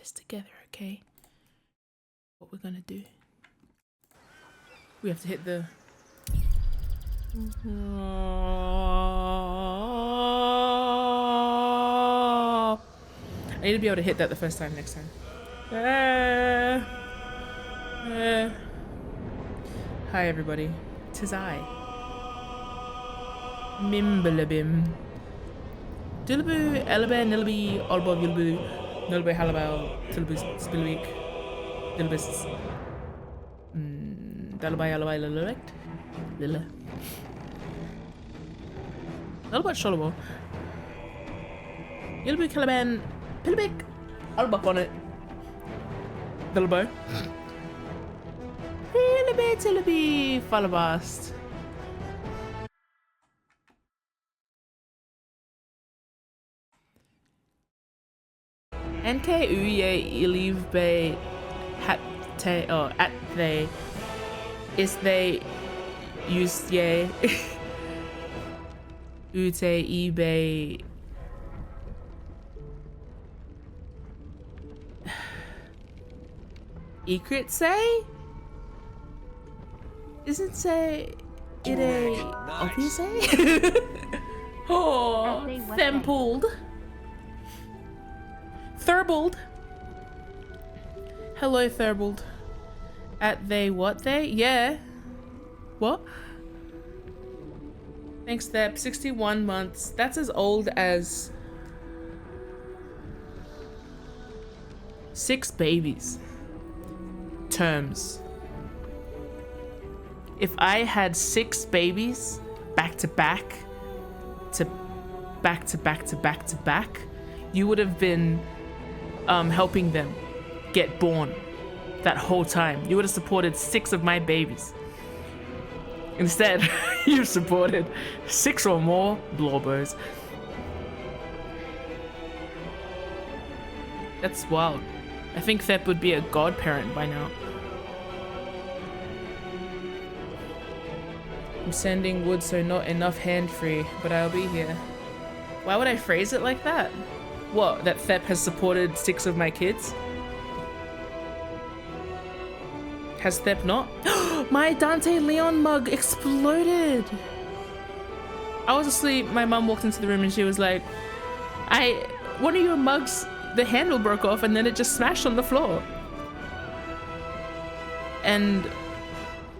this together, okay? What we're gonna do. We have to hit the... I need to be able to hit that the first time next time. Hi everybody, 'tis I. Mimbalabim. Dilbu, Elaba, Nilby, Olbo, Vilbu, Nilbe, Halabal, Tilbus, Spilweek, Dilbus, Dalabai, Alabai, Lilect, Lilla. Nilbot, Sholabo, Yilbu, Calaban, Pilbic, Albuk on it, Dilbo. Tilby, Falabast. NK Uye Iliv Bay Hat Te or at they is they use ye Ute eBay Ecrit say? Isn't say it a obvious say? Oh, Thempooled. Thurbold. Hello, Thurbold. At they what they? Yeah. What? Thanks, Thep. 61 months. That's as old as 6 babies. Terms. If I had 6 babies back to back to back to back to back to back, you would have been helping them get born that whole time. You would have supported 6 of my babies. Instead, you supported 6 or more Blorbos. That's wild. I think Thep would be a godparent by now. I'm sending wood, so not enough hand free, but I'll be here. Why would I phrase it like that? What, that Thep has supported 6 of my kids? Has Thep not? My Dante Leon mug exploded! I was asleep, my mum walked into the room and she was like, one of your mugs, the handle broke off and then it just smashed on the floor. And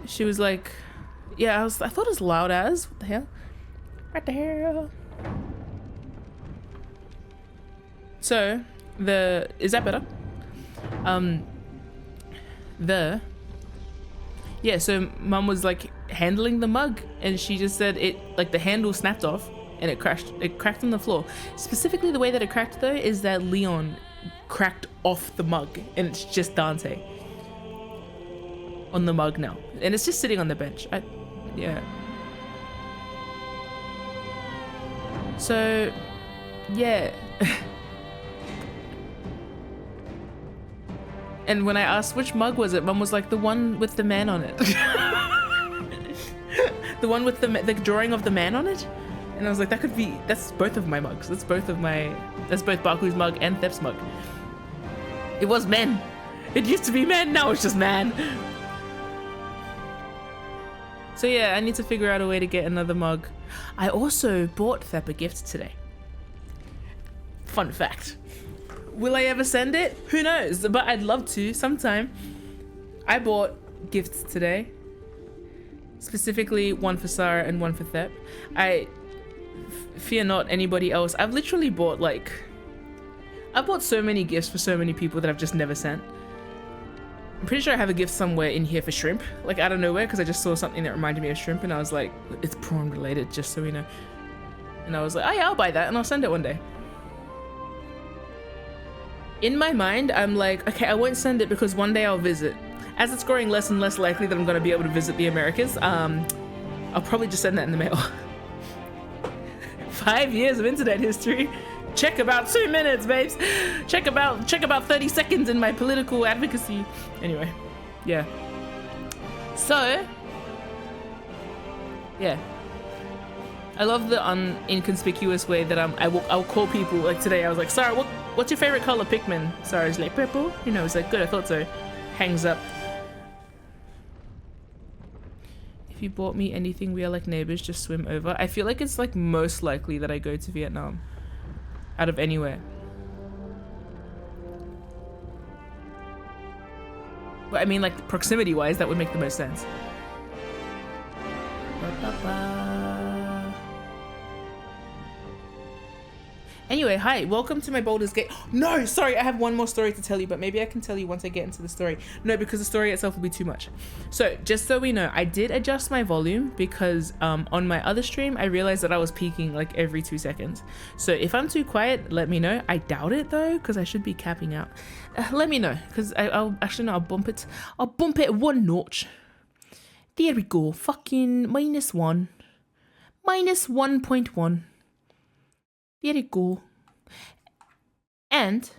she was like, yeah, I thought it was loud as, what the hell? What the hell? So, is that better? Yeah, so mum was like handling the mug and she just said like the handle snapped off and it cracked on the floor. Specifically the way that it cracked though is that Leon cracked off the mug and it's just Dante on the mug now. And it's just sitting on the bench. Yeah. So, yeah. And when I asked which mug was it, mum was like, the one with the man on it. The one with the drawing of the man on it? And I was like, that's both of my mugs. That's both Baku's mug and Thep's mug. It was men. It used to be men, now it's just man. So yeah, I need to figure out a way to get another mug. I also bought Thep a gift today. Fun fact. Will I ever send it? Who knows? But I'd love to sometime. I bought gifts today. Specifically one for Sarah and one for Thep. Fear not anybody else. I've literally bought I've bought so many gifts for so many people that I've just never sent. I'm pretty sure I have a gift somewhere in here for shrimp. Like out of nowhere because I just saw something that reminded me of shrimp and I was like, it's prawn related just so we know. And I was like, oh yeah, I'll buy that and I'll send it one day. In my mind, I'm like, okay, I won't send it because one day I'll visit. As it's growing less and less likely that I'm going to be able to visit the Americas, I'll probably just send that in the mail. 5 years of internet history. Check about 2 minutes, babes. Check about 30 seconds in my political advocacy. Anyway, yeah. So, yeah. I love the inconspicuous way that I'll call people. Like today, I was like, Sarah, what's your favorite color Pikmin? Sarah's like, purple. You know, it's like, good, I thought so. Hangs up. If you bought me anything, we are like neighbors, just swim over. I feel like it's like most likely that I go to Vietnam out of anywhere. But I mean, like proximity wise, that would make the most sense. Anyway, hi, welcome to my Baldur's Gate. No, sorry, I have one more story to tell you, but maybe I can tell you once I get into the story. No, because the story itself will be too much. So just so we know, I did adjust my volume because on my other stream, I realized that I was peaking like every 2 seconds. So if I'm too quiet, let me know. I doubt it though, because I should be capping out. Let me know, because I'll actually no, I'll bump it 1 notch. There we go, fucking -1. -1.1. There you go. And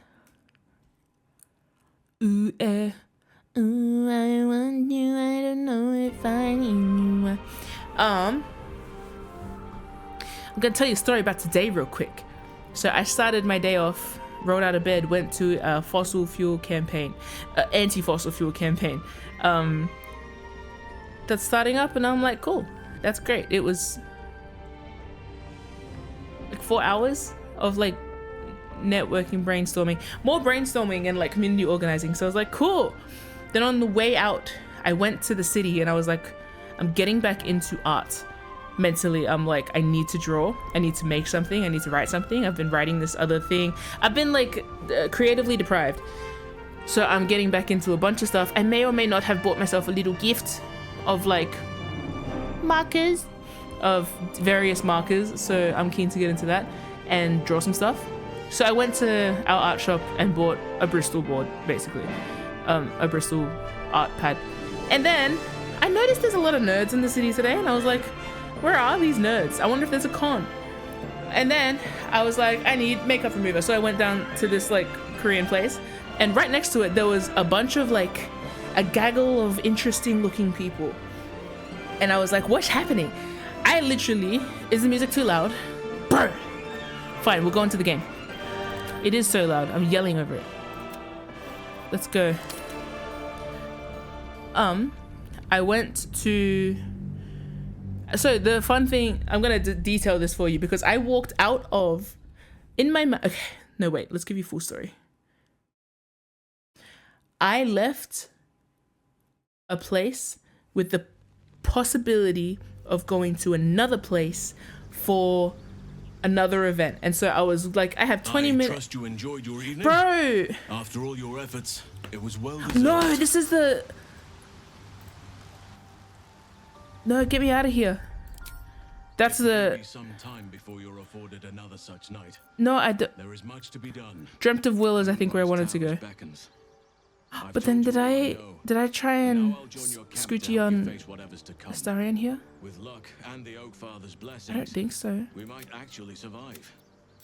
ooh, I want you, I don't know if I need you. I'm gonna tell you a story about today real quick. So I started my day off, rolled out of bed, went to a fossil fuel campaign, anti-fossil fuel campaign. That's starting up, and I'm like, cool, that's great. It was like 4 hours of like networking, brainstorming, more brainstorming and like community organizing. So I was like, cool. Then on the way out, I went to the city and I was like, I'm getting back into art. Mentally, I'm like, I need to draw. I need to make something. I need to write something. I've been writing this other thing. I've been like creatively deprived. So I'm getting back into a bunch of stuff. I may or may not have bought myself a little gift of like markers, of various markers, so I'm keen to get into that and draw some stuff. So I went to our art shop and bought a Bristol board, basically, a Bristol art pad. And then I noticed there's a lot of nerds in the city today, and I was like, where are these nerds? I wonder if there's a con. And then I was like, I need makeup remover. So I went down to this like Korean place, and right next to it there was a bunch of like a gaggle of interesting looking people. And I was like, what's happening? I literally, is the music too loud? Bro. Fine, we'll go into the game. It is so loud, I'm yelling over it. Let's go. I went to, so the fun thing, I'm gonna detail this for you because I walked out of, in my, okay, no wait, let's give you full story. I left a place with the possibility of going to another place for another event, and so I was like, I have 20 minutes. I trust you enjoyed your evening, bro. After all your efforts, it was well deserved. No, this is the. No, get me out of here. That's the. Some time before you're afforded another such night. No, there is much to be done. Dreamt of Will is I think where I wanted to go. But then did I try and scoochie on Astarion here? With luck and the Oak Father's blessings, I don't think so. We might actually survive.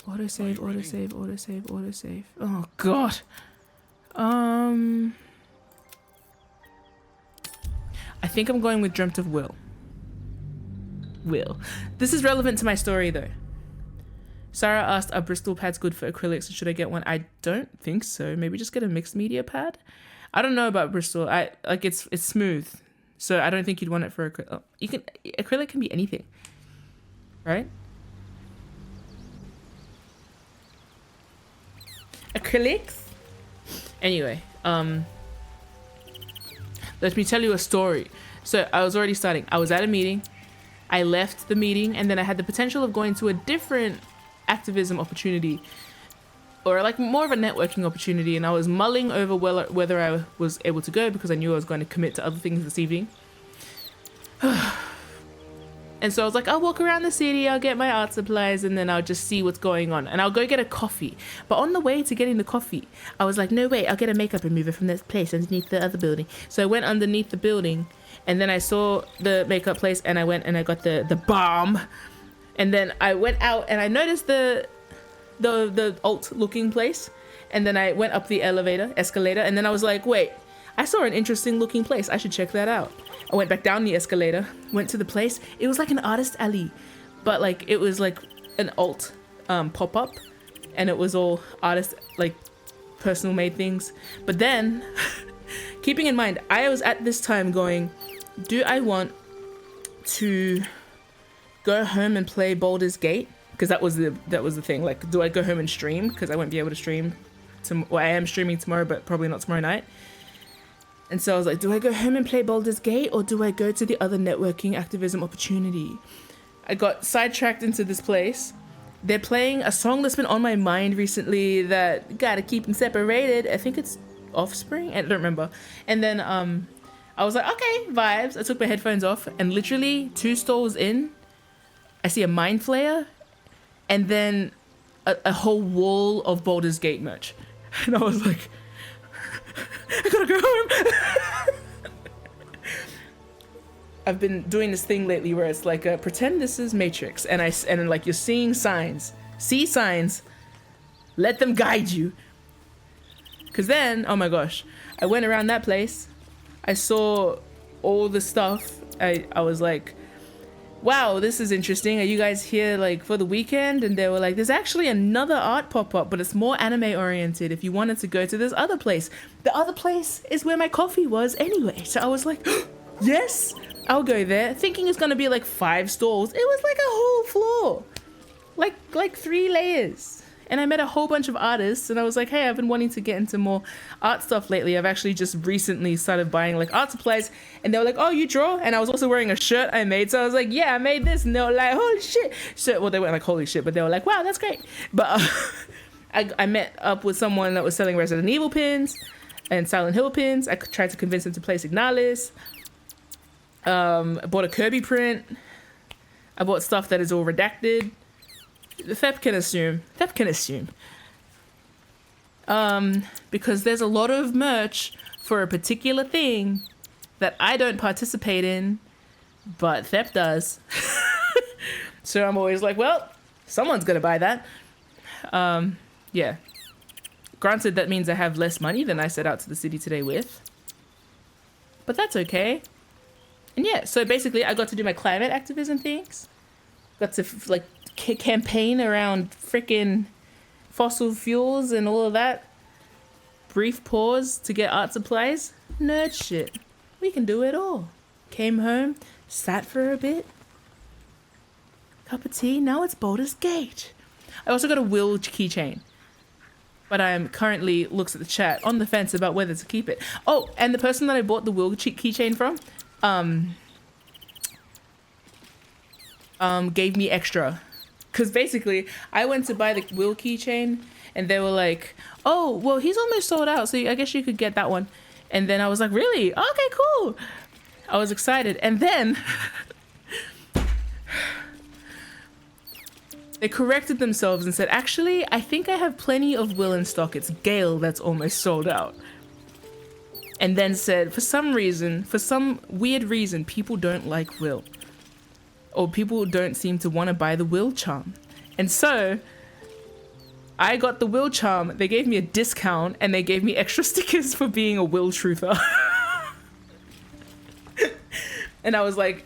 Autosave, autosave, autosave, autosave. Oh god. I think I'm going with Dreamt of Will. This is relevant to my story though. Sarah asked, are Bristol pads good for acrylics? Should I get one? I don't think so. Maybe just get a mixed media pad. I don't know about Bristol. It's smooth, so I don't think you'd want it for acrylic. Oh, acrylic can be anything, right? Acrylics. Anyway, let me tell you a story. So I was already starting. I was at a meeting. I left the meeting, and then I had the potential of going to a different activism opportunity, or like more of a networking opportunity, and I was mulling over whether I was able to go because I knew I was going to commit to other things this evening. And so I was like, I'll walk around the city, I'll get my art supplies, and then I'll just see what's going on, and I'll go get a coffee. But on the way to getting the coffee, I was like, no wait, I'll get a makeup remover from this place underneath the other building. So I went underneath the building, and then I saw the makeup place, and I went and I got the balm. And then I went out and I noticed the alt looking place, and then I went up the escalator, and then I was like, wait, I saw an interesting looking place, I should check that out. I went back down the escalator, went to the place. It was like an artist alley, but like it was like an alt pop-up, and it was all artist like personal made things. But then keeping in mind, I was at this time going, do I want to go home and play Baldur's Gate? Because that was the thing. Like, do I go home and stream? Because I won't be able to stream. Well, I am streaming tomorrow, but probably not tomorrow night. And so I was like, do I go home and play Baldur's Gate, or do I go to the other networking activism opportunity? I got sidetracked into this place. They're playing a song that's been on my mind recently that gotta keep them separated. I think it's Offspring. I don't remember. And then I was like, okay, vibes. I took my headphones off, and literally 2 stalls in, I see a Mind Flayer, and then a whole wall of Baldur's Gate merch. And I was like, I gotta go home. I've been doing this thing lately where it's like, pretend this is Matrix, and like you're seeing signs. See signs. Let them guide you. Because then, oh my gosh, I went around that place. I saw all the stuff. I was like, wow, this is interesting. Are you guys here like for the weekend? And they were like, there's actually another art pop-up, but it's more anime oriented if you wanted to go to this other place. The other place is where my coffee was anyway. So I was like, yes, I'll go there. Thinking it's gonna be like 5 stalls. It was like a whole floor. Like 3 layers. And I met a whole bunch of artists, and I was like, hey, I've been wanting to get into more art stuff lately. I've actually just recently started buying like art supplies, and they were like, oh, you draw? And I was also wearing a shirt I made, so I was like, yeah, I made this. And they were like, holy shit. So, well, they weren't like, holy shit, but they were like, wow, that's great. But I met up with someone that was selling Resident Evil pins and Silent Hill pins. I tried to convince him to play Signalis. I bought a Kirby print. I bought stuff that is all redacted. Thep can assume. Because there's a lot of merch for a particular thing that I don't participate in, but Thep does. So I'm always like, well, someone's gonna buy that. Yeah. Granted, that means I have less money than I set out to the city today with. But that's okay. And yeah, so basically I got to do my climate activism things. Got to like campaign around freaking fossil fuels and all of that. Brief pause to get art supplies. Nerd shit. We can do it all. Came home, sat for a bit. Cup of tea, now it's Baldur's Gate. I also got a Will keychain. But I am currently, looks at the chat, on the fence about whether to keep it. Oh, and the person that I bought the Will keychain from, gave me extra. Because basically, I went to buy the Will keychain, and they were like, oh, well, he's almost sold out, so I guess you could get that one. And then I was like, really? Okay, cool. I was excited. And then they corrected themselves and said, actually, I think I have plenty of Will in stock. It's Gale that's almost sold out. And then said, for some weird reason, people don't like Will. Or people don't seem to want to buy the Will charm. And so I got the Will charm. They gave me a discount, and they gave me extra stickers for being a Will truther. And I was like,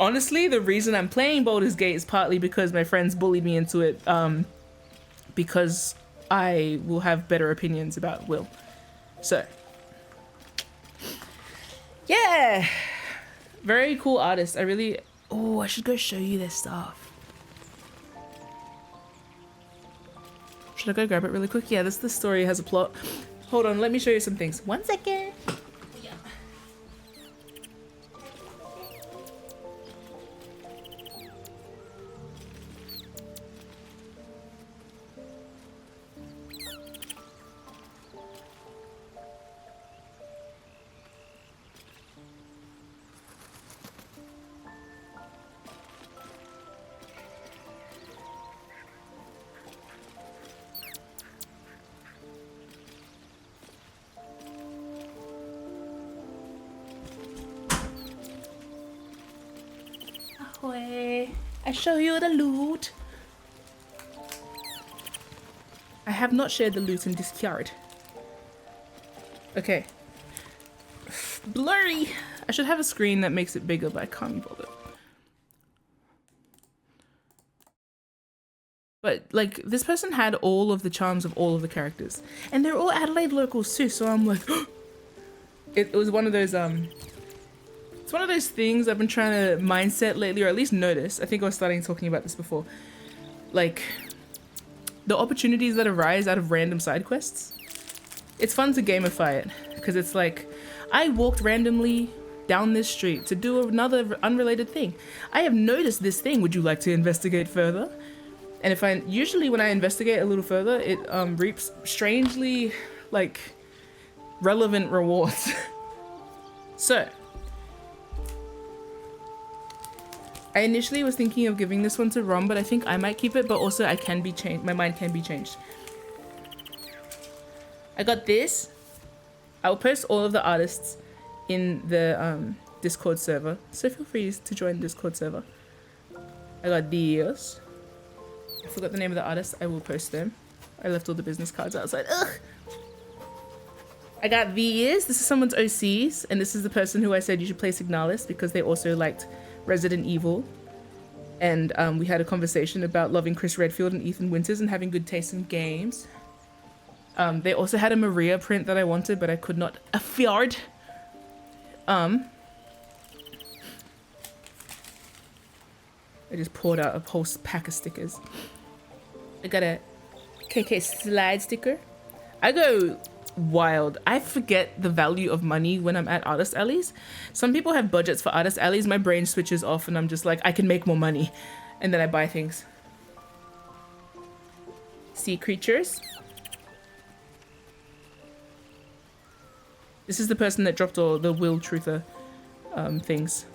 honestly, the reason I'm playing Baldur's Gate is partly because my friends bullied me into it, because I will have better opinions about Will. So yeah, very cool artist. Oh, I should go show you their stuff. Should I go grab it really quick? Yeah, the story has a plot. Hold on, let me show you some things. 1 second. Yeah. I show you the loot. I have not shared the loot in Discord. Okay. Blurry. I should have a screen that makes it bigger, but I can't be bothered. But like this person had all of the charms of all of the characters, and they're all Adelaide locals too. So I'm like, it was one of those it's one of those things I've been trying to mindset lately, or at least notice. I think I was starting talking about this before. Like the opportunities that arise out of random side quests. It's fun to gamify it because it's like I walked randomly down this street to do another unrelated thing. I have noticed this thing. Would you like to investigate further? And if I usually when I investigate a little further, it reaps strangely like relevant rewards. So I initially was thinking of giving this one to Rom, but I think I might keep it, but also I can be changed. My mind can be changed. I got this. I will post all of the artists in the Discord server, so feel free to join the Discord server. I got these. I forgot the name of the artist. I will post them. I left all the business cards outside. Ugh. I got these. This is someone's OCs, and this is the person who I said you should play Signalis because they also liked Resident Evil. And we had a conversation about loving Chris Redfield and Ethan Winters and having good taste in games. They also had a Maria print that I wanted, but I could not afford. I just poured out a whole pack of stickers. I got a KK slide sticker. I go wild. I forget the value of money when I'm at artist alleys. Some people have budgets for artist alleys. My brain switches off and I'm just like, I can make more money. And then I buy things. Sea creatures. This is the person that dropped all the Will Truther things.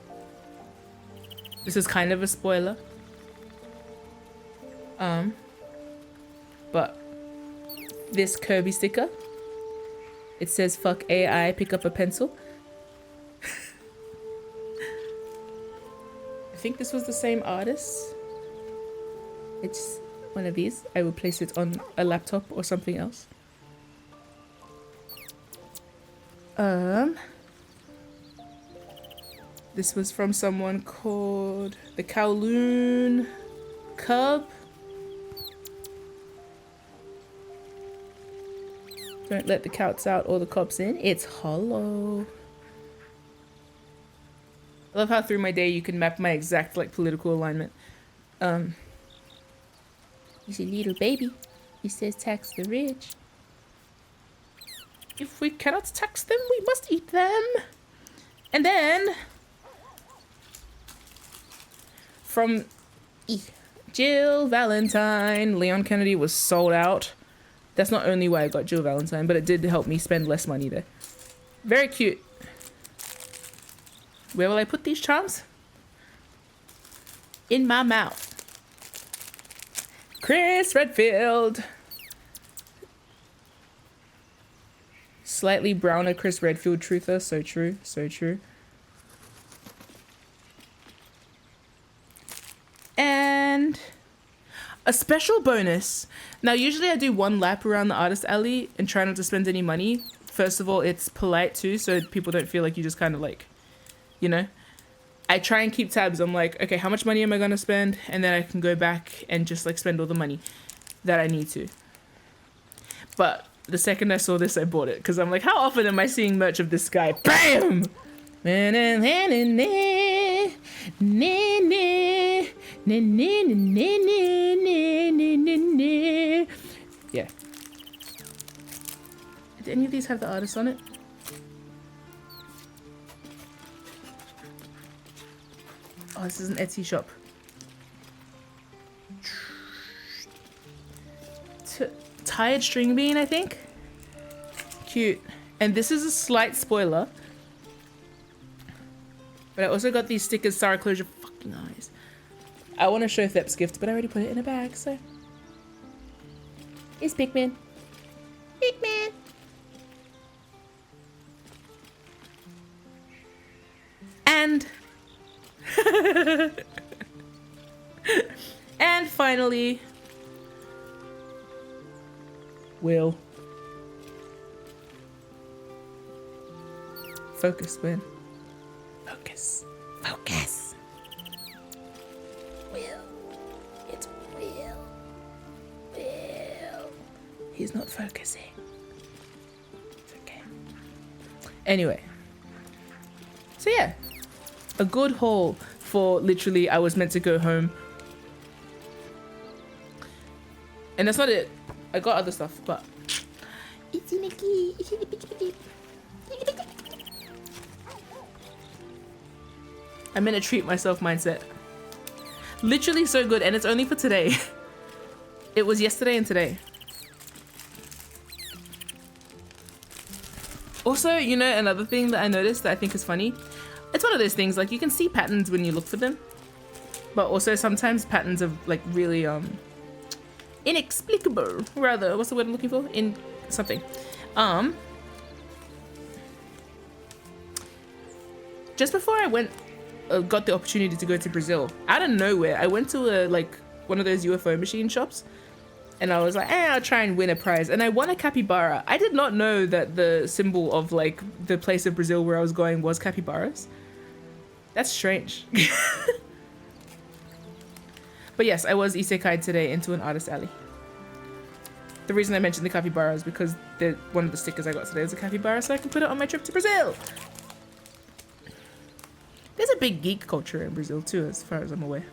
This is kind of a spoiler. But this Kirby sticker, it says fuck AI, pick up a pencil. I think this was the same artist. It's one of these. I will place it on a laptop or something else. This was from someone called the Kowloon Cub. Don't let the cows out or the cops in. It's hollow. I love how through my day you can map my exact like political alignment. He's a little baby. He says tax the rich. If we cannot tax them, we must eat them. And then from Jill Valentine, Leon Kennedy was sold out. That's not only why I got Jill Valentine, but it did help me spend less money there. Very cute. Where will I put these charms? In my mouth. Chris Redfield. Slightly browner Chris Redfield truther. So true, so true. And a special bonus. Now, usually I do one lap around the artist alley and try not to spend any money. First of all, it's polite too, so people don't feel like you just kind of like, you know. I try and keep tabs. I'm like, okay, how much money am I going to spend? And then I can go back and just like spend all the money that I need to. But the second I saw this, I bought it because I'm like, how often am I seeing merch of this guy? Bam! Yeah. Did any of these have the artist on it? Oh, this is an Etsy shop. Tired string bean, I think. Cute. And this is a slight spoiler. But I also got these stickers, Sarah, close your fucking eyes. I want to show Thep's gift, but I already put it in a bag, so. It's Big Man. Big Man. And and finally, Will. Focus, man. Focus. Focus. Will. It's Will. He's not focusing. It's okay. Anyway. So yeah. A good haul for literally I was meant to go home. And that's not it. I got other stuff, but I'm in a treat myself mindset. Literally so good, and it's only for today. It was yesterday and today. Also, you know, another thing that I noticed that I think is funny, it's one of those things, like you can see patterns when you look for them, but also sometimes patterns are like really inexplicable, rather, what's the word I'm looking for? In something. Just before I went, got the opportunity to go to Brazil, out of nowhere, I went to like one of those UFO machine shops, and I was like, I'll try and win a prize, and I won a capybara. I did not know that the symbol of like the place of Brazil where I was going was capybaras. That's strange. But yes, I was isekai'd today into an artist alley. The reason I mentioned the capybara is because one of the stickers I got today is a capybara, so I can put it on my trip to Brazil. There's a big geek culture in Brazil too, as far as I'm aware.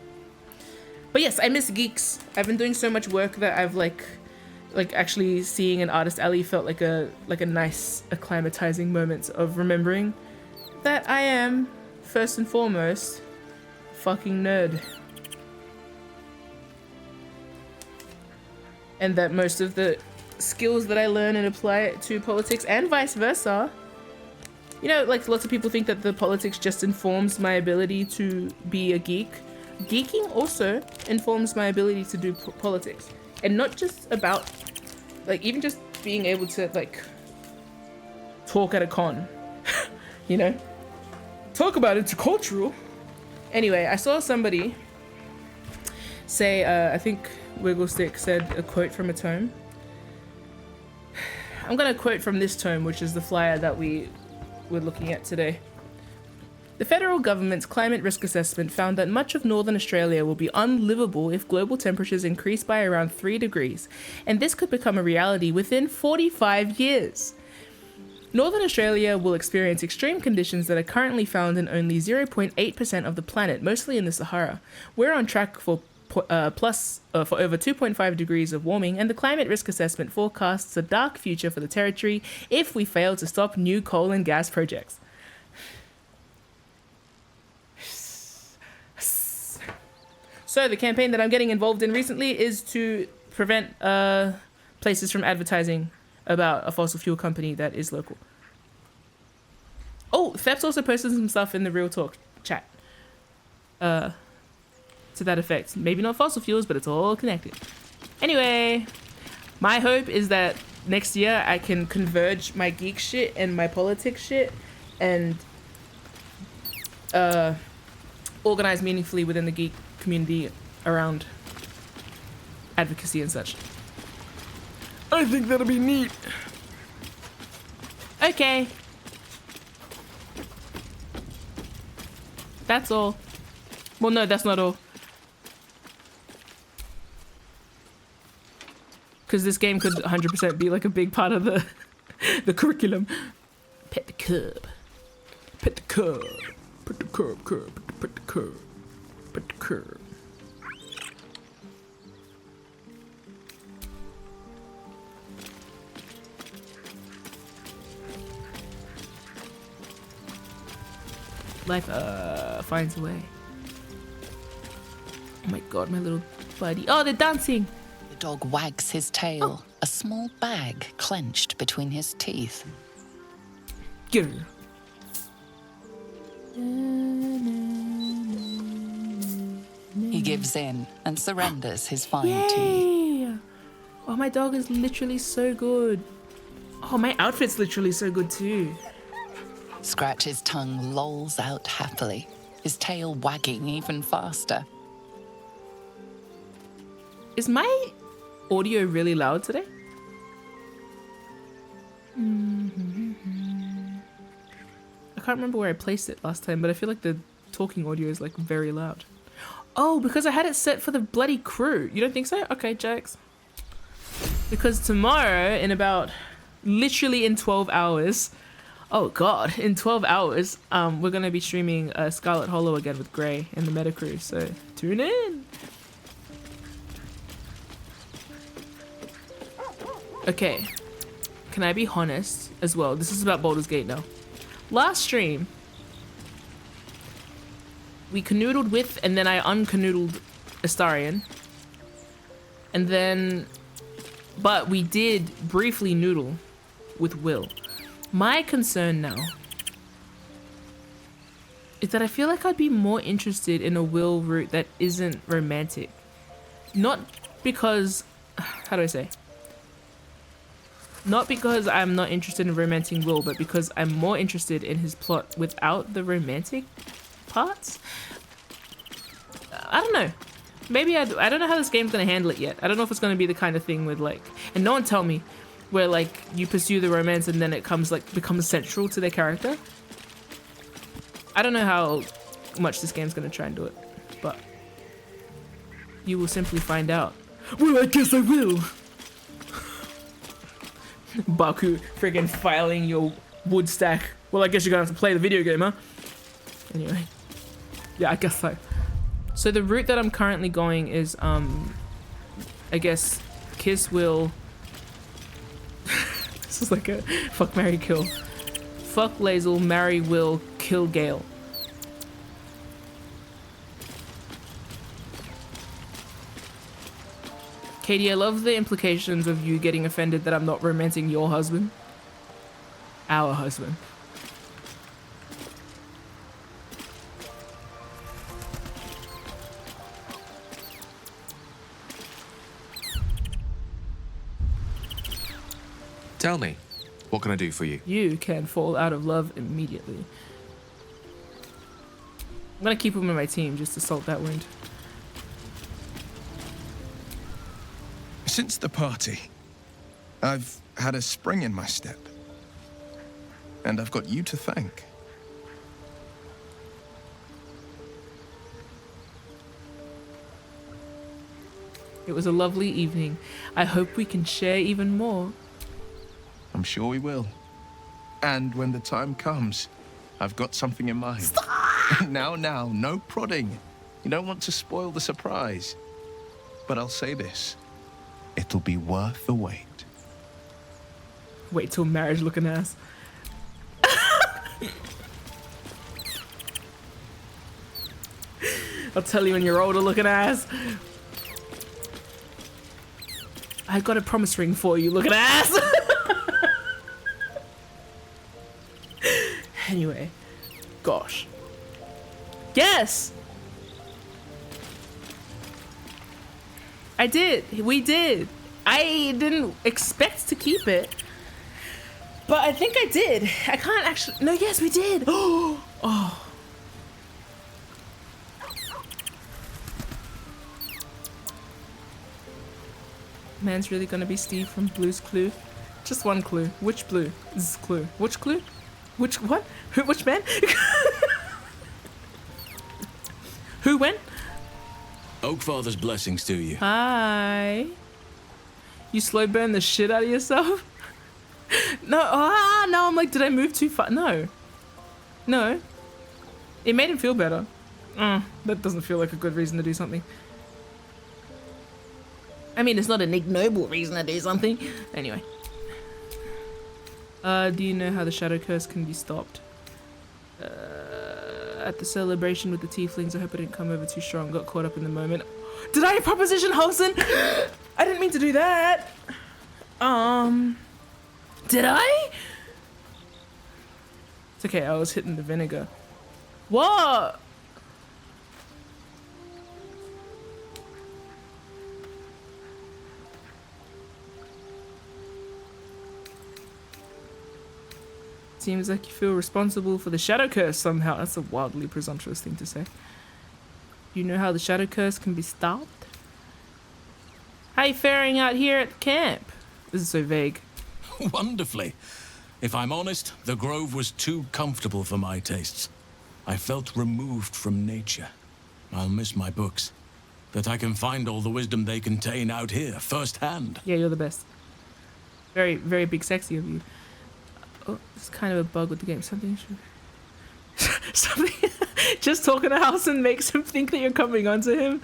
But yes, I miss geeks. I've been doing so much work that I've like actually seeing an artist alley felt like a nice acclimatizing moment of remembering that I am first and foremost fucking nerd. And that most of the skills that I learn and apply to politics and vice versa, you know, like lots of people think that the politics just informs my ability to be a geek. Geeking also informs my ability to do politics, and not just about like even just being able to like talk at a con, you know, talk about intercultural. Anyway, I saw somebody say, I think Wigglestick said a quote from a tome. I'm gonna quote from this tome, which is the flyer that we're looking at today. The federal government's climate risk assessment found that much of northern Australia will be unlivable if global temperatures increase by around 3 degrees, and this could become a reality within 45 years. Northern Australia will experience extreme conditions that are currently found in only 0.8% of the planet, mostly in the Sahara. We're on track for for over 2.5 degrees of warming, and the climate risk assessment forecasts a dark future for the territory if we fail to stop new coal and gas projects. So the campaign that I'm getting involved in recently is to prevent places from advertising about a fossil fuel company that is local. Oh, Theps also posted some stuff in the Real Talk chat. To that effect. Maybe not fossil fuels, but it's all connected. Anyway, my hope is that next year I can converge my geek shit and my politics shit and organize meaningfully within the geek community around advocacy and such. I think that'll be neat. Okay. That's all. Well, no, that's not all. Because this game could 100% be like a big part of the curriculum. Pet the curb. Pet the curb. Put the curb, put the curb. Put the curb. Life finds a way. Oh my god, my little buddy. Oh, they're dancing. The dog wags his tail, a small bag clenched between his teeth. Get her. He gives in and surrenders his fine teeth. Yay! Oh, my dog is literally so good. Oh, my outfit's literally so good too. Scratch's tongue lolls out happily, his tail wagging even faster. Is my audio really loud today? I can't remember where I placed it last time, but I feel like the talking audio is like very loud. Oh, because I had it set for the bloody crew. You don't think so? Okay, Jax. Because tomorrow, in about, literally in 12 hours, oh god, in 12 hours, we're going to be streaming Scarlet Hollow again with Gray and the Meta Crew, so tune in. Okay, can I be honest as well? This is about Baldur's Gate now. Last stream, we canoodled with, and then I uncanoodled Astarion. And then, but we did briefly noodle with Will. My concern now is that I feel like I'd be more interested in a Will route that isn't romantic. Not because, how do I say? Not because I'm not interested in romancing Will, but because I'm more interested in his plot without the romantic parts. I don't know. Maybe I don't know how this game's gonna handle it yet. I don't know if it's gonna be the kind of thing with like, and no one tell me, where like you pursue the romance and then it becomes central to their character. I don't know how much this game's gonna try and do it, but you will simply find out. Well, I guess I will. Baku freaking filing your wood stack. Well, I guess you're gonna have to play the video game, huh? Anyway, yeah, I guess so. So the route that I'm currently going is, I guess, kiss Will. This is like a fuck, marry, kill. Fuck Lae'zel, marry Will, kill Gale. Katie, I love the implications of you getting offended that I'm not romancing your husband. Our husband. Tell me, what can I do for you? You can fall out of love immediately. I'm gonna keep him in my team just to salt that wound. Since the party, I've had a spring in my step. And I've got you to thank. It was a lovely evening. I hope we can share even more. I'm sure we will. And when the time comes, I've got something in mind. Stop! Now, no prodding. You don't want to spoil the surprise. But I'll say this. It'll be worth the wait. Wait till marriage looking ass. I'll tell you when you're older looking ass. I got a promise ring for you looking ass. Anyway, gosh. Yes! I did. We did. I didn't expect to keep it. But I think I did. I can't actually... No, yes, we did. Oh. Man's really gonna be Steve from Blue's Clue. Just one clue. Which Blue? This is Clue. Which Clue? Which what? Which man? Who went? Oakfather's blessings to you. Hi. You slow burn the shit out of yourself? No, no, I'm like, did I move too far? No. No. It made him feel better. That doesn't feel like a good reason to do something. I mean, it's not an ignoble reason to do something. Anyway. Do you know how the shadow curse can be stopped? At the celebration with the tieflings, I hope I didn't come over too strong. Got caught up in the moment. Did I proposition Holson? I didn't mean to do that. Did I? It's okay, I was hitting the vinegar. What? Seems like you feel responsible for the shadow curse somehow. That's a wildly presumptuous thing to say. You know how the shadow curse can be stopped? How you faring out here at camp? This is so vague. Wonderfully. If I'm honest, the grove was too comfortable for my tastes. I felt removed from nature. I'll miss my books. That I can find all the wisdom they contain out here, firsthand. Yeah, you're the best. Very, very big sexy of you. Oh, it's kind of a bug with the game. Something something just talking to Halson makes him think that you're coming onto him.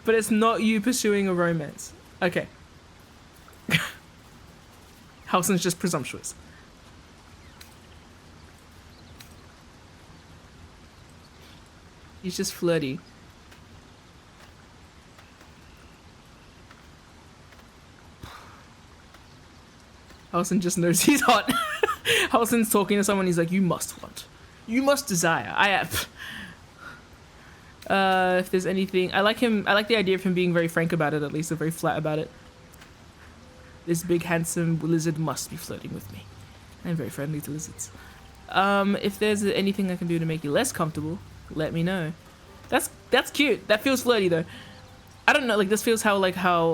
But it's not you pursuing a romance. Okay. Halson's just presumptuous. He's just flirty. Halson just knows he's hot. Halson's talking to someone, he's like, you must want. You must desire. I have. If there's anything, I like him. I like the idea of him being very frank about it, at least, or very flat about it. This big handsome lizard must be flirting with me. I'm very friendly to lizards. If there's anything I can do to make you less comfortable, let me know. That's cute. That feels flirty though. I don't know, like this feels how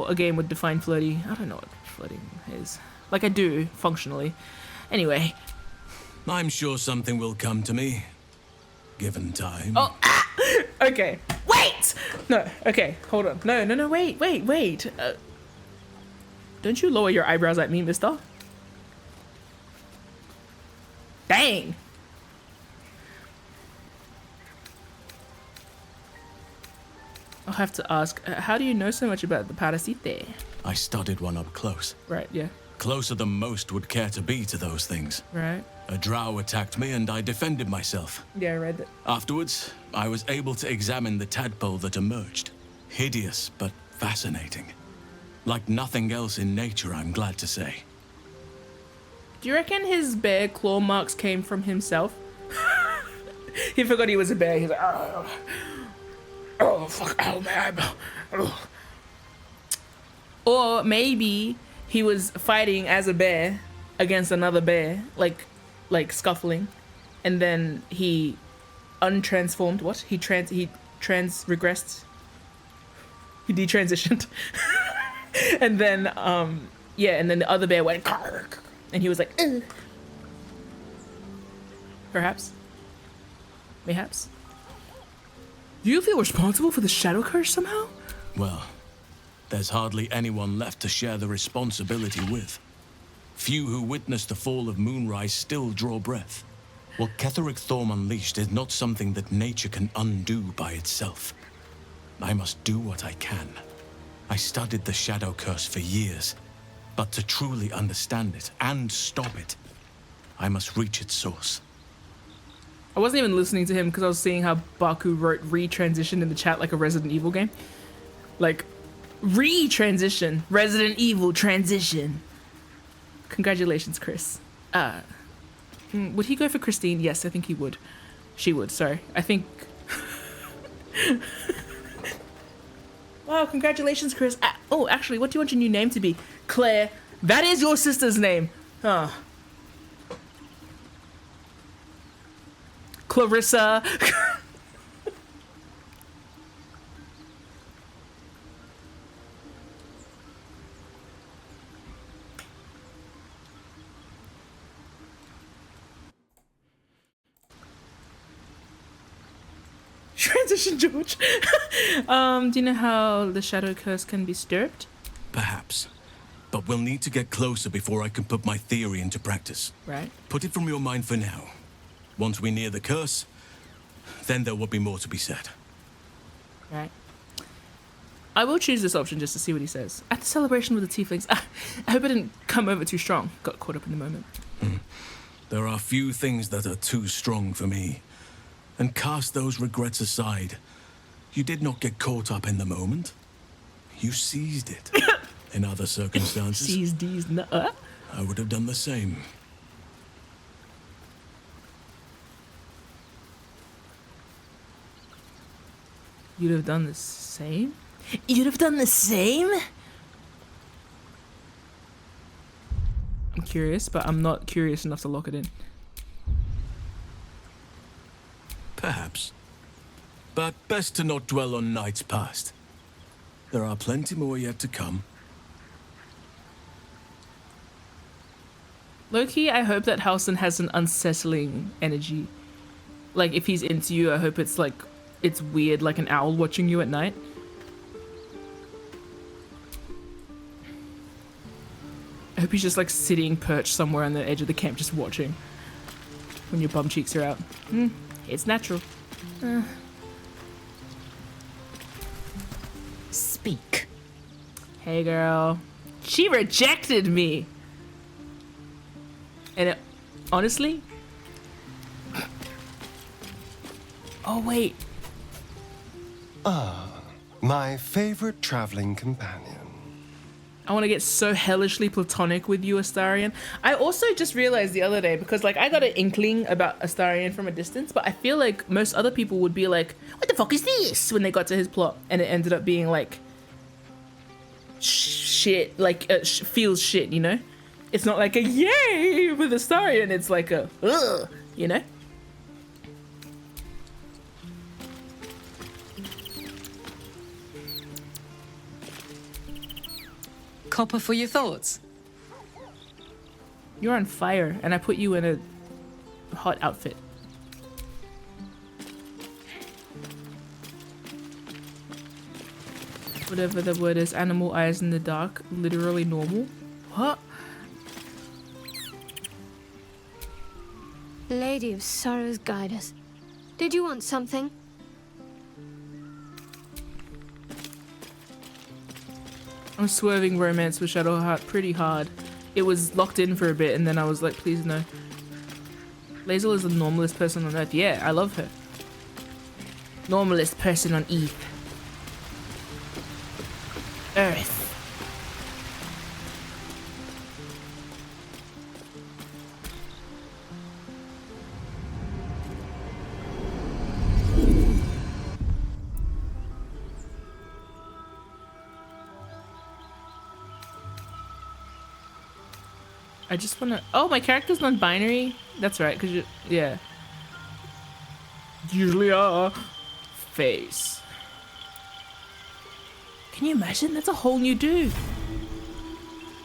a game would define flirty. I don't know what flirting is. Like I do, functionally. Anyway. I'm sure something will come to me, given time. Oh, okay. Wait! No, okay, hold on. No, wait. Don't you lower your eyebrows at me, mister? Dang! I'll have to ask, how do you know so much about the Parasite? I studied one up close. Right, yeah. Closer than most would care to be to those things. Right. A drow attacked me and I defended myself. Yeah, I read that. Afterwards, I was able to examine the tadpole that emerged. Hideous, but fascinating. Like nothing else in nature, I'm glad to say. Do you reckon his bear claw marks came from himself? He forgot he was a bear. He's like, oh fuck, oh man. Oh. Or maybe he was fighting as a bear against another bear, like scuffling, and then he untransformed. What? He regressed. He detransitioned. And then yeah, and then the other bear went and he was like, ugh. Perhaps. Mayhaps. Do you feel responsible for the shadow curse somehow? Well, there's hardly anyone left to share the responsibility with. Few who witnessed the fall of Moonrise still draw breath. What Ketheric Thorm unleashed is not something that nature can undo by itself. I must do what I can. I studied the shadow curse for years, but to truly understand it and stop it, I must reach its source. I wasn't even listening to him because I was seeing how Baku wrote re-transition in the chat like a Resident Evil game. Like, re-transition. Resident Evil transition. Congratulations, Chris. Would he go for Christine? Yes, I think he would. She would, sorry. I think... Wow, congratulations, Chris. Oh, actually, what do you want your new name to be? Claire. That is your sister's name. Huh. Clarissa. Transition, George. Do you know how the shadow curse can be stirred? Perhaps. But we'll need to get closer before I can put my theory into practice. Right. Put it from your mind for now. Once we near the curse, then there will be more to be said. Right. I will choose this option just to see what he says. At the celebration with the tieflings, I hope I didn't come over too strong. Got caught up in the moment. There are few things that are too strong for me. And cast those regrets aside. You did not get caught up in the moment. You seized it. In other circumstances, Seized these I would have done the same. You'd have done the same? You'd have done the same? I'm curious, but I'm not curious enough to lock it in. Perhaps. But best to not dwell on nights past. There are plenty more yet to come. Low-key, I hope that Halson has an unsettling energy. Like, if he's into you, I hope it's like, it's weird, like an owl watching you at night. I hope he's just like sitting perched somewhere on the edge of the camp just watching when your bum cheeks are out. It's natural. Speak. Hey girl. She rejected me. And it, honestly... Oh wait. My favorite traveling companion. I want to get so hellishly platonic with you, Astarion. I also just realized the other day, because like I got an inkling about Astarion from a distance, but I feel like most other people would be like, what the fuck is this? When they got to his plot, and it ended up being like shit, like feels shit, you know? It's not like a yay with Astarion, it's like a ugh, you know? Copper for your thoughts. You're on fire, and I put you in a hot outfit. Whatever the word is, animal eyes in the dark, literally normal. What? Lady of Sorrows, guide us. Did you want something? I'm swerving romance with Shadowheart pretty hard. It was locked in for a bit, and then I was like, please no. Lae'zel is the normalest person on Earth. Yeah, I love her. Normalest person on Earth. Earth. I just wanna... Oh, my character's non-binary? That's right, because you... Yeah. Usually are. Face. Can you imagine? That's a whole new dude.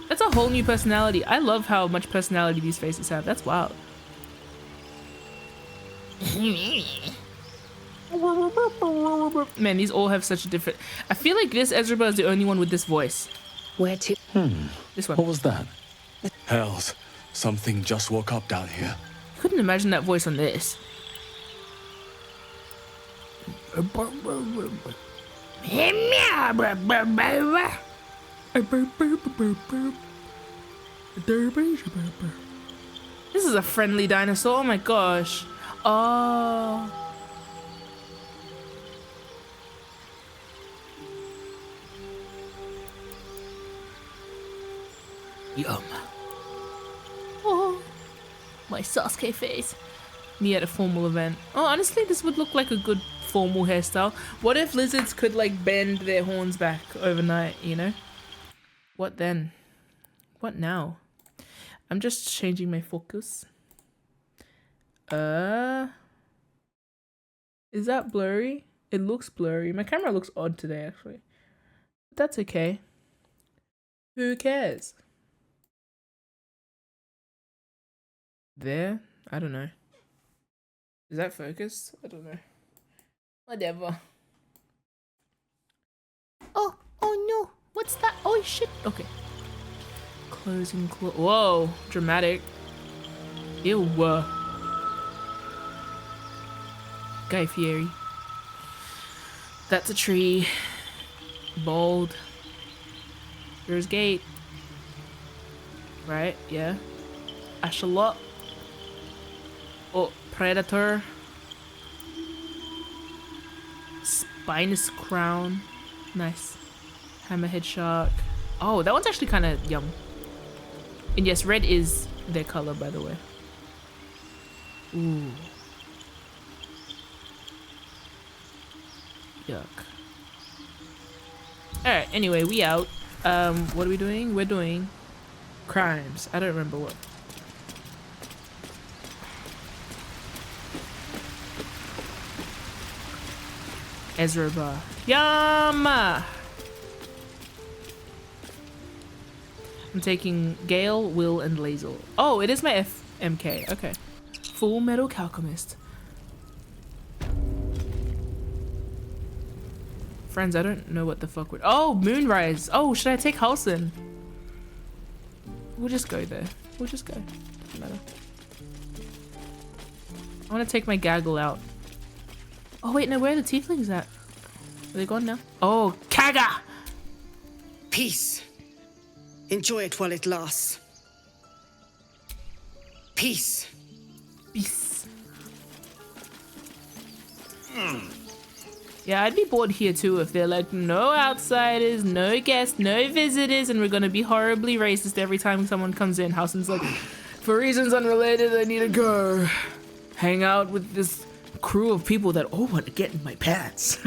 That's a whole new personality. I love how much personality these faces have. That's wild. Man, these all have such a different... I feel like this Ezra is the only one with this voice. Where to? This one. What was that? Hells, something just woke up down here. Couldn't imagine that voice on this. This is a friendly dinosaur. Oh my gosh. Oh. Yum. Oh, my Sasuke face. Me at a formal event. Oh, honestly, this would look like a good formal hairstyle. What if lizards could like bend their horns back overnight, you know? What then? What now? I'm just changing my focus. Is that blurry? It looks blurry. My camera looks odd today, actually. But that's okay. Who cares? There? I don't know. Is that focused? I don't know. Whatever. Oh no. What's that? Oh shit. Okay. Closing whoa. Dramatic. Ew. Guy Fieri. That's a tree. Bold. There's gate. Right? Yeah. Ashalot. Oh, predator. Spinous crown. Nice. Hammerhead shark. Oh, that one's actually kind of yum. And yes, red is their color, by the way. Ooh. Yuck. Alright, anyway, we out. What are we doing? We're doing crimes. I don't remember what. Ezra bar. Yum! I'm taking Gale, Will, and Lae'zel. Oh, it is my FMK. Okay. Full Metal Alchemist. Friends, I don't know what the fuck would... Oh, Moonrise. Oh, should I take Halson? We'll just go there. We'll just go. Doesn't matter. I want to take my gaggle out. Oh wait, no, where are the tieflings at? Are they gone now? Oh, Kaga! Peace. Enjoy it while it lasts. Peace. Peace. Yeah, I'd be bored here too if they're like, no outsiders, no guests, no visitors, and we're gonna be horribly racist every time someone comes in. Housen's like, for reasons unrelated, I need to go hang out with this crew of people that all want to get in my pants.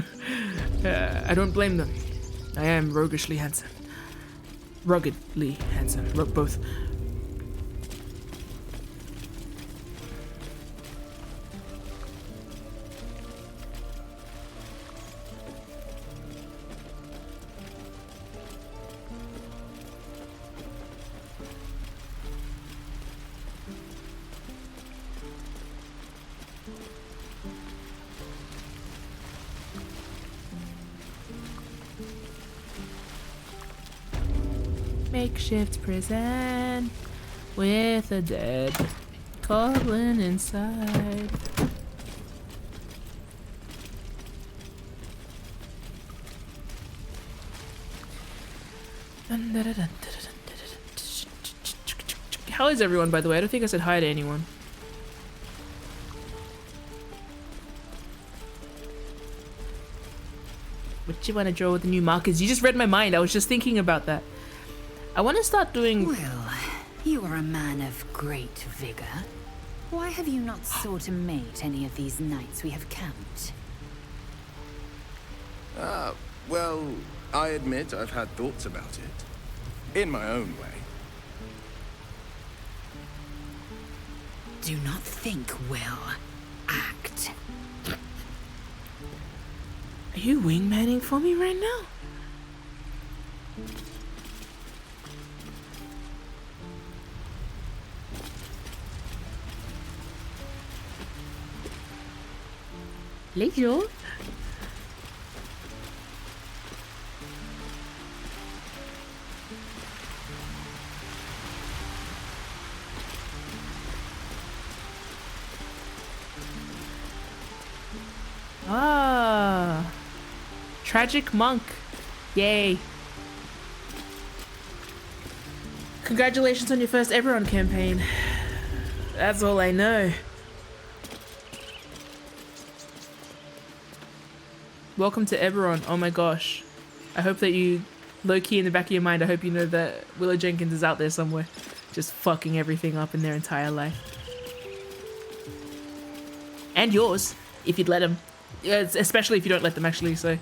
I don't blame them. I am roguishly handsome. Ruggedly handsome. Both. Makeshift prison with a dead goblin inside. How is everyone, by the way? I don't think I said hi to anyone. What you want to draw with the new markers? You just read my mind. I was just thinking about that. I want to start doing... Well, you are a man of great vigor. Why have you not sought a mate any of these nights we have camped? Well, I admit I've had thoughts about it. In my own way. Do not think, Will. Act. Are you wingmanning for me right now? Lejo. Ah, tragic monk. Yay. Congratulations on your first Eberron campaign. That's all I know. Welcome to Eberron. Oh my gosh. I hope that you, low-key in the back of your mind, I hope you know that Willow Jenkins is out there somewhere. Just fucking everything up in their entire life. And yours, if you'd let him. Especially if you don't let them, actually, so.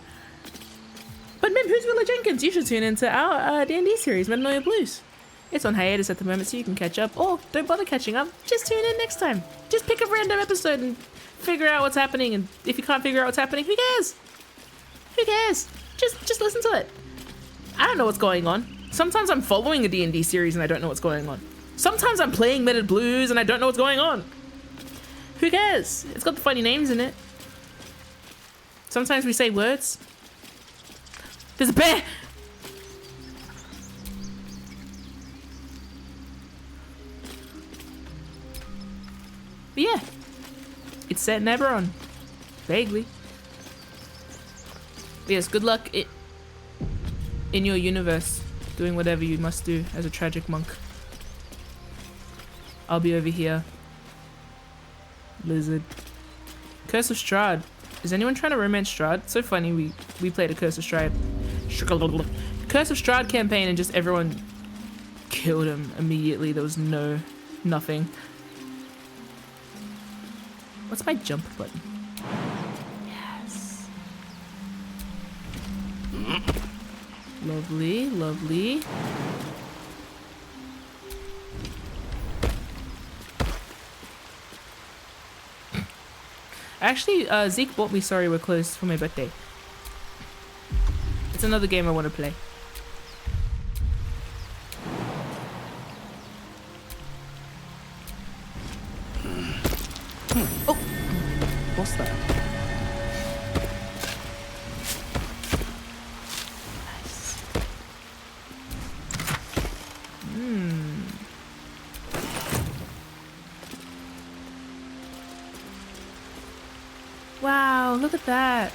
But Mim, who's Willow Jenkins? You should tune into our D&D series, Metanoia Blues. It's on hiatus at the moment, so you can catch up. Or don't bother catching up. Just tune in next time. Just pick a random episode and figure out what's happening. And if you can't figure out what's happening, who cares? Who cares? Just listen to it. I don't know what's going on. Sometimes I'm following a D&D series and I don't know what's going on. Sometimes I'm playing Meta Blues and I don't know what's going on. Who cares? It's got the funny names in it. Sometimes we say words. There's a bear! But yeah. It's set in Eberron. Vaguely. But yes, good luck in your universe, doing whatever you must do as a tragic monk. I'll be over here. Lizard. Curse of Strahd. Is anyone trying to romance Strahd? So funny, we played a Curse of Strahd. Curse of Strahd campaign and just everyone killed him immediately. There was nothing. What's my jump button? Yes. Lovely, lovely. Actually, Zeke bought me Sorry We're Closed for my birthday. It's another game I want to play. Oh! What's that? Nice. Oh, look at that.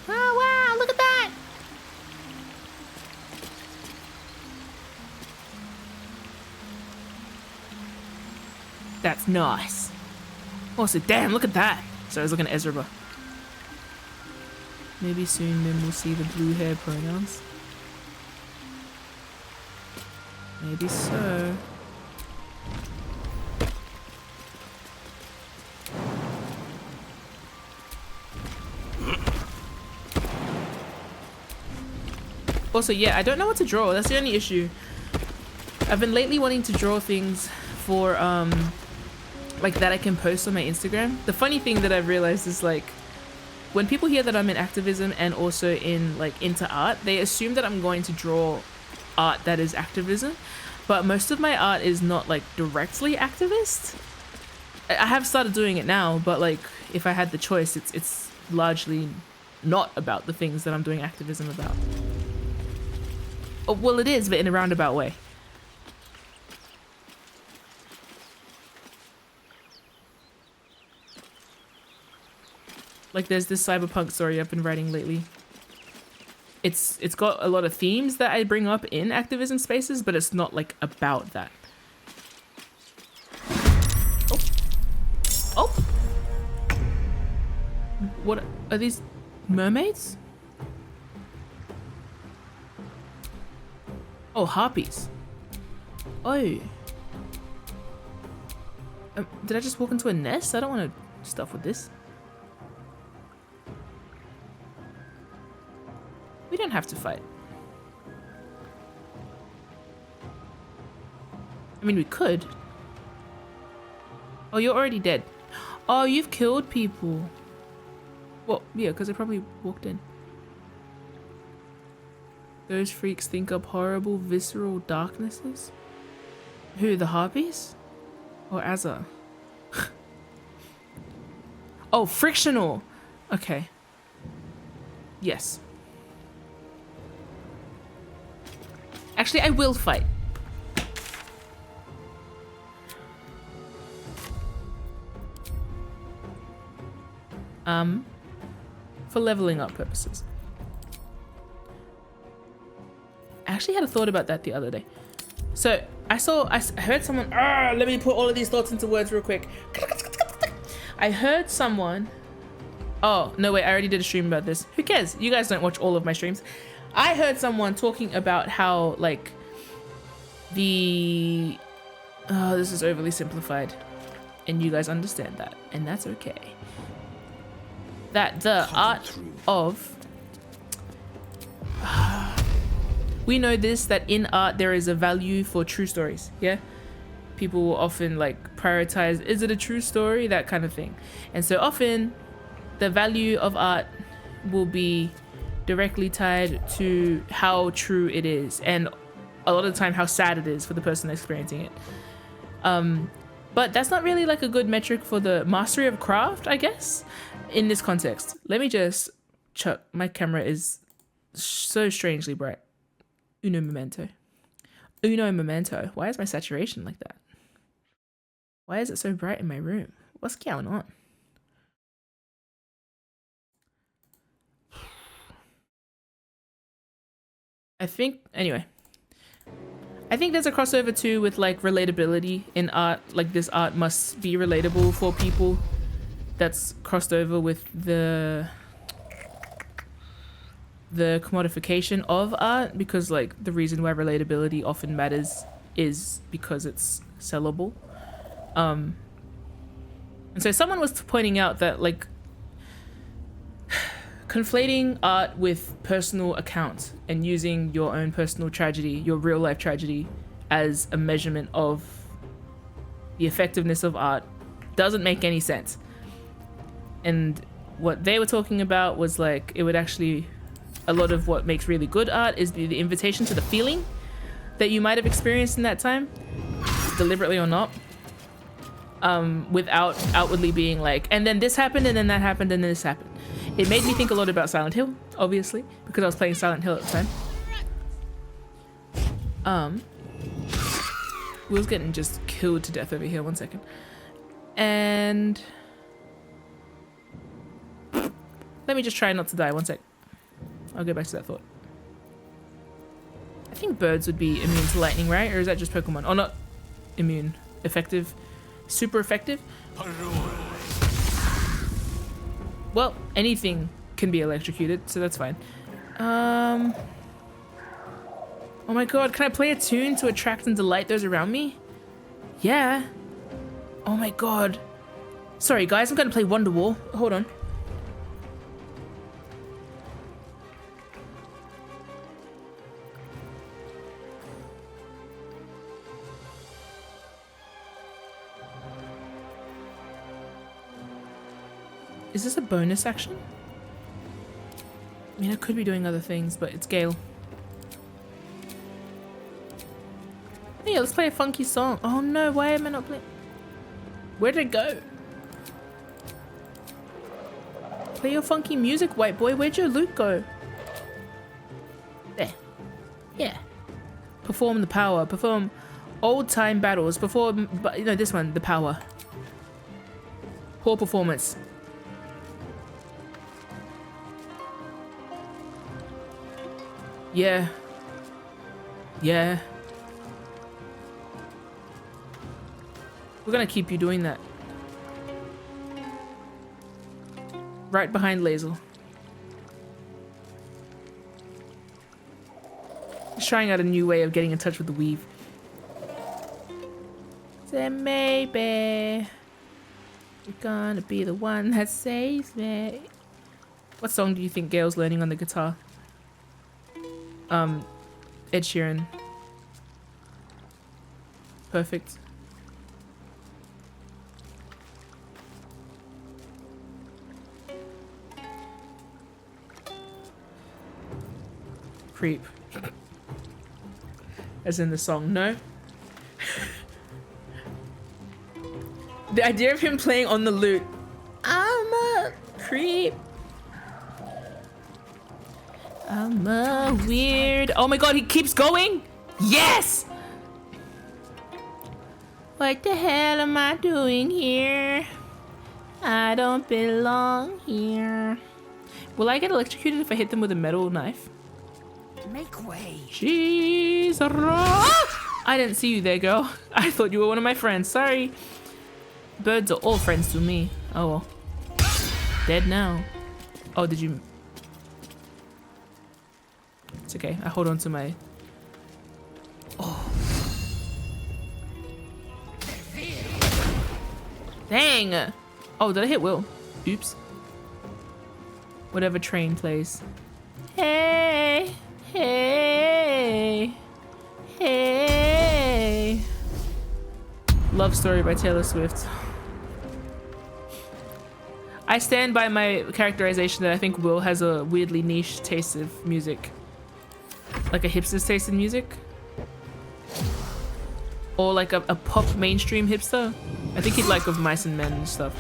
Oh, wow, look at that. That's nice. Also, damn, look at that. So I was looking at Ezra. Maybe soon then we'll see the blue hair pronouns. Maybe so. Also, yeah, I don't know what to draw. That's the only issue. I've been lately wanting to draw things for like that I can post on my Instagram. The funny thing that I've realized is like when people hear that I'm in activism and also in like into art, they assume that I'm going to draw art that is activism, but most of my art is not like directly activist. I have started doing it now, but like if I had the choice, it's largely not about the things that I'm doing activism about. Oh, well, it is, but in a roundabout way. Like there's this cyberpunk story I've been writing lately. It's got a lot of themes that I bring up in activism spaces, but it's not like about that. Oh. Oh. What are these mermaids? Oh, harpies. Oh. Did I just walk into a nest? I don't want to stuff with this. We don't have to fight. I mean, we could. Oh, you're already dead. Oh, you've killed people. Well, yeah, because I probably walked in. Those freaks think up horrible, visceral darknesses? Who, the harpies? Or Azza? Oh, frictional! Okay. Yes. Actually, I will fight. For leveling up purposes. I actually had a thought about that the other day. So I heard someone, let me put all of these thoughts into words real quick. I heard someone, oh, no wait, I already did a stream about this. Who cares? You guys don't watch all of my streams. I heard someone talking about how like this is overly simplified and you guys understand that, and that's okay. That the art of, we know this, that in art there is a value for true stories, yeah? People will often like prioritize, is it a true story? That kind of thing. And so often the value of art will be directly tied to how true it is, and a lot of the time how sad it is for the person experiencing it. But that's not really like a good metric for the mastery of craft, I guess, in this context. Let me just chuck, my camera is so strangely bright. Uno momento. Uno momento. Why is my saturation like that? Why is it so bright in my room? What's going on? I think, anyway. I think there's a crossover too with like relatability in art. Like this art must be relatable for people. That's crossed over with the commodification of art, because like the reason why relatability often matters is because it's sellable. And so someone was pointing out that like conflating art with personal accounts and using your own personal tragedy, your real life tragedy, as a measurement of the effectiveness of art doesn't make any sense. And what they were talking about was like, it would actually, a lot of what makes really good art is the invitation to the feeling that you might have experienced in that time, deliberately or not, without outwardly being like, and then this happened, and then that happened, and then this happened. It made me think a lot about Silent Hill, obviously, because I was playing Silent Hill at the time. Will's getting just killed to death over here. 1 second. And let me just try not to die. 1 sec. I'll go back to that thought. I think birds would be immune to lightning, right? Or is that just Pokemon? Oh, not immune. Effective. Super effective. Well, anything can be electrocuted, so that's fine. Oh my god, can I play a tune to attract and delight those around me? Yeah. Oh my god. Sorry guys, I'm gonna play Wonderwall. Hold on. Is this a bonus action? I mean, I could be doing other things, but it's Gale. Yeah, let's play a funky song. Oh no, why am I not playing? Where did it go? Play your funky music, white boy. Where'd your loot go? There. Yeah. Perform the power. Perform old time battles. Perform, you know, this one, the power. Poor performance. Yeah. Yeah. We're gonna keep you doing that. Right behind Lazel. He's trying out a new way of getting in touch with the weave. Say maybe you're gonna be the one that saves me. What song do you think Gale's learning on the guitar? Ed Sheeran. Perfect. Creep. As in the song, no? The idea of him playing on the lute. I'm a creep. I'm a weird. Oh my god, he keeps going? Yes! What the hell am I doing here? I don't belong here. Will I get electrocuted if I hit them with a metal knife? Make way. Jeez. I didn't see you there, girl. I thought you were one of my friends. Sorry. Birds are all friends to me. Oh well. Dead now. Oh, did you... It's okay. I hold on to my... Oh. Dang! Oh, did I hit Will? Oops. Whatever train plays. Hey! Hey! Hey! Love Story by Taylor Swift. I stand by my characterization that I think Will has a weirdly niche taste of music. Like a hipster's taste in music. Or like a pop mainstream hipster. I think he'd like of Mice and Men and stuff.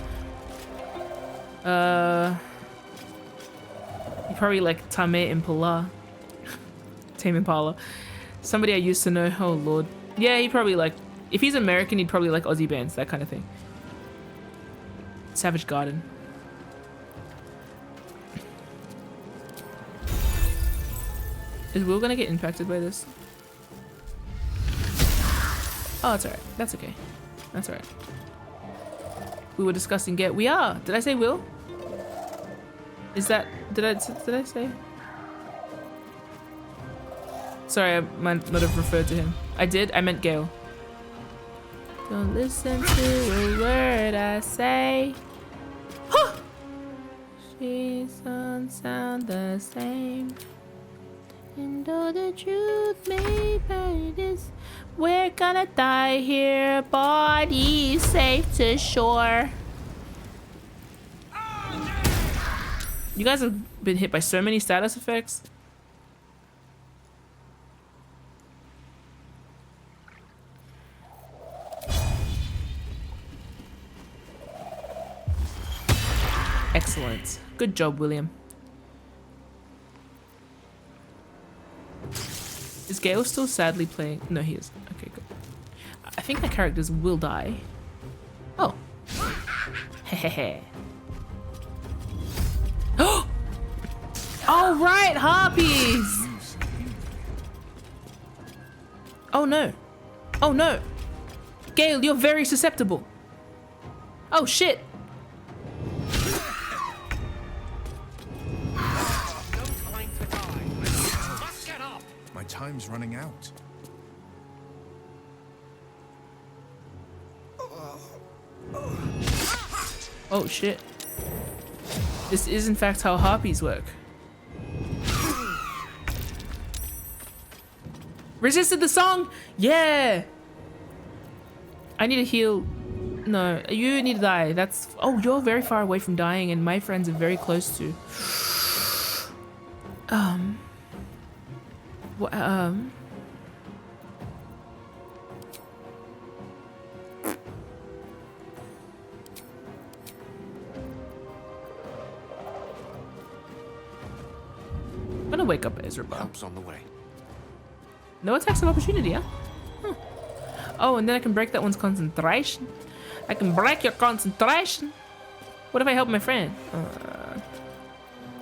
He probably like Tame Impala. Tame Impala. Somebody I used to know. Oh lord. Yeah, he probably like... If he's American, he'd probably like Aussie bands, that kind of thing. Savage Garden. Is Will gonna get impacted by this? Oh, it's alright. That's okay. That's alright. We were discussing get. We are. Did I say Will? Is that... Did I say? Sorry, I might not have referred to him. I did. I meant Gale. Don't listen to a word I say. She don't sound the same. And though the truth may be this, we're gonna die here, body safe to shore. You guys have been hit by so many status effects. Excellent. Good job, William. Is Gale still sadly playing? No, he is. Okay, good. I think my characters will die. Oh. Hehehe. Oh! Oh, right! Harpies! Oh, no. Oh, no. Gale, you're very susceptible. Oh, shit. My time's running out. Oh, shit. This is, in fact, how harpies work. Resisted the song? Yeah! I need to heal. No, you need to die. That's... Oh, you're very far away from dying, and my friends are very close to. I'm gonna wake up Ezra. Help's on the way. No attacks of opportunity, huh? Oh, and then I can break that one's concentration. I can break your concentration. What if I help my friend?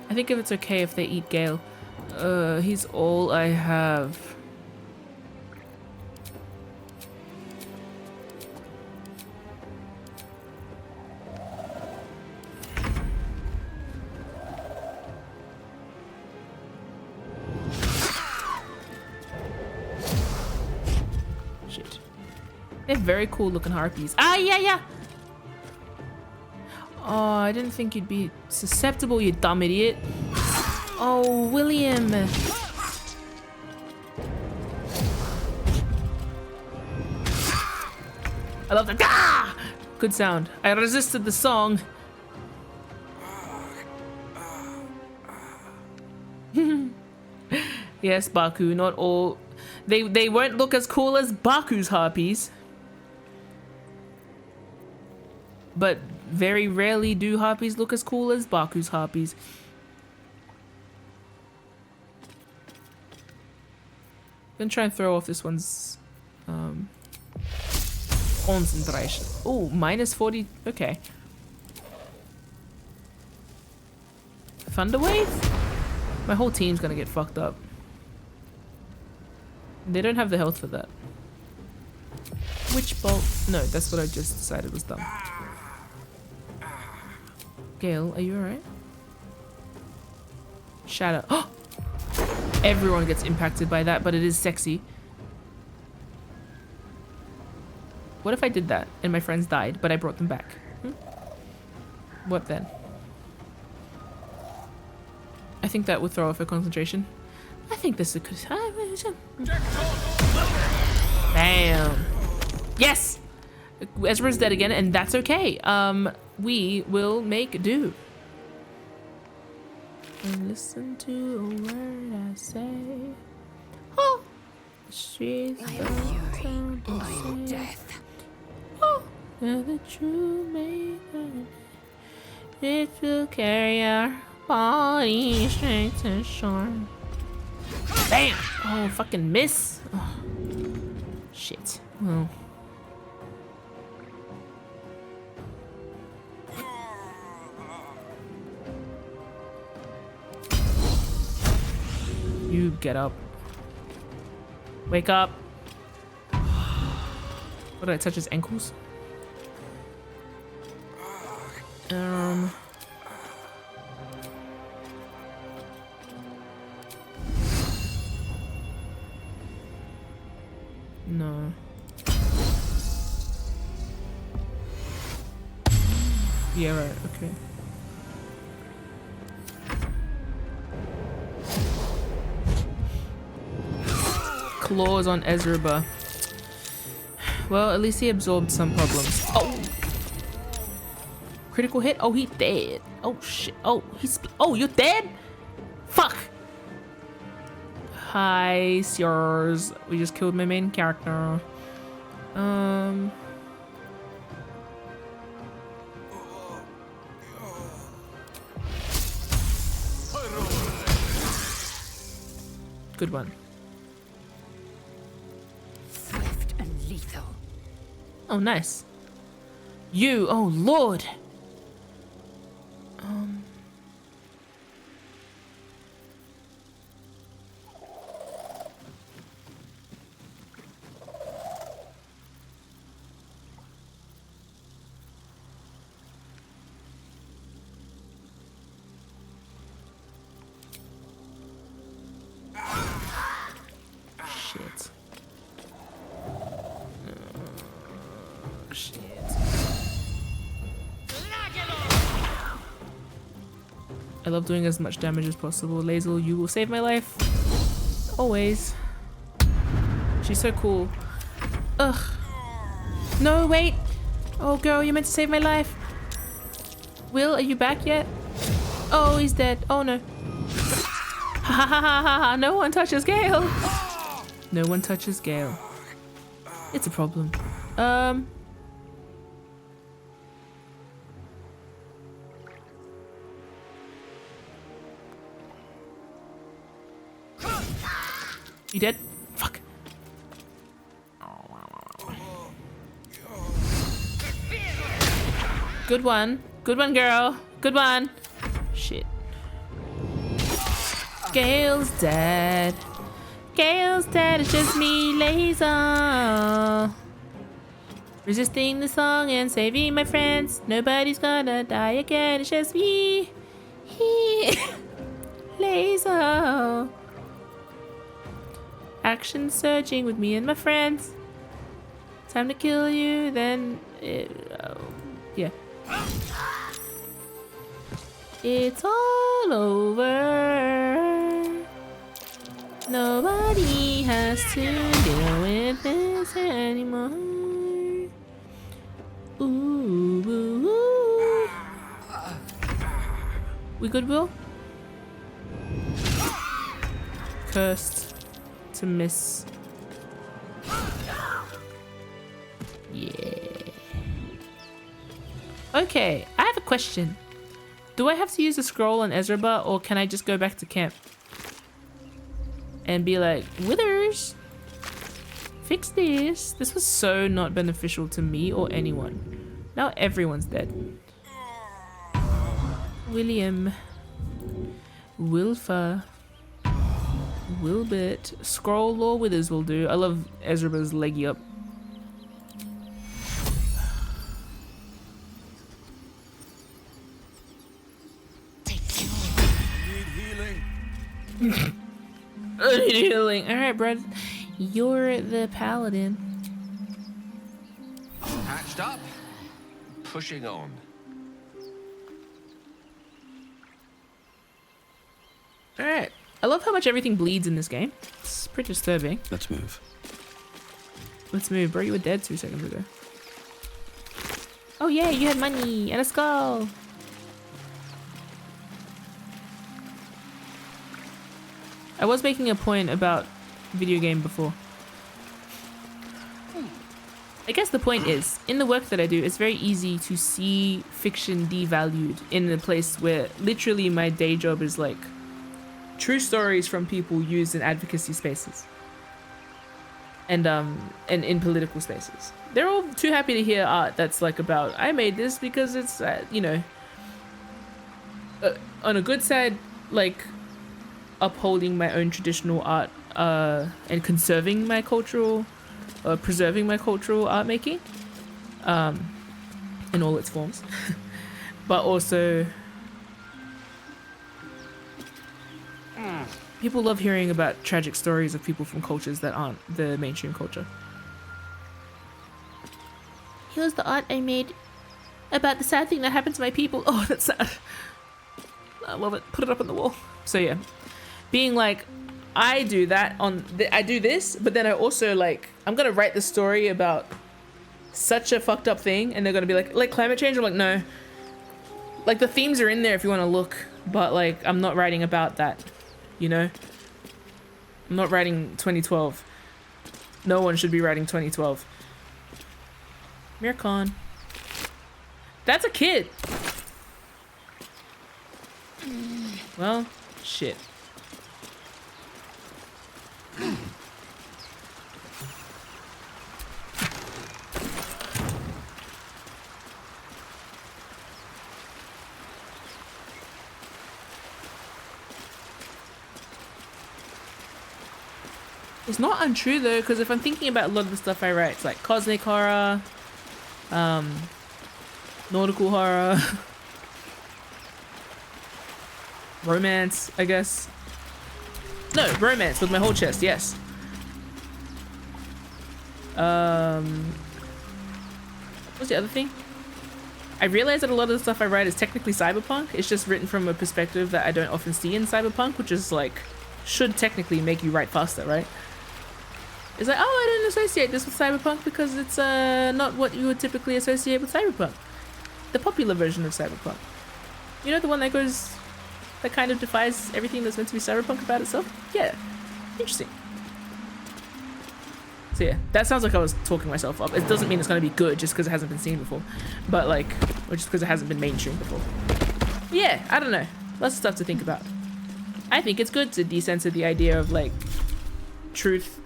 I think if it's okay if they eat Gale. He's all I have. Shit. They're very cool looking harpies. Ah, yeah, yeah. Oh, I didn't think you'd be susceptible, you dumb idiot. Oh, William. I love that. Ah! Good sound. I resisted the song. Yes, Baku, not all. They won't look as cool as Baku's harpies. But very rarely do harpies look as cool as Baku's harpies. I'm gonna try and throw off this one's concentration. Oh, minus 40. Okay. Thunderwave? My whole team's gonna get fucked up. They don't have the health for that. Witch bolt? No, that's what I just decided was dumb. Gale, are you alright? Shadow. Oh! Everyone gets impacted by that, but it is sexy. What if I did that and my friends died, but I brought them back? What then? I think that would throw off her concentration. I think this is good. Damn. Yes! Ezra's dead again, and that's okay. We will make do. And listen to a word I say. Oh! She's I am fury. I am death. Oh! And the true maker. It will carry our body straight to shore. Bam! Oh, fucking miss. Oh. Shit. Well. You get up. Wake up. What did I touch his ankles? No. Yeah, right, okay. Claws on Ezra. Well, at least he absorbed some problems. Oh! Critical hit? Oh, he dead. Oh, shit. Oh, oh, you're dead? Fuck! Hi, sirs. We just killed my main character. Good one. Oh, nice. You, oh Lord. Shit. Shit. I love doing as much damage as possible. Lazel, you will save my life. Always. She's so cool. Ugh. No, wait. Oh, girl, you meant to save my life. Will, are you back yet? Oh, he's dead. Oh, no. Ha ha ha ha ha. No one touches Gale. No one touches Gale. It's a problem. You dead? Fuck. Good one. Good one, girl. Good one. Shit. Gale's dead. Gale's dead. It's just me, Laser. Resisting the song and saving my friends. Nobody's gonna die again. It's just me. Laser. Action surging with me and my friends. Time to kill you, then yeah. It's all over. Nobody has to deal with this anymore. Ooh, ooh, ooh. We good, Will? Cursed to miss. Yeah. Okay, I have a question. Do I have to use a scroll on Ezraba, or can I just go back to camp and be like, Withers, fix this? This was so not beneficial to me or anyone. Now everyone's dead. William, Wilfa, Wilbert, scroll or Withers will do. I love Ezraba's leggy up. I need healing. Alright, bro. You're the paladin. Hatched up. Pushing on. Alright. I love how much everything bleeds in this game. It's pretty disturbing. Let's move. Let's move, bro. You were dead 2 seconds ago. Oh yeah, you had money and a skull. I was making a point about video game before. I guess the point is, in the work that I do, it's very easy to see fiction devalued in a place where literally my day job is like true stories from people used in advocacy spaces and in political spaces. They're all too happy to hear art that's like about, I made this because it's you know, on a good side, like upholding my own traditional art and conserving my cultural, preserving my cultural art making in all its forms. But also people love hearing about tragic stories of people from cultures that aren't the mainstream culture. Here's the art I made about the sad thing that happened to my people. Oh, that's sad. I love it. Put it up on the wall. So yeah, being like, I do that on I do this, but then I also like, I'm gonna write the story about such a fucked up thing, and they're gonna be like climate change. I'm like, no, like the themes are in there if you want to look, but like I'm not writing about that, you know. I'm not writing 2012. No one should be writing 2012. Mircon. That's a kid. Well, shit. It's not untrue though, because if I'm thinking about a lot of the stuff I write, it's like cosmic horror, nautical horror, romance, I guess. No, romance with my whole chest, yes. What's the other thing? I realize that a lot of the stuff I write is technically cyberpunk. It's just written from a perspective that I don't often see in cyberpunk, which is like, should technically make you write faster, right? It's like, oh, I didn't associate this with cyberpunk because it's not what you would typically associate with cyberpunk. The popular version of cyberpunk. You know, the one that goes, that kind of defies everything that's meant to be cyberpunk about itself? Yeah, interesting. So yeah, that sounds like I was talking myself up. It doesn't mean it's going to be good just because it hasn't been seen before. But like, or just because it hasn't been mainstream before. But yeah, I don't know. Lots of stuff to think about. I think it's good to decensor the idea of like truth.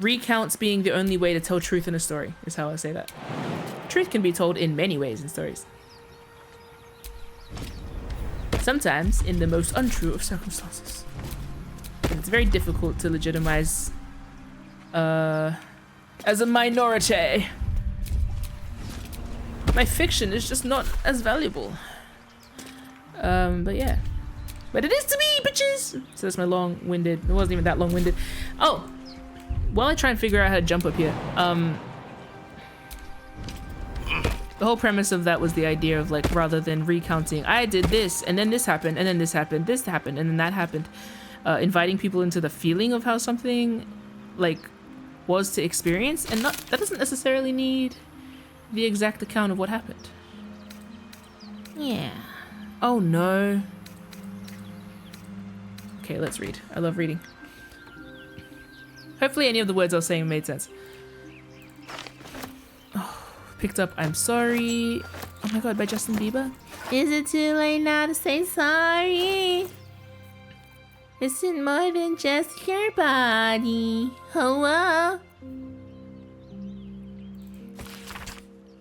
Recounts being the only way to tell truth in a story is how I say that. Truth can be told in many ways in stories. Sometimes in the most untrue of circumstances. And it's very difficult to legitimize as a minority. My fiction is just not as valuable. But yeah. But it is to me, bitches! So that's my long-winded, it wasn't even that long-winded. Oh, while I try and figure out how to jump up here, the whole premise of that was the idea of like, rather than recounting, I did this, and then this happened, and then this happened, and then that happened, inviting people into the feeling of how something like was to experience, and not, that doesn't necessarily need the exact account of what happened. Yeah. Oh no. Okay, let's read. I love reading. Hopefully any of the words I was saying made sense. Picked up I'm Sorry. Oh my god, by Justin Bieber. Is it too late now to say sorry? Isn't more than just your body. Oh,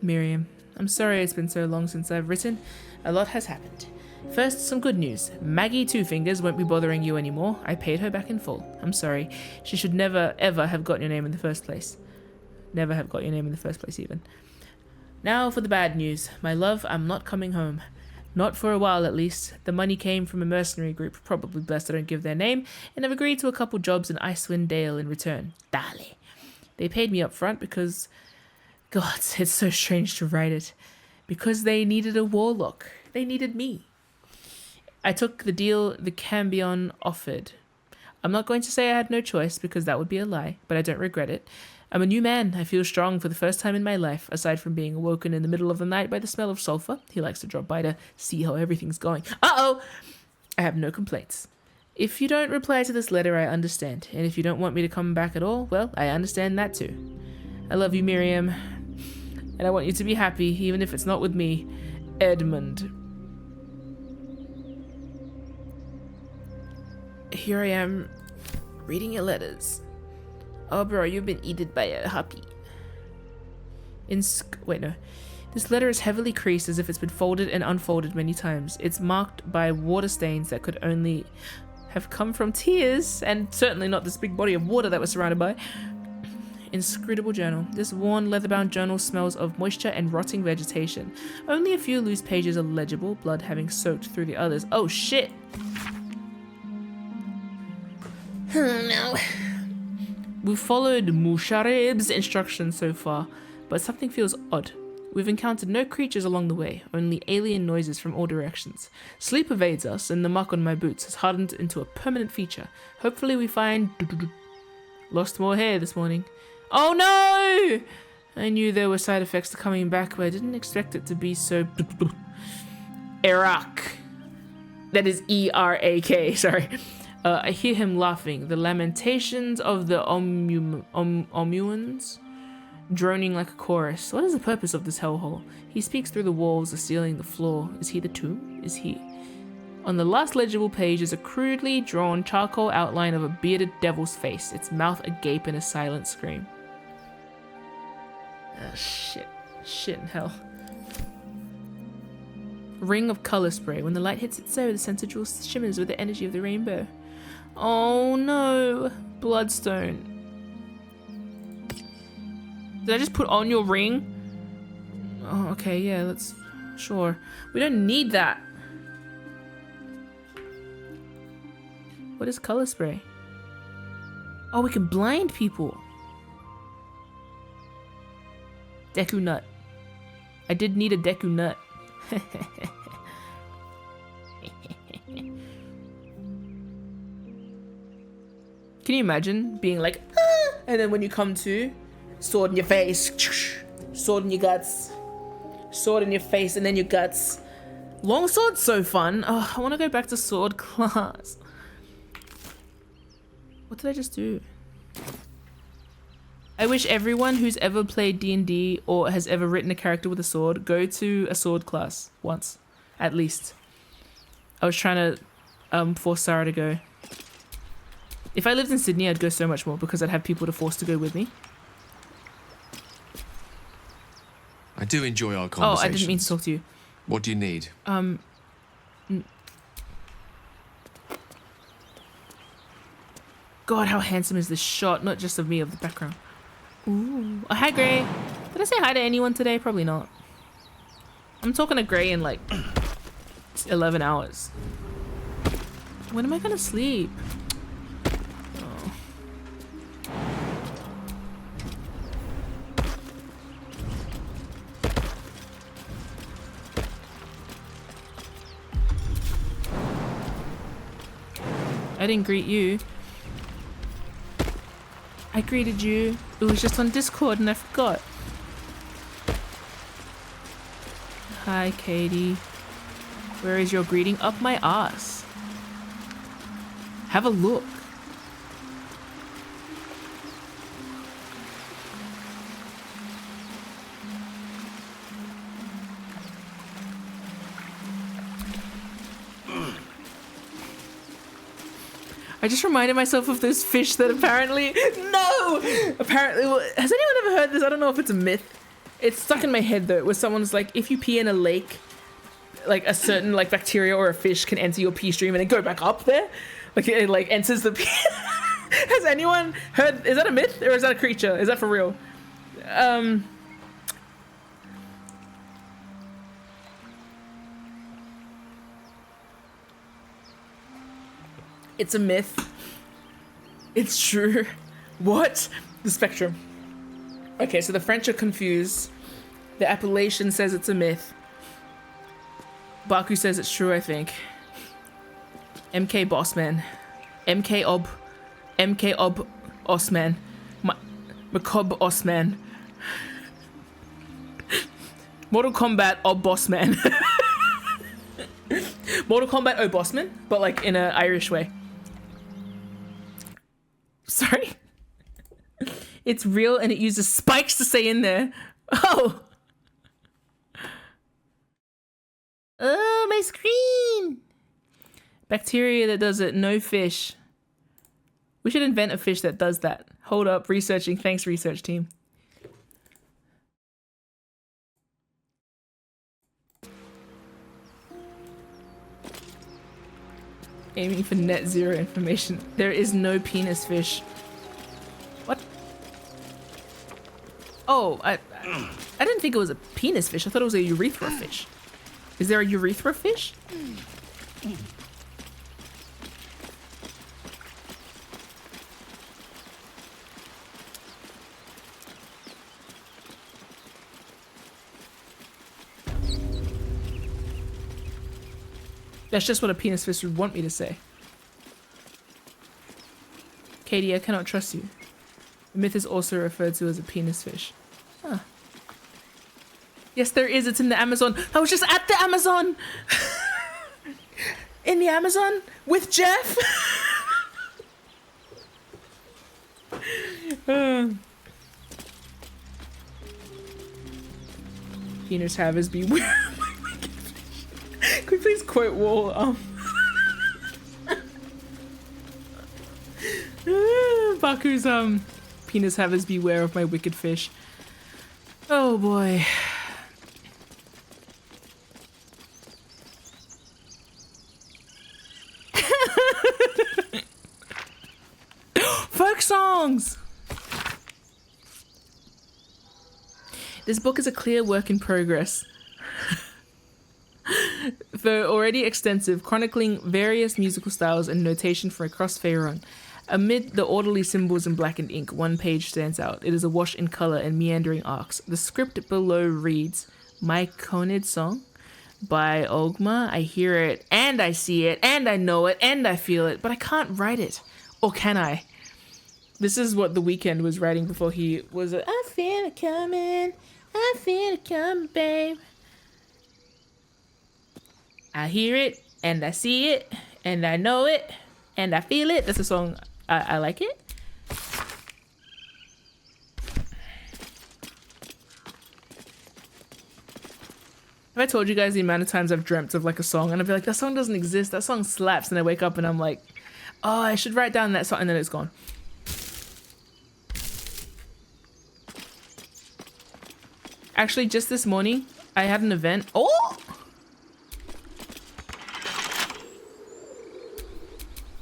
Miriam, I'm sorry it's been so long since I've written. A lot has happened. First, some good news. Maggie Two Fingers won't be bothering you anymore. I paid her back in full. I'm sorry. She should never, ever have got your name in the first place. Never have got your name in the first place, even. Now for the bad news. My love, I'm not coming home. Not for a while, at least. The money came from a mercenary group, probably best I don't give their name, and I've agreed to a couple jobs in Icewind Dale in return. Dale. They paid me up front because... God, it's so strange to write it. Because they needed a warlock. They needed me. I took the deal the Cambion offered. I'm not going to say I had no choice, because that would be a lie, but I don't regret it. I'm a new man. I feel strong for the first time in my life, aside from being awoken in the middle of the night by the smell of sulfur. He likes to drop by to see how everything's going. Uh-oh! I have no complaints. If you don't reply to this letter, I understand. And if you don't want me to come back at all, well, I understand that too. I love you, Miriam. And I want you to be happy, even if it's not with me. Edmund. Here I am, reading your letters. Oh, bro, you've been eaten by a happy. Wait, no. This letter is heavily creased as if it's been folded and unfolded many times. It's marked by water stains that could only have come from tears, and certainly not this big body of water that we're surrounded by. Inscrutable journal. This worn, leather-bound journal smells of moisture and rotting vegetation. Only a few loose pages are legible, blood having soaked through the others. Oh, shit! Oh, no. We've followed Musharib's instructions so far, but something feels odd. We've encountered no creatures along the way, only alien noises from all directions. Sleep evades us, and the muck on my boots has hardened into a permanent feature. Hopefully we find... Lost more hair this morning. Oh no! I knew there were side effects to coming back, but I didn't expect it to be so... Iraq. That is E-R-A-K, sorry. I hear him laughing, the lamentations of the Omuans droning like a chorus. What is the purpose of this hellhole? He speaks through the walls, the ceiling, the floor. Is he the tomb? Is he? On the last legible page is a crudely drawn charcoal outline of a bearded devil's face, its mouth agape in a silent scream. Oh, shit. Shit in hell. Ring of color spray. When the light hits its so, the center jewel shimmers with the energy of the rainbow. Oh no. Bloodstone. Did I just put on your ring? Oh, okay, yeah, let's... Sure. We don't need that. What is color spray? Oh, we can blind people. Deku nut. I did need a Deku nut. Can you imagine being like, ah! And then when you come to, sword in your face, sword in your guts, sword in your face, and then your guts. Longsword's so fun. Oh, I want to go back to sword class. What did I just do? I wish everyone who's ever played D&D or has ever written a character with a sword go to a sword class once, at least. I was trying to force Sarah to go. If I lived in Sydney, I'd go so much more because I'd have people to force to go with me. I do enjoy our Oh, conversations. I didn't mean to talk to you. What do you need? God, how handsome is this shot? Not just of me, of the background. Ooh. Oh, hi, Gray. Did I say hi to anyone today? Probably not. I'm talking to Gray in like 11 hours. When am I gonna sleep? Oh. I didn't greet you. I greeted you. It was just on Discord and I forgot. Hi, Katie. Where is your greeting? Up my ass. Have a look. I just reminded myself of those fish that apparently... No! Apparently... Has anyone ever heard this? I don't know if it's a myth. It's stuck in my head though, where someone's like, if you pee in a lake, like a certain like bacteria or a fish can enter your pee stream and then go back up there. Like it like enters the pee. Has anyone heard... Is that a myth or is that a creature? Is that for real? It's a myth. It's true. What? The spectrum. Okay, so the French are confused. The Appellation says it's a myth. Baku says it's true, I think. MK Bossman. MK Ob Osman. Macob Osman. Mortal Kombat Ob Bossman. Mortal Kombat O Bossman, but like in an Irish way. Sorry. It's real and it uses spikes to stay in there. Oh. Oh, my screen. Bacteria that does it. No fish. We should invent a fish that does that. Hold up. Researching. Thanks, research team. Aiming for net zero information. There is no penis fish. What? Oh, I didn't think it was a penis fish. I thought it was a urethra fish. Is there a urethra fish? That's just what a penis fish would want me to say. Katie, I cannot trust you. The myth is also referred to as a penis fish. Huh. Yes, there is. It's in the Amazon. I was just at the Amazon. In the Amazon with Jeff. Penis havers beware. Could we please quote Wall? Baku's penis havers beware of my wicked fish. Oh boy. songs. This book is a clear work in progress. Though already extensive, chronicling various musical styles and notation from across Faerun. Amid the orderly symbols in blackened ink, one page stands out. It is awash in color and meandering arcs. The script below reads, My Conid Song by Ogma. I hear it, and I see it, and I know it, and I feel it, but I can't write it. Or can I? This is what The Weeknd was writing before he was I feel it coming, babe. I hear it, and I see it, and I know it, and I feel it. That's a song. I like it. Have I told you guys the amount of times I've dreamt of like a song and I'd be like, that song doesn't exist, that song slaps, and I wake up and I'm like, oh, I should write down that song, and then it's gone. Actually, just this morning, I had an event. Oh!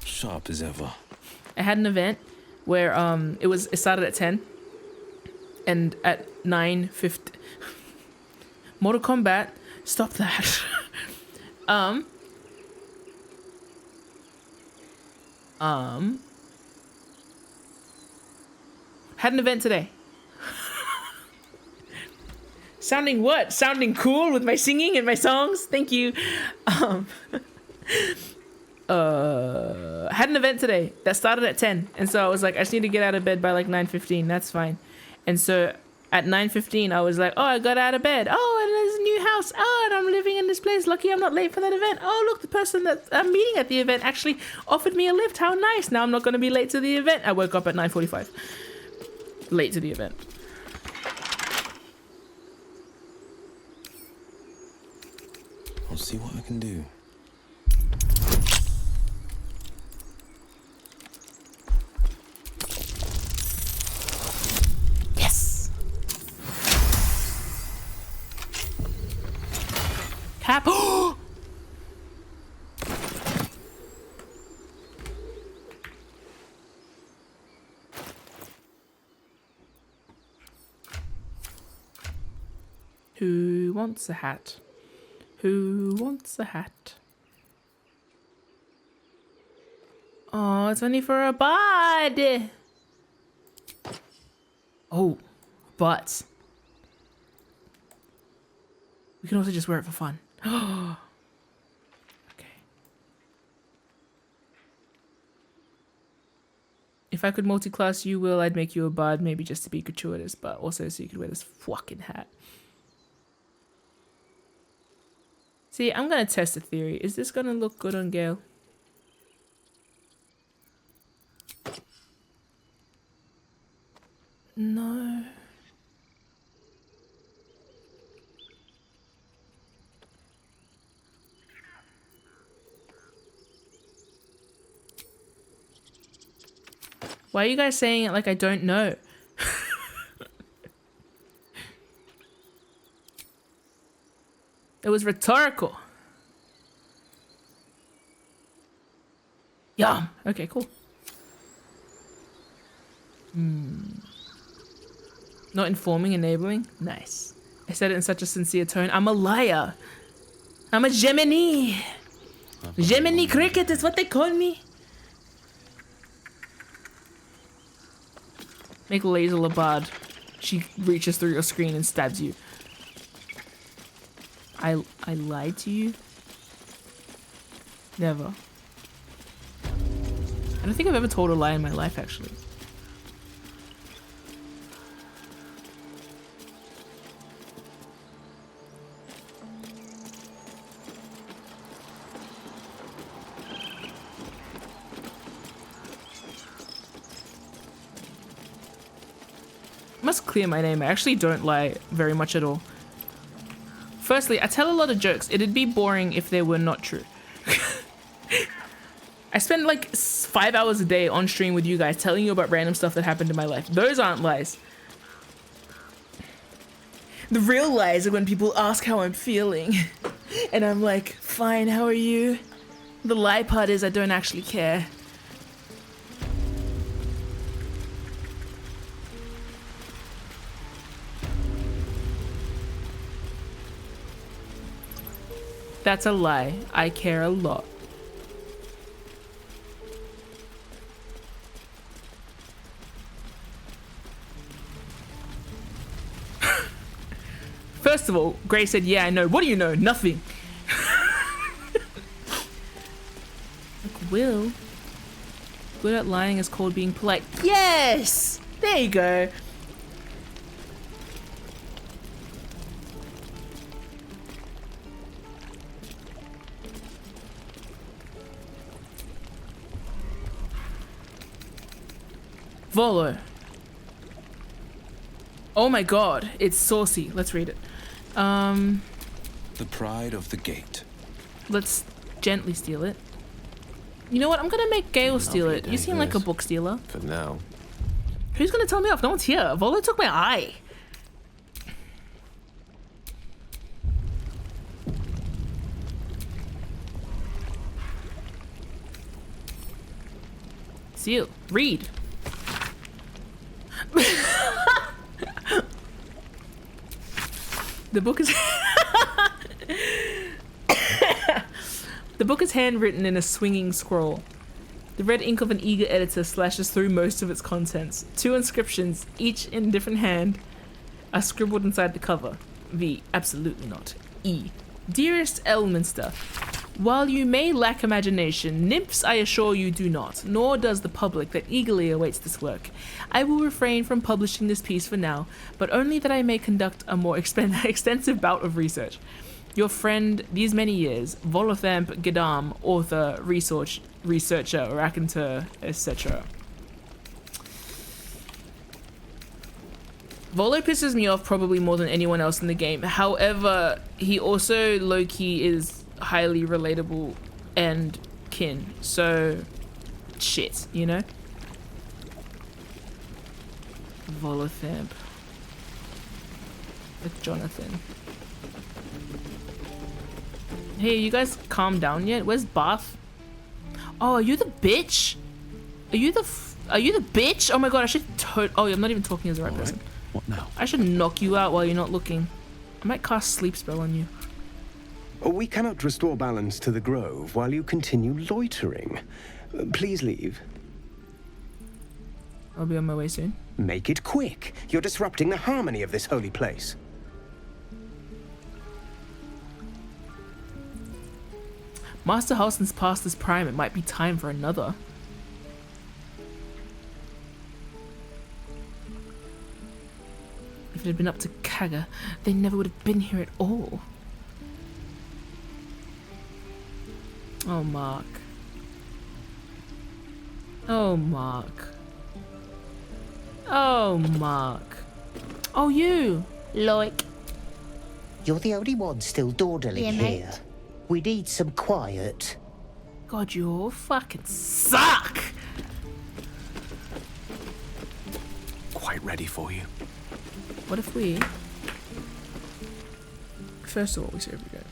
Sharp as ever. I had an event where it started at 10 and at 9:50 Mortal Kombat, stop that. Had an event today. Sounding what? Sounding cool with my singing and my songs? Thank you. Had an event today that started at 10, and so I was like, I just need to get out of bed by like 9:15. That's fine. And so at 9:15 I was like, oh, I got out of bed. Oh, and there's a new house. Oh, and I'm living in this place. Lucky I'm not late for that event. Oh, look, the person that I'm meeting at the event actually offered me a lift. How nice. Now I'm not going to be late to the event. I woke up at 9:45, late to the event. I'll see what I can do. Cap. Who wants a hat? Who wants a hat? Oh, it's only for a bud. Oh, but we can also just wear it for fun. Okay. If I could multi-class you, Will, I'd make you a bard, maybe just to be gratuitous, but also so you could wear this fucking hat. See, I'm gonna test a theory. Is this gonna look good on Gale? No. Why are you guys saying it like I don't know? It was rhetorical. Yum. Okay, cool. Not informing, enabling. Nice. I said it in such a sincere tone. I'm a liar. I'm a Gemini. Gemini cricket is what they call me. Make Laser Labard. She reaches through your screen and stabs you. I lied to you? Never. I don't think I've ever told a lie in my life, actually. I must clear my name. I actually don't lie very much at all. Firstly, I tell a lot of jokes. It'd be boring if they were not true. I spend like 5 hours a day on stream with you guys telling you about random stuff that happened in my life. Those aren't lies. The real lies are when people ask how I'm feeling. And I'm like, fine, how are you? The lie part is I don't actually care. That's a lie. I care a lot. First of all, Gray said, yeah, I know. What do you know? Nothing. Like, Will. Good at lying is called being polite. Yes! There you go. Volo. Oh my god, it's saucy. Let's read it. The pride of the gate. Let's gently steal it. You know what? I'm gonna make Gale steal it. You seem like a book stealer. For now. Who's gonna tell me off? No one's here. Volo took my eye. Seal. Read. The book is the book is handwritten in a swinging scroll. The red ink of an eager editor slashes through most of its contents. 2 inscriptions, each in a different hand, are scribbled inside the cover. V. Absolutely not. E. Dearest Elminster, while you may lack imagination, nymphs I assure you do not, nor does the public that eagerly awaits this work. I will refrain from publishing this piece for now, but only that I may conduct a more extensive bout of research. Your friend these many years, Volothamp Gedam, author, researcher, raconteur, etc. Volo pisses me off probably more than anyone else in the game. However, he also low-key is highly relatable and kin. So, shit, you know? Volothamp. With Jonathan. Hey, you guys calm down yet? Where's Bath? Oh, are you the bitch? Are you the bitch? Oh my god, I should oh, I'm not even talking as the right person. What now? I should knock you out while you're not looking. I might cast sleep spell on you. We cannot restore balance to the grove while you continue loitering. Please leave. I'll be on my way soon. Make it quick. You're disrupting the harmony of this holy place. Master Halston's past his prime. It might be time for another. If it had been up to Kaga, they never would have been here at all. Oh, Mark. Oh, Mark. Oh, Mark. Oh, you. Like. You're the only one still dawdling here. Mate. We need some quiet. God, you all fucking suck! Quite ready for you. What if we... First of all, we see where we go.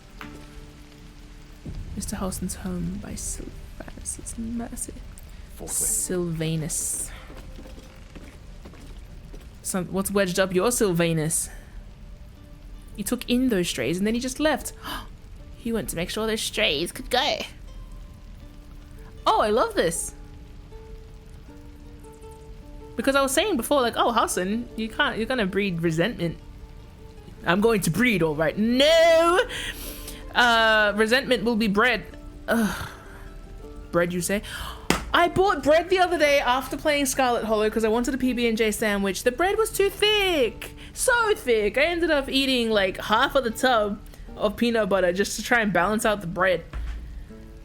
Mr. Halston's home by Sylvanus' mercy. Sylvanus. What's wedged up your Sylvanus? He took in those strays and then he just left. He went to make sure those strays could go. Oh, I love this. Because I was saying before, like, oh, Halston, you're gonna breed resentment. I'm going to breed, all right. No! Resentment will be bred. Ugh. Bread, you say? I bought bread the other day after playing Scarlet Hollow because I wanted a PB&J sandwich. The bread was too thick. So thick. I ended up eating like half of the tub of peanut butter just to try and balance out the bread.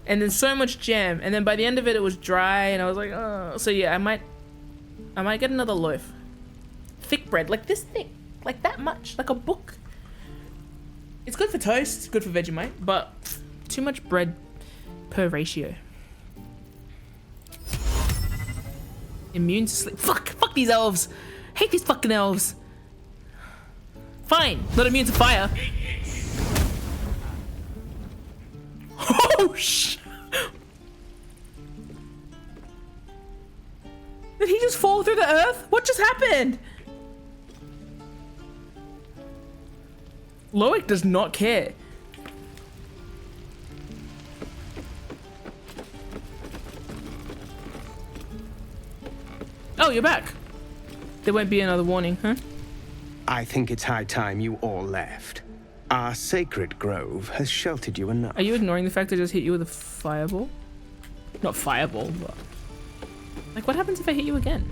And then so much jam. And then by the end of it, it was dry and I was like, oh. So yeah, I might get another loaf. Thick bread, like this thick. Like that much, like a book. It's good for toast, it's good for Vegemite, but too much bread per ratio. Immune to sleep. Fuck these elves. Hate these fucking elves. Fine, not immune to fire. Oh sh! Did he just fall through the earth? What just happened? Loic does not care. Oh, you're back. There won't be another warning, huh? I think it's high time you all left. Our sacred grove has sheltered you enough. Are you ignoring the fact I just hit you with a fireball? Not fireball, but... Like, what happens if I hit you again?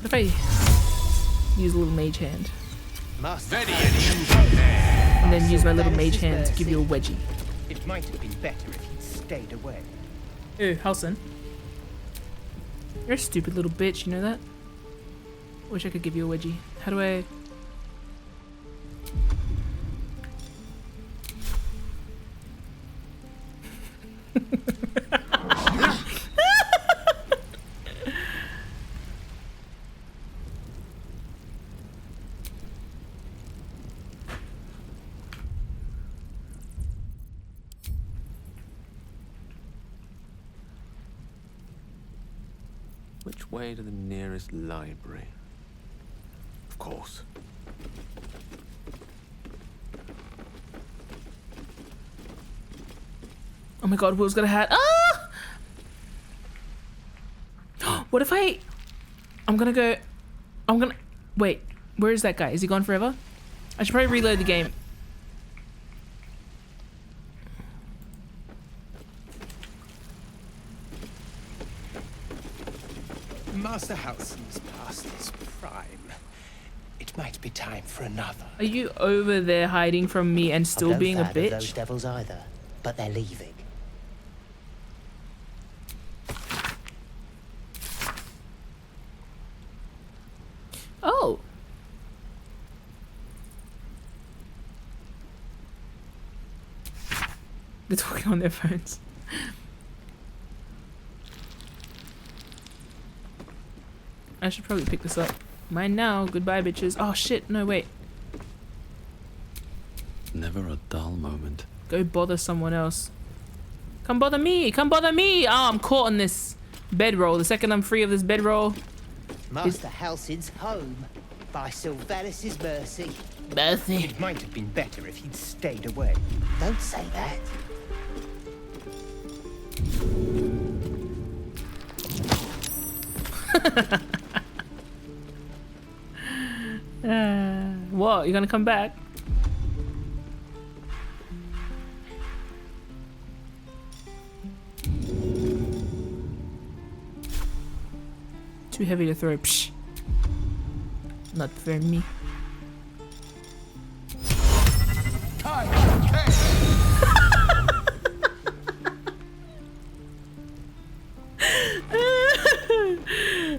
What if I use a little mage hand? And then use my little mage hand to give you a wedgie. It might have been better if he'd stayed away. Ew, Halson. You're a stupid little bitch, you know that? Wish I could give you a wedgie. How do I... Which way to the nearest library? Of course. Oh my god, Will's got a hat. Ah! What if I'm gonna go... Wait, where is that guy? Is he gone forever? I should probably reload the game. Master Halson's past his prime. It might be time for another. Are you over there hiding from me and still being a bitch? Those devils either, but they're leaving. Oh. They're talking on their phones. I should probably pick this up. Mine now. Goodbye, bitches. Oh shit, no wait. Never a dull moment. Go bother someone else. Come bother me! Come bother me! Oh, I'm caught on this bedroll. The second I'm free of this bedroll... Master Halsin's home, by Sylvanas' mercy. Mercy. It might have been better if he'd stayed away. Don't say that. What? You gonna come back? Too heavy to throw. Psh. Not for me.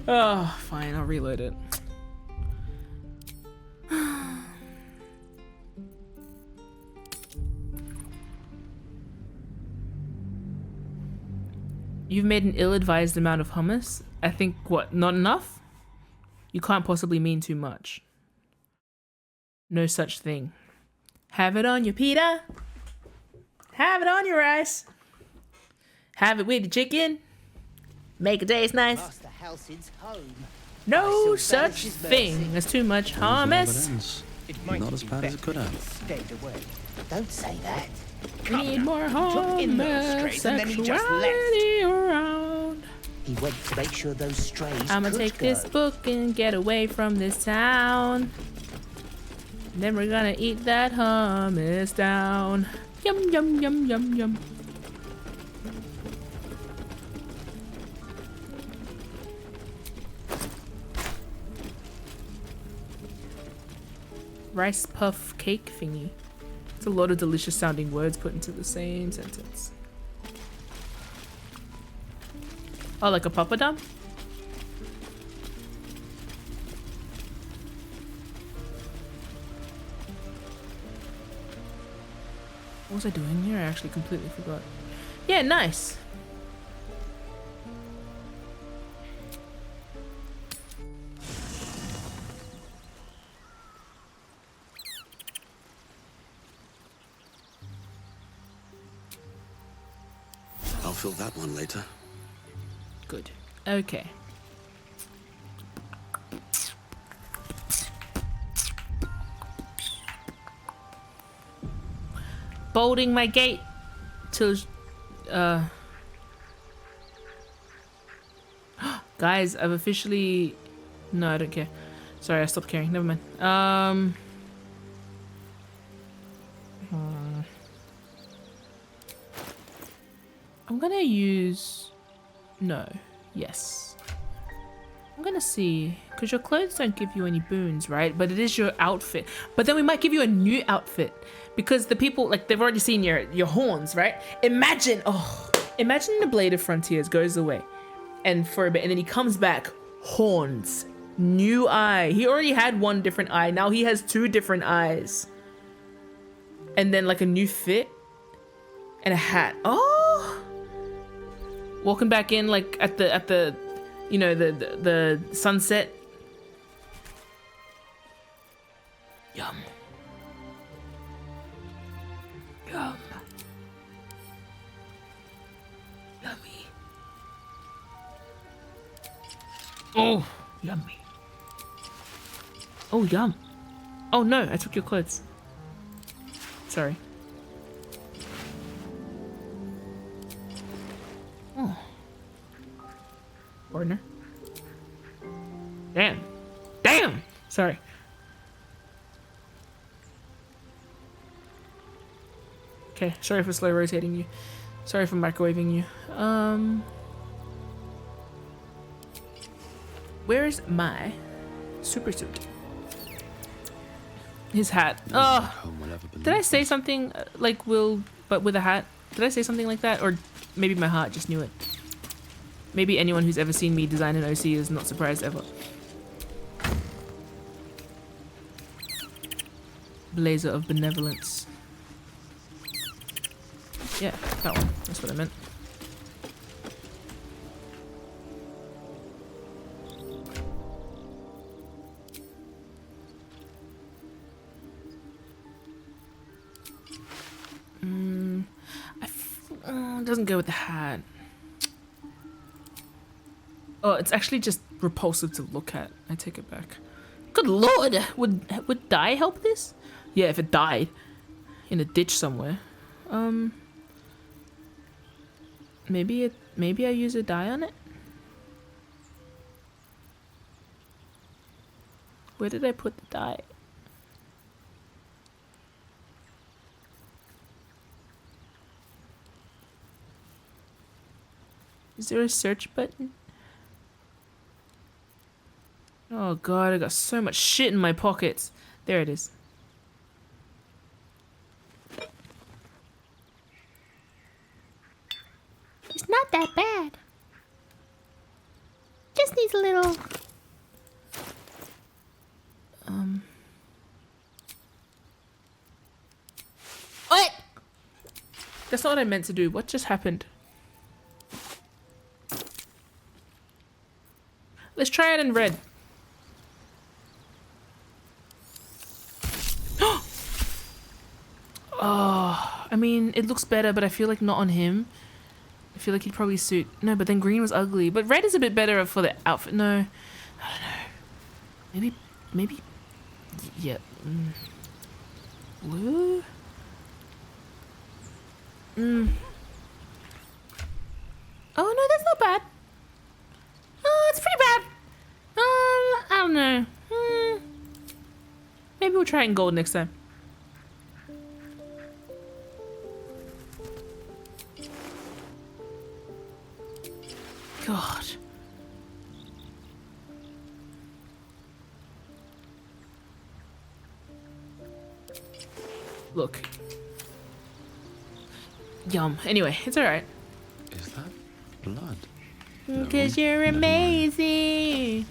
Oh, fine. I'll reload it. You've made an ill-advised amount of hummus. I think, what, not enough? You can't possibly mean too much. No such thing. Have it on your pita. Have it on your rice. Have it with the chicken. Make it taste nice. Master Halsin's home. No such thing as too much hummus. Not as bad as it could have. Stayed away. Don't say that. We need more hummus. Sexuality around. He went to make sure those strays I'ma could take go. this book and get away from this town. Then we're gonna eat that hummus down. Yum, yum, yum, yum, yum. Rice puff cake thingy. It's a lot of delicious sounding words put into the same sentence. Oh, like a papadum? What was I doing here? I actually completely forgot. Yeah, nice. I'll fill that one later. Good. Okay. Bolting my gate till Guys, I've officially... No, I don't care. Sorry, I stopped caring. Never mind. I'm gonna use... No. Yes. I'm gonna see... Because your clothes don't give you any boons, right? But it is your outfit. But then we might give you a new outfit. Because the people, like, they've already seen your horns, right? Imagine... Oh... Imagine the Blade of Frontiers goes away. And for a bit... And then he comes back. Horns. New eye. He already had one different eye. Now he has 2 different eyes. And then, like, a new fit. And a hat. Oh! Walking back in, like, at the you know, the sunset. Yum. Yum. Yummy. Oh, yummy. Oh, yum. Oh no, I took your clothes. Sorry. Oh. Partner. Damn. Damn! Sorry. Okay, sorry for slow rotating you. Sorry for microwaving you. Where's my super suit? His hat. Oh, did I say something like Will, but with a hat? Did I say something like that? Or maybe my heart just knew it. Maybe anyone who's ever seen me design an OC is not surprised ever. Blazer of Benevolence. Yeah, that one. That's what I meant. It doesn't go with the hat. Oh, it's actually just repulsive to look at. I take it back. Good lord! Would dye help this? Yeah, if it died in a ditch somewhere. Maybe I use a dye on it? Where did I put the dye? Is there a search button? Oh god, I got so much shit in my pockets. There it is. It's not that bad. Just needs a little... What? That's not what I meant to do. What just happened? Let's try it in red. Oh, I mean, it looks better, but I feel like not on him. I feel like he'd probably suit... No, but then green was ugly. But red is a bit better for the outfit. No, I don't know. Maybe... Yeah. Blue? Oh, no, that's not bad. Oh, it's pretty bad. I don't know. Maybe we'll try it in gold next time. God. Look. Yum. Anyway, it's alright. Is that blood? Because you're amazing.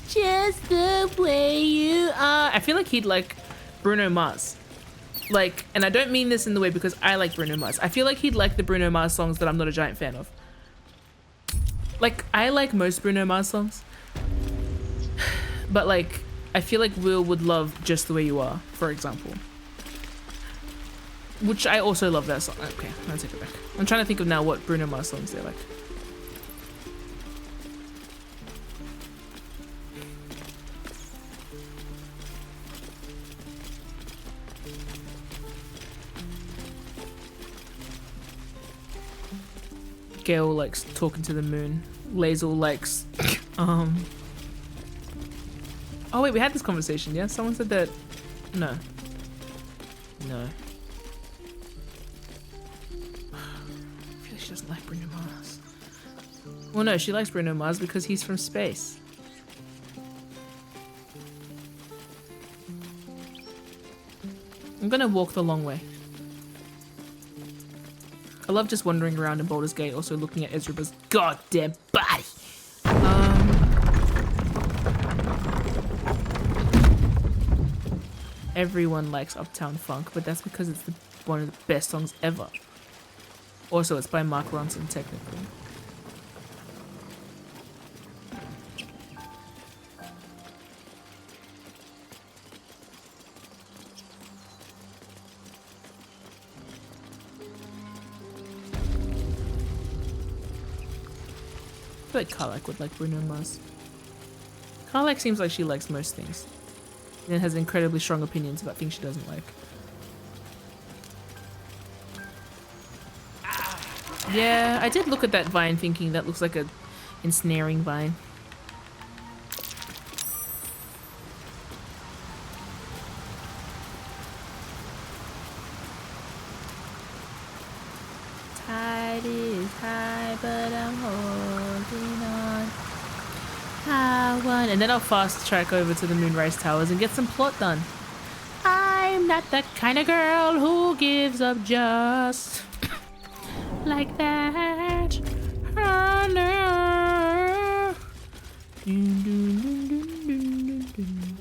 Just the way you are. I feel like he'd like Bruno Mars. Like, and I don't mean this in the way because I like Bruno Mars. I feel like he'd like the Bruno Mars songs that I'm not a giant fan of. Like, I like most Bruno Mars songs. But like, I feel like Will would love Just the Way You Are, for example. Which I also love that song. Okay, I'll take it back. I'm trying to think of now what Bruno Mars songs they like. Gale likes talking to the moon. Lazel likes oh wait, we had this conversation, yeah? Someone said that no. I feel like she doesn't like Bruno Mars. Well no, she likes Bruno Mars because he's from space. I'm gonna walk the long way. I love just wandering around in Baldur's Gate, also looking at Ezra's goddamn body. Everyone likes Uptown Funk, but that's because it's one of the best songs ever. Also, it's by Mark Ronson, technically. I feel like Karlak would like Bruno Mars. Karlak seems like she likes most things. And has incredibly strong opinions about things she doesn't like. Yeah, I did look at that vine thinking that looks like a ensnaring vine. Tide is high, but I'm holding on. I won. And then I'll fast track over to the Moonrise Towers and get some plot done. I'm not the kind of girl who gives up just like that. Oh, no.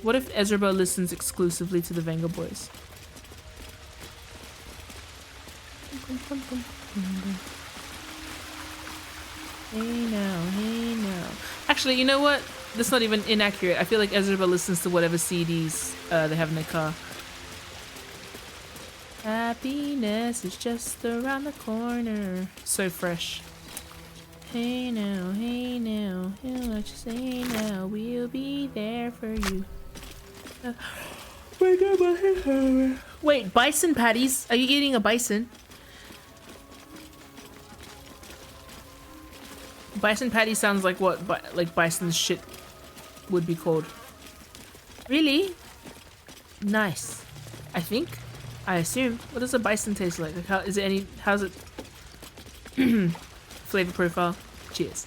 What if Ezra listens exclusively to the Venga Boys? Hey now, hey now. Actually, you know what? That's not even inaccurate. I feel like Ezra listens to whatever CDs they have in their car. Happiness is just around the corner. So fresh. Hey now, hey now. Hear what you say now. We'll be there for you. Wait, bison patties? Are you eating a bison? Bison patty sounds like what like bison's shit would be called. Really? Nice. I think. I assume. What does a bison taste like? Like how is it any how's it flavor profile? Cheers.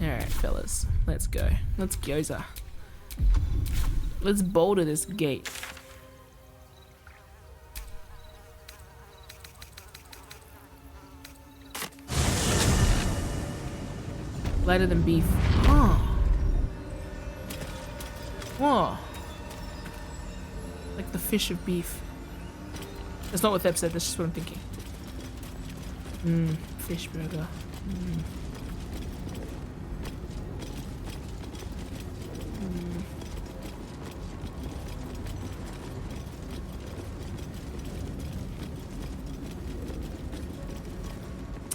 Alright, fellas. Let's go. Let's gyoza. Let's boulder this gate. Lighter than beef. Oh. Whoa. Like the fish of beef. That's not what Theb said, that's just what I'm thinking. Fish burger.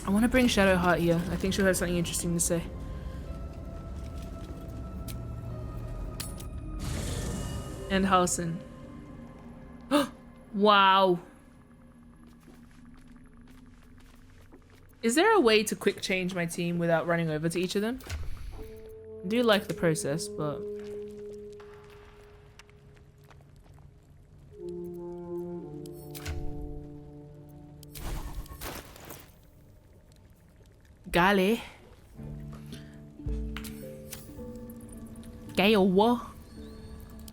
I want to bring Shadowheart here. I think she'll have something interesting to say. And Halson. Wow. Is there a way to quick change my team without running over to each of them? I do like the process, but... Gale. Gale.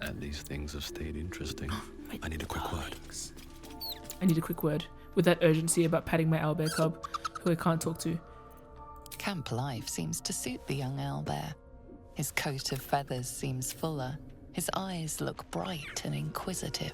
And these things have stayed interesting. I need a quick word. I need a quick word. With that urgency about patting my owlbear cub, who I can't talk to. Camp life seems to suit the young owlbear. His coat of feathers seems fuller. His eyes look bright and inquisitive.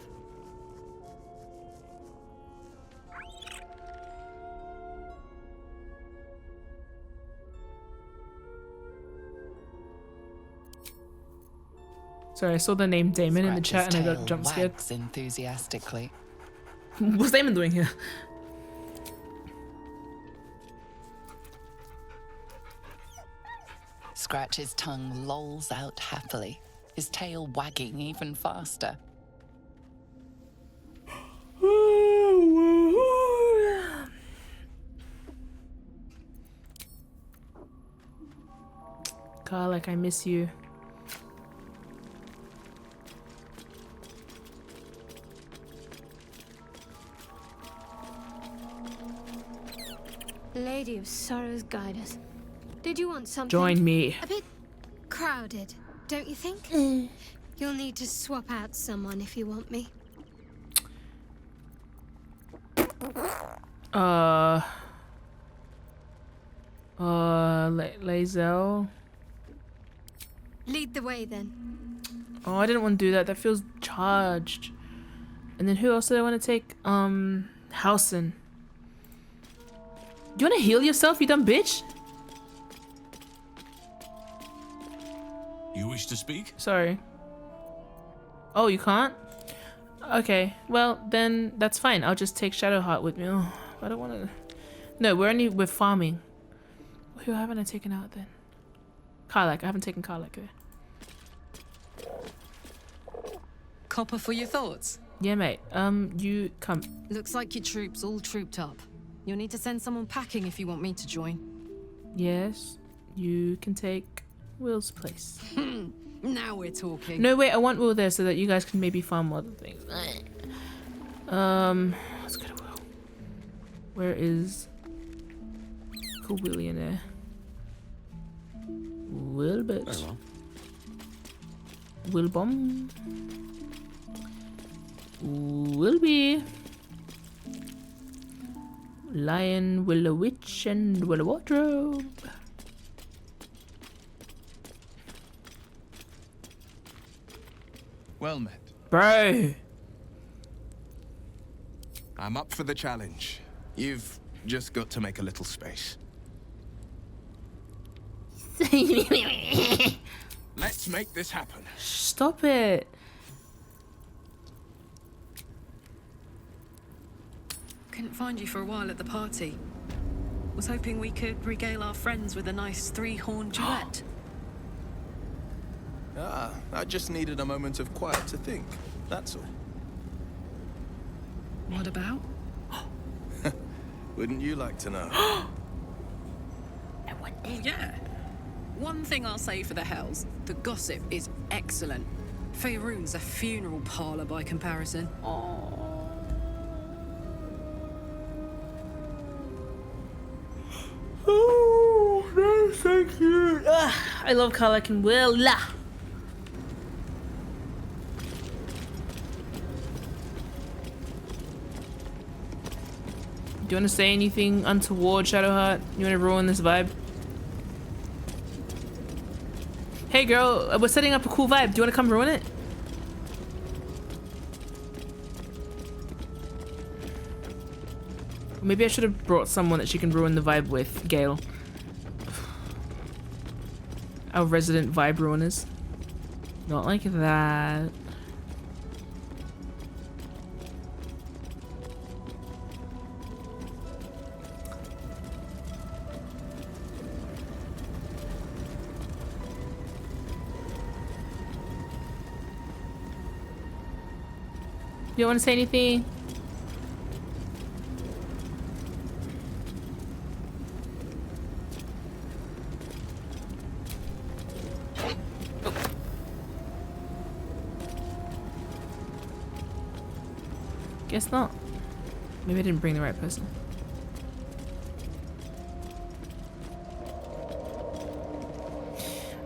Sorry, I saw the name Damon in the chat and I got jump scared. Enthusiastically. What's Damon doing here? Scratch's tongue lolls out happily, his tail wagging even faster. God, like I miss you. Lady of Sorrows, guide us. Did you want something? Join me. A bit crowded, don't you think? You'll need to swap out someone if you want me. Lae'zel. Lead the way then. Oh, I didn't want to do that. That feels charged. And then who else did I want to take? Howson. Do you want to heal yourself, you dumb bitch? You wish to speak? Sorry. Oh, you can't? Okay, well, then that's fine. I'll just take Shadowheart with me. Oh, I don't want to... No, we're farming. Who haven't I taken out then? Karlach. I haven't taken Karlach there. Copper for your thoughts? Yeah, mate. You come. Looks like your troops all trooped up. You'll need to send someone packing if you want me to join. Yes, you can take Will's place. Now we're talking. No, wait, I want Will there so that you guys can maybe farm other things. Let's go to Will. Where is cool Willionaire? Wilbert. Wilbom. Wilby. Lion, Willow Witch, and Willow Wardrobe. Well met. Bro. I'm up for the challenge. You've just got to make a little space. Let's make this happen. Stop it. Couldn't find you for a while at the party. Was hoping we could regale our friends with a nice three-horn duet. I just needed a moment of quiet to think. That's all. What about? Wouldn't you like to know? Oh, yeah. One thing I'll say for the Hells, the gossip is excellent. Faerun's a funeral parlor by comparison. Oh, that's so cute. I love Karlach and Will. Do you want to say anything untoward, Shadowheart? You want to ruin this vibe? Hey girl, we're setting up a cool vibe. Do you want to come ruin it? Maybe I should have brought someone that she can ruin the vibe with, Gale. Our resident vibe ruiners. Not like that. You don't want to say anything? Guess not. Maybe I didn't bring the right person.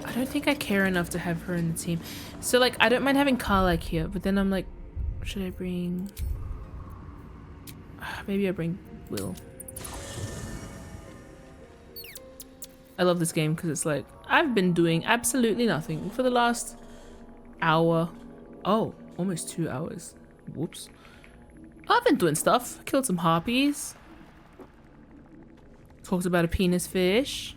I don't think I care enough to have her in the team. So like, I don't mind having Karlach here, but then I'm like, should I bring... Maybe I bring Will. I love this game because it's like, I've been doing absolutely nothing for the last hour. Oh, almost 2 hours. Whoops. I've been doing stuff. Killed some harpies. Talked about a penis fish.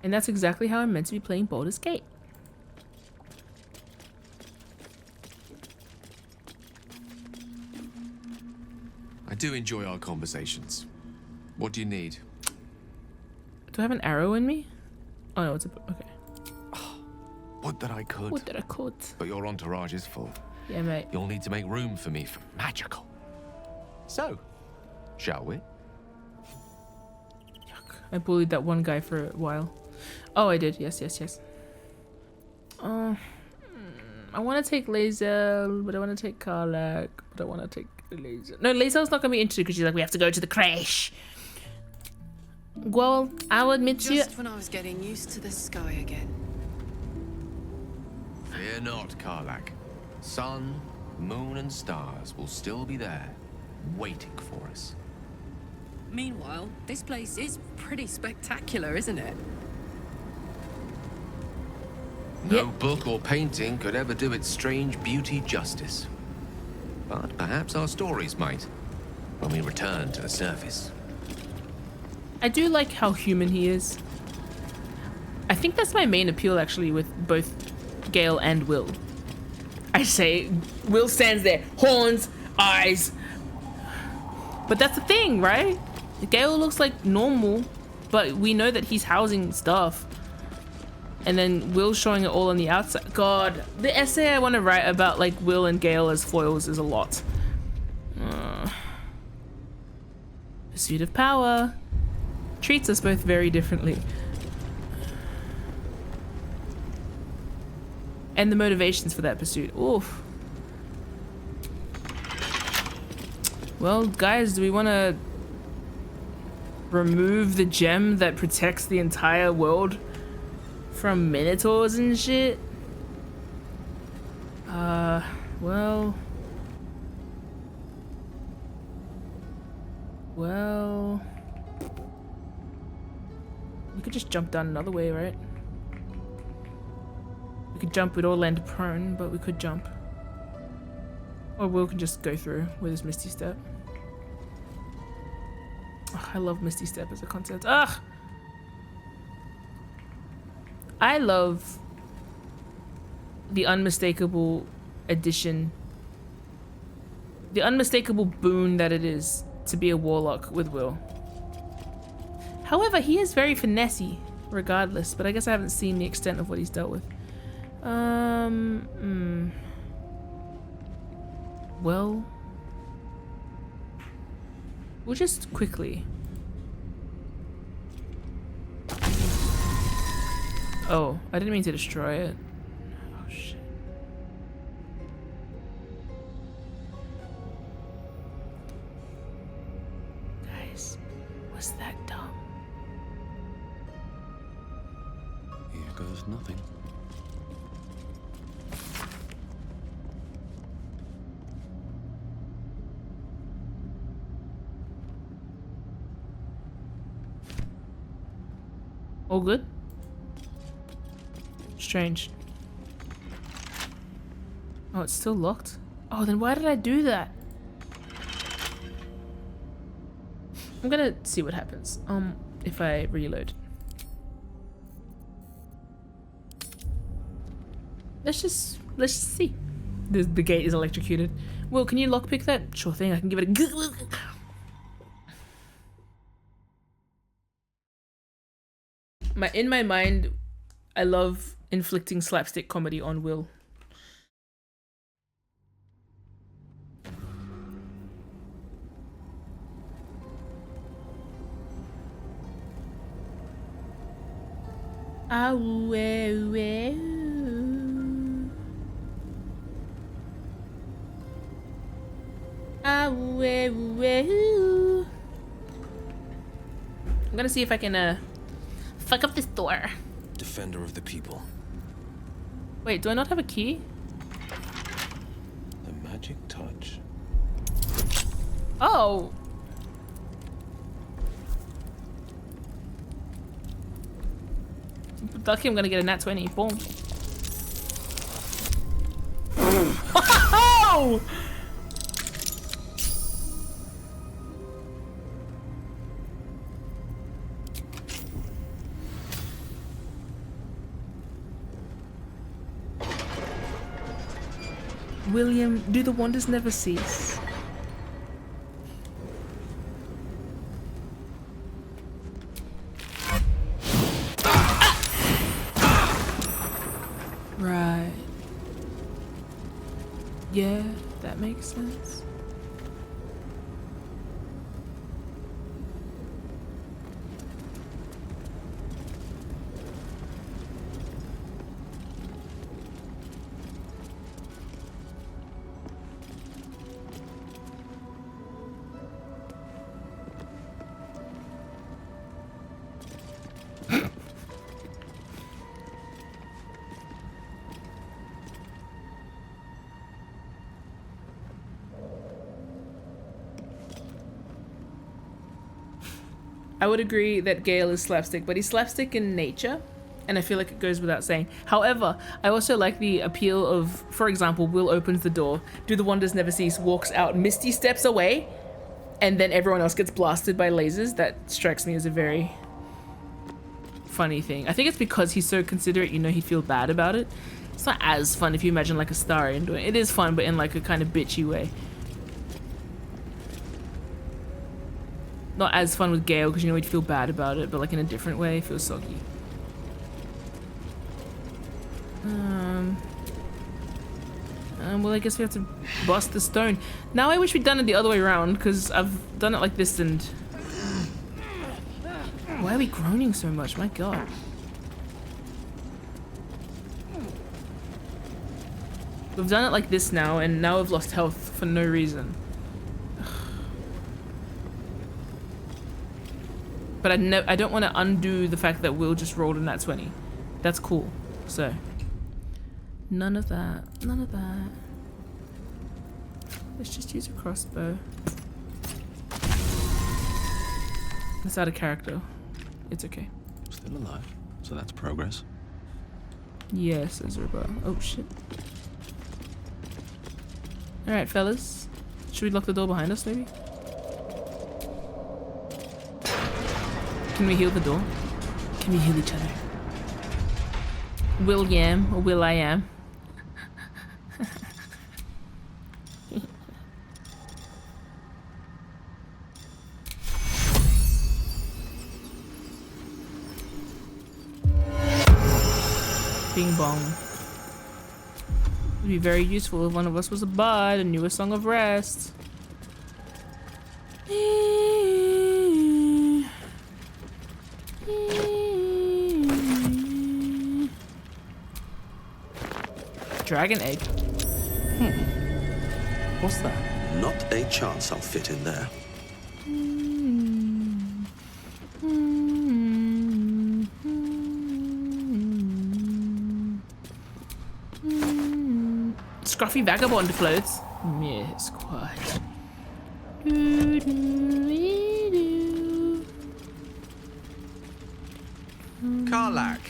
And that's exactly how I'm meant to be playing Baldur's Gate. I do enjoy our conversations. What do you need? Do I have an arrow in me? Oh no, it's a... Okay. Would that I could. Would that I could. But your entourage is full. Yeah, mate. You'll need to make room for me for magical. So, shall we? Yuck. I bullied that one guy for a while. Oh, I did. Yes. I want to take Lae'zel, but I want to take Karlach, but I want to take Lae'zel. No, Lae'zel's not going to be interested because she's like, we have to go to the crash. Well, I'll admit to you. Just when I was getting used to the sky again. Fear not, Karlach. Sun, moon, and stars will still be there, waiting for us. Meanwhile, this place is pretty spectacular, isn't it? No book or painting could ever do its strange beauty justice. But perhaps our stories might, when we return to the surface. I do like how human he is. I think that's my main appeal, actually, with both Gale and Will. I say, Will stands there, horns, eyes. But that's the thing, right? Gale looks like normal, but we know that he's housing stuff. And then Will showing it all on the outside. God, the essay I want to write about like Will and Gale as foils is a lot. Pursuit of power treats us both very differently. And the motivations for that pursuit. Oof. Well, guys, do we want to remove the gem that protects the entire world from minotaurs and shit? Well, we could just jump down another way, right? We could jump, we'd all land prone, but we could jump. Or Will can just go through with his Misty Step. Ugh, I love Misty Step as a concept. Ugh! I love the unmistakable addition, the unmistakable boon that it is to be a warlock with Will. However, he is very finessey regardless, but I guess I haven't seen the extent of what he's dealt with. Well, we'll just quickly. Oh, I didn't mean to destroy it. Oh, shit. Guys, was that dumb? Here goes nothing. All good? Strange. Oh, it's still locked? Oh, then why did I do that? I'm gonna see what happens. If I reload. Let's just see. The gate is electrocuted. Will, can you lockpick that? Sure thing, I can give it a in my mind, I love inflicting slapstick comedy on Will. I'm gonna see if I can fuck up this door. Defender of the people. Wait, do I not have a key? The magic touch. Oh. Lucky I'm gonna get a nat 20. Boom. Oh! William, do the wonders never cease? Right. Yeah, that makes sense. I would agree that Gale is slapstick, but he's slapstick in nature, and I feel like it goes without saying. However, I also like the appeal of, for example, Will opens the door, Do the Wonders Never Cease, walks out, Misty steps away, and then everyone else gets blasted by lasers. That strikes me as a very funny thing. I think it's because he's so considerate, you know, he'd feel bad about it. It's not as fun if you imagine like a Starion doing it. It is fun, but in like a kind of bitchy way. Not as fun with Gale, because you know he'd feel bad about it, but like in a different way, it feels soggy. Well, I guess we have to bust the stone. Now I wish we'd done it the other way around, because I've done it like this and... Why are we groaning so much? My god. We've done it like this now, and now we've lost health for no reason. But I don't want to undo the fact that Will just rolled in that 20. That's cool. So, none of that. None of that. Let's just use a crossbow. That's out of character. It's okay. Still alive, so that's progress. Yes, Ezra. Oh shit. Alright, fellas. Should we lock the door behind us, maybe? Can we heal the door? Can we heal each other? Will Yam or Will I Am? Bing bong. It would be very useful if one of us was a bard and knew a song of rest. Dragon egg. What's that? Not a chance I'll fit in there. Scruffy vagabond clothes. Yes, quite. Karlach,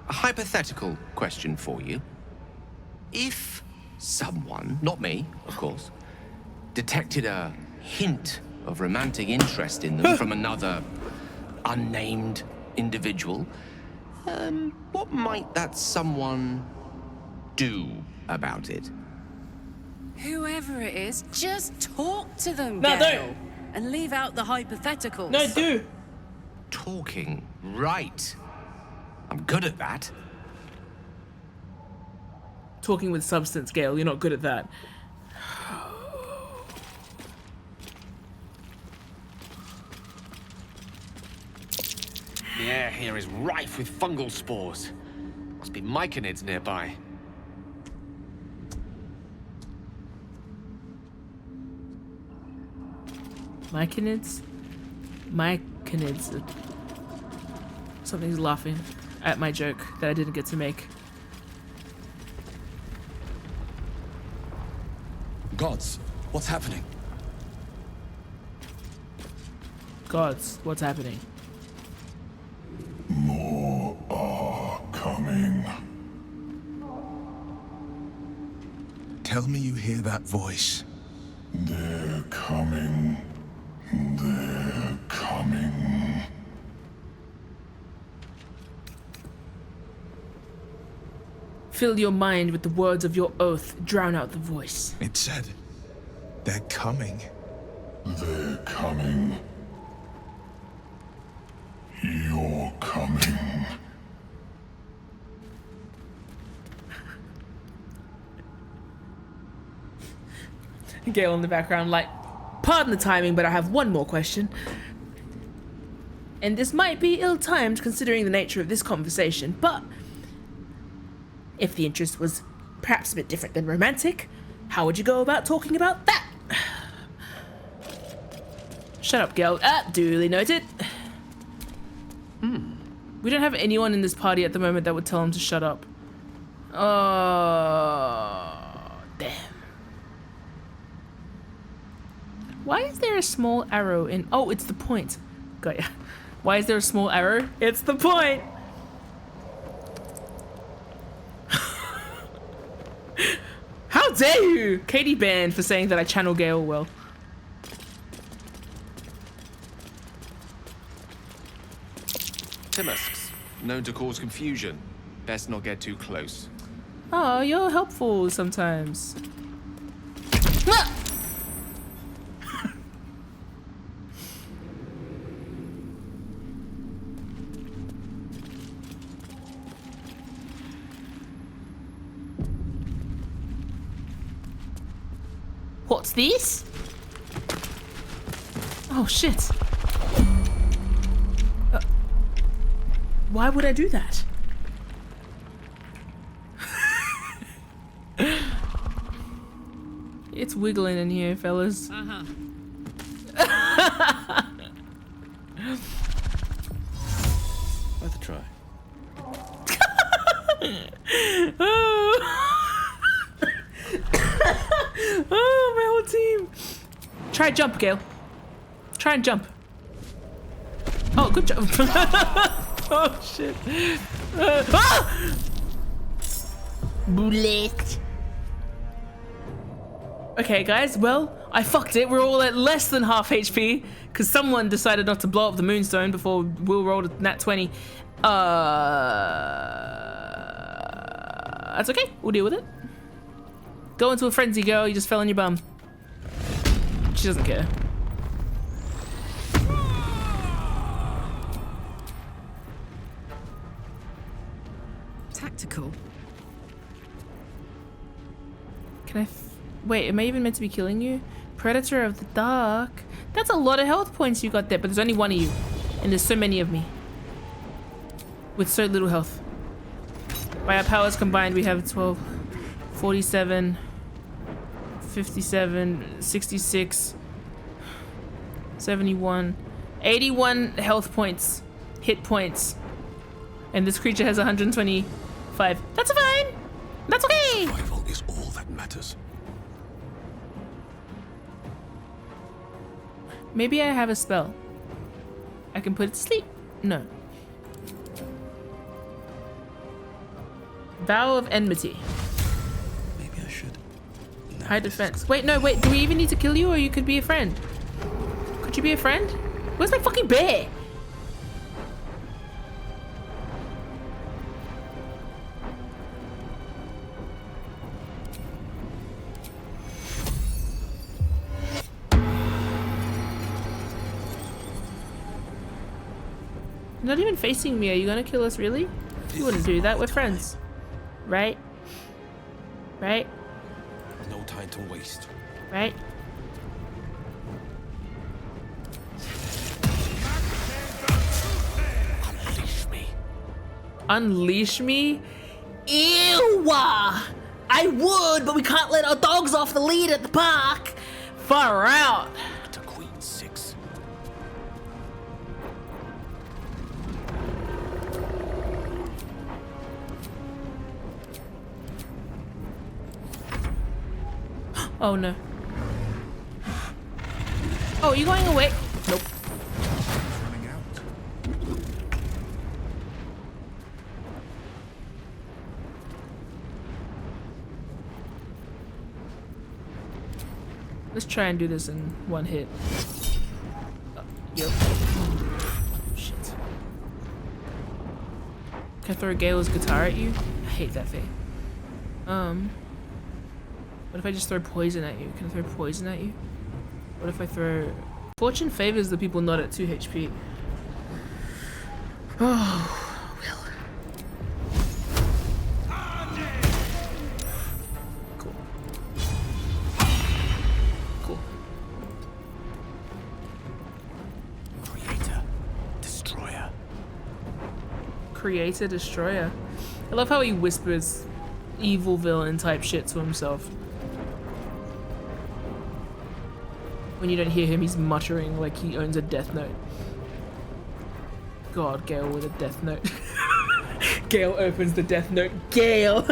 a hypothetical question for you. If someone, not me, of course, detected a hint of romantic interest in them from another unnamed individual, what might that someone do about it? Whoever it is, just talk to them, No, Gale, don't. and leave out the hypotheticals. No, do. Talking, right. I'm good at that. Talking with substance, Gale. You're not good at that. The air here is rife with fungal spores. Must be myconids nearby. Myconids? Myconids. Something's laughing at my joke that I didn't get to make. Gods, what's happening? Gods, what's happening? More are coming. Tell me you hear that voice. They're coming. They're coming. Fill your mind with the words of your oath. Drown out the voice. It said, they're coming. They're coming. You're coming. Gale in the background like, pardon the timing, but I have one more question. And this might be ill-timed considering the nature of this conversation, but if the interest was perhaps a bit different than romantic, how would you go about talking about that? Shut up, Gale. Duly noted. We don't have anyone in this party at the moment that would tell him to shut up. Oh, damn. Why is there a small arrow in... Oh, it's the point. Got ya. Why is there a small arrow? It's the point! How dare you! Katie banned for saying that I channel Gale well. Timusks, known to cause confusion. Best not get too close. Oh, you're helpful sometimes. What's this? Oh shit. Why would I do that? It's wiggling in here, fellas. Worth a try. Oh, my whole team. Try jump, Gale. Try and jump. Oh, good job. Oh, shit. Ah! Bullet. Okay, guys, well, I fucked it. We're all at less than half HP because someone decided not to blow up the moonstone before Will rolled a nat 20. That's okay. We'll deal with it. Go into a frenzy, girl. You just fell on your bum. She doesn't care. Tactical. Can I... Wait, am I even meant to be killing you? Predator of the Dark. That's a lot of health points you got there, but there's only one of you. And there's so many of me. With so little health. By our powers combined, we have 12, 47, 57, 66, 71, 81 health points. Hit points. And this creature has 125. That's fine! That's okay! Survival is all that matters. Maybe I have a spell. I can put it to sleep. No. Vow of Enmity. Maybe I should. High defense. Wait, no, wait. Do we even need to kill you, or you could be a friend? Could you be a friend? Where's my fucking bear? You're not even facing me. Are you gonna kill us, really? You wouldn't do that. We're friends. Right? Right? No time to waste. Right? Unleash me. Unleash me? Ew! I would, but we can't let our dogs off the lead at the park. Far out. To Queen 6. Oh no. Oh, are you going away? Nope. Let's try and do this in one hit. Yep. Shit. Can I throw Gale's guitar at you? I hate that thing. What if I just throw poison at you? Can I throw poison at you? What if I throw... Fortune favors the people not at 2 HP. Oh, Will. Cool. Cool. Creator. Destroyer. Creator, destroyer. I love how he whispers evil villain type shit to himself. When you don't hear him, he's muttering like he owns a death note. God, Gale with a death note. Gale opens the death note. Gale!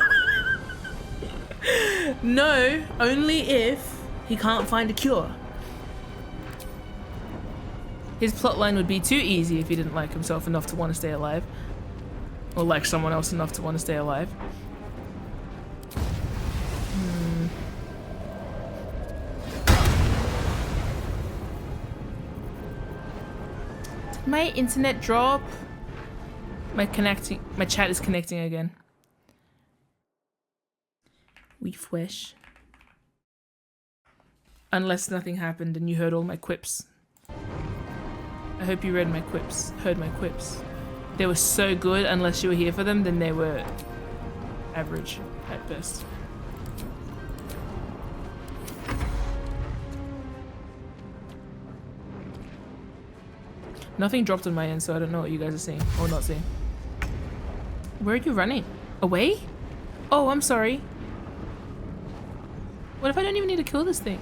No, only if he can't find a cure. His plotline would be too easy if he didn't like himself enough to want to stay alive. Or like someone else enough to want to stay alive. Did my internet drop? My chat is connecting again. We wish. Unless nothing happened and you heard all my quips. I hope you read my quips, heard my quips. They were so good, unless you were here for them, then they were average at best. Nothing dropped on my end, so I don't know what you guys are seeing or not seeing. Where are you running? Away? Oh, I'm sorry. What if I don't even need to kill this thing?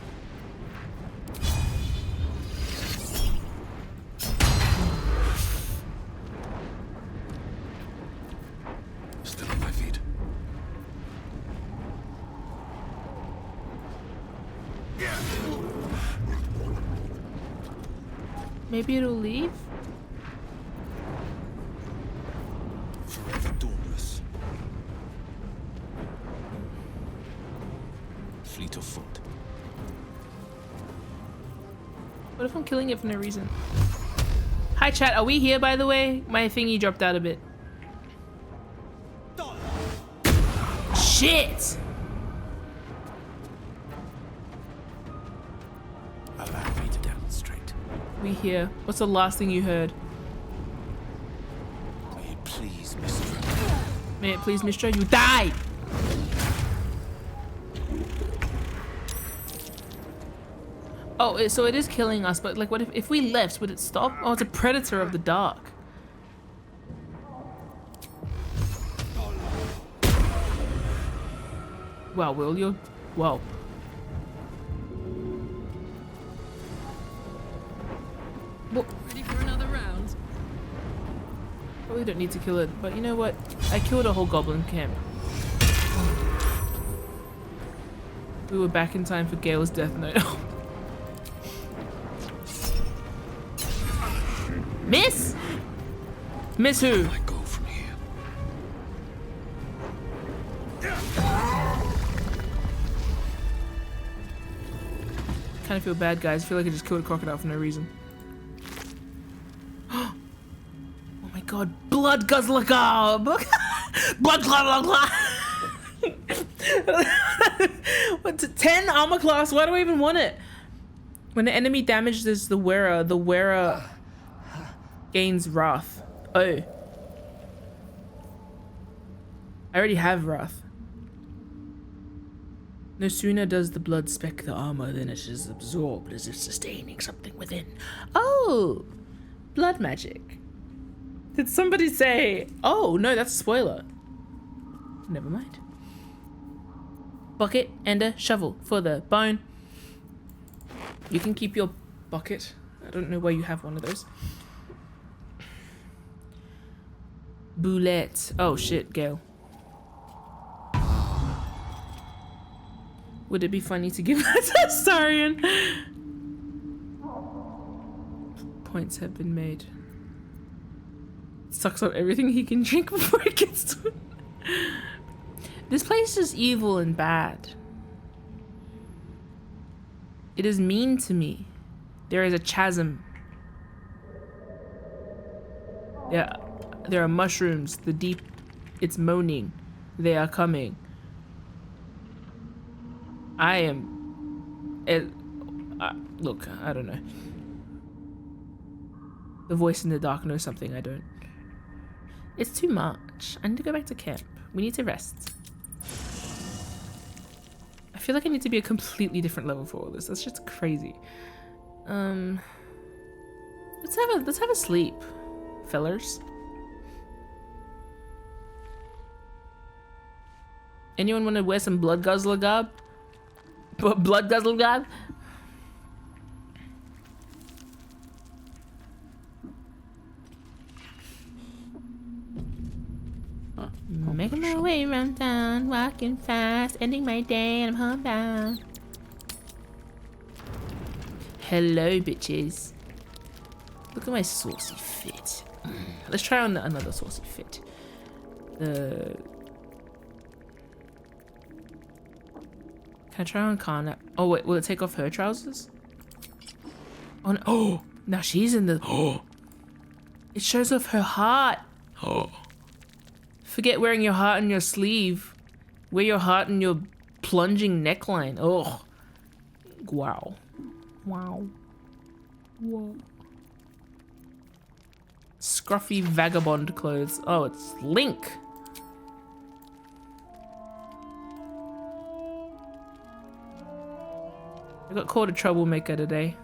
Still on my feet. Maybe it'll leave? Forever doorless. Fleet of foot. What if I'm killing it for no reason? Hi chat, are we here by the way? My thingy dropped out a bit. Shit! Allow me to demonstrate. We here. What's the last thing you heard? May it please, Mistress. May it please, Mistra, you died! Oh, so it is killing us, but like what if we left, would it stop? Oh, it's a predator of the dark. Wow, Will, you're... Wow. What? Ready for another round? Probably don't need to kill it, but you know what? I killed a whole goblin camp. We were back in time for Gale's death note. Miss? Miss who? I go from here. Kind of feel bad, guys. I feel like I just killed a crocodile for no reason. Oh my god, blood guzzler gob! Blood guzzler. What's it? 10 armor class? Why do I even want it? When the enemy damages the wearer gains wrath. Oh. I already have wrath. No sooner does the blood speck the armor than it is absorbed as if sustaining something within. Oh! Blood magic. Did somebody say... Oh, no, that's a spoiler. Never mind. Bucket and a shovel for the bone. You can keep your bucket. I don't know why you have one of those. Boulette. Oh shit, Gale. Would it be funny to give that to Astarion? Points have been made. Sucks up everything he can drink before it gets to it. This place is evil and bad. It is mean to me. There is a chasm. Yeah. There are mushrooms. The deep, it's moaning. They are coming. I am... look, I don't know. The voice in the dark knows something I don't. It's too much. I need to go back to camp. We need to rest. I feel like I need to be a completely different level for all this. That's just crazy. Let's have a sleep, fellers. Anyone want to wear some blood guzzler garb? Blood guzzler garb? Making my way around town, walking fast, ending my day, and I'm homebound. Hello, bitches. Look at my saucy fit. Let's try on another saucy fit. Can I try on Kana? Oh wait, will it take off her trousers? Oh, no. Oh, now she's in the. Oh, it shows off her heart. Oh, forget wearing your heart on your sleeve. Wear your heart in your plunging neckline. Oh, wow, wow, whoa. Scruffy vagabond clothes. Oh, it's Link. I got called a troublemaker today.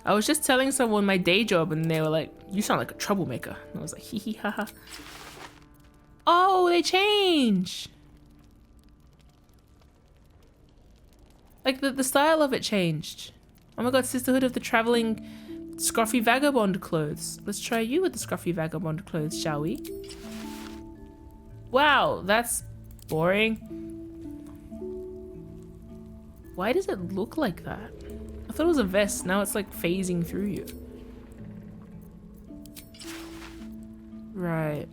I was just telling someone my day job and they were like, you sound like a troublemaker. And I was like, hee hee ha ha. Oh, they change. Like the style of it changed. Oh my god, Sisterhood of the Traveling Scruffy Vagabond clothes. Let's try you with the Scruffy Vagabond clothes, shall we? Wow, that's boring. Why does it look like that? I thought it was a vest, now it's like phasing through you. Right.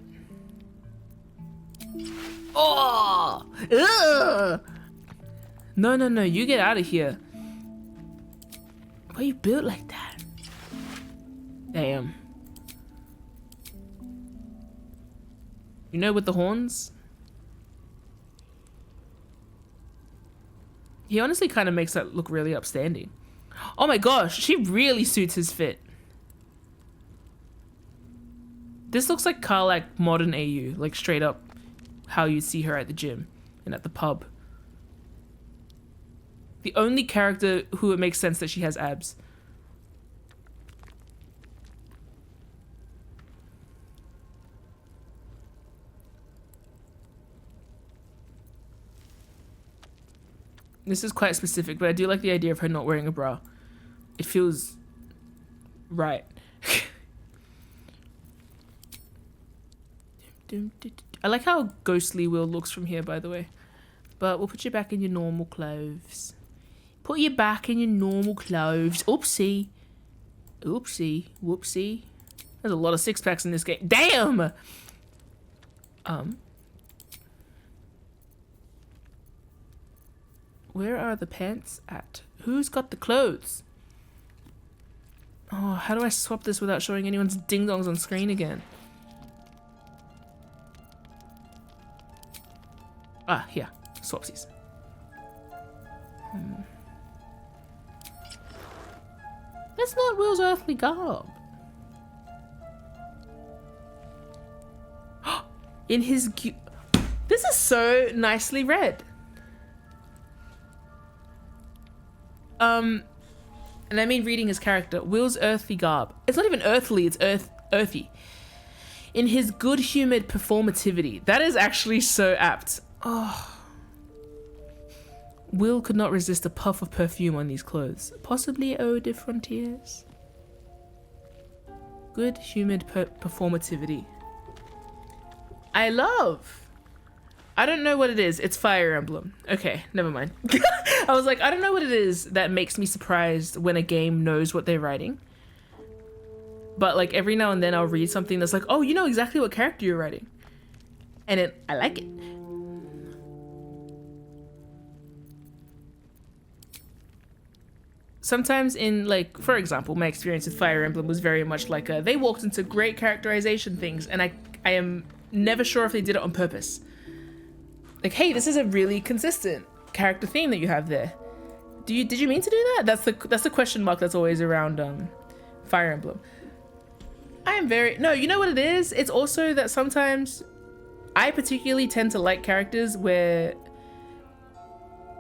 Oh! Ugh! No, you get out of here. Why are you built like that? Damn. You know, with the horns? He honestly kind of makes that look really upstanding. Oh my gosh, she really suits his fit. This looks like Karlach modern AU, like straight up how you'd see her at the gym and at the pub. The only character who it makes sense that she has abs. This is quite specific, but I do like the idea of her not wearing a bra. It feels right. I like how ghostly Will looks from here, by the way. But we'll put you back in your normal clothes. Put you back in your normal clothes. Oopsie. Oopsie. Whoopsie. There's a lot of six-packs in this game. Damn! Where are the pants at? Who's got the clothes? Oh, how do I swap this without showing anyone's ding-dongs on screen again? Ah, here. Swapsies. That's not Will's earthly garb. In his... This is so nicely read. And I mean reading his character. Will's earthly garb. It's not even earthly, it's earthy. In his good-humoured performativity. That is actually so apt. Oh. Will could not resist a puff of perfume on these clothes. Possibly Eau de Frontiers. Good-humoured performativity. I love. I don't know what it is. It's Fire Emblem. Okay, never mind. I was like, I don't know what it is that makes me surprised when a game knows what they're writing. But like every now and then I'll read something that's like, oh, you know exactly what character you're writing. And I like it. Sometimes in like, for example, my experience with Fire Emblem was very much like they walked into great characterization things and I am never sure if they did it on purpose. Like, hey, this is a really consistent character theme that you have there. Did you mean to do that? That's the question mark that's always around Fire Emblem. I am no, you know what it is? It's also that sometimes I particularly tend to like characters where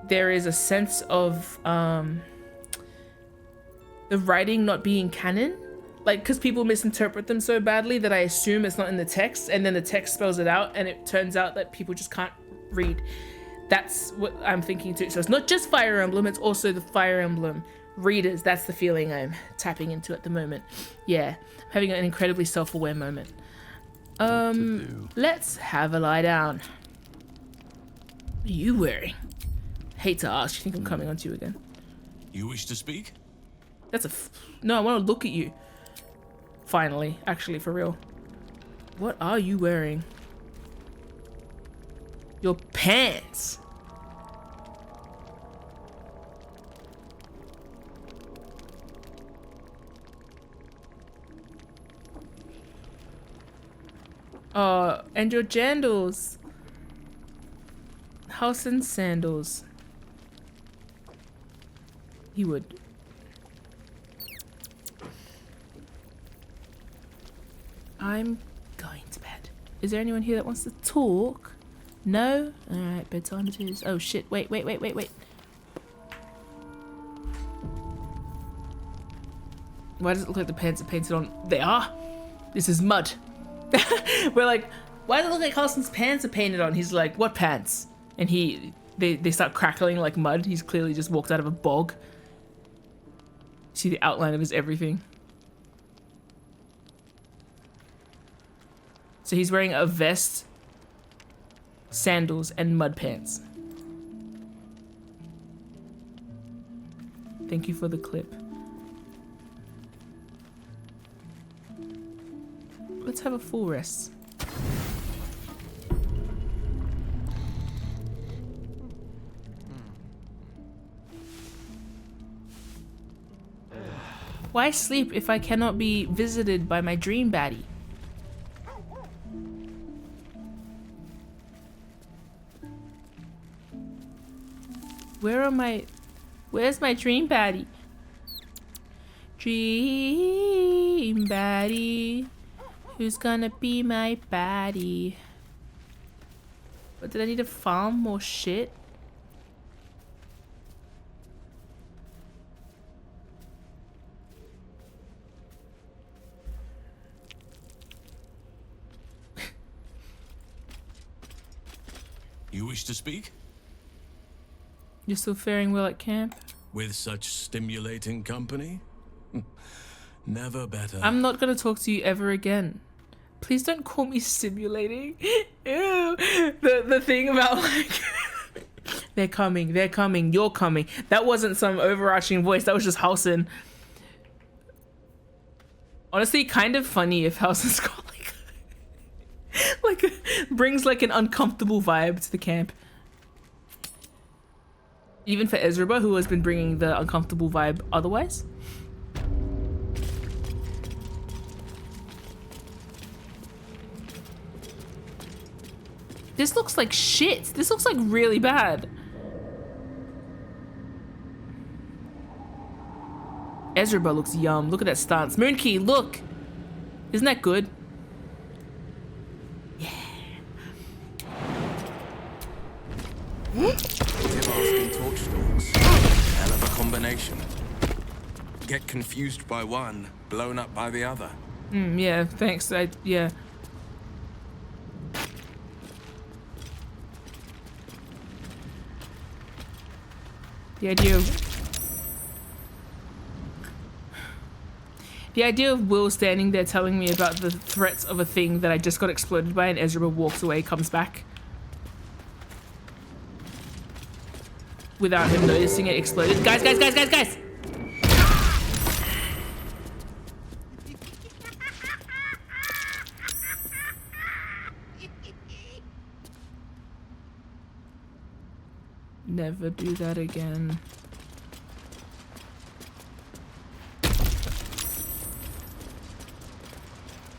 there is a sense of the writing not being canon. Like, because people misinterpret them so badly that I assume it's not in the text, and then the text spells it out, and it turns out that people just can't read. That's what I'm thinking too. So it's not just Fire Emblem, it's also the Fire Emblem readers. That's the feeling I'm tapping into at the moment. Yeah, I'm having an incredibly self-aware moment. Let's have a lie down. What are you wearing? Hate to ask, you think I'm coming on to you again? You wish to speak? That's a no, I want to look at you. Finally, actually, for real. What are you wearing? Your pants. Oh, and your jandals. House and sandals. He would. I'm going to bed. Is there anyone here that wants to talk? No? Alright, bedtime it is. Oh shit, wait. Why does it look like the pants are painted on? They are? This is mud. We're like, why does it look like Halson's pants are painted on? He's like, what pants? And they start crackling like mud. He's clearly just walked out of a bog. See the outline of his everything. So he's wearing a vest, sandals, and mud pants. Thank you for the clip. Let's have a full rest. Why sleep if I cannot be visited by my dream baddie? Where's my dream baddie? Dream baddie. Who's gonna be my baddie? But did I need to farm more shit? You wish to speak? You're still faring well at camp? With such stimulating company? Never better. I'm not gonna talk to you ever again. Please don't call me stimulating. Ew. The thing about like they're coming, you're coming. That wasn't some overarching voice, that was just Halson. Honestly, kind of funny if Halson's got like brings like an uncomfortable vibe to the camp. Even for Ezra, who has been bringing the uncomfortable vibe otherwise. This looks like shit. This looks like really bad. Ezra looks yum. Look at that stance. Moonkey, look. Isn't that good? Asking torch stalks. Hell of a combination. Get confused by one, blown up by the other. Yeah, thanks. Yeah. The idea of Will standing there telling me about the threats of a thing that I just got exploded by, and Ezra walks away, comes back without him noticing it exploded. Guys! Never do that again.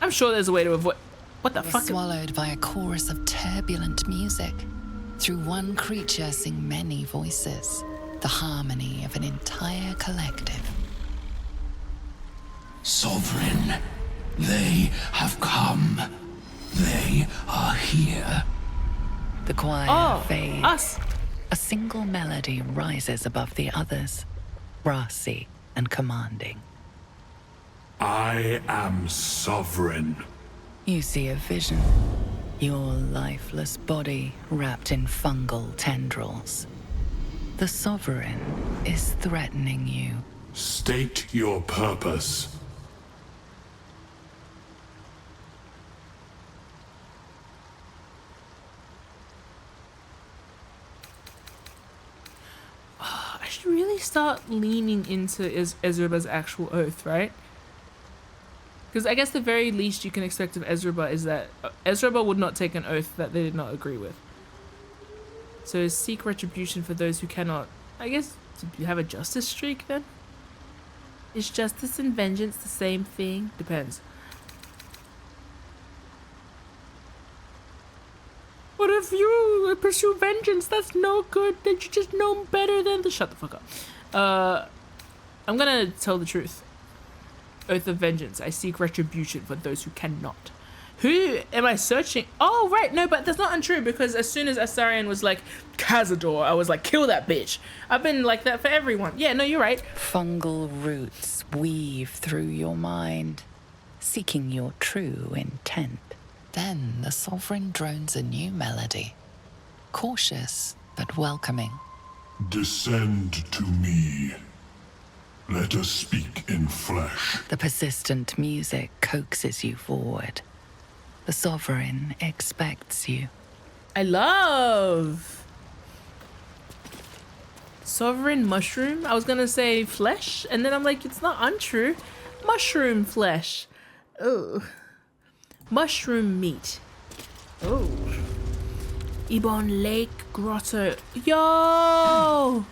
I'm sure there's a way to avoid. What the fuck? Swallowed by a chorus of turbulent music. Through one creature sing many voices. The harmony of an entire collective. Sovereign, they have come. They are here. The choir fades. Us. A single melody rises above the others, brassy and commanding. I am sovereign. You see a vision. Your lifeless body wrapped in fungal tendrils. The Sovereign is threatening you. State your purpose. I should really start leaning into Ezraba's actual oath, right? Because I guess the very least you can expect of Ezraba is that Ezraba would not take an oath that they did not agree with. So seek retribution for those who cannot. I guess, do you have a justice streak then? Is justice and vengeance the same thing? Depends. What if you pursue vengeance? That's no good. Don't you just know better than the— Shut the fuck up. I'm gonna tell the truth. Oath of vengeance. I seek retribution for those who cannot. Who am I searching? Oh, right. No, but that's not untrue, because as soon as Astarion was like, Cazador, I was like, kill that bitch. I've been like that for everyone. Yeah, no, you're right. Fungal roots weave through your mind, seeking your true intent. Then the Sovereign drones a new melody, cautious but welcoming. Descend to me. Let us speak in flesh. The persistent music coaxes you forward. The Sovereign expects you. I love Sovereign mushroom. I was gonna say flesh, and then I'm like, it's not untrue. Mushroom flesh. Oh. Mushroom meat. Oh. Ebon Lake Grotto. Yo!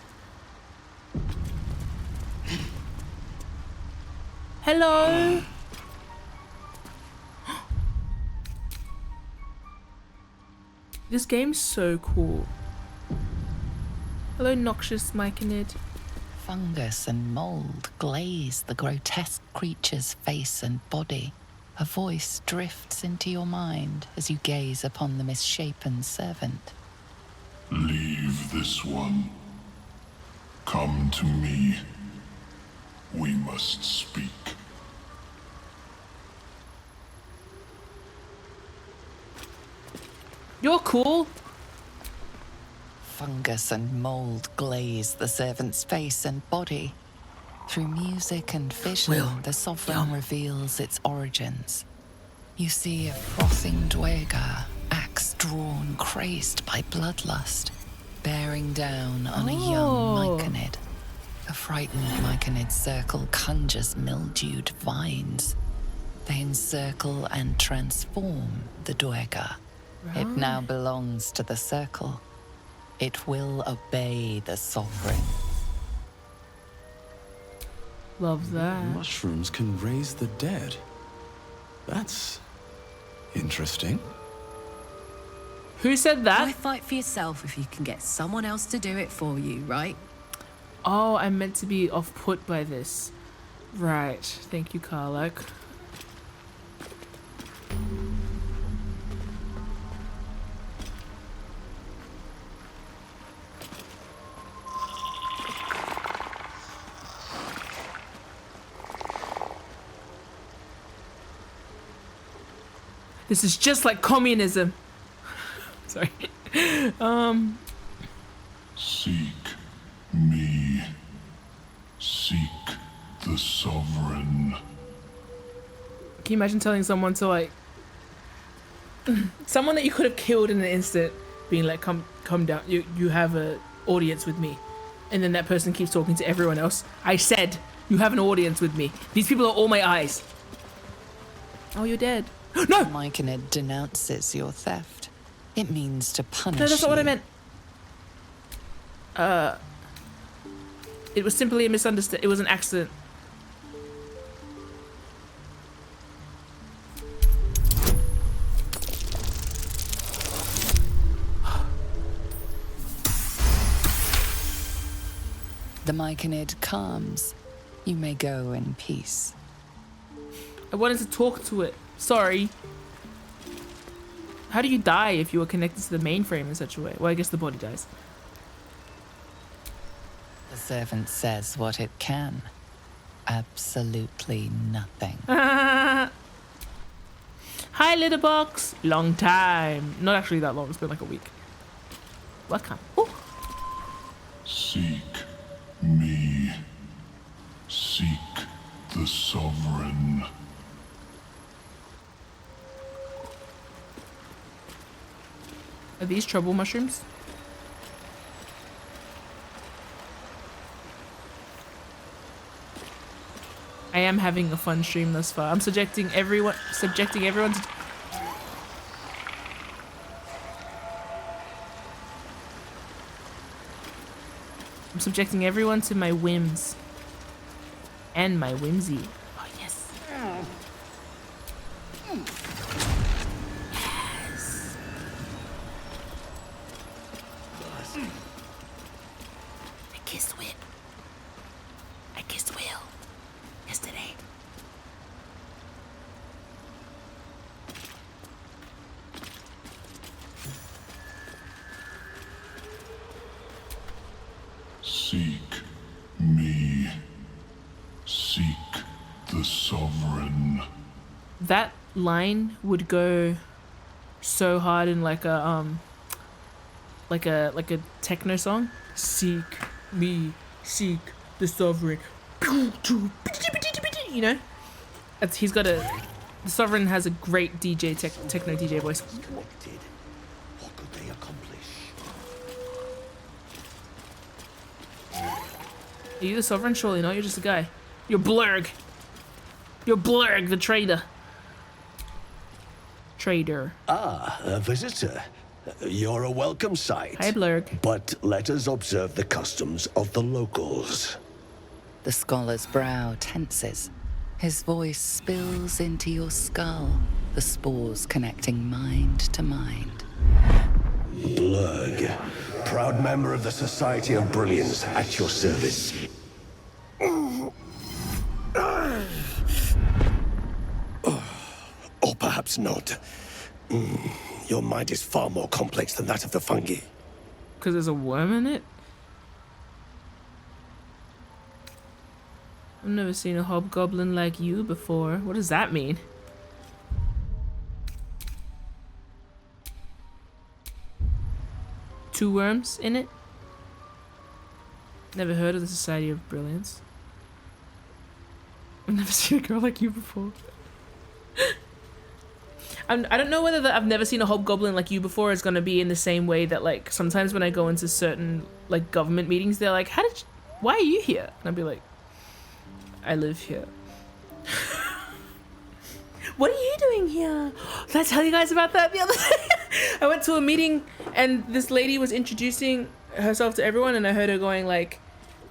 Hello? This game's so cool. Hello, noxious myconid. Fungus and mold glaze the grotesque creature's face and body. A voice drifts into your mind as you gaze upon the misshapen servant. Leave this one. Come to me. We must speak. You're cool. Fungus and mold glaze the servant's face and body. Through music and vision, the Sovereign reveals its origins. You see a frothing Dweger, axe drawn, crazed by bloodlust, bearing down on a young myconid. A frightened myconid circle conjures mildewed vines. They encircle and transform the Dweger. It now belongs to the circle. It will obey the Sovereign. Love that. Mushrooms can raise the dead. That's interesting. Who said that? Why fight for yourself if you can get someone else to do it for you, right? Oh, I'm meant to be off-put by this. Right. Thank you, Karlak. This is just like communism. Sorry. Seek me. Seek the Sovereign. Can you imagine telling someone to like someone that you could have killed in an instant, being like, come down, you have a audience with me, and then that person keeps talking to everyone else. I said you have an audience with me. These people are all my eyes. Oh, you're dead. No! Myconid denounces your theft. It means to punish you. No, that's not what I meant. It was simply a misunderstanding. It was an accident. The myconid calms. You may go in peace. I wanted to talk to it. Sorry. How do you die if you are connected to the mainframe in such a way? Well, I guess the body dies. The servant says what it can. Absolutely nothing. Hi, little box. Long time. Not actually that long. It's been like a week. Welcome. Ooh. Seek me. Seek the Sovereign. Are these trouble mushrooms? I am having a fun stream thus far. I'm subjecting everyone to... I'm subjecting everyone to my whims. And my whimsy. Oh, yes. Yes. I kissed Whip. I kissed Will yesterday. Seek me. Seek the Sovereign. That line would go so hard in like a techno song. Seek me, seek the Sovereign. You know, he's got a. The Sovereign has a great techno DJ voice. What could they accomplish? Are you the Sovereign? Surely not. You're just a guy. You're Blurg. You're Blurg, the trader. Trader. Ah, a visitor. You're a welcome sight. Hi, Blurg. But let us observe the customs of the locals. The scholar's brow tenses. His voice spills into your skull, the spores connecting mind to mind. Blurg, proud member of the Society of Brilliance, at your service. Or perhaps not. Your mind is far more complex than that of the fungi. Because there's a worm in it? I've never seen a hobgoblin like you before. What does that mean? Two worms in it? Never heard of the Society of Brilliance. I've never seen a girl like you before. I don't know whether I've never seen a hobgoblin like you before is gonna be in the same way that, like, sometimes when I go into certain, like, government meetings, they're like, why are you here? And I'd be like, I live here. What are you doing here? Did I tell you guys about that the other day? I went to a meeting and this lady was introducing herself to everyone and I heard her going like,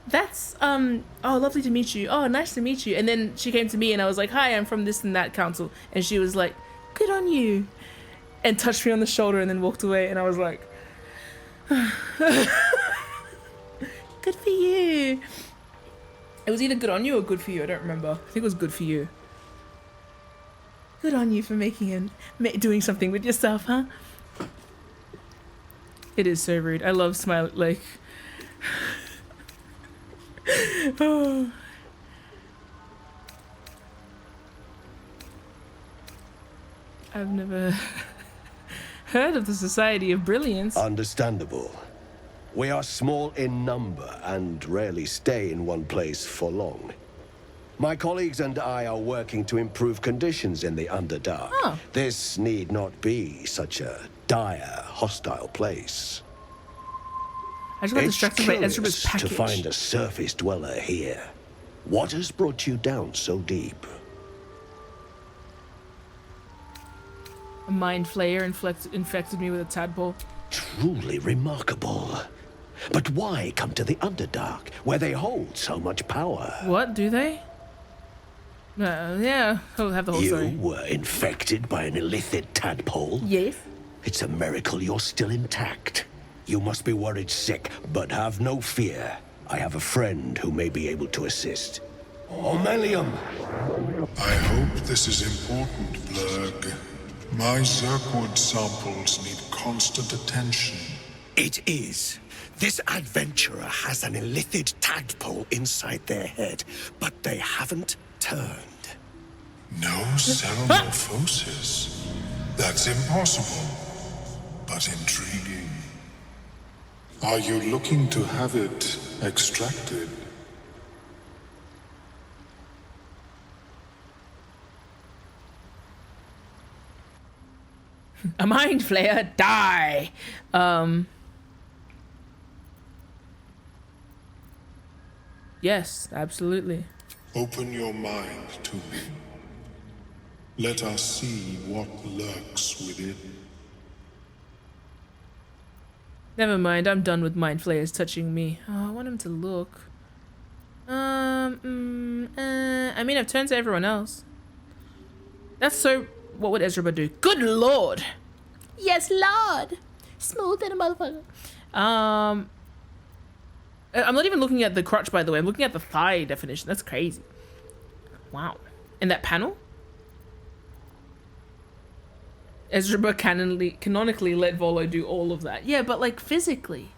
that's, oh, lovely to meet you. Oh, nice to meet you. And then she came to me and I was like, hi, I'm from this and that council. And she was like, good on you. And touched me on the shoulder and then walked away. And I was like, good for you. It was either good on you or good for you. I don't remember. I think it was good for you. Good on you for doing something with yourself, huh? It is so rude. I love smile, like... Oh. I've never heard of the Society of Brilliance. Understandable. We are small in number and rarely stay in one place for long. My colleagues and I are working to improve conditions in the Underdark. Oh. This need not be such a dire, hostile place. I just got distracted by Ezra's to package. find a surface dweller here. What has brought you down so deep? A mind flayer infected me with a tadpole. Truly remarkable. But why come to the Underdark, where they hold so much power? What, do they? Yeah, I'll have the whole story. You were infected by an illithid tadpole? Yes. It's a miracle you're still intact. You must be worried sick, but have no fear. I have a friend who may be able to assist. Omelium! I hope this is important, Blurg. My Zirkwood samples need constant attention. It is. This adventurer has an illithid tadpole inside their head, but they haven't turned. No ceramorphosis. That's impossible, but intriguing. Are you looking to have it extracted? A mind flayer, die! Yes, absolutely. Open your mind to me. Let us see what lurks within. Never mind, I'm done with mind flayers touching me. Oh, I want him to look. I mean, I've turned to everyone else. That's so... What would Ezra do? Good lord! Yes, lord! Smooth than a motherfucker. I'm not even looking at the crotch, by the way. I'm looking at the thigh definition. That's crazy. Wow. In that panel? Ezra canonically let Volo do all of that. Yeah, but like physically.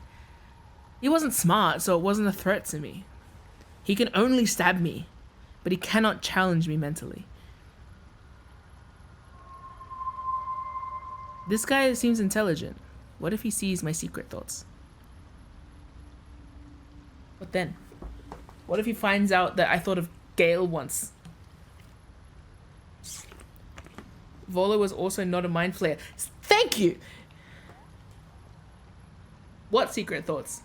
He wasn't smart, so it wasn't a threat to me. He can only stab me, but he cannot challenge me mentally. This guy seems intelligent. What if he sees my secret thoughts? What then? What if he finds out that I thought of Gale once? Volo was also not a mind flayer. Thank you! What secret thoughts?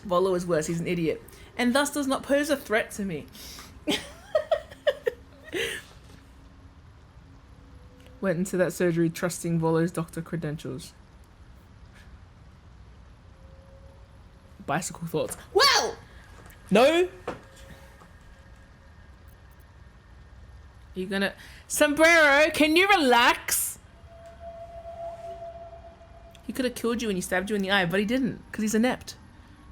Volo is worse, he's an idiot. And thus does not pose a threat to me. Went into that surgery trusting Volo's doctor credentials. Bicycle thoughts. Well! No! You gonna... Sombrero, can you relax? He could have killed you when he stabbed you in the eye, but he didn't. Because he's inept.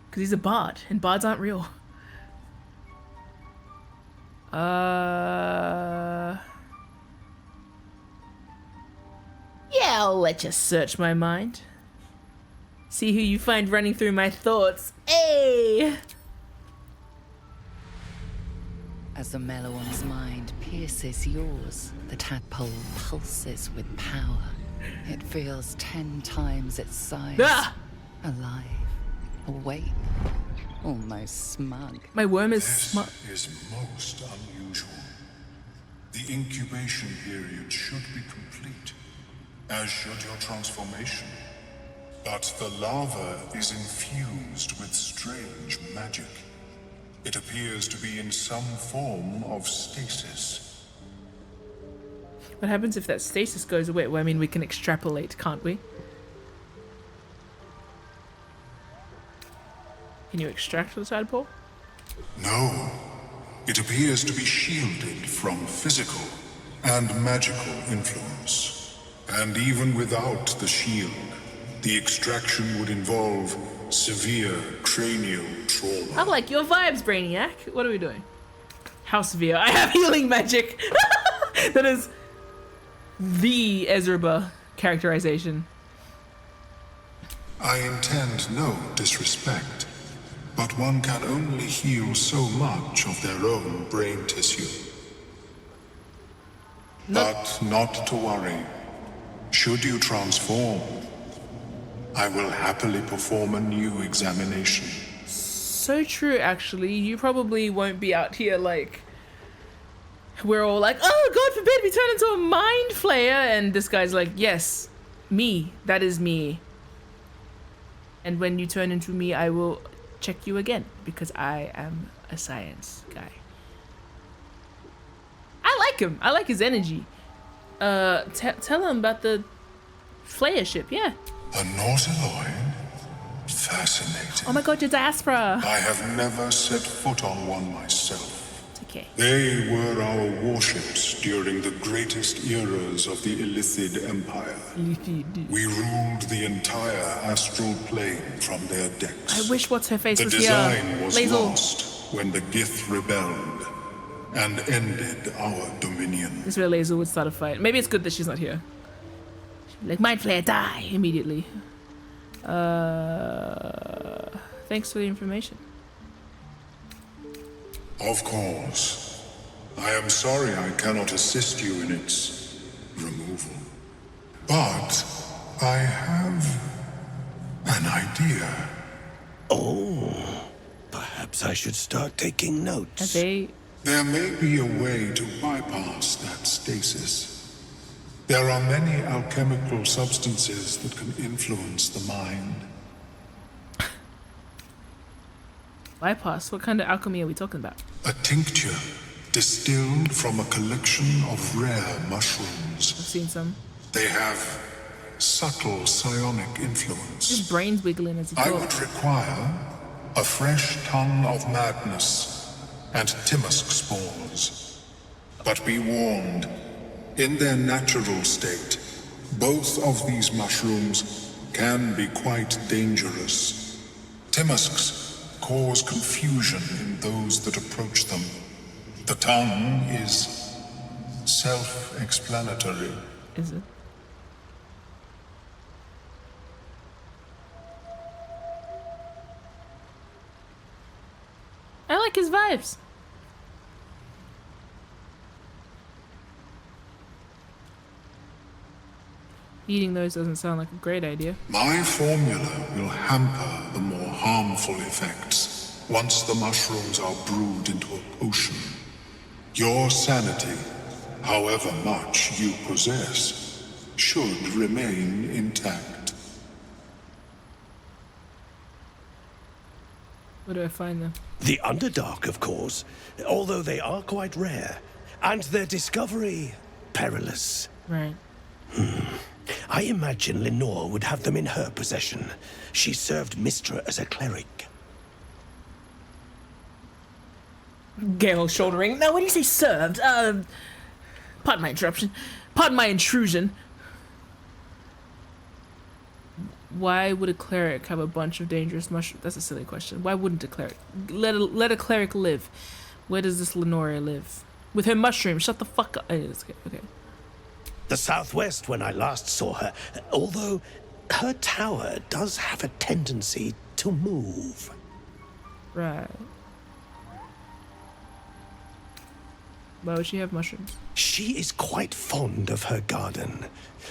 Because he's a bard, and bards aren't real. Yeah, I'll let you search my mind. See who you find running through my thoughts. Hey! As the Meloan's mind pierces yours, the tadpole pulses with power. It feels 10 times its size. Ah! Alive, awake, almost smug. My worm is smug. This is most unusual. The incubation period should be complete, as should your transformation. But the larva is infused with strange magic. It appears to be in some form of stasis. What happens if that stasis goes away? Well, I mean, we can extrapolate, can't we? Can you extract the tadpole? No. It appears to be shielded from physical and magical influence. And even without the shield, the extraction would involve severe cranial trauma. I like your vibes, Brainiac. What are we doing? How severe? I have healing magic. That is the Ezra characterization. I intend no disrespect, but one can only heal so much of their own brain tissue. But not to worry. Should you transform, I will happily perform a new examination. So true, actually. You probably won't be out here like... We're all like, oh, God forbid we turn into a mind flayer. And this guy's like, yes, me. That is me. And when you turn into me, I will check you again. Because I am a science guy. I like him. I like his energy. Tell him about the flayer ship, yeah. A Nautiloid? Fascinating. Oh my God, your diaspora. I have never set foot on one myself. It's okay. They were our warships during the greatest eras of the Illithid Empire. We ruled the entire astral plane from their decks. I wish what's-her-face was here. The design was Lazel. lost when the Gith rebelled and ended our dominion. This is where Lazel would start a fight. Maybe it's good that she's not here. Like, mind flayer, die immediately. Thanks for the information. Of course. I am sorry I cannot assist you in its removal. But I have an idea. Oh, perhaps I should start taking notes. There may be a way to bypass that stasis. There are many alchemical substances that can influence the mind. Bypass? What kind of alchemy are we talking about? A tincture distilled from a collection of rare mushrooms. I've seen some. They have subtle psionic influence. His brain's wiggling as he I talks. would require a fresh tongue of madness and Timusk spores. But be warned, in their natural state, both of these mushrooms can be quite dangerous. Timusks cause confusion in those that approach them. The tongue is self-explanatory. Is it? I like his vibes. Eating those doesn't sound like a great idea. My formula will hamper the more harmful effects once the mushrooms are brewed into a potion. Your sanity, however much you possess, should remain intact. Where do I find them? The Underdark, of course, although they are quite rare, and their discovery perilous. Right. I imagine Lenore would have them in her possession. She served Mistra as a cleric. Gale shouldering. Now, when you say served, pardon my interruption. Pardon my intrusion. Why would a cleric have a bunch of dangerous mushrooms? That's a silly question. Why wouldn't a cleric? Let a cleric live. Where does this Lenore live? With her mushrooms. Shut the fuck up. Okay. The southwest when I last saw her, although her tower does have a tendency to move. Right. Why would she have mushrooms? She is quite fond of her garden.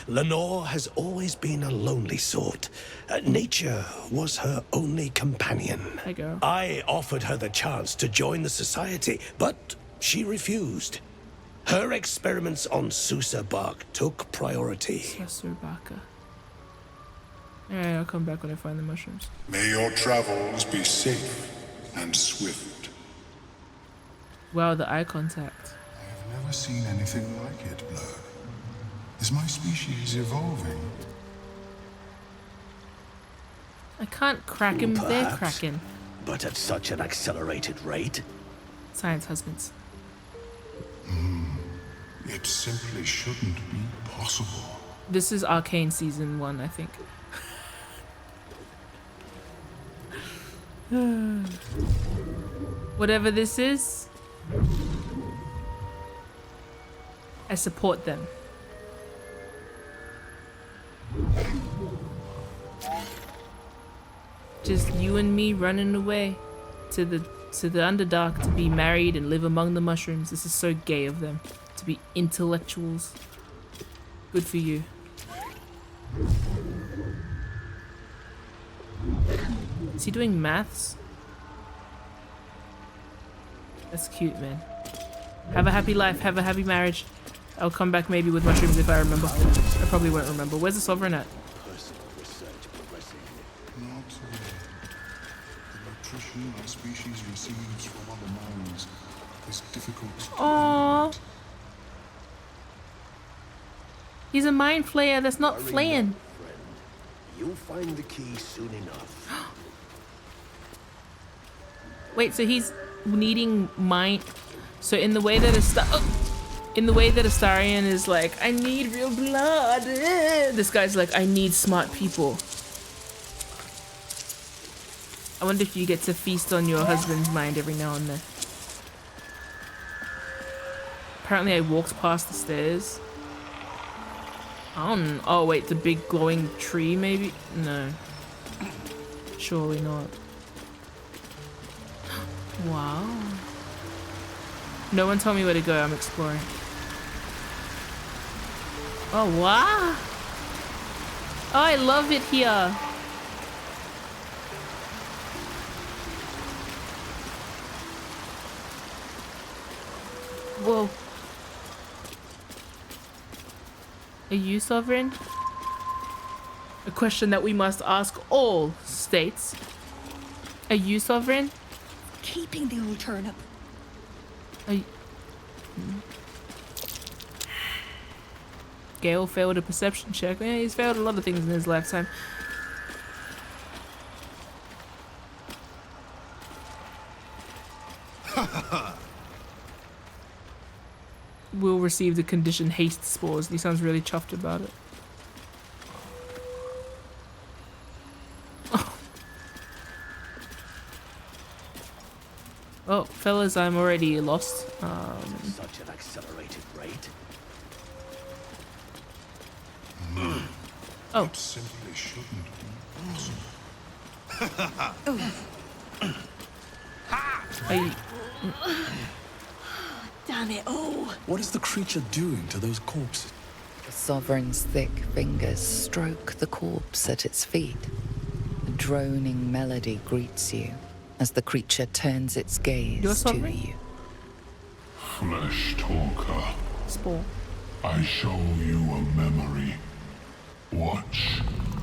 Lenore has always been a lonely sort. Nature was her only companion. Hey, girl. I offered her the chance to join the society, but she refused. Her experiments on Susa bark took priority. Susa bark. Alright, I'll come back when I find the mushrooms. May your travels be safe and swift. Wow, the eye contact. I've never seen anything like it, Blur. Is my species evolving? I can't crack him. They're Perhaps, cracking. but at such an accelerated rate. Science husbands. It simply shouldn't be possible. This is Arcane Season 1, I think. Whatever this is, I support them. Just you and me running away to the Underdark to be married and live among the mushrooms. This is so gay of them. To be intellectuals. Good for you. Is he doing maths? That's cute, man. Have a happy life, have a happy marriage. I'll come back maybe with mushrooms if I remember. I probably won't remember. Where's the sovereign at? Not today. The nutrition our species receives from other minds is difficult to Aww. He's a mind flayer that's not flaying. You'll find the key soon enough. Wait, so he's needing mind. So in the way that Astarion is like, I need real blood. This guy's like, I need smart people. I wonder if you get to feast on your husband's mind every now and then. Apparently I walked past the stairs. I don't know. Oh wait, the big glowing tree maybe? No. Surely not. Wow. No one told me where to go, I'm exploring. Oh wow. Oh, I love it here. Whoa. Are you sovereign? A question that we must ask all states. Are you sovereign? Keeping the old turnip. Are you... Gale failed a perception check. Yeah, he's failed a lot of things in his lifetime. Will receive the condition haste spores. He sounds really chuffed about it. Oh, fellas, I'm already lost. Such an accelerated rate. Oh. It simply shouldn't. Damn it! Oh. What is the creature doing to those corpses? The Sovereign's thick fingers stroke the corpse at its feet. A droning melody greets you as the creature turns its gaze to you. Flesh talker. Spore. I show you a memory. Watch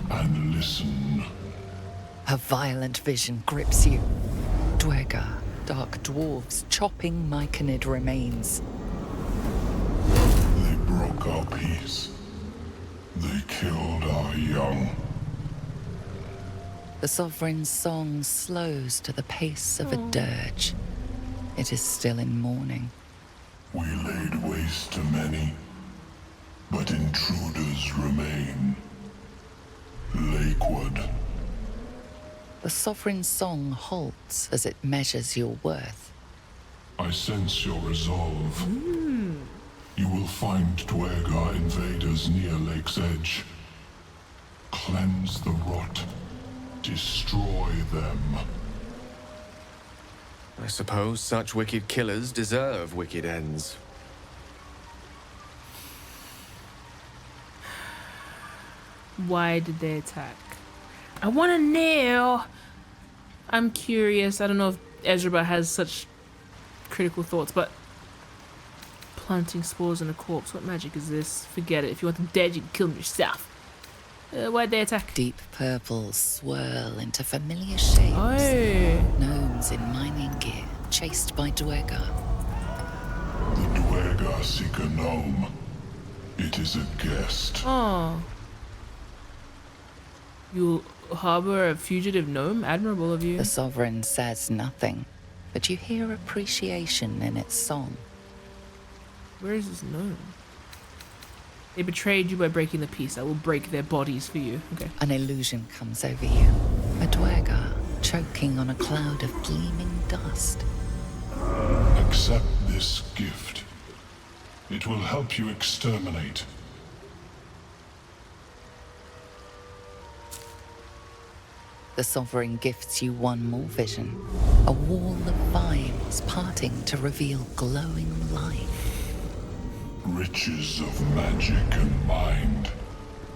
and listen. A violent vision grips you. Dwergar, dark dwarves chopping myconid remains. They broke our peace. They killed our young. The Sovereign's song slows to the pace of a dirge. It is still in mourning. We laid waste to many, but intruders remain. Lakewood. The Sovereign's song halts as it measures your worth. I sense your resolve. You will find Dwergar invaders near Lake's edge. Cleanse the rot. Destroy them. I suppose such wicked killers deserve wicked ends. Why did they attack? I want to know. I'm curious. I don't know if Ezra has such critical thoughts, but planting spores in a corpse. What magic is this? Forget it. If you want them dead, you can kill them yourself. Why'd they attack? Deep purples swirl into familiar shapes. Oh. Gnomes in mining gear, chased by Dwergar. The Dwergar seek a gnome. It is a guest. Oh. You harbor a fugitive gnome? Admirable of you. The Sovereign says nothing, but you hear appreciation in its song. Where is this gnome? They betrayed you by breaking the peace. I will break their bodies for you. Okay. An illusion comes over you. A Dwergar choking on a cloud of gleaming dust. Accept this gift. It will help you exterminate. The Sovereign gifts you one more vision. A wall of vines parting to reveal glowing light. Riches of magic and mind.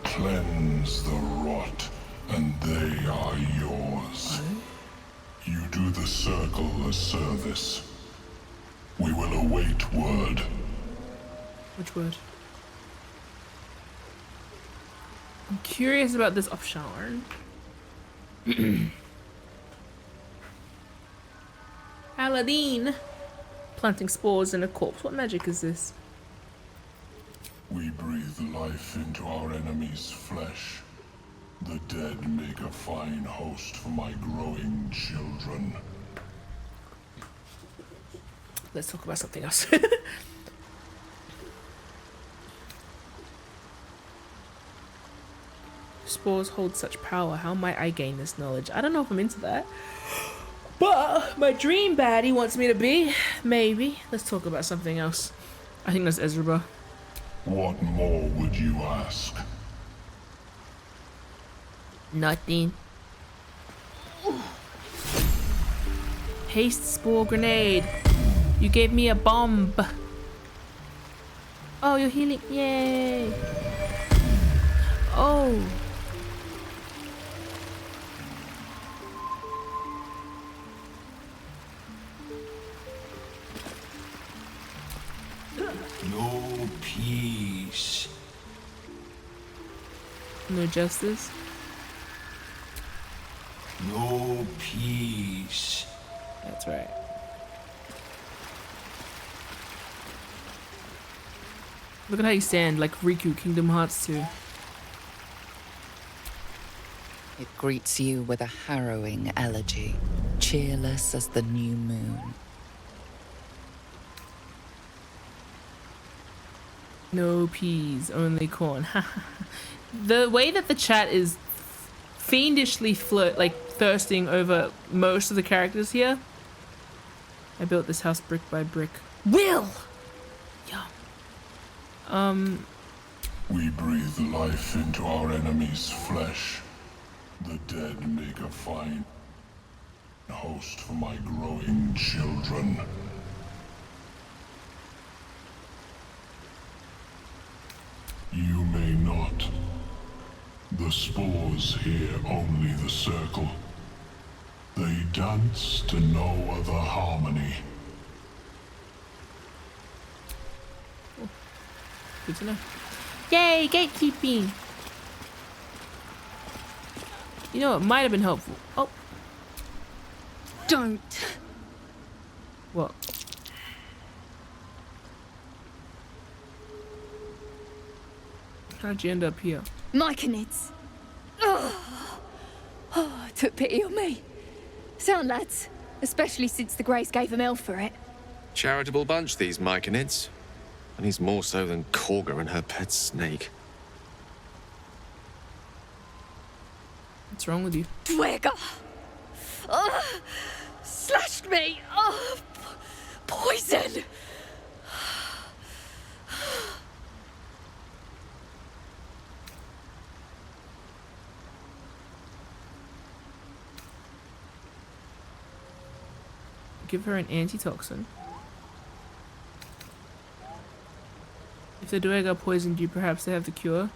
Cleanse the rot, and they are yours. You do the circle a service. We will await word. Which word? I'm curious about this Upsharn. Aladdin! Planting spores in a corpse. What magic is this? We breathe life into our enemy's flesh. The dead make a fine host for my growing children. Let's talk about something else. Spores hold such power. How might I gain this knowledge? I don't know if I'm into that. But my dream baddie wants me to be. Maybe. Let's talk about something else. I think that's Ezra. What more would you ask? Nothing. Haste spore grenade. You gave me a bomb. Oh, you're healing. Yay. Oh. No peace. No justice. No peace. That's right. Look at how you stand, like Riku, Kingdom Hearts 2. It greets you with a harrowing elegy, cheerless as the new moon. No peas, only corn. The way that the chat is fiendishly thirsting over most of the characters here. I built this house brick by brick. Will! We breathe life into our enemy's flesh. The dead make a fine host for my growing children. You may not. The spores hear only the circle. They dance to no other harmony. Good to know. Yay, gatekeeping! You know, it might have been helpful. Oh. Don't. What? How'd you end up here? Myconids. Oh, took pity on me. Sound lads, especially since the Greys gave him hell for it. Charitable bunch, these Myconids. And he's more so than Korga and her pet snake. What's wrong with you? Dwega! Slashed me! Poison! Give her an antitoxin. If the Dwega poisoned you, perhaps they have the cure.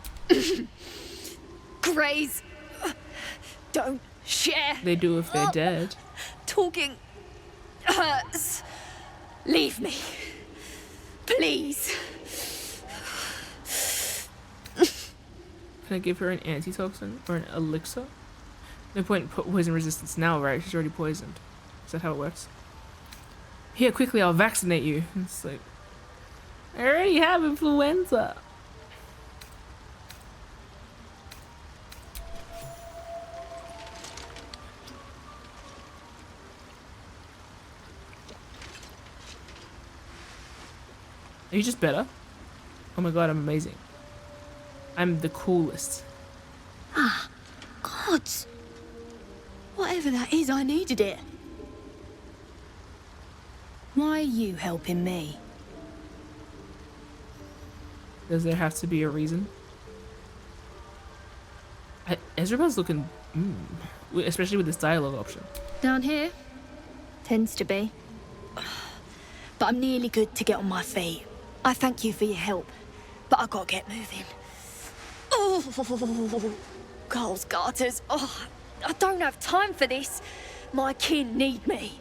Greys! Don't share! They do if they're dead. Talking hurts. Leave me. Please. Can I give her an antitoxin or an elixir? No point in poison resistance now, right? She's already poisoned. Is that how it works? Here, quickly, I'll vaccinate you. It's like, I already have influenza. Are you just better? Oh my god, I'm amazing. I'm the coolest. Ah, gods. Whatever that is, I needed it. Why are you helping me? Does there have to be a reason? Ezreal's looking, especially with this dialogue option. Down here? Tends to be. But I'm nearly good to get on my feet. I thank you for your help, but I gotta get moving. Oh, Carl's garters. Oh, I don't have time for this. My kin need me.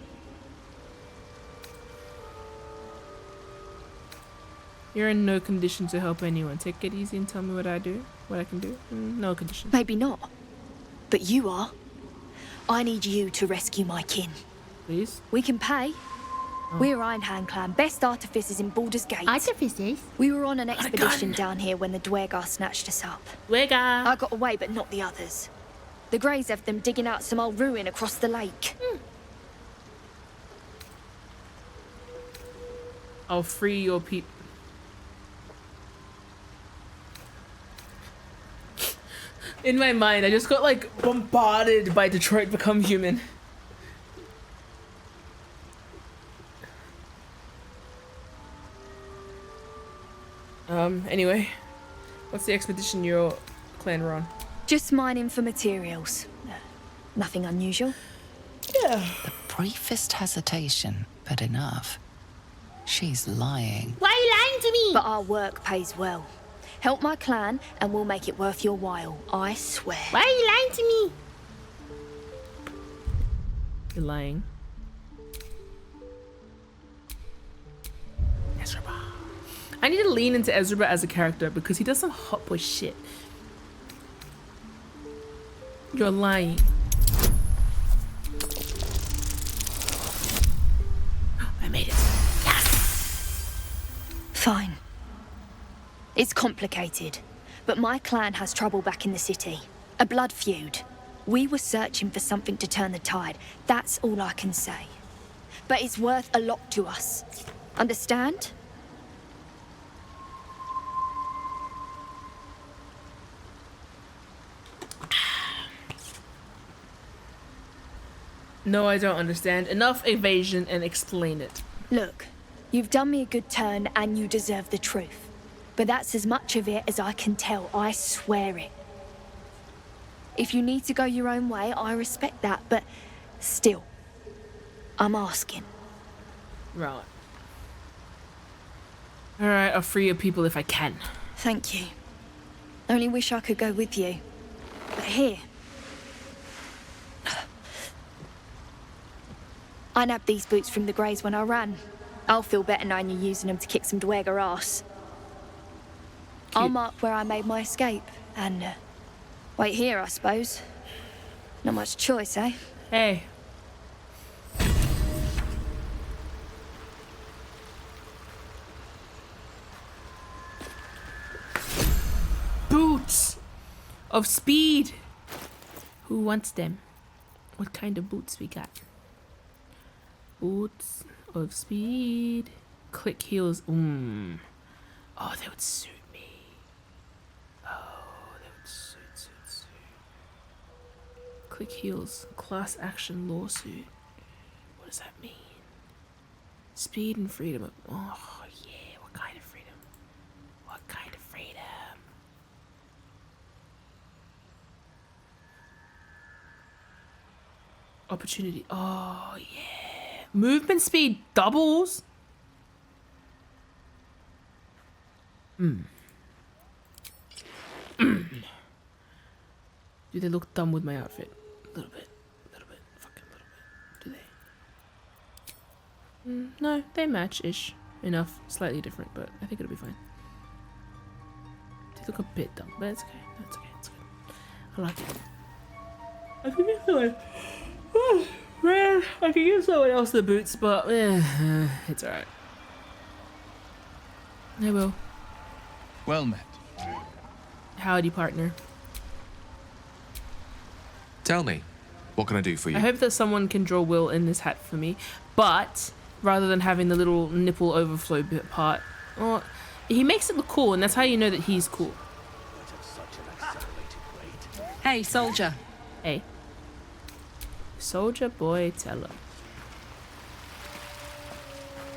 You're in no condition to help anyone. Take it easy and tell me what I can do. No condition. Maybe not. But you are. I need you to rescue my kin. Please? We can pay. Oh. We're Iron Hand Clan, best artificers in Baldur's Gate. Artificers? We were on an expedition down here when the Dwega snatched us up. Dwega! I got away, but not the others. The Greys have them digging out some old ruin across the lake. I'll free your people. In my mind, I just got like bombarded by Detroit Become Human. Anyway, what's the expedition your clan were on? Just mining for materials. Nothing unusual. Yeah. The briefest hesitation, but enough. She's lying. Why are you lying to me? But our work pays well. Help my clan and we'll make it worth your while, I swear. Why are you lying to me? You're lying. Ezra. I need to lean into Ezra as a character because he does some hot boy shit. You're lying. I made it. Fine. It's complicated, but my clan has trouble back in the city. A blood feud. We were searching for something to turn the tide. That's all I can say. But it's worth a lot to us. Understand? No, I don't understand. Enough evasion and explain it. Look, you've done me a good turn and you deserve the truth. But that's as much of it as I can tell, I swear it. If you need to go your own way, I respect that, but still, I'm asking. Right. Alright, I'll free your people if I can. Thank you. Only wish I could go with you. But here. I nabbed these boots from the Greys when I ran. I'll feel better knowing you're using them to kick some dweger ass. Cute. I'll mark where I made my escape, and wait here, I suppose. Not much choice, eh? Hey. Boots of speed. Who wants them? What kind of boots we got? Boots of speed. Click heels. Oh, they would suit me. Oh, they would suit. Click heels. Class action lawsuit. What does that mean? Speed and freedom. Oh, yeah. What kind of freedom? What kind of freedom? Opportunity. Oh, yeah. Movement speed doubles. Do they look dumb with my outfit? A little bit. Fucking little bit. Do they? No, they match-ish. Enough. Slightly different, but I think it'll be fine. They look a bit dumb, but it's okay. That's okay. It's good. I like it. I could get someone. Oh, man. I could give someone else the boots, but it's alright. I will. Well met. Howdy, partner. Tell me, what can I do for you? I hope that someone can draw Will in this hat for me, but rather than having the little nipple overflow bit part, well, he makes it look cool, and that's how you know that he's cool. Hey, soldier. Hey. Soldier boy, TLoU.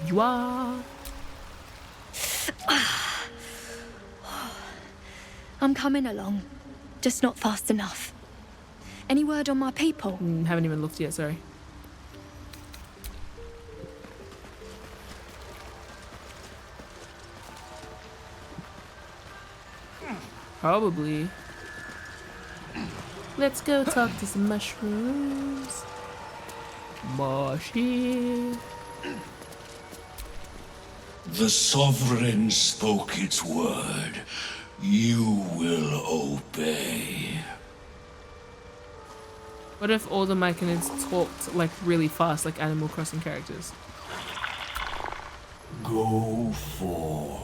You are. I'm coming along, just not fast enough. Any word on my people? Haven't even looked yet, sorry. Probably. Let's go talk to some mushrooms. Mushy. The Sovereign spoke its word. You will obey. What if all the Myconids talked like really fast, like Animal Crossing characters? Go forth.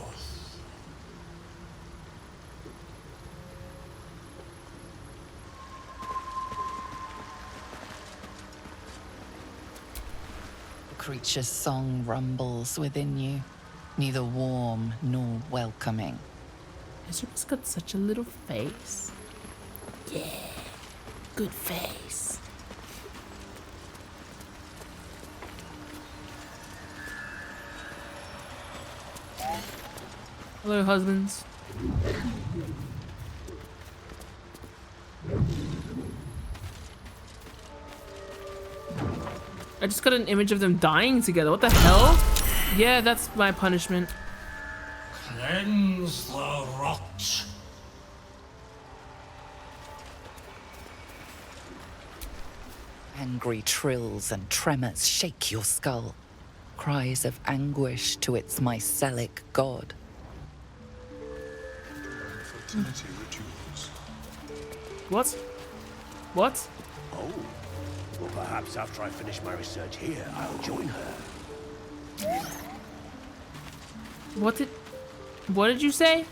The creature's song rumbles within you, neither warm nor welcoming. Ezra's got such a little face. Yeah, good face. Hello, husbands. I just got an image of them dying together. What the hell? Yeah, that's my punishment. Cleanse the rot. Angry trills and tremors shake your skull. Cries of anguish to its mycelic god. Fertility rituals. What? What? Oh. Well, perhaps after I finish my research here, I'll join her. What did you say?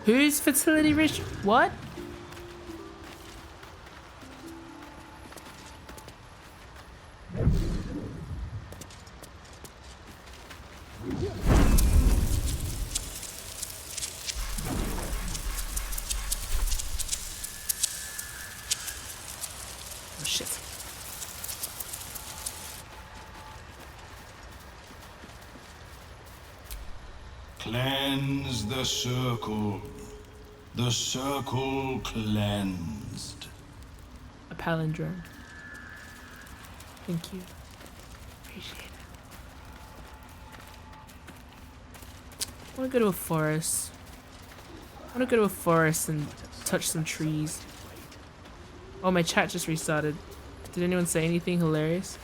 Who's fertility rich? What? Oh shit. Cleanse the circle. The circle cleansed. A palindrome. Thank you. Appreciate it. I want to go to a forest. I want to go to a forest and touch some trees. Oh, my chat just restarted. Did anyone say anything hilarious?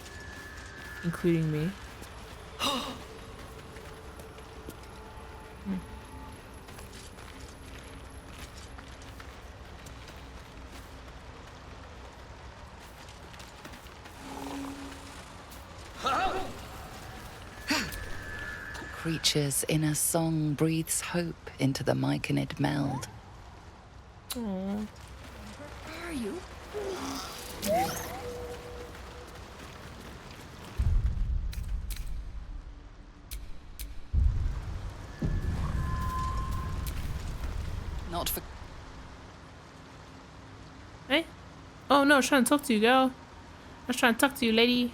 Including me. Creature's inner song breathes hope into the myconid meld. Aww. Where are you? Not for... Hey? Oh no, I was trying to talk to you, girl. I was trying to talk to you, lady.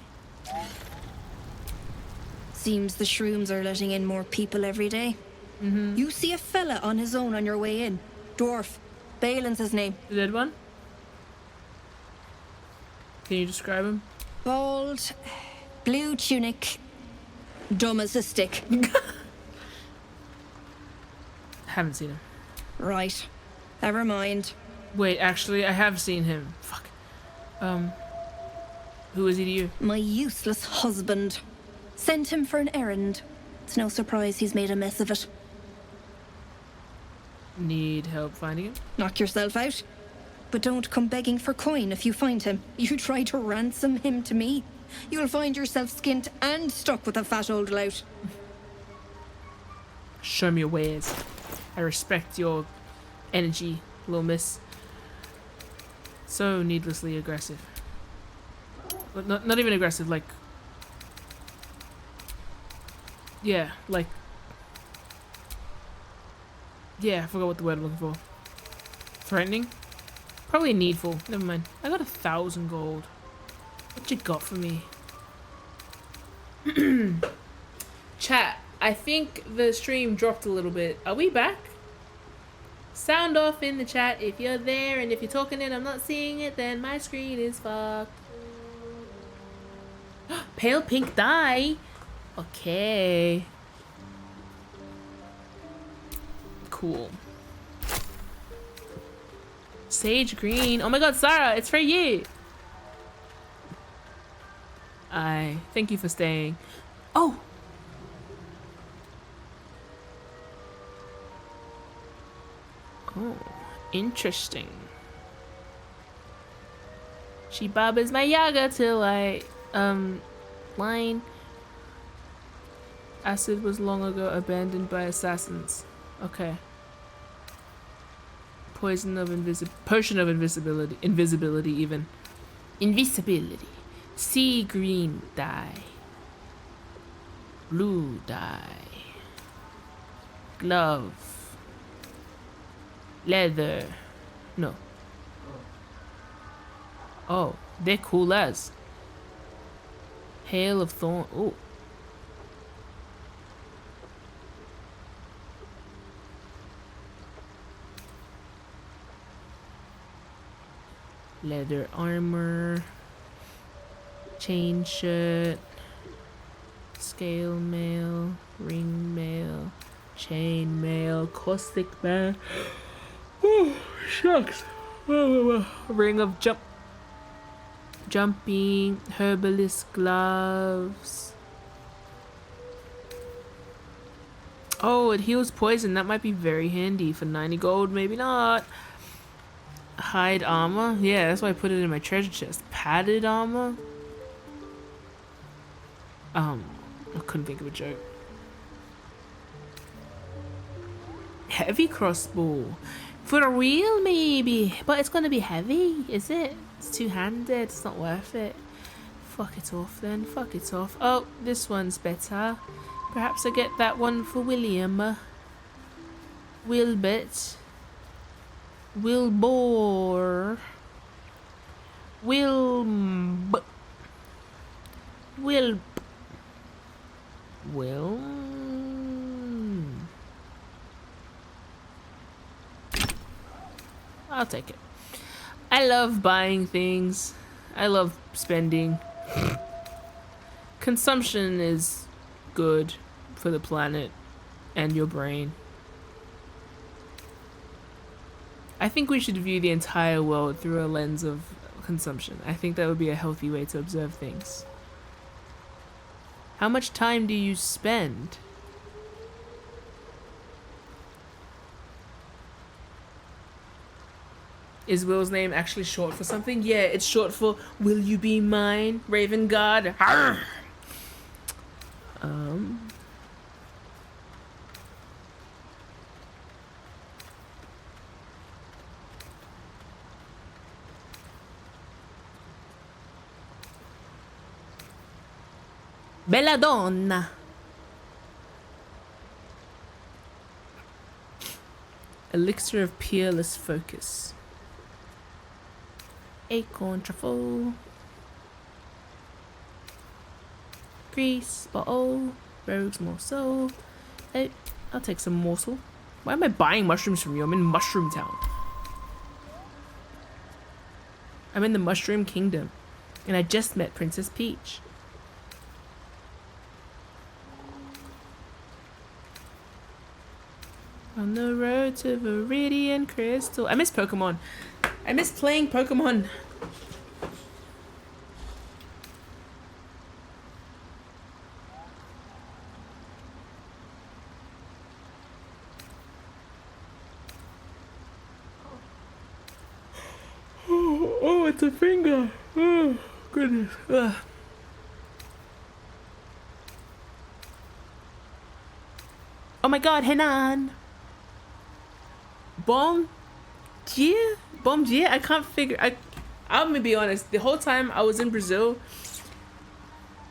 Seems the shrooms are letting in more people every day. You see a fella on his own on your way in. Dwarf. Balin's his name. The dead one? Can you describe him? Bald, blue tunic, dumb as a stick. Haven't seen him. Right. Never mind. Wait, actually, I have seen him. Fuck. Who is he to you? My useless husband. Sent him for an errand. It's no surprise he's made a mess of it. Need help finding him? Knock yourself out. But don't come begging for coin if you find him. You try to ransom him to me, you'll find yourself skint and stuck with a fat old lout. Show me your ways. I respect your energy, little miss. So needlessly aggressive. But not even aggressive, like... Yeah, like... Yeah, I forgot what the word I'm looking for. Threatening? Probably needful. Never mind. I got 1,000 gold. What you got for me? Chat, I think the stream dropped a little bit. Are we back? Sound off in the chat if you're there, and if you're talking and I'm not seeing it, then my screen is fucked. Pale pink dye. Okay. Cool. Sage green. Oh my god, Sarah, it's for you. Thank you for staying. Oh. Oh, interesting. She bobbers my yaga till I, line. Acid was long ago abandoned by assassins. Okay. Potion of invisibility. Invisibility even. Invisibility. Sea green dye. Blue dye. Glove. Leather. No. Oh, they're cool as. Hail of Thorn. Oh. Leather armor. Chain shirt. Scale mail. Ring mail. Chain mail. Caustic mail. Oh, shucks. Ring of jumping. Herbalist gloves. Oh, it heals poison. That might be very handy for 90 gold. Maybe not. Hide armor? Yeah, that's why I put it in my treasure chest. Padded armor? I couldn't think of a joke. Heavy crossbow. For real, maybe. But it's gonna be heavy, is it? It's two-handed. It's not worth it. Fuck it off then. Fuck it off. Oh, this one's better. Perhaps I get that one for William. Wilbert. Wilbur. Wilb. Wilb. Will. I'll take it. I love buying things. I love spending. Consumption is good for the planet and your brain. I think we should view the entire world through a lens of consumption. I think that would be a healthy way to observe things. How much time do you spend? Is Will's name actually short for something? Yeah, it's short for Will You Be Mine, Raven God. Arr! Belladonna. Elixir of Peerless Focus. Acorn truffle. Grease bottle. Rogue's morsel. Hey, I'll take some morsel. Why am I buying mushrooms from you? I'm in Mushroom Town. I'm in the Mushroom Kingdom. And I just met Princess Peach. On the road to Viridian Crystal. I miss Pokemon. I miss playing Pokemon. Oh, it's a finger. Oh, goodness. Ugh. Oh my god, Henan. Bomb Gia? I can't figure. I'm gonna be honest. The whole time I was in Brazil,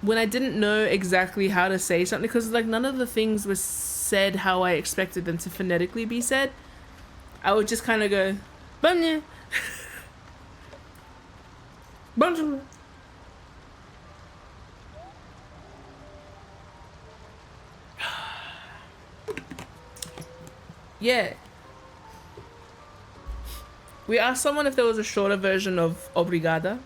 when I didn't know exactly how to say something, because like none of the things were said how I expected them to phonetically be said, I would just kind of go, Banya. Bonjour. Yeah. We asked someone if there was a shorter version of Obrigada,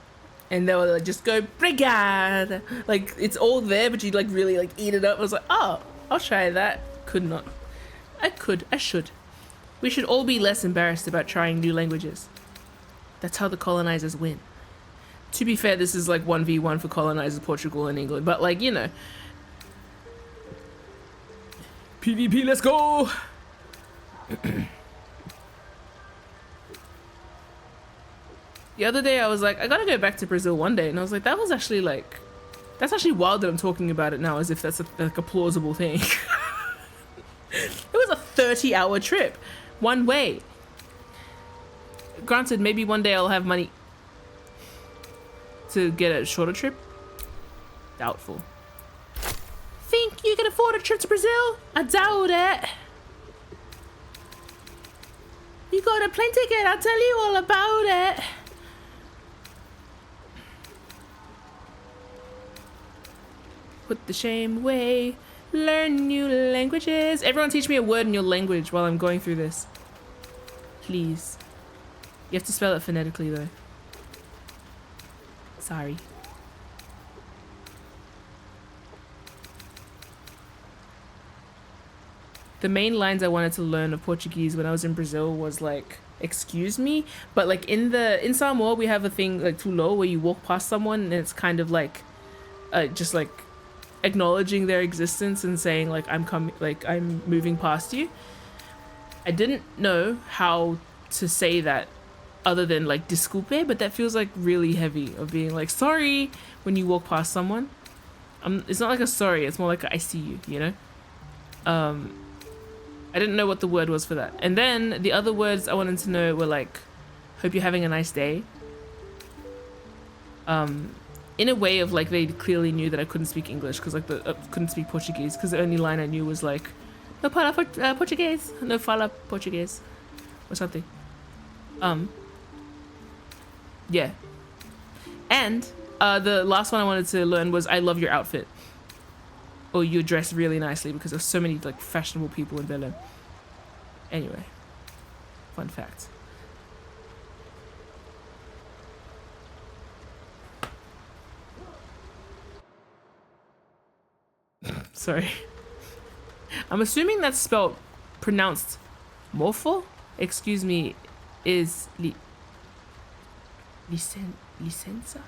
and they were like, just go Brigada. Like, it's all there, but you like really like eat it up. I was like, oh, I'll try that. Could not. I should. We should all be less embarrassed about trying new languages. That's how the colonizers win. To be fair, this is like 1v1 for colonizers, Portugal and England, but like, you know. PvP, let's go! The other day I was like, I gotta go back to Brazil one day, and I was like, that was actually like, that's actually wild that I'm talking about it now as if that's like a plausible thing. It was a 30-hour trip, one way. Granted, maybe one day I'll have money to get a shorter trip. Doubtful. Think you can afford a trip to Brazil? I doubt it. You got a plane ticket, I'll tell you all about it. Put the shame away. Learn new languages. Everyone teach me a word in your language while I'm going through this. Please. You have to spell it phonetically though. Sorry. The main lines I wanted to learn of Portuguese when I was in Brazil was like, excuse me, but like in Samoa we have a thing like TLoU where you walk past someone and it's kind of like just like acknowledging their existence and saying like I'm moving past you. I didn't know how to say that other than like disculpe, but that feels like really heavy of being like sorry when you walk past someone. It's not like a sorry, it's more like a, I see you, you know? I didn't know what the word was for that. And then the other words I wanted to know were like, hope you're having a nice day. In a way of like they clearly knew that I couldn't speak English because like couldn't speak Portuguese because the only line I knew was like, no fala Portuguese, no fala Portuguese, or something. Yeah. And the last one I wanted to learn was I love your outfit. Or you dress really nicely because there's so many like fashionable people in Berlin. Anyway, fun fact. Sorry. I'm assuming that's pronounced morpho. Excuse me, is licenza?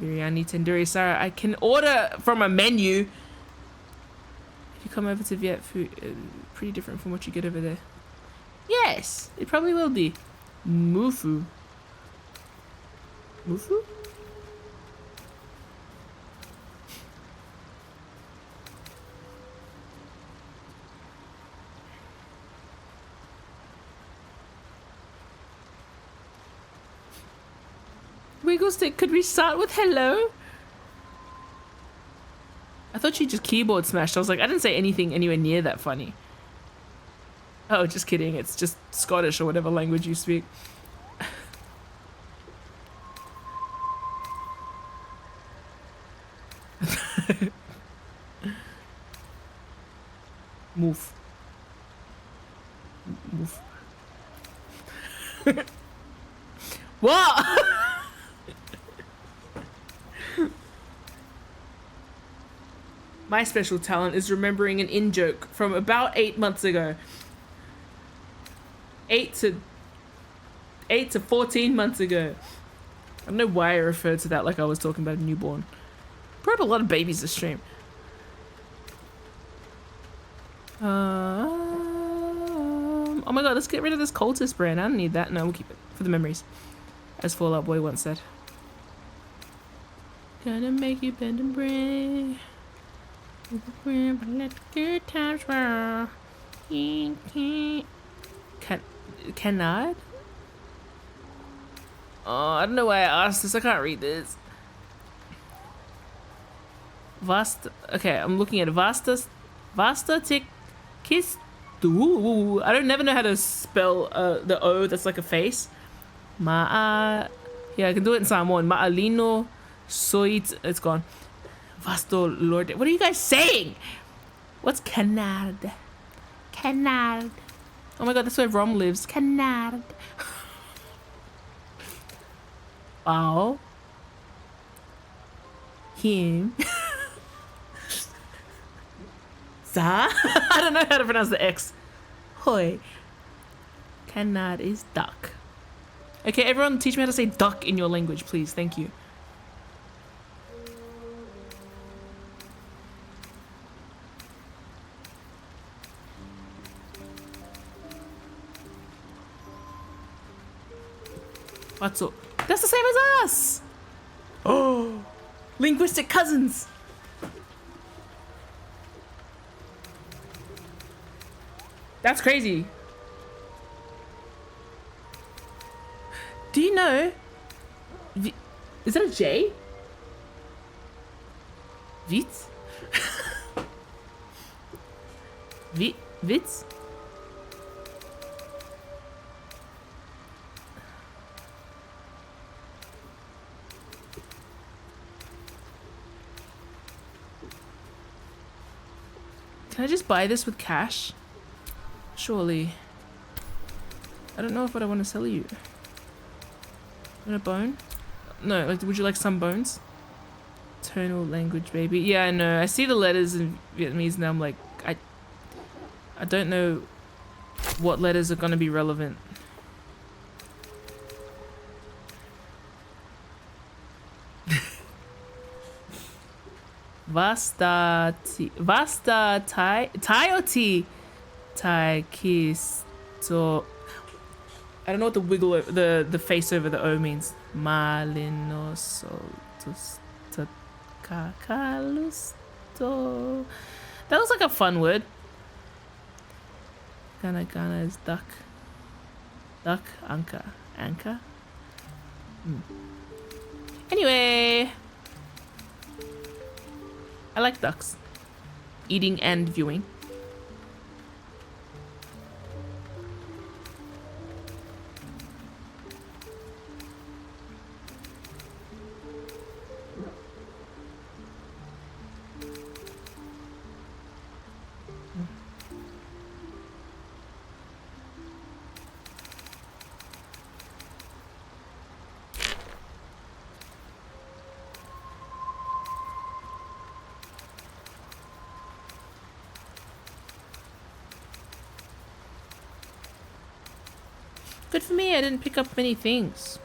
Biryani tandoori Sarah. I can order from a menu. If you come over to Viet food, pretty different from what you get over there. Yes, it probably will be. Mufu. Mufu? Wiggle stick, could we start with hello? I thought you just keyboard smashed. I was like, I didn't say anything anywhere near that funny. Oh, just kidding. It's just Scottish or whatever language you speak. Move. Move. What? My special talent is remembering an in-joke from about 8 months ago. 8 to 14 months ago. I don't know why I referred to that like I was talking about a newborn. Brought a lot of babies to stream. Oh my god, let's get rid of this cultist brand. I don't need that. No, we'll keep it for the memories. As Fall Out Boy once said. Gonna make you bend and break. Let the good times roll. Cannot? Oh, I don't know why I asked this. I can't read this. Vasta. Okay, I'm looking at Vasta tick kiss. I don't never know how to spell the O that's like a face. Yeah, I can do it in Samoan. Ma'alino soit. It's gone. Vasto Lord. What are you guys saying? What's Canard? Canard. Oh my god, that's where Rom lives. Canard. Wow. Him. Za? I don't know how to pronounce the X. Hoi. Canard is duck. Okay, everyone teach me how to say duck in your language, please. Thank you. What's up? That's the same as us! Oh! Linguistic cousins! That's crazy. Do you know? Is that a J? Witz? Witz? Can I just buy this with cash? Surely. I don't know if I want to sell you. Want a bone? No, like, would you like some bones? Tonal language, baby. Yeah, I know. I see the letters in Vietnamese now. I'm like, I don't know what letters are gonna be relevant. Vasta Thai Thai Kisto I don't know what the wiggle, the face over the O means. Malinosotus kakalusto. That looks like a fun word. Gana is duck. Duck, anchor. Anchor? Anyway. I like ducks. Eating and viewing. Good for me, I didn't pick up many things.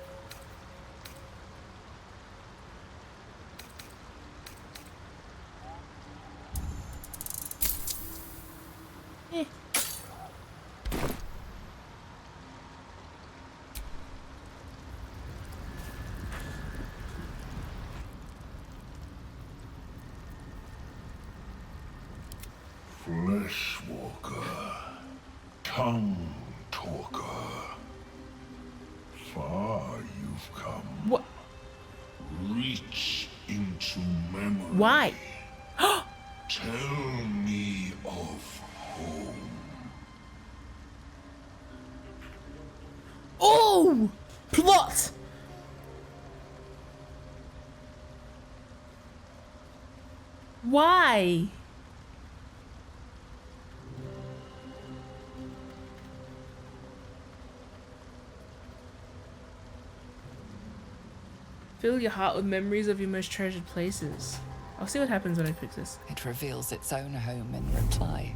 Eh. Fleshwalker, tongue talker. Far you've come. What? Reach into memory. Why? Tell me of home. Oh! Plot! Why? Fill your heart with memories of your most treasured places. I'll see what happens when I pick this. It reveals its own home in reply.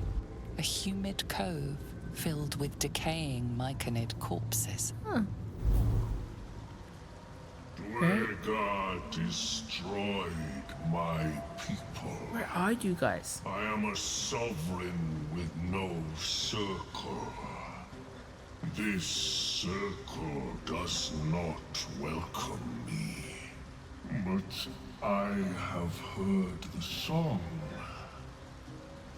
A humid cove filled with decaying myconid corpses. Huh. Dwegar destroyed my people. Where are you guys? I am a sovereign with no circle. This circle does not welcome me. But I have heard the song.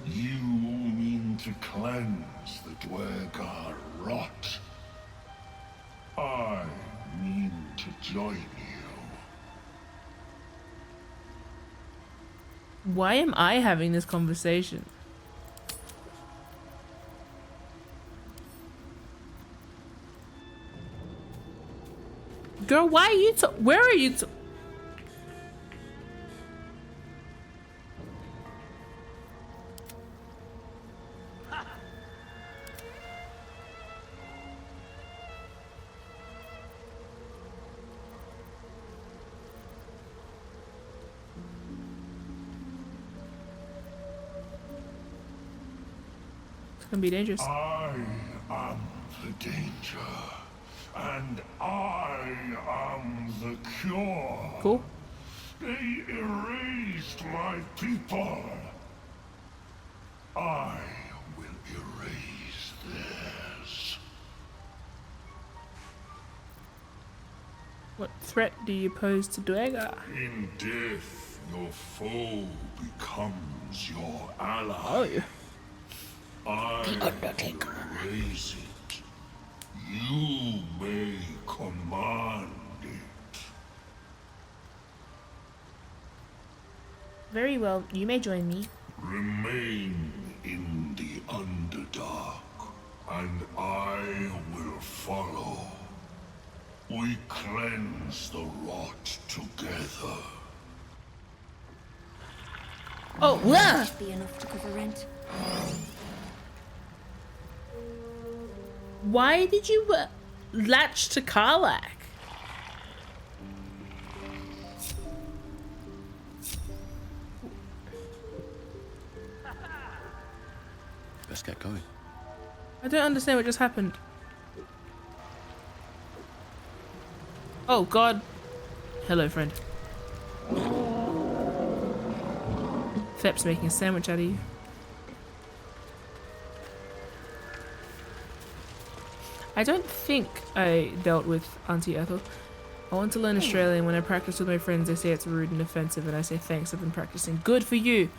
You mean to cleanse the Dwegar rot. I mean to join you. Why am I having this conversation? Girl, why are you where are you It's gonna be dangerous. I am the danger. And I am the cure. Cool. They erased my people. I will erase theirs. What threat do you pose to Dwegar? In death, your foe becomes your ally. Oh, yeah. I erase it. You may command it. Very well, you may join me. Remain in the Underdark, and I will follow. We cleanse the rot together. Oh, yeah. Should be enough to cover rent. Why did you latch to Karlach? Let's get going. I don't understand what just happened. Oh God. Hello, friend. Thep's making a sandwich out of you. I don't think I dealt with Auntie Ethel. I want to learn Australian. When I practice with my friends, they say it's rude and offensive, and I say thanks, I've been practicing. Good for you.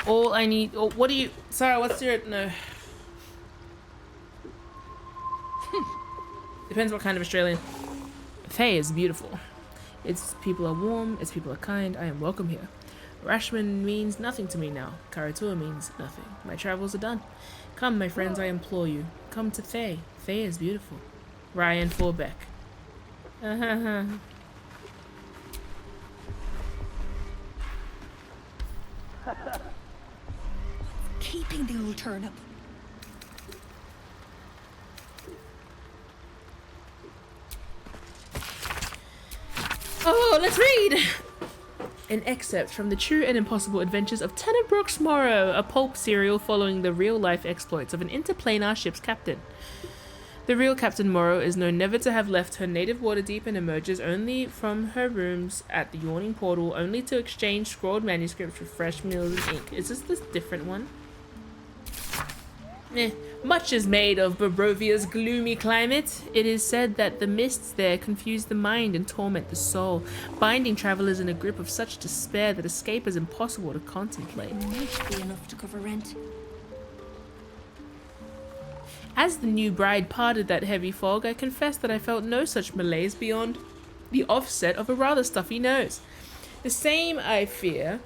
All I need... Oh, what do you... Sarah, what's your... No. Depends what kind of Australian. Faye is beautiful. Its people are warm, its people are kind, I am welcome here. Rashman means nothing to me now. Karatua means nothing. My travels are done. Come, my friends, I implore you. Come to Faye. Faye is beautiful. Ryan Forbeck. Keeping the old turnip. Oh, let's read! An excerpt from The True and Impossible Adventures of Tanner Brooks Morrow, a pulp serial following the real-life exploits of an interplanar ship's captain. The real Captain Morrow is known never to have left her native Waterdeep and emerges only from her rooms at the Yawning Portal, only to exchange scrawled manuscripts with fresh meals and ink. Is this different one? Much is made of Barovia's gloomy climate. It is said that the mists there confuse the mind and torment the soul, binding travelers in a grip of such despair that escape is impossible to contemplate. Might be enough to cover rent. As the new bride parted that heavy fog, I confess that I felt no such malaise beyond the offset of a rather stuffy nose. The same, I fear,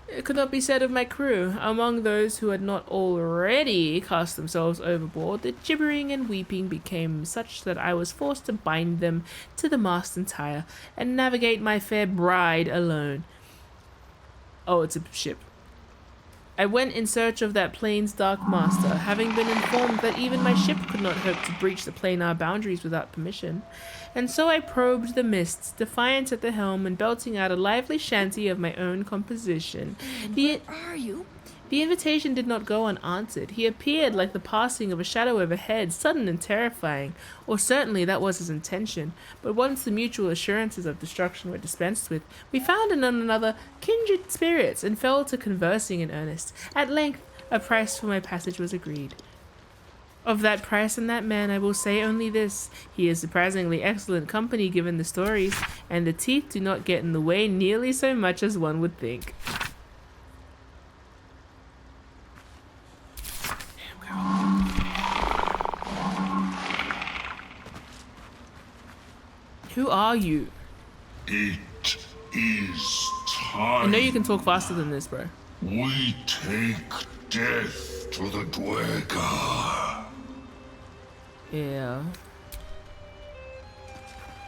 it could not be said of my crew. Among those who had not already cast themselves overboard, the gibbering and weeping became such that I was forced to bind them to the mast entire and navigate my fair bride alone. Oh, it's a ship. I went in search of that plane's dark master, having been informed that even my ship could not hope to breach the planar boundaries without permission. And so I probed the mists, defiant at the helm and belting out a lively shanty of my own composition. Where are you? The invitation did not go unanswered. He appeared like the passing of a shadow overhead, sudden and terrifying, or certainly that was his intention. But once the mutual assurances of destruction were dispensed with, we found in one another kindred spirits and fell to conversing in earnest. At length, a price for my passage was agreed. Of that price and that man I will say only this: he is surprisingly excellent company given the stories, and the teeth do not get in the way nearly so much as one would think. Who are you? It is time. I know you can talk faster than this, bro. We take death to the Dwergar. Yeah.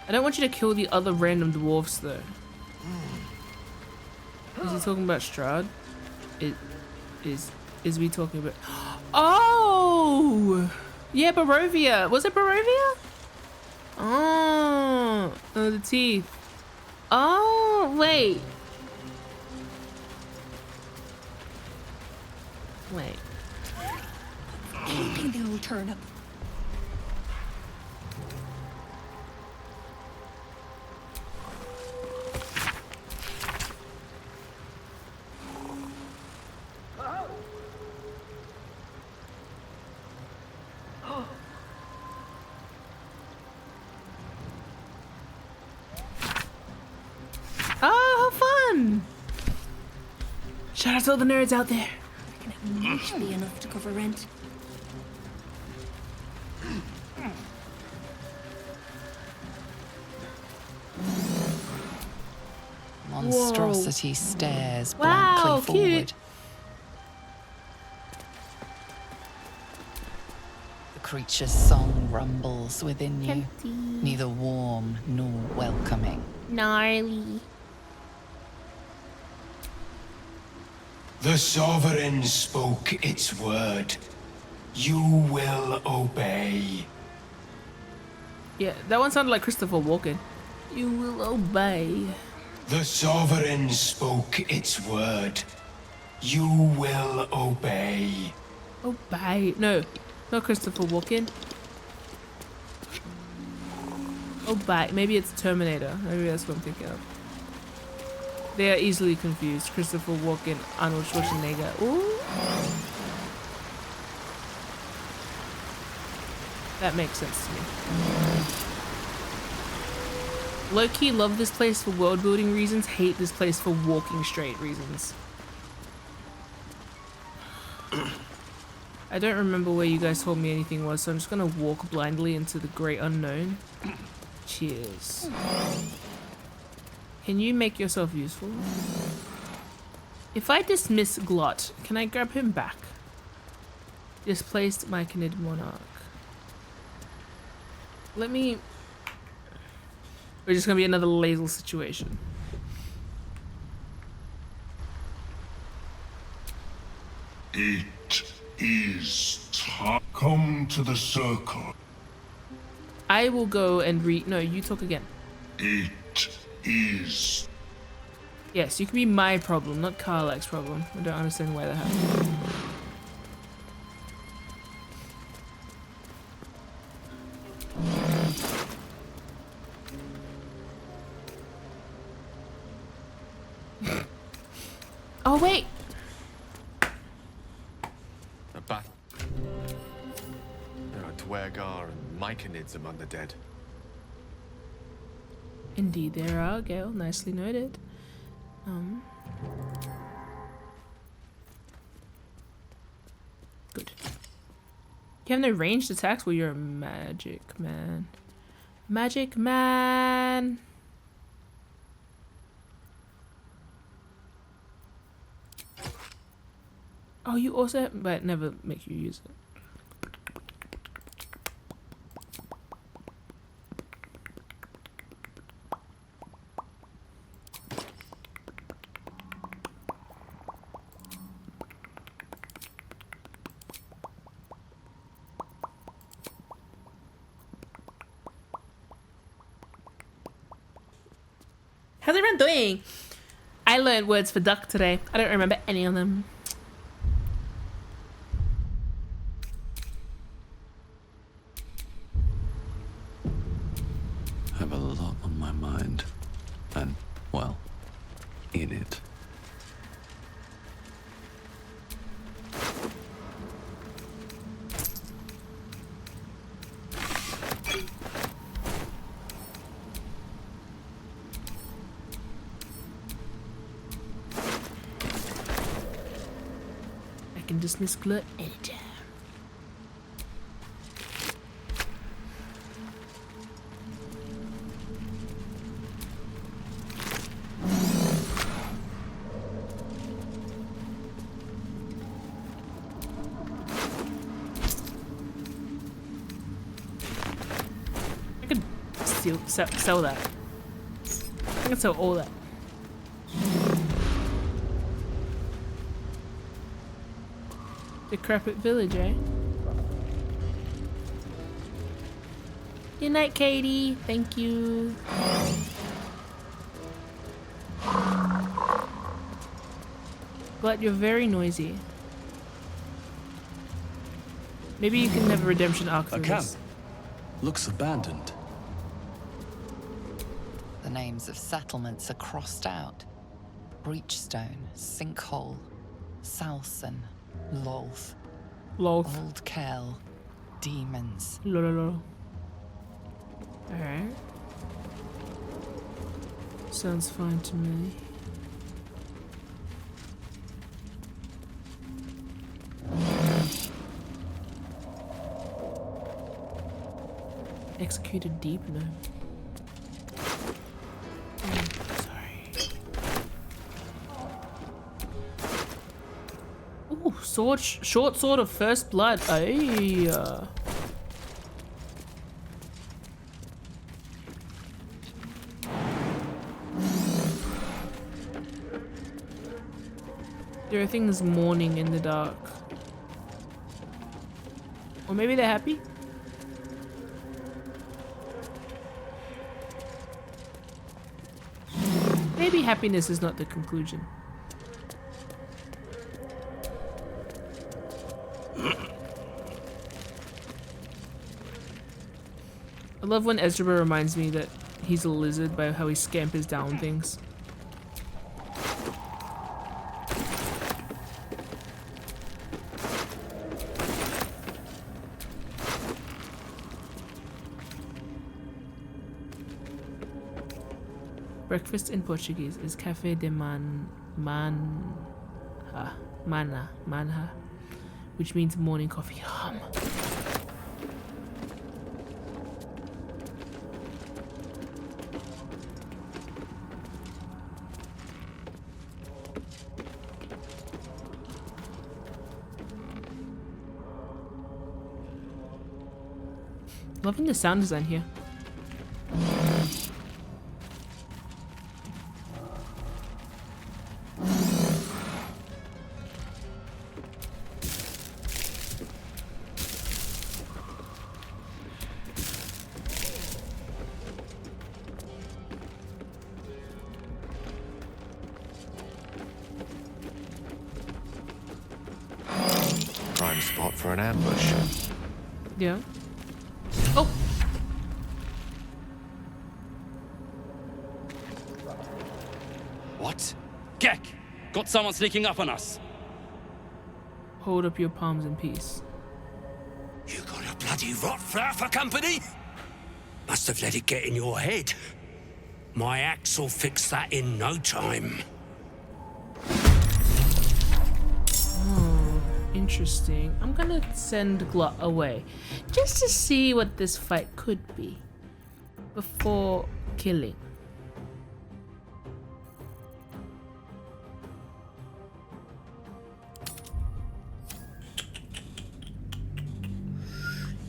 I don't want you to kill the other random dwarfs, though. Is he talking about Strahd? Is we talking about... Oh! Yeah, Barovia. Was it Barovia? Oh, the teeth. Oh, wait. Wait. Keeping the old turnip. Oh, how fun! Shout out to all the nerds out there. It might be enough to cover rent. Monstrosity stares Wow, blankly forward. cute. The creature's song rumbles within you, neither warm nor welcoming. Gnarly. The Sovereign spoke its word. You will obey. Yeah, that one sounded like Christopher Walken. You will obey. The Sovereign spoke its word. You will obey. Obey. No, not Christopher Walken. Obey. Maybe it's Terminator. Maybe that's what I'm thinking of. They are easily confused. Christopher Walken, Arnold Schwarzenegger. Ooh. That makes sense to me. Low-key love this place for world building reasons, hate this place for walking straight reasons. I don't remember where you guys told me anything was, so I'm just gonna walk blindly into the great unknown. Cheers. Can you make yourself useful? If I dismiss Glot, can I grab him back? Displaced Myconid Monarch. Let me... We're just gonna be another Lazel situation. It is time. Come to the circle. I will go and read. No, you talk again. It is. Yes, you can be my problem, not Karlak's problem. I don't understand why that happened. Oh, wait! A battle. There are Dwergar and Myconids among the dead. Indeed there are, Gale. Nicely noted. Good. You have no ranged attacks? Well, you're a magic man. Magic man! Oh, you also have, but never make you use it. How's everyone doing? I learned words for duck today. I don't remember any of them. I have a lot on my mind. And, well, in it. I can dismiss Glut anytime. I could sell that. I can sell all that. Decrepit village, eh? Good night, Katie. Thank you. Glad you're very noisy. Maybe you can have a redemption arc through this. Looks abandoned. The names of settlements are crossed out. Breachstone, Sinkhole, Salson, Lolth, Old Kell, Demons. Lololol. Alright. Sounds fine to me. Executed deep? No. Ooh, short sword of first blood. Ay. There are things mourning in the dark. Or maybe they're happy? Maybe happiness is not the conclusion. I love when Ezra reminds me that he's a lizard by how he scampers down things. Breakfast in Portuguese is café de manhã, which means morning coffee. Hum. Loving the sound design here. Prime spot for an ambush. Yeah. Oh! What? Gek! Got someone sneaking up on us. Hold up your palms in peace. You got a bloody rot flower for company? Must have let it get in your head. My axe will fix that in no time. Oh, interesting. I'm gonna send Glut away just to see what this fight could be before killing.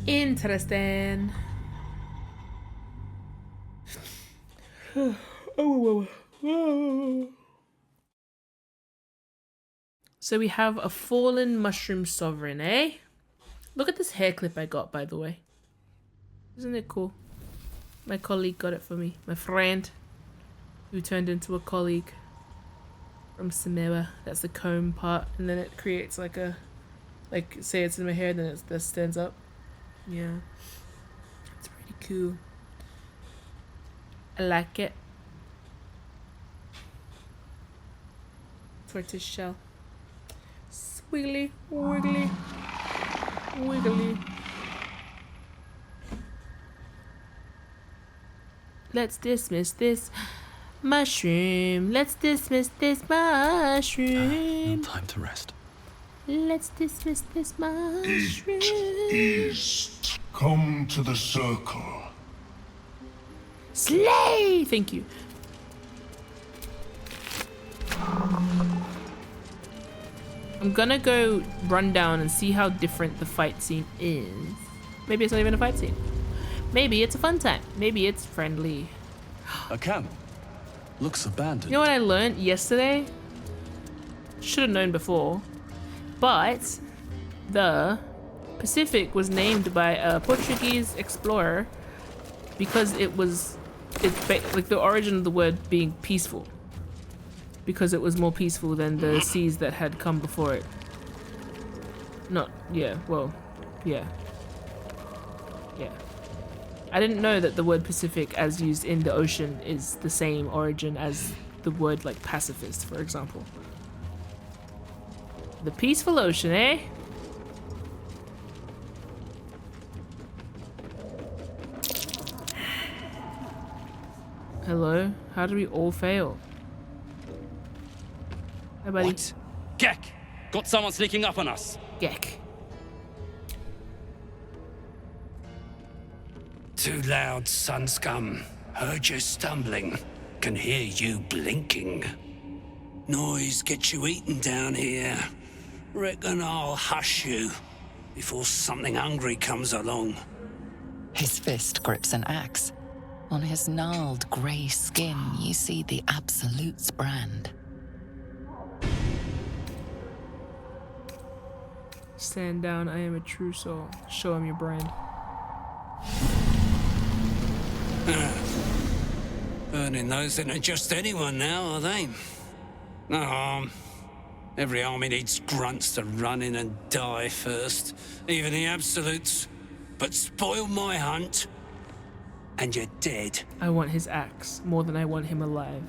Interesting. So we have a fallen mushroom sovereign, eh? Look at this hair clip I got, by the way. Isn't it cool? My colleague got it for me. My friend, who turned into a colleague from Samewa. That's the comb part, and then it creates like a, like say it's in my hair, then it stands up. Yeah, it's pretty cool. I like it. Tortoise shell. Swiggly, wiggly, wiggly. Let's dismiss this mushroom. Let's dismiss this mushroom. No time to rest. Let's dismiss this mushroom. It is. Come to the circle. Slay! Thank you. I'm gonna go run down and see how different the fight scene is. Maybe it's not even a fight scene. Maybe it's a fun time. Maybe it's friendly. A camp. Looks abandoned. You know what I learned yesterday? Should have known before. But the Pacific was named by a Portuguese explorer because it's like the origin of the word being peaceful. Because it was more peaceful than the seas that had come before it. Yeah. I didn't know that the word Pacific as used in the ocean is the same origin as the word like pacifist, for example. The peaceful ocean, eh? Hello? How do we all fail? Hey, buddy. What? Gek! Got someone sneaking up on us. Gek. Too loud, sun scum. Heard you stumbling. Can hear you blinking. Noise gets you eaten down here. Reckon I'll hush you before something hungry comes along. His fist grips an axe. On his gnarled grey skin, you see the Absolute's brand. Stand down, I am a true soul. Show him your brand. Burning those isn't just anyone now, are they? No harm. Every army needs grunts to run in and die first. Even the Absolutes. But spoil my hunt, and you're dead. I want his axe more than I want him alive.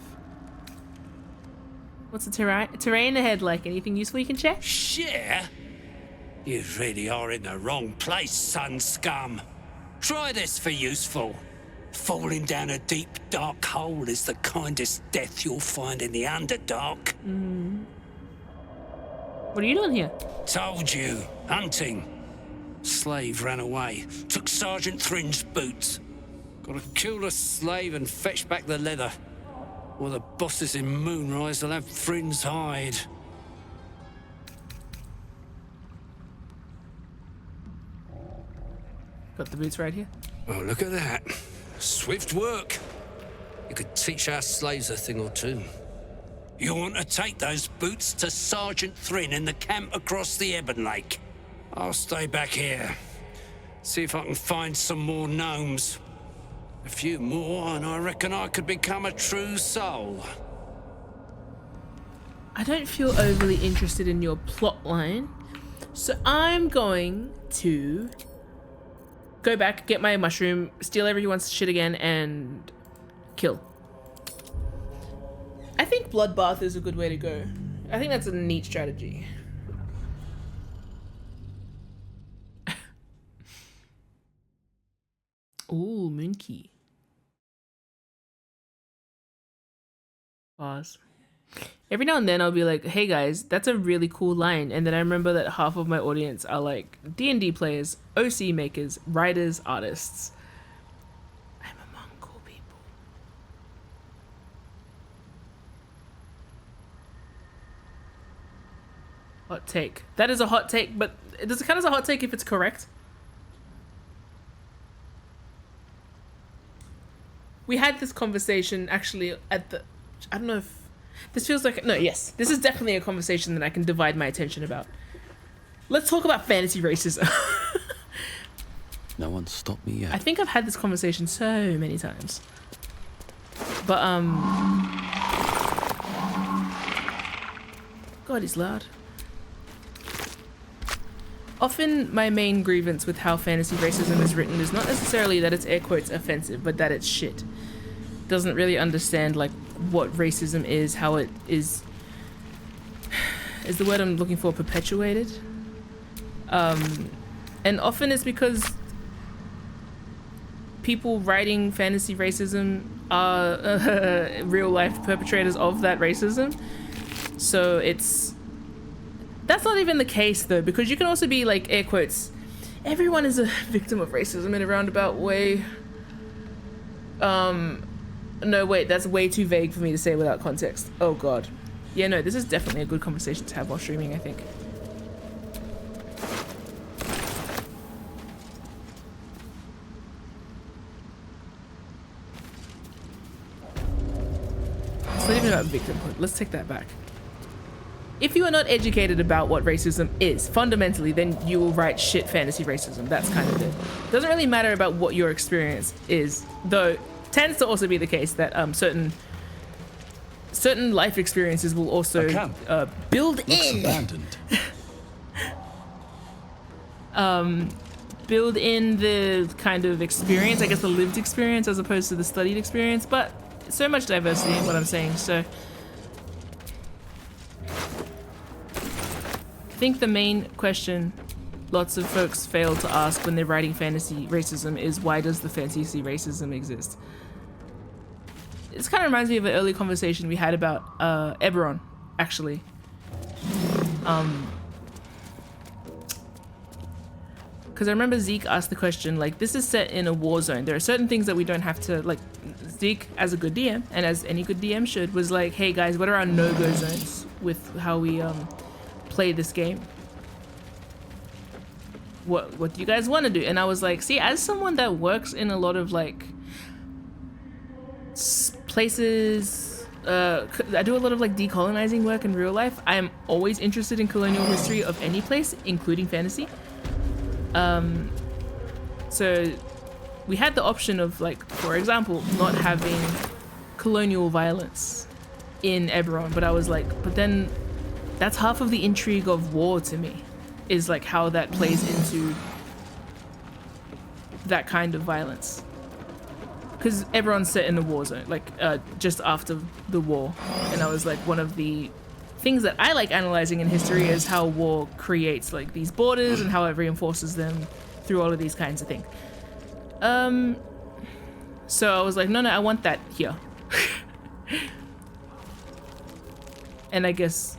What's the terrain ahead like? Anything useful you can check? Share? You really are in the wrong place, sun scum. Try this for useful. Falling down a deep, dark hole is the kindest death you'll find in the Underdark. What are you doing here? Told you. Hunting. Slave ran away. Took Sergeant Thrin's boots. Gotta kill the slave and fetch back the leather. Or the bosses in Moonrise will have Thrin's hide. Got the boots right here. Oh, look at that. Swift work. You could teach our slaves a thing or two. You want to take those boots to Sergeant Thrin in the camp across the Ebon Lake. I'll stay back here. See if I can find some more gnomes. A few more, and I reckon I could become a true soul. I don't feel overly interested in your plot line, so I'm going to go back, get my mushroom, steal everyone's shit again, and kill. I think bloodbath is a good way to go. I think that's a neat strategy. Ooh, Moonkey. Pause. Every now and then I'll be like, hey guys, that's a really cool line. And then I remember that half of my audience are like D&D players, OC makers, writers, artists. I'm among cool people. Hot take. That is a hot take, but does it count as a hot take if it's correct? We had this conversation actually at the, I don't know if, this feels like, no, yes. This is definitely a conversation that I can divide my attention about. Let's talk about fantasy racism. No one stopped me yet. I think I've had this conversation so many times. But, God, he's loud. Often my main grievance with how fantasy racism is written is not necessarily that it's air quotes offensive, but that it's shit. Doesn't really understand like what racism is, how it is the word I'm looking for, perpetuated. And often it's because people writing fantasy racism are real life perpetrators of that racism. So that's not even the case though, because you can also be like, air quotes, everyone is a victim of racism in a roundabout way. No, wait, that's way too vague for me to say without context. Oh God. Yeah, no, this is definitely a good conversation to have while streaming, I think. It's not even about victimhood. Let's take that back. If you are not educated about what racism is, fundamentally, then you will write shit fantasy racism. That's kind of it. Doesn't really matter about what your experience is, though tends to also be the case that certain life experiences will also build in build in the kind of experience, I guess the lived experience as opposed to the studied experience, but so much diversity in what I'm saying. So I think the main question lots of folks fail to ask when they're writing fantasy racism is, why does the fantasy racism exist? This kind of reminds me of an early conversation we had about Eberron, actually. Because I remember Zeke asked the question, like, this is set in a war zone. There are certain things that we don't have to, like, Zeke, as a good DM, and as any good DM should, was like, hey guys, what are our no-go zones with how we play this game? What do you guys want to do? And I was like, see, as someone that works in a lot of like places, I do a lot of like decolonizing work in real life. I am always interested in colonial history of any place, including fantasy. So we had the option of, like, for example, not having colonial violence in Eberron, but I was like, but then that's half of the intrigue of war to me, is like how that plays into that kind of violence. Because Eberron's set in a war zone, like just after the war. And I was like, one of the things that I like analyzing in history is how war creates like these borders and how it reinforces them through all of these kinds of things. So I was like, no, I want that here. And I guess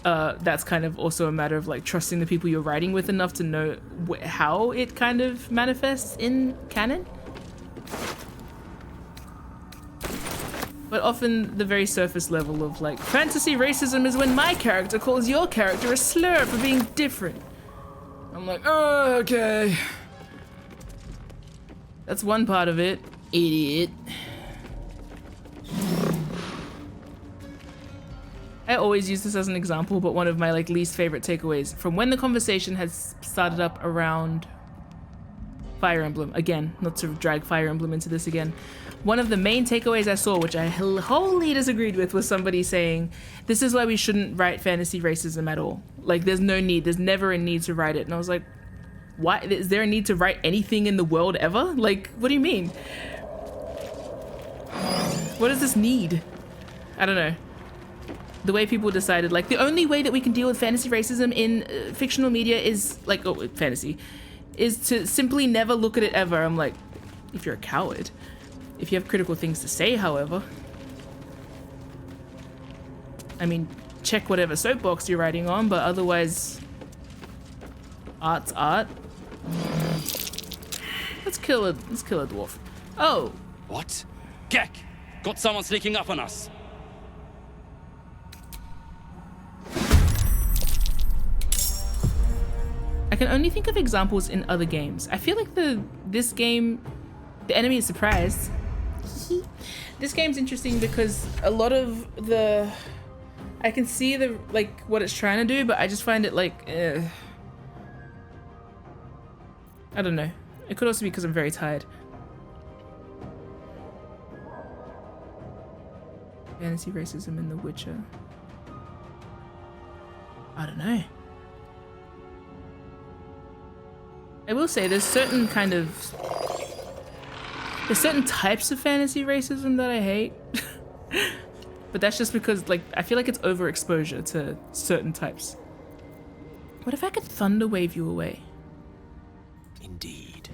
that's kind of also a matter of like trusting the people you're writing with enough to know how it kind of manifests in canon. But often the very surface level of like, fantasy racism is when my character calls your character a slur for being different. I'm like, oh, okay. That's one part of it, idiot. I always use this as an example, but one of my like least favorite takeaways from when the conversation has started up around Fire Emblem. Again, not to drag Fire Emblem into this again. One of the main takeaways I saw, which I wholly disagreed with, was somebody saying, this is why we shouldn't write fantasy racism at all. Like, there's no need, there's never a need to write it. And I was like, why? Is there a need to write anything in the world ever? Like, what do you mean? What does this need? I don't know. The way people decided, like, the only way that we can deal with fantasy racism in fictional media is, like, oh, fantasy, is to simply never look at it ever. I'm like, if you're a coward. If you have critical things to say, however. I mean, check whatever soapbox you're writing on, but otherwise, art's art. Let's kill a dwarf. Oh. What? Gek! Got someone sneaking up on us. I can only think of examples in other games. I feel like this game, the enemy is surprised. This game's interesting because a lot of I can see what it's trying to do, but I just find it like, I don't know. It could also be because I'm very tired. Fantasy racism in The Witcher. I don't know. I will say there's certain types of fantasy racism that I hate. But that's just because, like, I feel like it's overexposure to certain types. What if I could thunder wave you away? Indeed.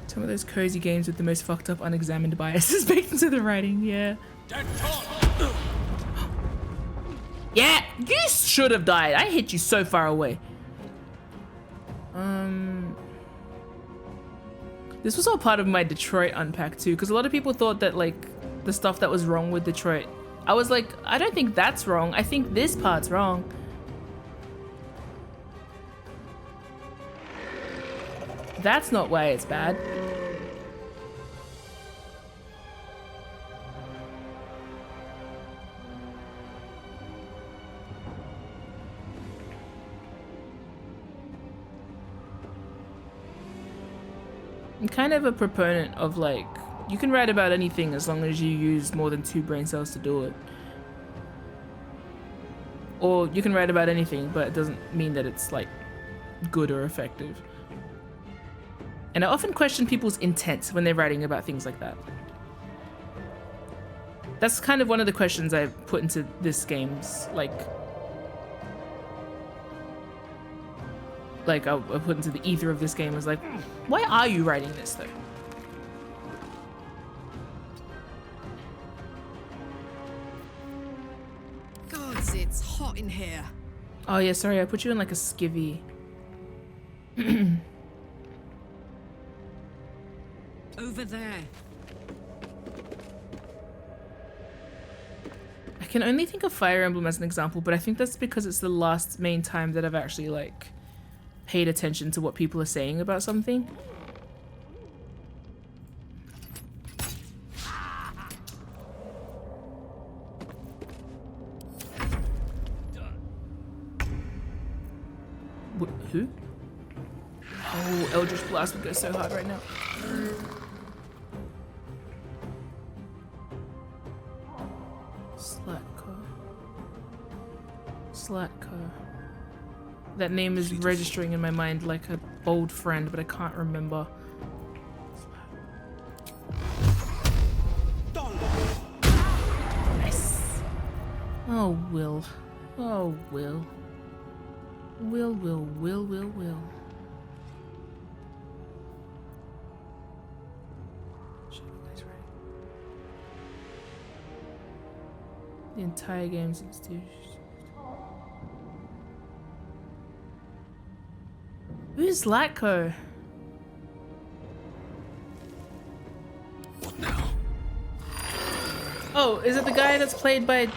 Some of those cozy games with the most fucked up unexamined biases baked into the writing, yeah. Yeah, you should have died. I hit you so far away. This was all part of my Detroit unpack too, because a lot of people thought that like the stuff that was wrong with Detroit. I was like, I don't think that's wrong. I think this part's wrong. That's not why it's bad. I'm kind of a proponent of like, you can write about anything as long as you use more than 2 brain cells to do it. Or you can write about anything, but it doesn't mean that it's like good or effective. And I often question people's intent when they're writing about things like that. That's kind of one of the questions I put into this game's like I put into the ether of this game is like, why are you writing this though? Gods, it's hot in here. Oh yeah, sorry, I put you in like a skivvy. Over there. I can only think of Fire Emblem as an example, but I think that's because it's the last main time that I've actually like paid attention to what people are saying about something. Who? Oh, Eldritch Blast would go so hard right now. Slatko. That name is registering in my mind like an old friend, but I can't remember. Nice. Oh, Will. Oh, Will. Will. The entire game's institution. Who's Latko? What now? Oh, is it the guy that's played by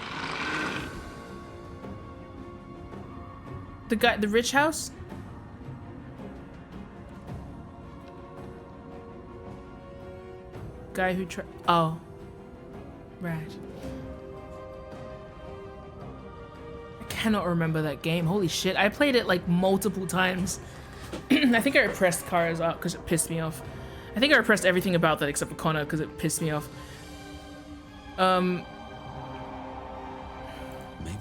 the Rich House? Guy who oh, right. I cannot remember that game. Holy shit! I played it like multiple times. I think I repressed Kara's out because it pissed me off. I think I repressed everything about that except for Connor because it pissed me off. Maybe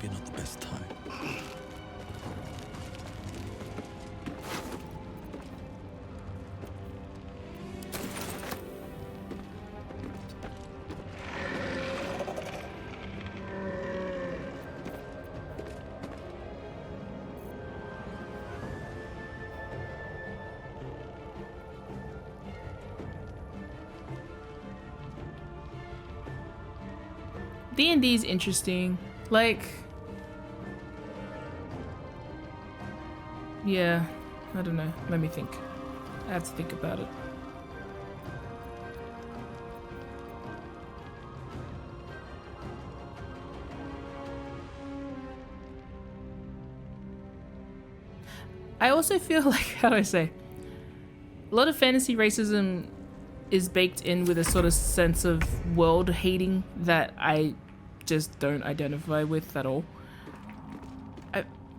not the best time. D&D is interesting. Like, yeah, I don't know. Let me think. I have to think about it. I also feel like, how do I say? A lot of fantasy racism is baked in with a sort of sense of world hating that I just don't identify with at all.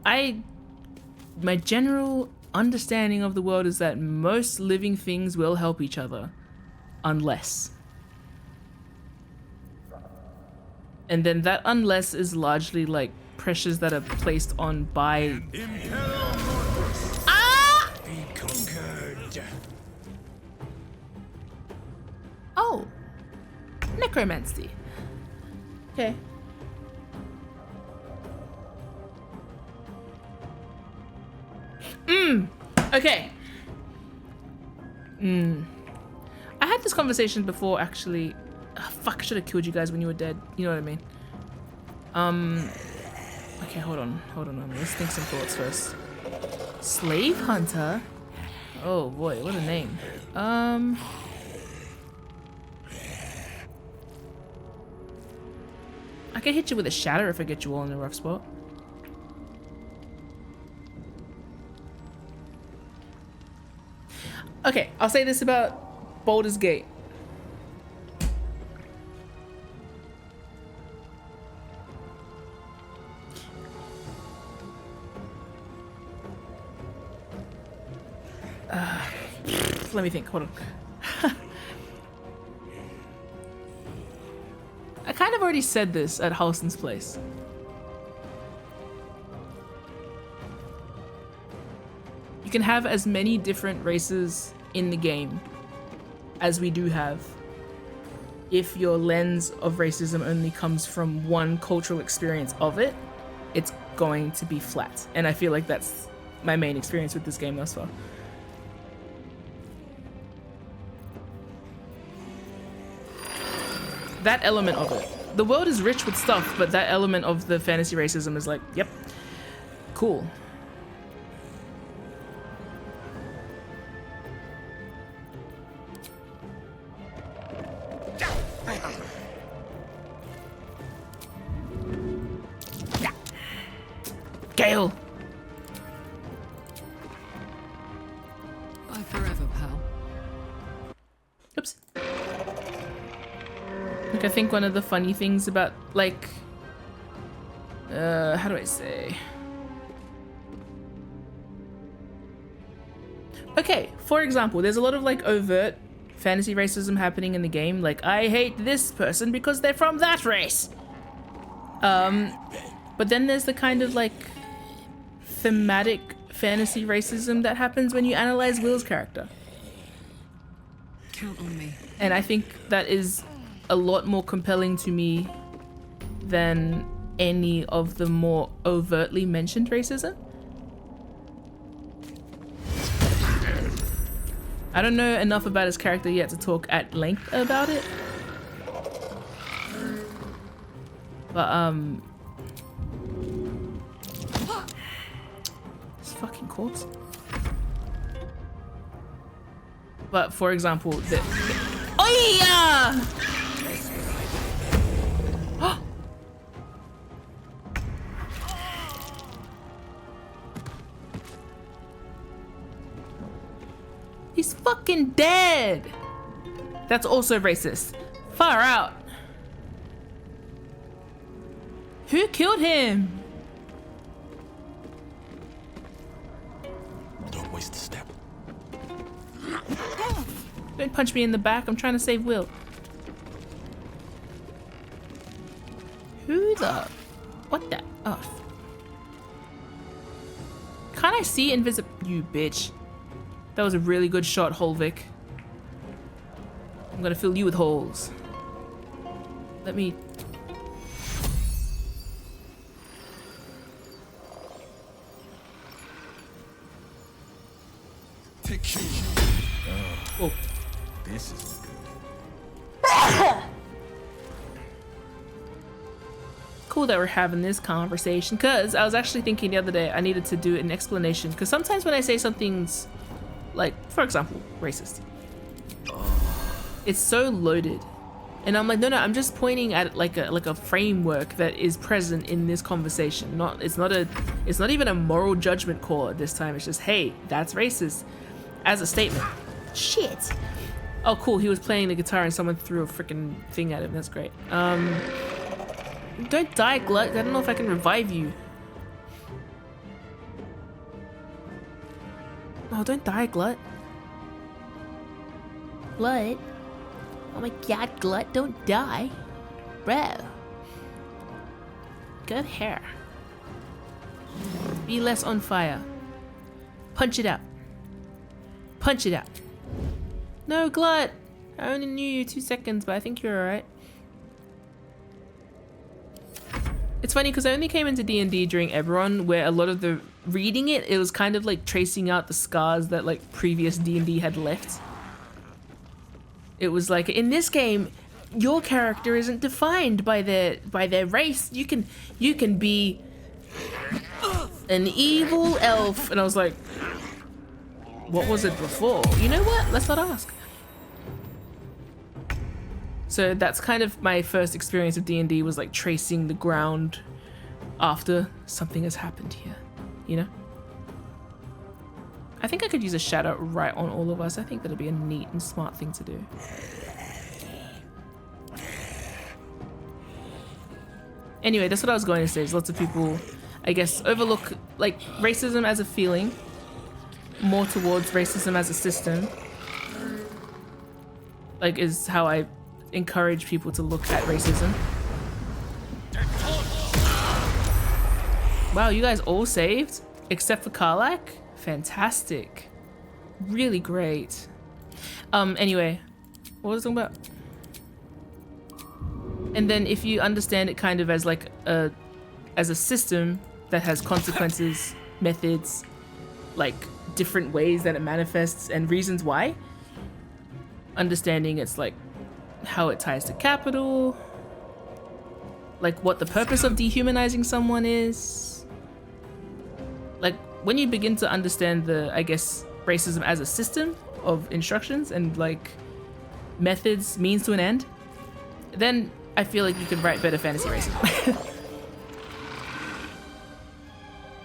My general understanding of the world is that most living things will help each other, unless. And then that unless is largely like pressures that are placed on by. Ah! Be conquered. Oh, necromancy. Okay. Okay. I had this conversation before, actually. Fuck, I should have killed you guys when you were dead. You know what I mean? Okay, hold on. Let's think some thoughts first. Slave hunter? Oh boy, what a name. I can hit you with a shatter if I get you all in a rough spot. Okay, I'll say this about Baldur's Gate. Let me think, hold on. I kind of already said this at Halston's place. You can have as many different races in the game as we do have if your lens of racism only comes from one cultural experience of it. It's going to be flat, and I feel like that's my main experience with this game thus far. That element of it. The world is rich with stuff, but that element of the fantasy racism is like, yep, cool. Gale! Bye forever, pal. Oops. Like, I think one of the funny things about, like, how do I say? Okay, for example, there's a lot of, like, overt fantasy racism happening in the game. Like, I hate this person because they're from that race. But then there's the kind of, like, thematic fantasy racism that happens when you analyze Will's character. Count on me. And I think that is a lot more compelling to me than any of the more overtly mentioned racism. I don't know enough about his character yet to talk at length about it. But this fucking corpse. But for example, the oh yeah. He's fucking dead. That's also racist. Far out. Who killed him? Don't waste a step. Don't punch me in the back. I'm trying to save Will. Who the? What the? Oh. Can't I see invisible? You bitch. That was a really good shot, Holvik. I'm gonna fill you with holes. Let me... Oh. This is Cool that we're having this conversation, because I was actually thinking the other day I needed to do an explanation, because sometimes when I say something's like, for example, racist, it's so loaded, and I'm like, no, I'm just pointing at like a framework that is present in this conversation. It's not even a moral judgment call at this time. It's just, hey, that's racist as a statement. Shit. Oh, cool. He was playing the guitar and someone threw a freaking thing at him. That's great. Don't die, Glut. I don't know if I can revive you. Oh, don't die, Glut. Glut? Oh my god, Glut, don't die. Bro. Good hair. Be less on fire. Punch it out. Punch it out. No, Glut. I only knew you 2 seconds, but I think you're alright. It's funny because I only came into D&D during Eberron, where a lot of the reading it was kind of like tracing out the scars that like previous D&D had left. It was like, in this game, your character isn't defined by their race. You can be an evil elf, and I was like, what was it before? You know what? Let's not ask. So that's kind of my first experience of D&D, was like tracing the ground after something has happened here, you know? I think I could use a shadow right on all of us. I think that'd be a neat and smart thing to do. Anyway, that's what I was going to say. Is lots of people, I guess, overlook like racism as a feeling more towards racism as a system. Like, is how I encourage people to look at racism. Wow, you guys all saved? Except for Karlak? Fantastic. Really great. Anyway, what was I talking about? And then if you understand it kind of as like as a system that has consequences, methods, like different ways that it manifests and reasons why, understanding it's like how it ties to capital, like what the purpose of dehumanizing someone is. Like when you begin to understand the, I guess, racism as a system of instructions and like methods, means to an end, then I feel like you could write better fantasy racism.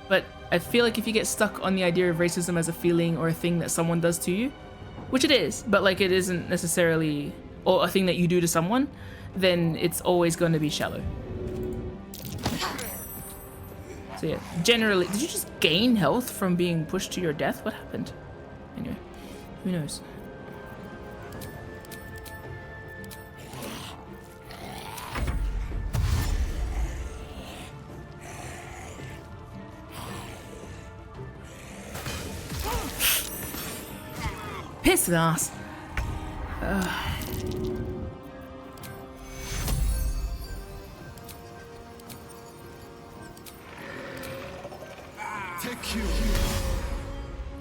But I feel like if you get stuck on the idea of racism as a feeling or a thing that someone does to you, which it is, but like it isn't necessarily, or a thing that you do to someone, then it's always going to be shallow. So yeah, generally, did you just gain health from being pushed to your death? What happened? Anyway, who knows? Piss ass.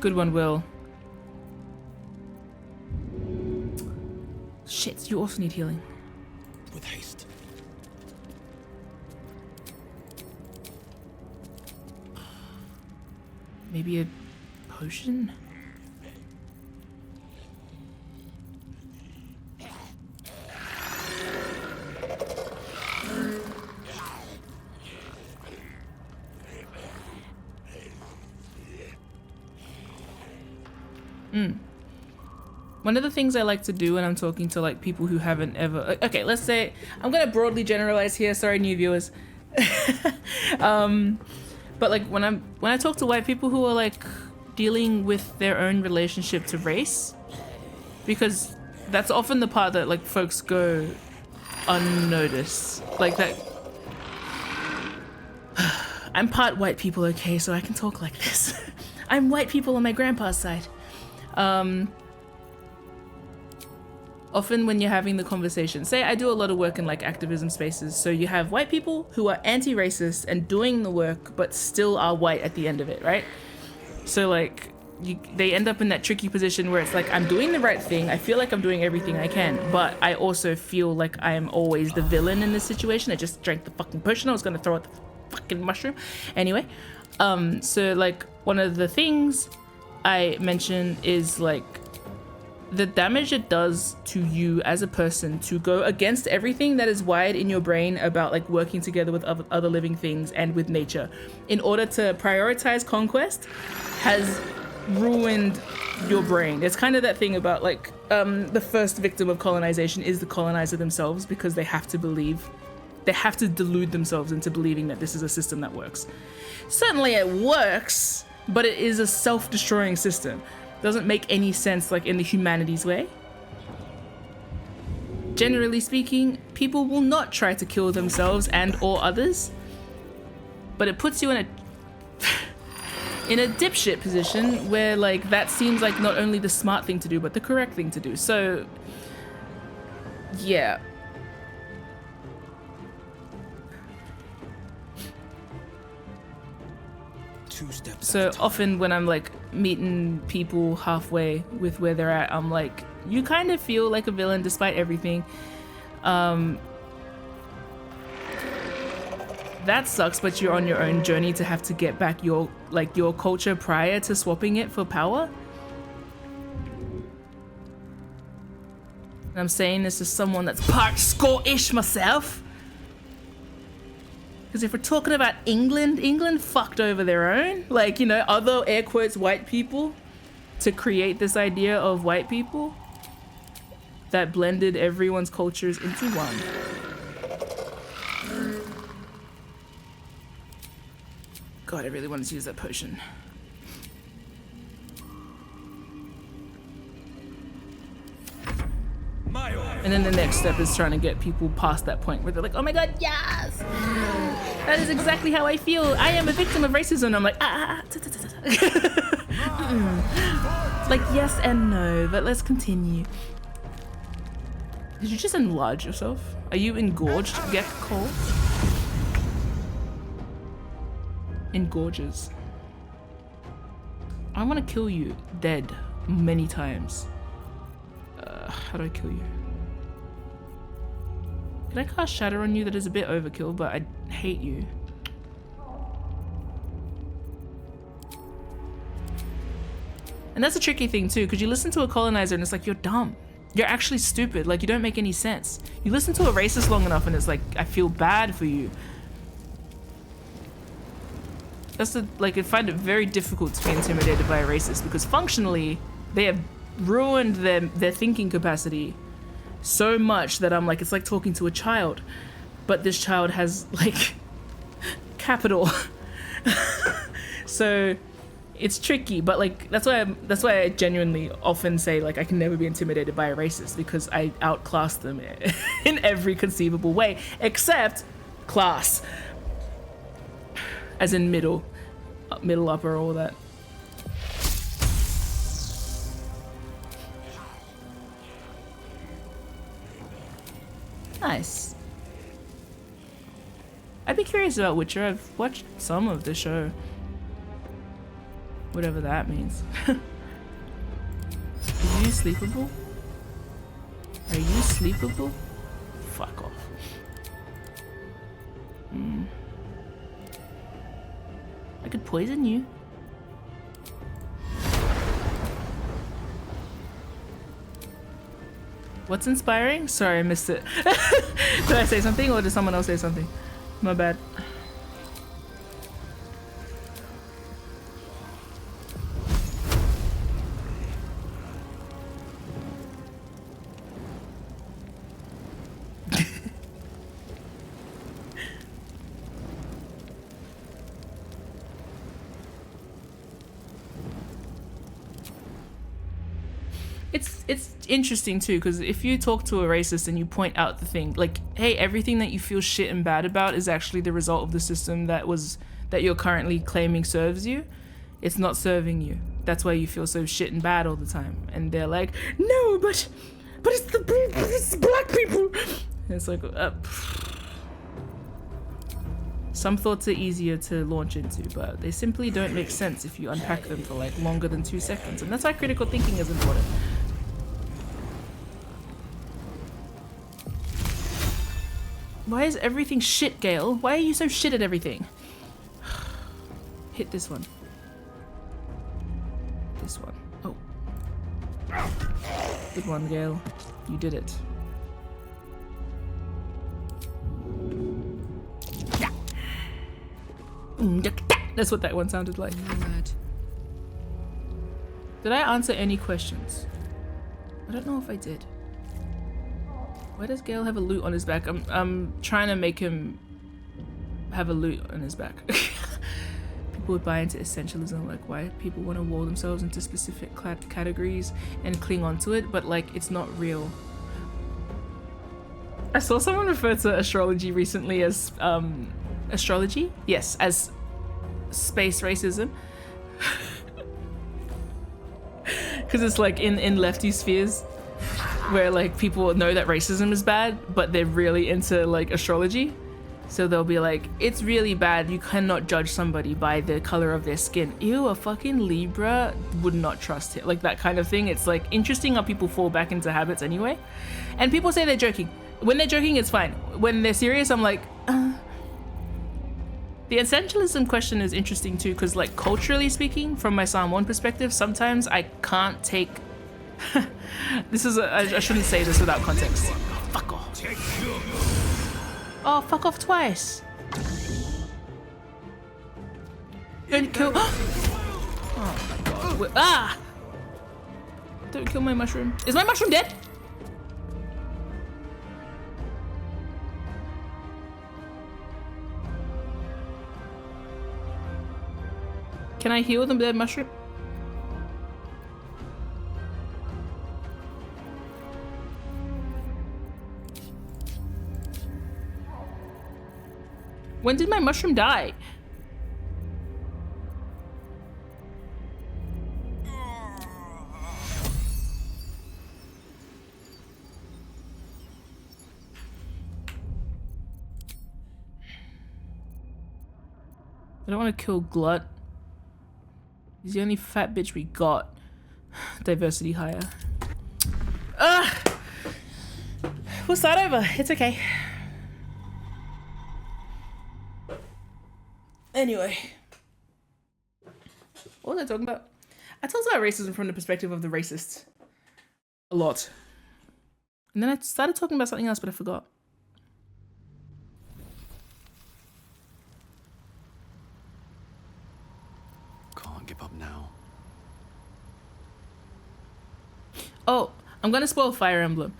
Good one, Will. Shit, you also need healing. With haste. Maybe a potion? One of the things I like to do when I'm talking to like people who haven't ever, okay, let's say, I'm gonna broadly generalize here, sorry new viewers. But like when I talk to white people who are like dealing with their own relationship to race, because that's often the part that like folks go unnoticed. Like that, I'm part white people, okay, so I can talk like this. I'm white people on my grandpa's side. Often when you're having the conversation, say I do a lot of work in like activism spaces, so you have white people who are anti-racist and doing the work but still are white at the end of it, right? So like they end up in that tricky position where it's like I'm doing the right thing, I feel like I'm doing everything I can, but I also feel like I am always the villain in this situation. I just drank the fucking potion, I was gonna throw out the fucking mushroom. Anyway, so like one of the things I mention is like the damage it does to you as a person to go against everything that is wired in your brain about like working together with other living things and with nature in order to prioritize conquest has ruined your brain. It's kind of that thing about like the first victim of colonization is the colonizer themselves, because they have to delude themselves into believing that this is a system that works. Certainly it works, but it is a self-destroying system. Doesn't make any sense like in the humanities way. Generally speaking, people will not try to kill themselves and or others, but it puts you in a dipshit position where like that seems like not only the smart thing to do but the correct thing to do. So yeah. So often when I'm like meeting people halfway with where they're at, I'm like, you kind of feel like a villain despite everything. That sucks, but you're on your own journey to have to get back your culture prior to swapping it for power. And I'm saying this as someone that's part Scottish myself. Because if we're talking about England fucked over their own, like, you know, other air quotes white people to create this idea of white people that blended everyone's cultures into one. God, I really wanted to use that potion. And then the next step is trying to get people past that point where they're like, oh my god, yes! That is exactly how I feel. I am a victim of racism. And I'm like, like, yes and no, but let's continue. Did you just enlarge yourself? Are you engorged, Gek Cole? Engorges. I want to kill you dead many times. How do I kill you? Can I cast Shatter on you? That is a bit overkill, but I hate you. And that's a tricky thing too, because you listen to a colonizer and it's like, you're dumb. You're actually stupid. Like, you don't make any sense. You listen to a racist long enough and it's like, I feel bad for you. That's like, I find it very difficult to be intimidated by a racist because functionally they have ruined their thinking capacity so much that I'm like, it's like talking to a child, but this child has like capital. So it's tricky, but like that's why I genuinely often say like I can never be intimidated by a racist, because I outclass them in every conceivable way except class, as in middle, upper, all that. Nice. I'd be curious about Witcher. I've watched some of the show. Whatever that means. Are you sleepable? Are you sleepable? Fuck off. I could poison you. What's inspiring? Sorry, I missed it. Did I say something or did someone else say something? My bad. It's interesting too, because if you talk to a racist and you point out the thing, like, hey, everything that you feel shit and bad about is actually the result of the system that you're currently claiming serves you. It's not serving you. That's why you feel so shit and bad all the time. And they're like, no, but it's the black people. And it's like, some thoughts are easier to launch into, but they simply don't make sense if you unpack them for like longer than 2 seconds. And that's why critical thinking is important. Why is everything shit, Gale? Why are you so shit at everything? Hit this one. This one. Oh. Good one, Gale. You did it. That's what that one sounded like. Did I answer any questions? I don't know if I did. Why does Gale have a loot on his back? I'm trying to make him have a loot on his back. People would buy into essentialism, like why people want to wall themselves into specific categories and cling on to it, but like it's not real. I saw someone refer to astrology recently as astrology? Yes, as space racism. Because it's like in lefty spheres where like people know that racism is bad, but they're really into like astrology. So they'll be like, it's really bad. You cannot judge somebody by the color of their skin. Ew, a fucking Libra would not trust it. Like that kind of thing. It's like interesting how people fall back into habits anyway. And people say they're joking. When they're joking, it's fine. When they're serious, I'm like, The essentialism question is interesting too, because like culturally speaking, from my Psalm 1 perspective, sometimes I can't take this is I shouldn't say this without context. Fuck off. Oh, fuck off twice. Don't kill. Oh my god. Ah! Don't kill my mushroom. Is my mushroom dead? Can I heal the dead mushroom? When did my mushroom die? I don't want to kill Glut. He's the only fat bitch we got. Diversity higher. Ugh! We'll start over. It's okay. Anyway. What was I talking about? I talked about racism from the perspective of the racists. A lot. And then I started talking about something else, but I forgot. Can't give up now. Oh, I'm gonna spoil Fire Emblem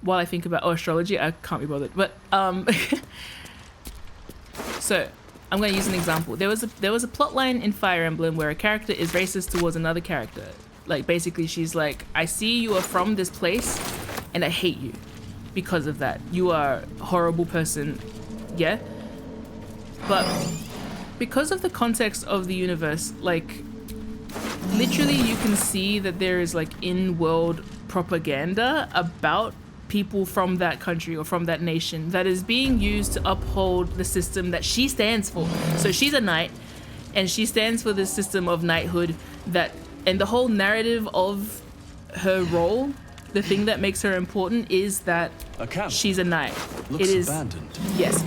while I think about astrology. I can't be bothered. But so I'm gonna use an example. There was a plot line in Fire Emblem where a character is racist towards another character. Like basically she's like, I see you are from this place and I hate you because of that. You are a horrible person. Yeah? But because of the context of the universe, like literally you can see that there is like in-world propaganda about people from that country or from that nation that is being used to uphold the system that she stands for. So she's a knight and she stands for this system of knighthood that, and the whole narrative of her role, the thing that makes her important is that she's a knight. Looks it is abandoned. Yes.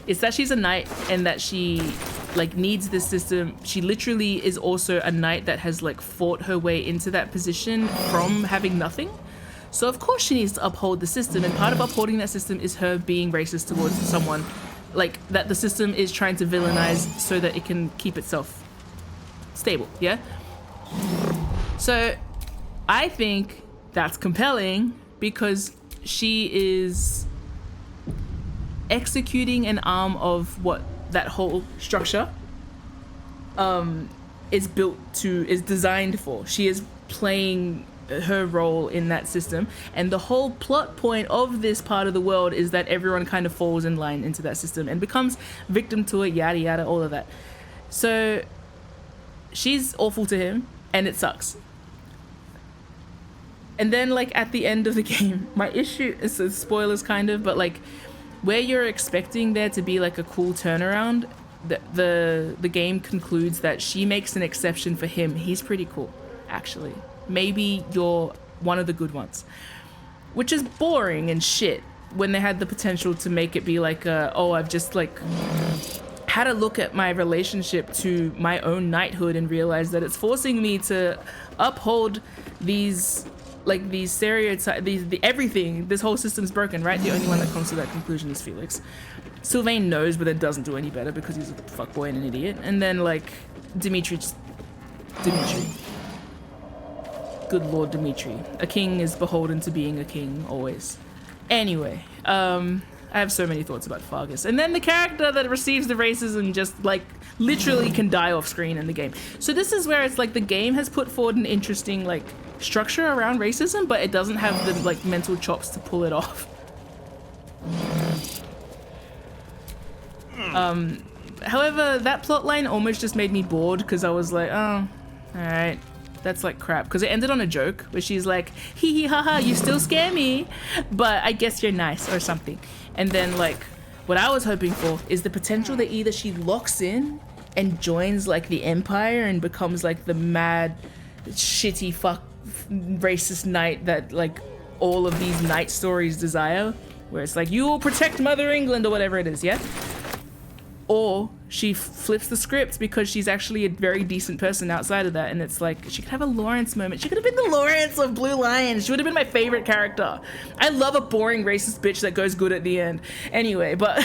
It's that she's a knight and that she like needs this system. She literally is also a knight that has like fought her way into that position from having nothing. So of course she needs to uphold the system, and part of upholding that system is her being racist towards someone, like that the system is trying to villainize so that it can keep itself stable, yeah? So I think that's compelling because she is executing an arm of what that whole structure is designed for. She is playing her role in that system, and the whole plot point of this part of the world is that everyone kind of falls in line into that system and becomes victim to it, yada yada, all of that. So she's awful to him and it sucks. And then like at the end of the game, my issue is spoilers kind of, but like where you're expecting there to be like a cool turnaround, the game concludes that she makes an exception for him. He's pretty cool, actually. Maybe you're one of the good ones, which is boring and shit when they had the potential to make it be like, oh, I've just like had a look at my relationship to my own knighthood and realized that it's forcing me to uphold these stereotypes, everything. This whole system's broken, right? The only one that comes to that conclusion is Felix. Sylvain knows, but then doesn't do any better because he's a fuckboy and an idiot. And then like Dimitri. Good Lord Dimitri. A king is beholden to being a king, always. Anyway, I have so many thoughts about Fargus. And then the character that receives the racism just, like, literally can die off screen in the game. So this is where it's like the game has put forward an interesting, like, structure around racism, but it doesn't have the, like, mental chops to pull it off. However, that plotline almost just made me bored because I was like, oh, alright. That's like crap, because it ended on a joke where she's like, hee hee ha ha, you still scare me, but I guess you're nice or something. And then like what I was hoping for is the potential that either she locks in and joins like the Empire and becomes like the mad shitty fuck racist knight that like all of these knight stories desire, where it's like, you will protect Mother England or whatever it is, yeah? Or she flips the script because she's actually a very decent person outside of that, and it's like, she could have a Lawrence moment. She could have been the Lawrence of Blue Lions. She would have been my favorite character. I love a boring racist bitch that goes good at the end. Anyway, but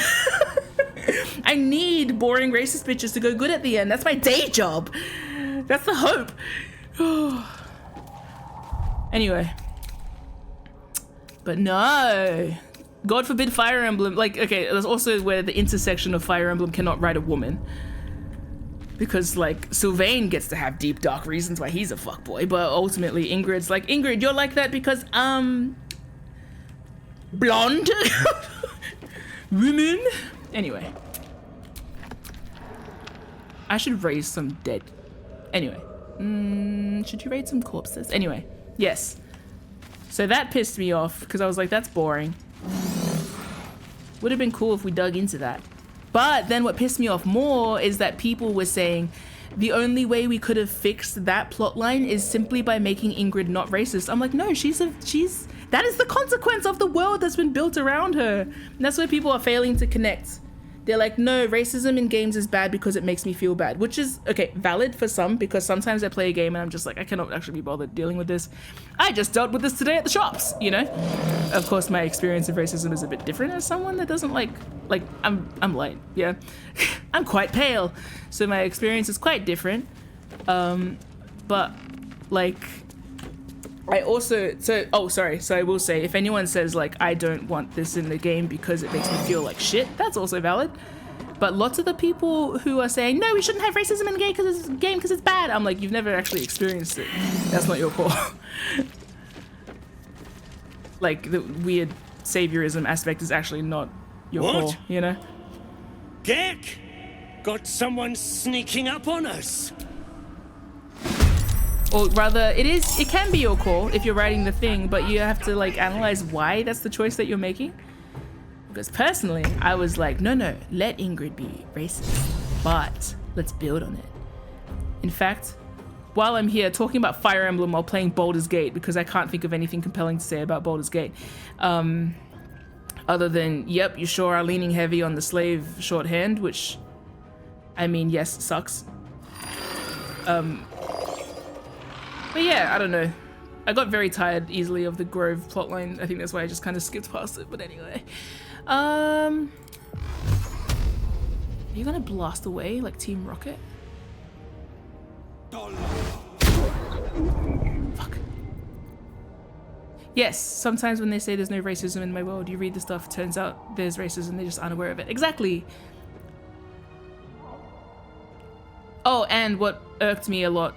I need boring racist bitches to go good at the end. That's my day job. That's the hope. Anyway. But no. God forbid Fire Emblem, like, okay, there's also where the intersection of Fire Emblem cannot write a woman. Because, like, Sylvain gets to have deep, dark reasons why he's a fuckboy, but ultimately Ingrid's like, Ingrid, you're like that because, blonde? Women? Anyway. I should raise some dead. Anyway. Should you raise some corpses? Anyway, yes. So that pissed me off, because I was like, that's boring. Would have been cool if we dug into that. But then what pissed me off more is that people were saying the only way we could have fixed that plotline is simply by making Ingrid not racist. I'm like, no, that is the consequence of the world that's been built around her. And that's where people are failing to connect. They're like, no, racism in games is bad because it makes me feel bad, which is, okay, valid for some, because sometimes I play a game and I'm just like, I cannot actually be bothered dealing with this. I just dealt with this today at the shops, you know? Of course, my experience of racism is a bit different as someone that doesn't like I'm light, yeah? I'm quite pale, so my experience is quite different. But, like, I also, so I will say, if anyone says, like, I don't want this in the game because it makes me feel like shit, that's also valid. But lots of the people who are saying, no, we shouldn't have racism in the game because it's bad, I'm like, you've never actually experienced it. That's not your call. Like, the weird saviorism aspect is actually not your call, you know? Gek! Got someone sneaking up on us! Or rather, it can be your call if you're writing the thing, but you have to like analyze why that's the choice that you're making. Because personally, I was like, no, let Ingrid be racist, but let's build on it. In fact, while I'm here talking about Fire Emblem while playing Baldur's Gate, because I can't think of anything compelling to say about Baldur's Gate, other than, yep, you sure are leaning heavy on the slave shorthand, which, I mean, yes, sucks. But yeah, I don't know. I got very tired easily of the Grove plotline. I think that's why I just kind of skipped past it. But anyway, are you gonna blast away like Team Rocket? Fuck. Yes, sometimes when they say there's no racism in my world, you read the stuff, turns out there's racism, they're just unaware of it. Exactly. Oh, and what irked me a lot.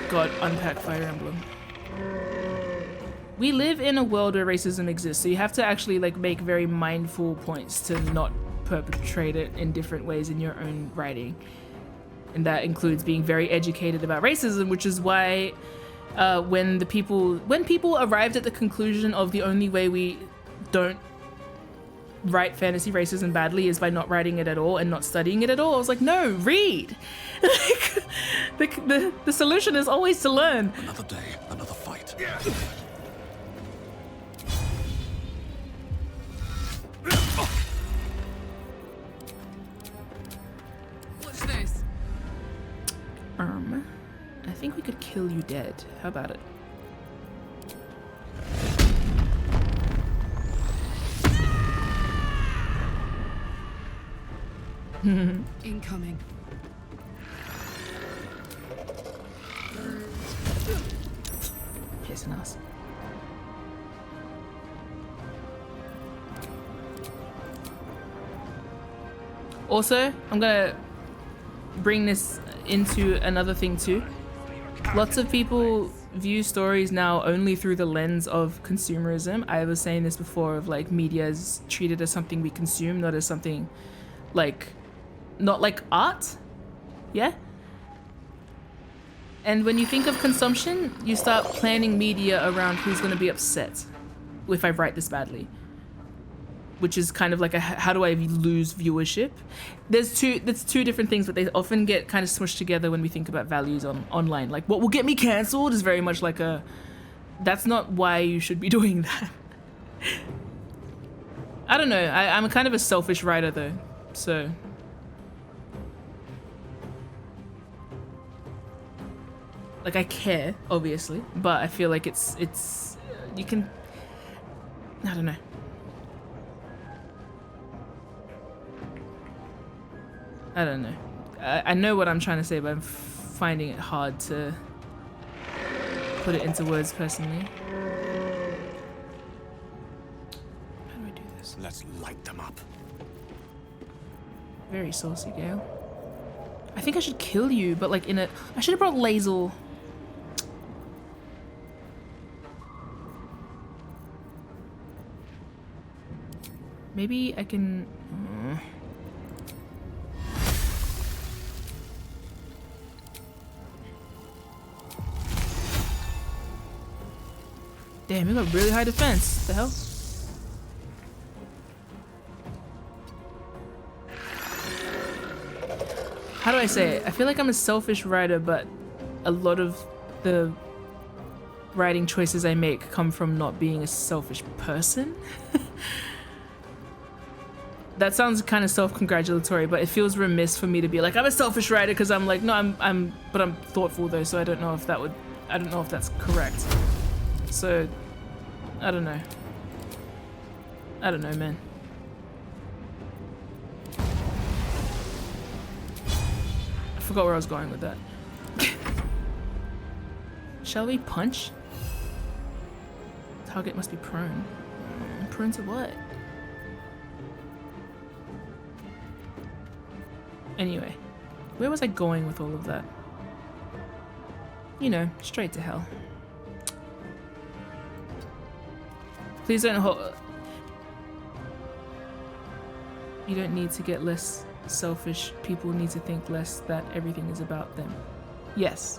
God, unpack Fire Emblem. We live in a world where racism exists, so you have to actually like make very mindful points to not perpetrate it in different ways in your own writing. And that includes being very educated about racism, which is why when people arrived at the conclusion of the only way we don't write fantasy racism badly is by not writing it at all and not studying it at all, I was like, no, read. Like, the solution is always to learn. Another day, another fight. What's this? I think we could kill you dead. How about it? Incoming. Pissing us. Also, I'm gonna bring this into another thing too. Lots of people view stories now only through the lens of consumerism. I was saying this before, of like media is treated as something we consume, not as something like, not like art. Yeah? And when you think of consumption, you start planning media around who's going to be upset if I write this badly. Which is kind of like a, how do I lose viewership? That's two different things, but they often get kind of smushed together when we think about values online. Like, what will get me cancelled is very much like a, that's not why you should be doing that. I don't know. I'm kind of a selfish writer though, so. Like, I care, obviously, but I feel like it's you can, I don't know. I don't know. I know what I'm trying to say, but I'm finding it hard to put it into words personally. How do I do this? Let's light them up. Very saucy, Gale. I think I should kill you, but like in a... I should have brought Lae'zel. Maybe I can... Damn, we got really high defense. What the hell? How do I say it? I feel like I'm a selfish writer, but a lot of the writing choices I make come from not being a selfish person. That sounds kind of self-congratulatory, but it feels remiss for me to be like, I'm a selfish writer, because I'm like, no, I'm thoughtful though, so I don't know if that would, I don't know if that's correct. So, I don't know. I don't know, man. I forgot where I was going with that. Shall we punch? Target must be prone. Prone to what? Anyway, where was I going with all of that? You know, straight to hell. Please don't hold... You don't need to get less selfish. People need to think less that everything is about them. Yes.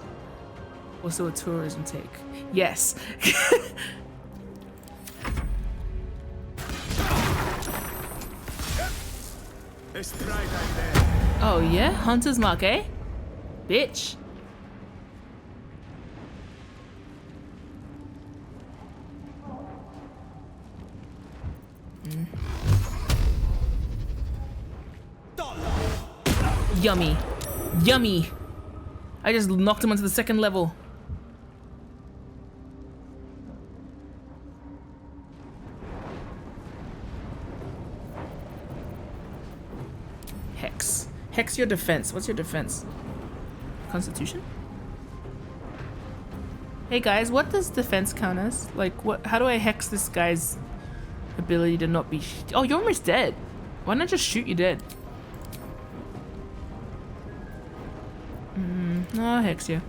Also a tourism take. Yes. Oh yeah? Hunter's Mark, eh? Bitch. Yummy. Yummy. I just knocked him onto the second level. Hex. Hex your defense. What's your defense? Constitution? Hey guys, what does defense count as? Like, what? How do I hex this guy's ability to not be... Oh, you're almost dead. Why not just shoot you dead? No, I'll hex you.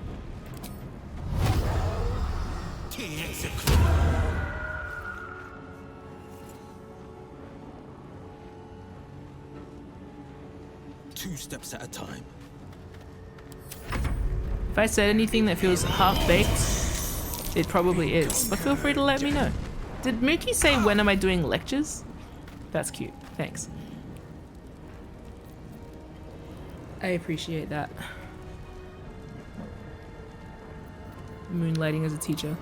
Two steps at a time. If I said anything that feels half-baked, it probably is. But feel free to let me know. Did Mookie say when am I doing lectures? That's cute. Thanks. I appreciate that. Moonlighting as a teacher.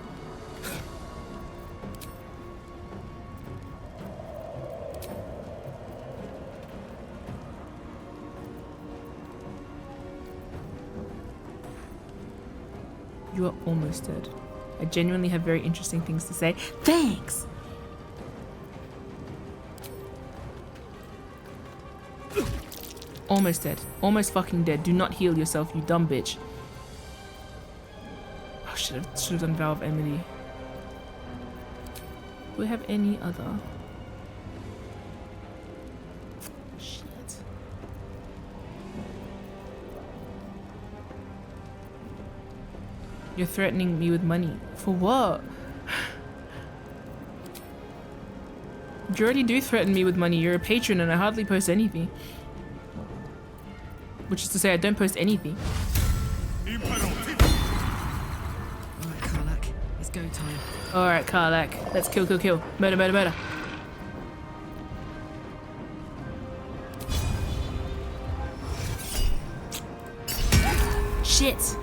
You are almost dead. I genuinely have very interesting things to say. Thanks! Almost dead. Almost fucking dead. Do not heal yourself, you dumb bitch. Oh, should have done Valve Enmity. Do we have any other? Shit. You're threatening me with money. For what? You already do threaten me with money. You're a patron and I hardly post anything. Which is to say, I don't post anything. Alright, Karlak. It's go time. Alright, Karlak. Let's kill, kill, kill. Murder, murder, murder. Shit.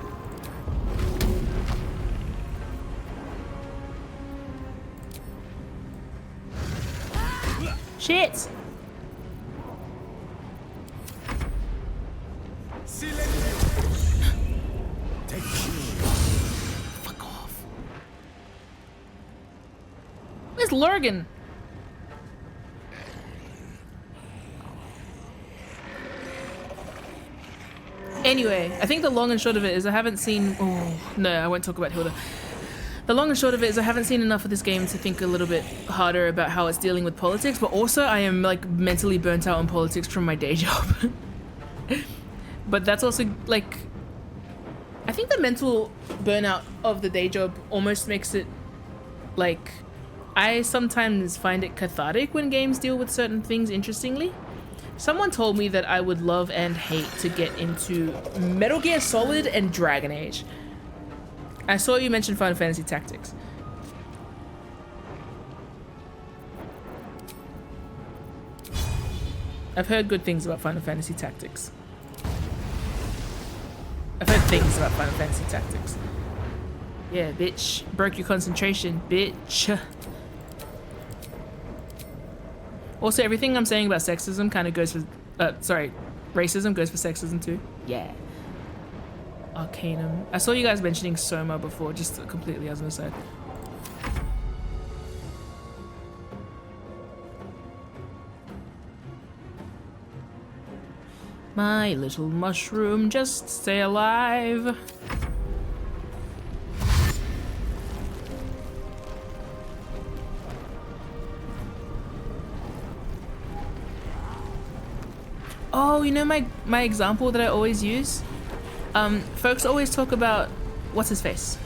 Shit. Fuck off. Where's Lurgan? Anyway, I think the long and short of it is I haven't seen... Oh, no, I won't talk about Hilda. The long and short of it is I haven't seen enough of this game to think a little bit harder about how it's dealing with politics, but also I am like mentally burnt out on politics from my day job. But that's also like... I think the mental burnout of the day job almost makes it like... I sometimes find it cathartic when games deal with certain things interestingly. Someone told me that I would love and hate to get into Metal Gear Solid and Dragon Age. I saw you mention Final Fantasy Tactics. I've heard good things about Final Fantasy Tactics. I've heard things about Final Fantasy Tactics. Yeah, bitch. Broke your concentration, bitch. Also, everything I'm saying about sexism kind of goes for... racism goes for sexism too. Yeah. Arcanum. I saw you guys mentioning Soma before, just completely as an aside. My little mushroom, just stay alive. Oh, you know my example that I always use? Folks always talk about, what's his face?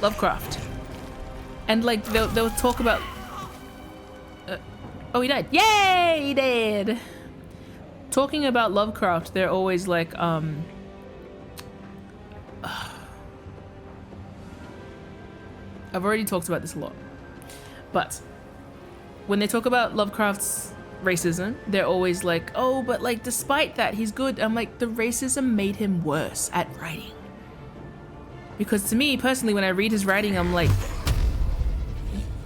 Lovecraft. And like, they'll talk about... oh, he died. Yay, he did! Talking about Lovecraft, they're always like, I've already talked about this a lot. But when they talk about Lovecraft's racism, they're always like, oh, but like despite that he's good. I'm like, the racism made him worse at writing. Because to me personally, when I read his writing, I'm like,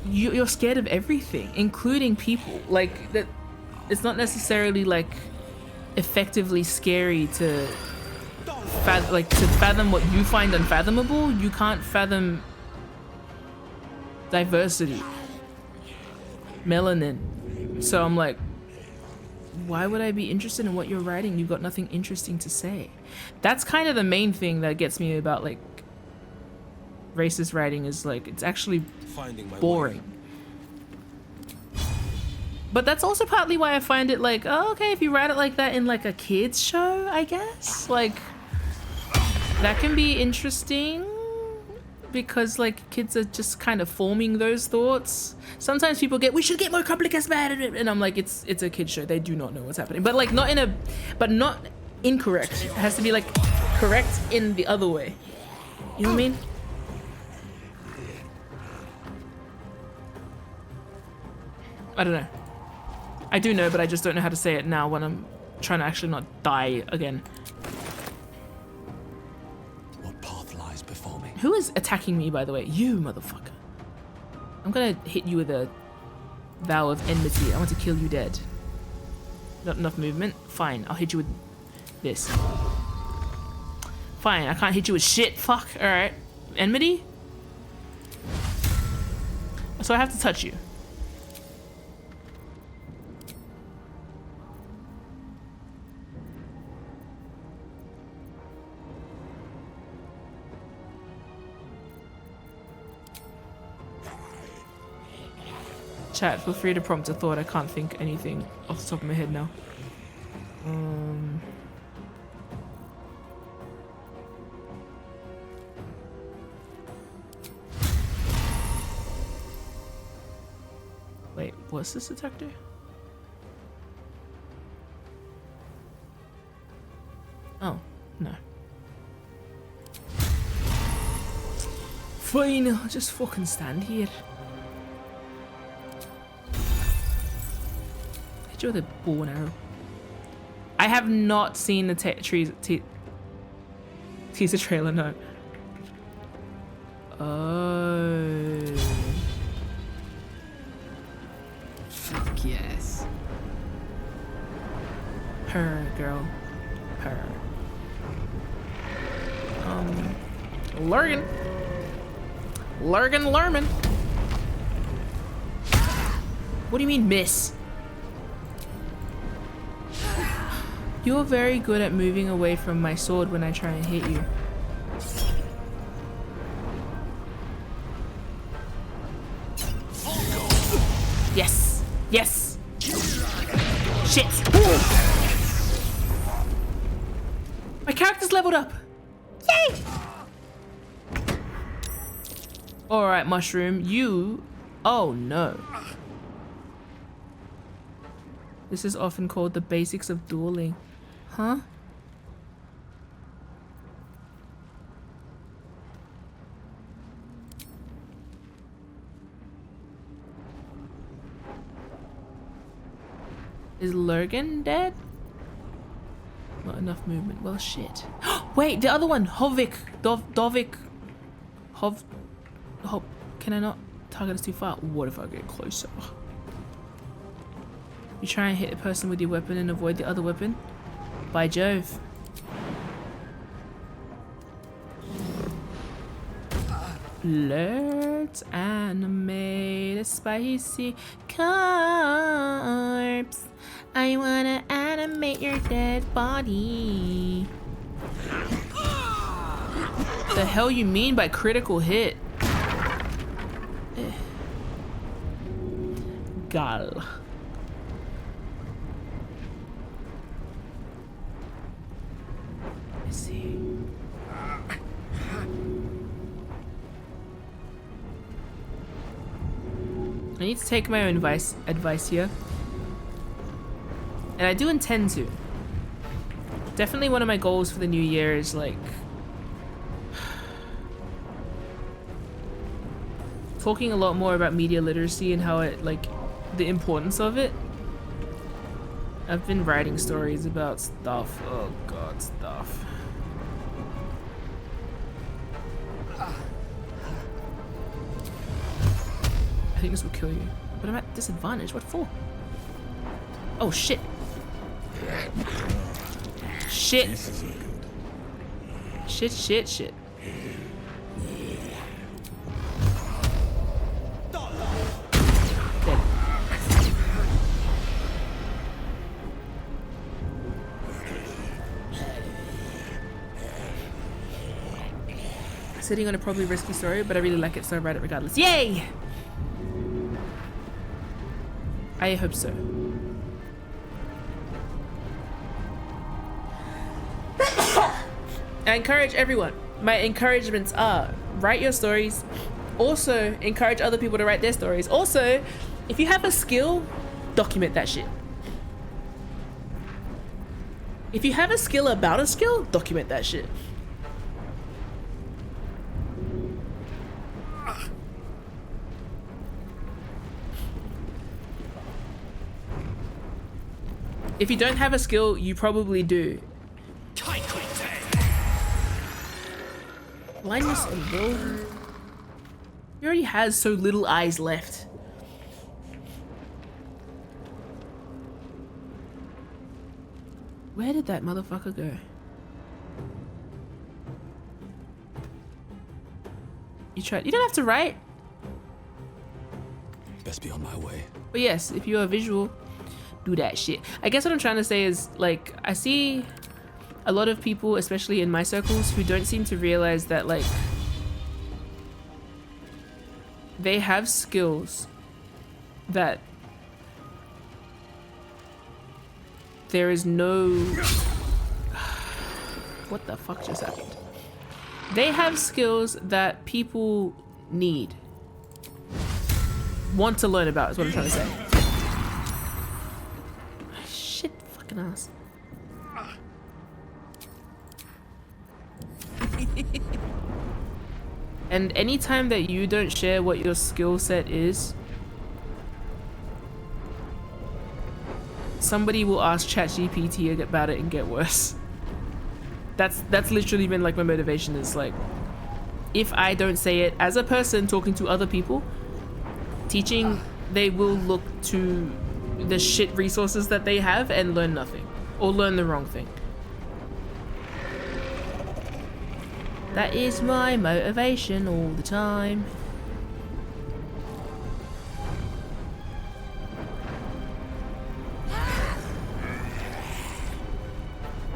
you're scared of everything, including people. Like that, it's not necessarily like effectively scary to fathom what you find unfathomable. You can't fathom diversity, melanin. So I'm like, why would I be interested in what you're writing? You've got nothing interesting to say. That's kind of the main thing that gets me about like racist writing, is like it's actually boring. But that's also partly why I find it like, oh, okay, if you write it like that in like a kids show, I guess, like that can be interesting because like kids are just kind of forming those thoughts. Sometimes people get, we should get more complicated, and I'm like, it's a kid show. They do not know what's happening, but like not in a, but not incorrect. It has to be like correct in the other way. You know what I mean? I don't know. I do know, but I just don't know how to say it now when I'm trying to actually not die again. What path lies before me? Who is attacking me, by the way? You, motherfucker. I'm gonna hit you with a vow of enmity. I want to kill you dead. Not enough movement? Fine, I'll hit you with this. Fine, I can't hit you with shit. Fuck, alright. Enmity? So I have to touch you. Chat, feel free to prompt a thought. I can't think anything off the top of my head now. Wait, what's this attack do? Oh, no. Fine, I'll just fucking stand here. Hit you with a bow and arrow. I have not seen the teaser trailer, no. Oh. Fuck yes. Purr, girl. Purr. Lurgan. Lurman. What do you mean, miss? You're very good at moving away from my sword when I try and hit you. Yes! Yes! Shit! My character's leveled up! Yay! Alright, Mushroom, you... Oh no. This is often called the basics of dueling. Huh? Is Lurgan dead? Not enough movement. Well, shit. Wait, the other one! Hovik! Dovik! Hov... Can I not? Target is too far. What if I get closer? You try and hit a person with your weapon and avoid the other weapon? By Jove. Let's animate a spicy corpse. I wanna animate your dead body. The hell you mean by critical hit? Gal. Let's see. I need to take my own advice here. And I do intend to. Definitely one of my goals for the new year is like talking a lot more about media literacy and how it, like, the importance of it. I've been writing stories about stuff. Oh god, stuff. I think this will kill you. But I'm at disadvantage. What for? Oh shit. Shit. Shit. Dead. sitting on a probably risky story, but I really like it, so I write it regardless. Yay! I hope so. I encourage everyone. My encouragements are write your stories. Also, encourage other people to write their stories. Also, if you have a skill, document that shit. If you have a skill about a skill, document that shit. If you don't have a skill, you probably do. Blindness of will. He already has so little eyes left. Where did that motherfucker go? You don't have to write. Best be on my way. But yes, if you're visual, do that shit. I guess what I'm trying to say is, like, I see a lot of people, especially in my circles, who don't seem to realize that, like, they have skills that there is no... What the fuck just happened? They have skills that people need. Want to learn about is what I'm trying to say. Shit, fucking ass. And anytime that you don't share what your skill set is, somebody will ask ChatGPT about it and get worse. That's literally been like my motivation, is like, if I don't say it as a person talking to other people, teaching, they will look to the shit resources that they have and learn nothing, or learn the wrong thing. That is my motivation all the time.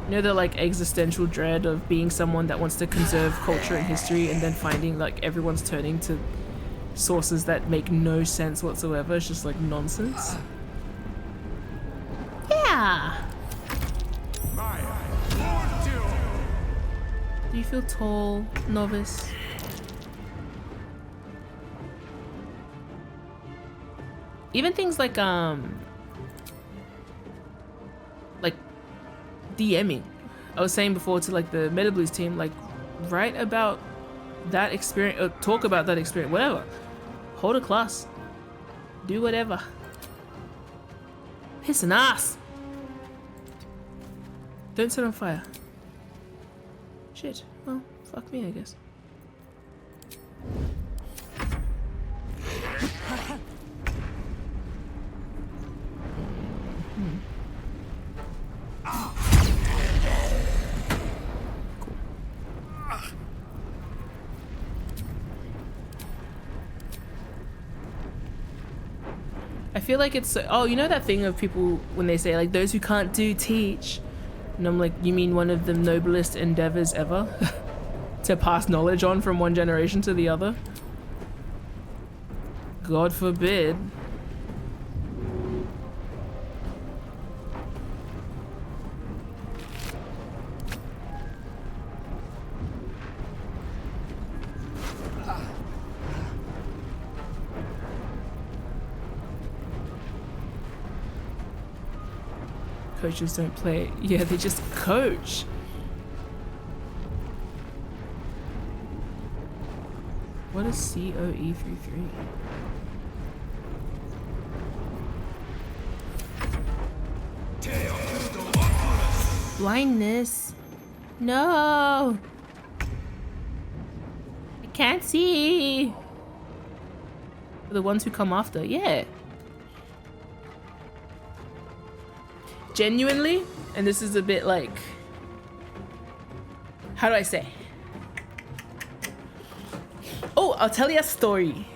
You know, the like existential dread of being someone that wants to conserve culture and history and then finding like everyone's turning to sources that make no sense whatsoever. It's just like nonsense. Yeah. Do you feel tall, novice? Even things like DMing. I was saying before to like the Meta Blues team, like, write about that experience, or talk about that experience, whatever. Hold a class. Do whatever. Piss an ass. Don't set on fire. Shit. Well, fuck me, I guess. I feel like it's, oh, you know that thing of people when they say like, those who can't do teach, and I'm like, you mean one of the noblest endeavors ever? To pass knowledge on from one generation to the other? God forbid. Coaches don't play. Yeah, they just coach. What is COE33? Blindness. No. I can't see. The ones who come after, yeah. Genuinely, and this is a bit like, how do I say? Oh, I'll tell you a story.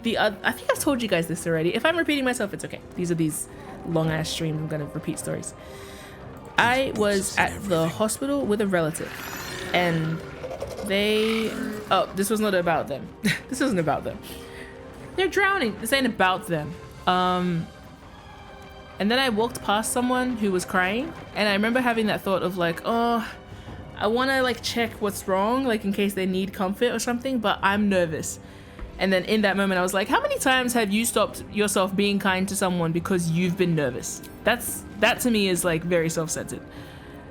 I think I've told you guys this already. If I'm repeating myself, it's okay. These are these long ass streams. I'm gonna repeat stories. I was at the hospital with a relative, and Oh, this was not about them. This isn't about them. They're drowning. This ain't about them. And then I walked past someone who was crying, and I remember having that thought of like, oh, I want to like check what's wrong, like in case they need comfort or something, but I'm nervous. And then in that moment I was like, how many times have you stopped yourself being kind to someone because you've been nervous? That to me is like very self-centered.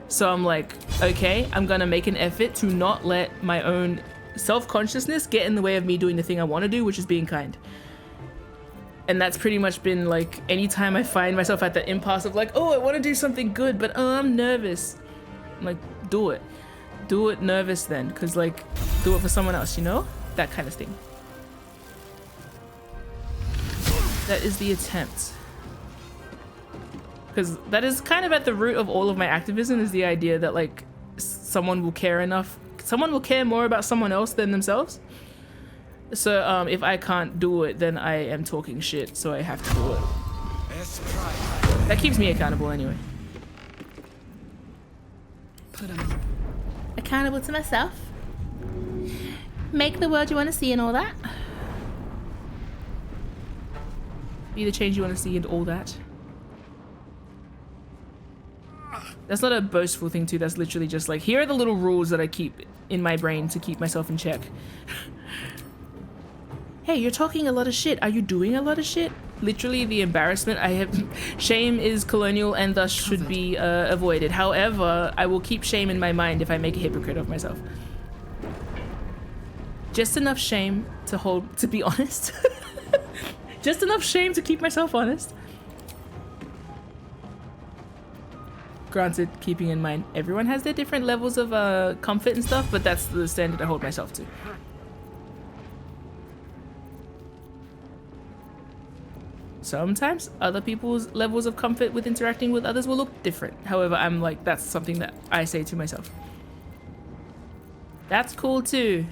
So I'm like, okay, I'm gonna make an effort to not let my own self-consciousness get in the way of me doing the thing I want to do, which is being kind. And that's pretty much been like, anytime I find myself at the impasse of like, oh, I want to do something good, but oh, I'm nervous. I'm like, do it. Do it nervous then, because like, do it for someone else, you know? That kind of thing. That is the attempt. Because that is kind of at the root of all of my activism, is the idea that like, someone will care more about someone else than themselves. So if I can't do it, then I am talking shit, so I have to do it. That keeps me accountable anyway. Accountable to myself. Make the world you want to see and all that. Be the change you want to see and all that. That's not a boastful thing too, that's literally just like, here are the little rules that I keep in my brain to keep myself in check. Hey, you're talking a lot of shit. Are you doing a lot of shit? Literally the embarrassment I have. Shame is colonial and thus should be avoided. However, I will keep shame in my mind if I make a hypocrite of myself. Just enough shame to be honest. Just enough shame to keep myself honest. Granted, keeping in mind everyone has their different levels of comfort and stuff, but that's the standard I hold myself to. Sometimes other people's levels of comfort with interacting with others will look different. However, I'm like, that's something that I say to myself. That's cool too.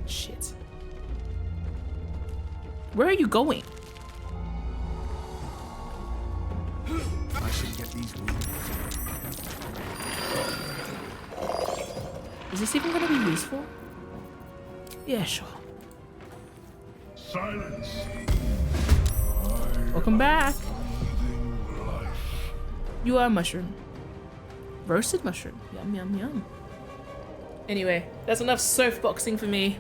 Shit. Where are you going? I should get these. Is this even going to be useful? Yeah, sure. Silence. Welcome back. You are a mushroom. Roasted mushroom. Yum, yum, yum. Anyway, that's enough soapboxing for me.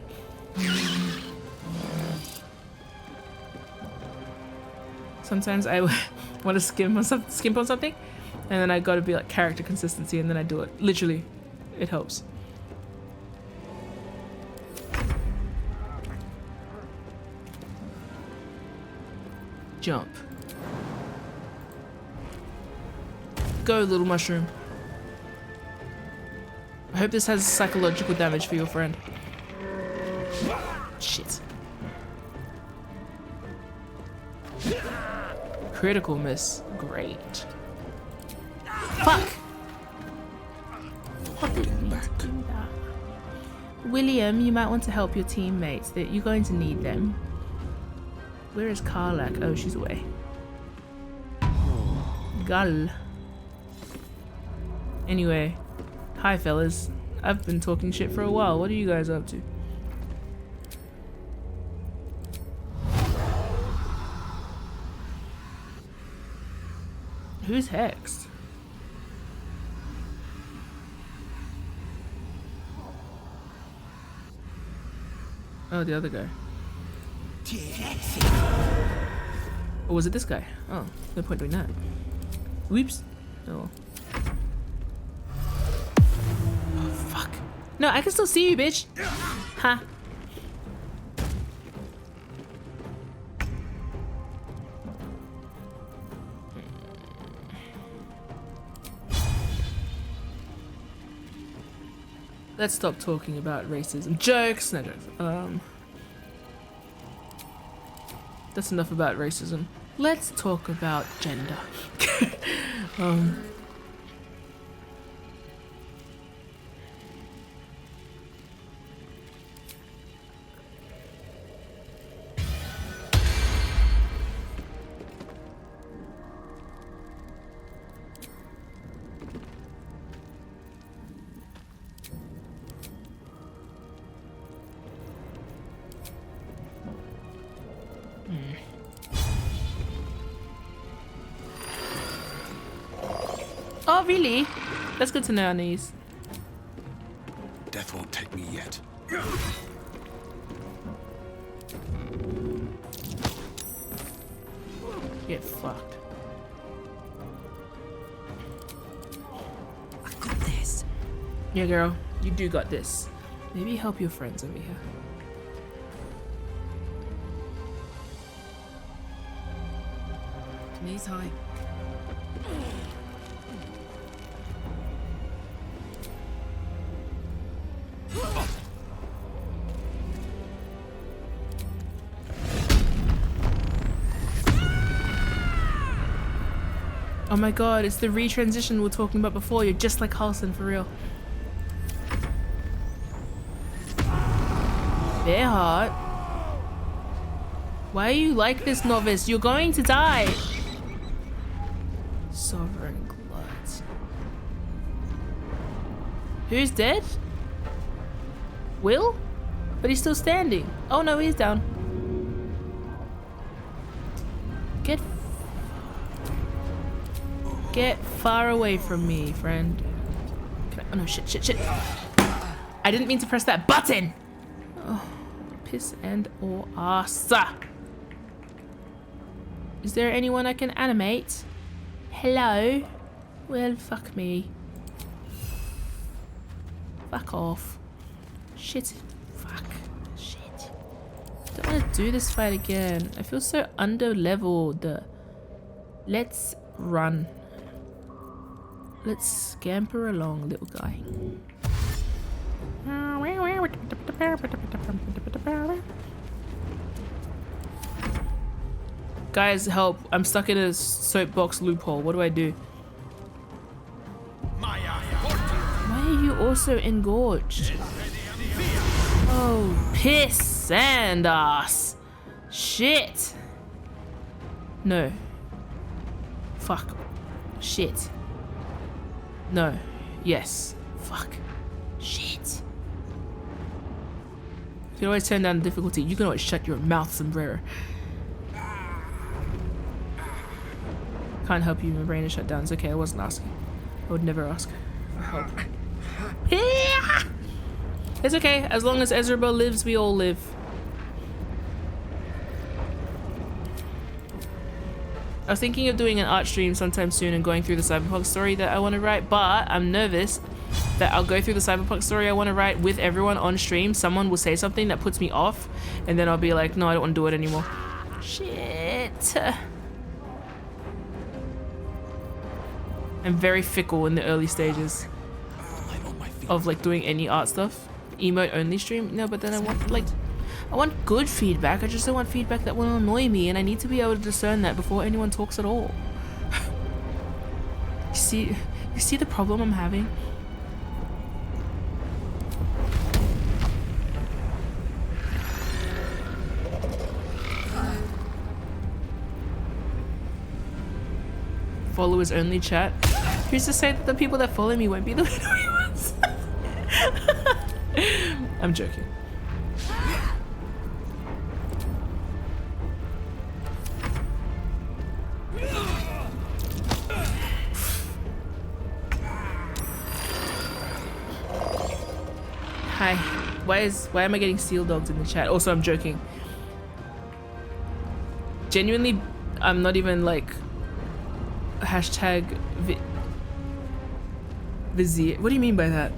Sometimes I want to skimp on something, and then I got to be like character consistency, and then I do it. Literally, it helps. Jump. Go, little mushroom. I hope this has psychological damage for your friend. Shit. Critical miss. Great. Fuck! William, you might want to help your teammates. That you're going to need them. Where is Karlak? Oh, she's away. Gull. Anyway, hi fellas. I've been talking shit for a while. What are you guys up to? Who's hexed? Oh, the other guy. Or was it this guy? Oh, no point doing that. Whoops. Oh. Oh, fuck. No, I can still see you, bitch. Ha. Huh. Let's stop talking about racism. Jokes! No jokes. That's enough about racism. Let's talk about gender. Oh, really? That's good to know, Anise. Death won't take me yet. Get fucked. I got this. Yeah, girl, you do got this. Maybe help your friends over here. Knees high. Oh my god, it's the retransition we were talking about before. You're just like Carlson, for real. Bearheart? Why are you like this, novice? You're going to die! Sovereign Glut. Who's dead? Will? But he's still standing. Oh no, he's down. Get far away from me, friend. Oh no, shit. I didn't mean to press that button! Oh, piss and or ass. Is there anyone I can animate? Hello? Well, fuck me. Fuck off. Shit. Fuck. Shit. Don't want to do this fight again. I feel so under-leveled. Let's run. Let's scamper along, little guy. Guys, help. I'm stuck in a soapbox loophole. What do I do? Why are you also engorged? Oh, piss and ass. Shit. No. Fuck. Shit. No. Yes. Fuck. Shit. You can always turn down the difficulty. You can always shut your mouth, Sombrero. Can't help you. My brain is shut down. It's okay. I wasn't asking. I would never ask for help. It's okay. As long as Ezrabel lives, we all live. I was thinking of doing an art stream sometime soon and going through the Cyberpunk story that I want to write, but I'm nervous that I'll go through the Cyberpunk story I want to write with everyone on stream. Someone will say something that puts me off, and then I'll be like, no, I don't want to do it anymore. Shit. I'm very fickle in the early stages of like doing any art stuff. Emote only stream? No, but then I want good feedback. I just don't want feedback that will annoy me, and I need to be able to discern that before anyone talks at all. You see the problem I'm having? Followers only chat. Who's to say that the people that follow me won't be the ones? I'm joking. Hi. Why am I getting seal dogs in the chat? Also, I'm joking. Genuinely, I'm not even like hashtag vizier. What do you mean by that?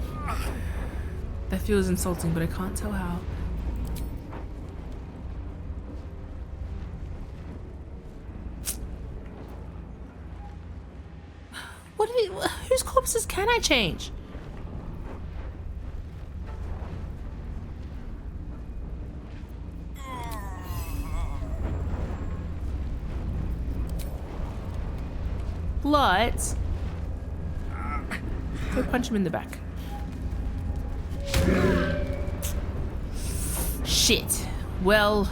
That feels insulting, but I can't tell how. Whose corpses can I change? But go punch him in the back. Shit. Well,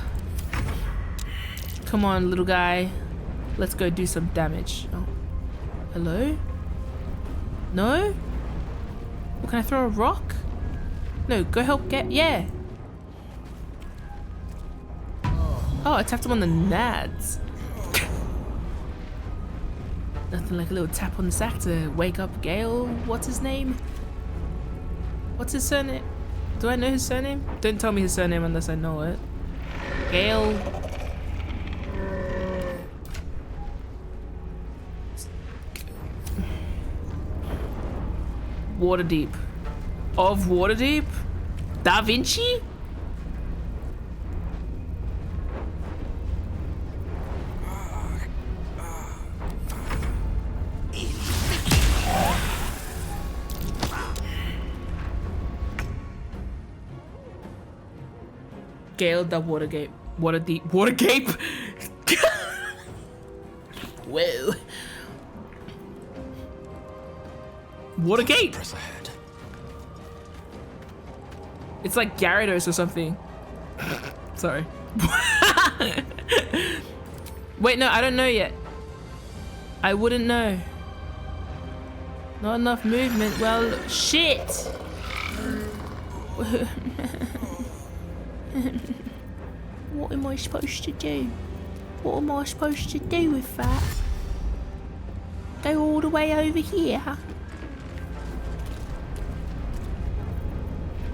come on, little guy. Let's go do some damage. Oh, hello? No? Well, can I throw a rock? No, go help get. Yeah. Oh, I tapped him on the nads. Nothing like a little tap on the sack to wake up Gale. What's his name? What's his surname? Do I know his surname? Don't tell me his surname unless I know it. Gale. Waterdeep. Of Waterdeep? Da Vinci? Gale da Watergate. Watergate? Whoa. Watergate? Press ahead. It's like Gyarados or something. Sorry. Wait, no, I don't know yet. I wouldn't know. Not enough movement. Well, shit. What am I supposed to do? What am I supposed to do with that? Go all the way over here?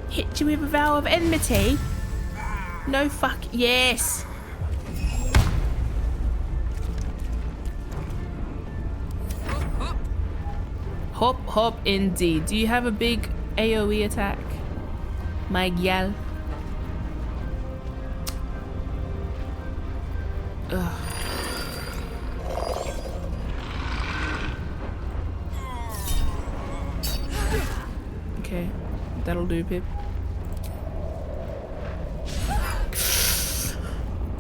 Hit you with a vow of enmity? No fuck. Yes. Hop, hop, indeed. Do you have a big AoE attack, my gal? Ugh. Okay, that'll do, Pip.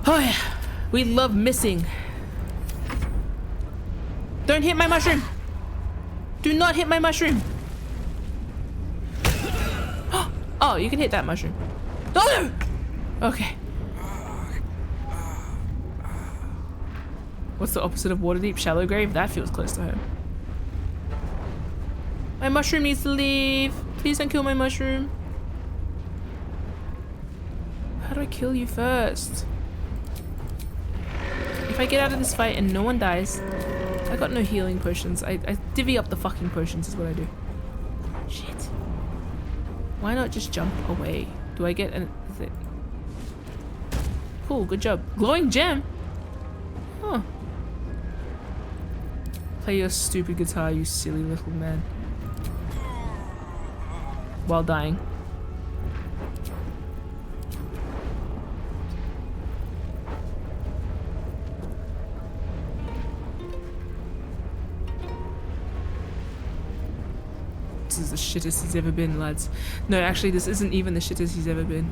Oh yeah, we love missing. Don't hit my mushroom. Do not hit my mushroom. Oh, you can hit that mushroom. Oh no! Okay. What's the opposite of Waterdeep? Shallow grave? That feels close to home. My mushroom needs to leave. Please don't kill my mushroom. How do I kill you first? If I get out of this fight and no one dies, I got no healing potions. I divvy up the fucking potions is what I do. Shit. Why not just jump away? Do I get an... Cool, good job. Glowing gem? Huh. Play your stupid guitar, you silly little man. While dying. This is the shittest he's ever been, lads. No, actually, this isn't even the shittest he's ever been.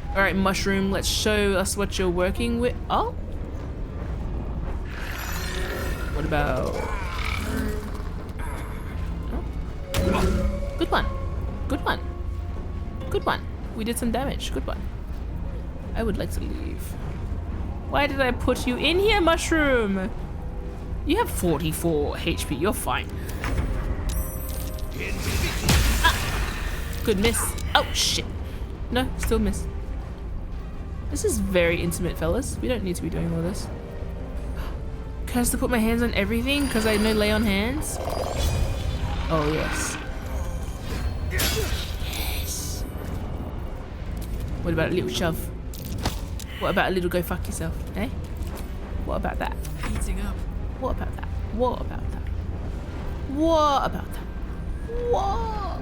Alright, mushroom, let's show us what you're working with. Oh! What about... Oh. Good one. Good one. Good one. We did some damage. Good one. I would like to leave. Why did I put you in here, mushroom? You have 44 HP. You're fine. Ah. Good miss. Oh, shit. No, still miss. This is very intimate, fellas. We don't need to be doing all this. Can I still put my hands on everything? Because I know lay on hands? Oh, yes. Yes. What about a little shove? What about a little go fuck yourself, eh? What about that? Heating up. What about that? What about that? What about that? What?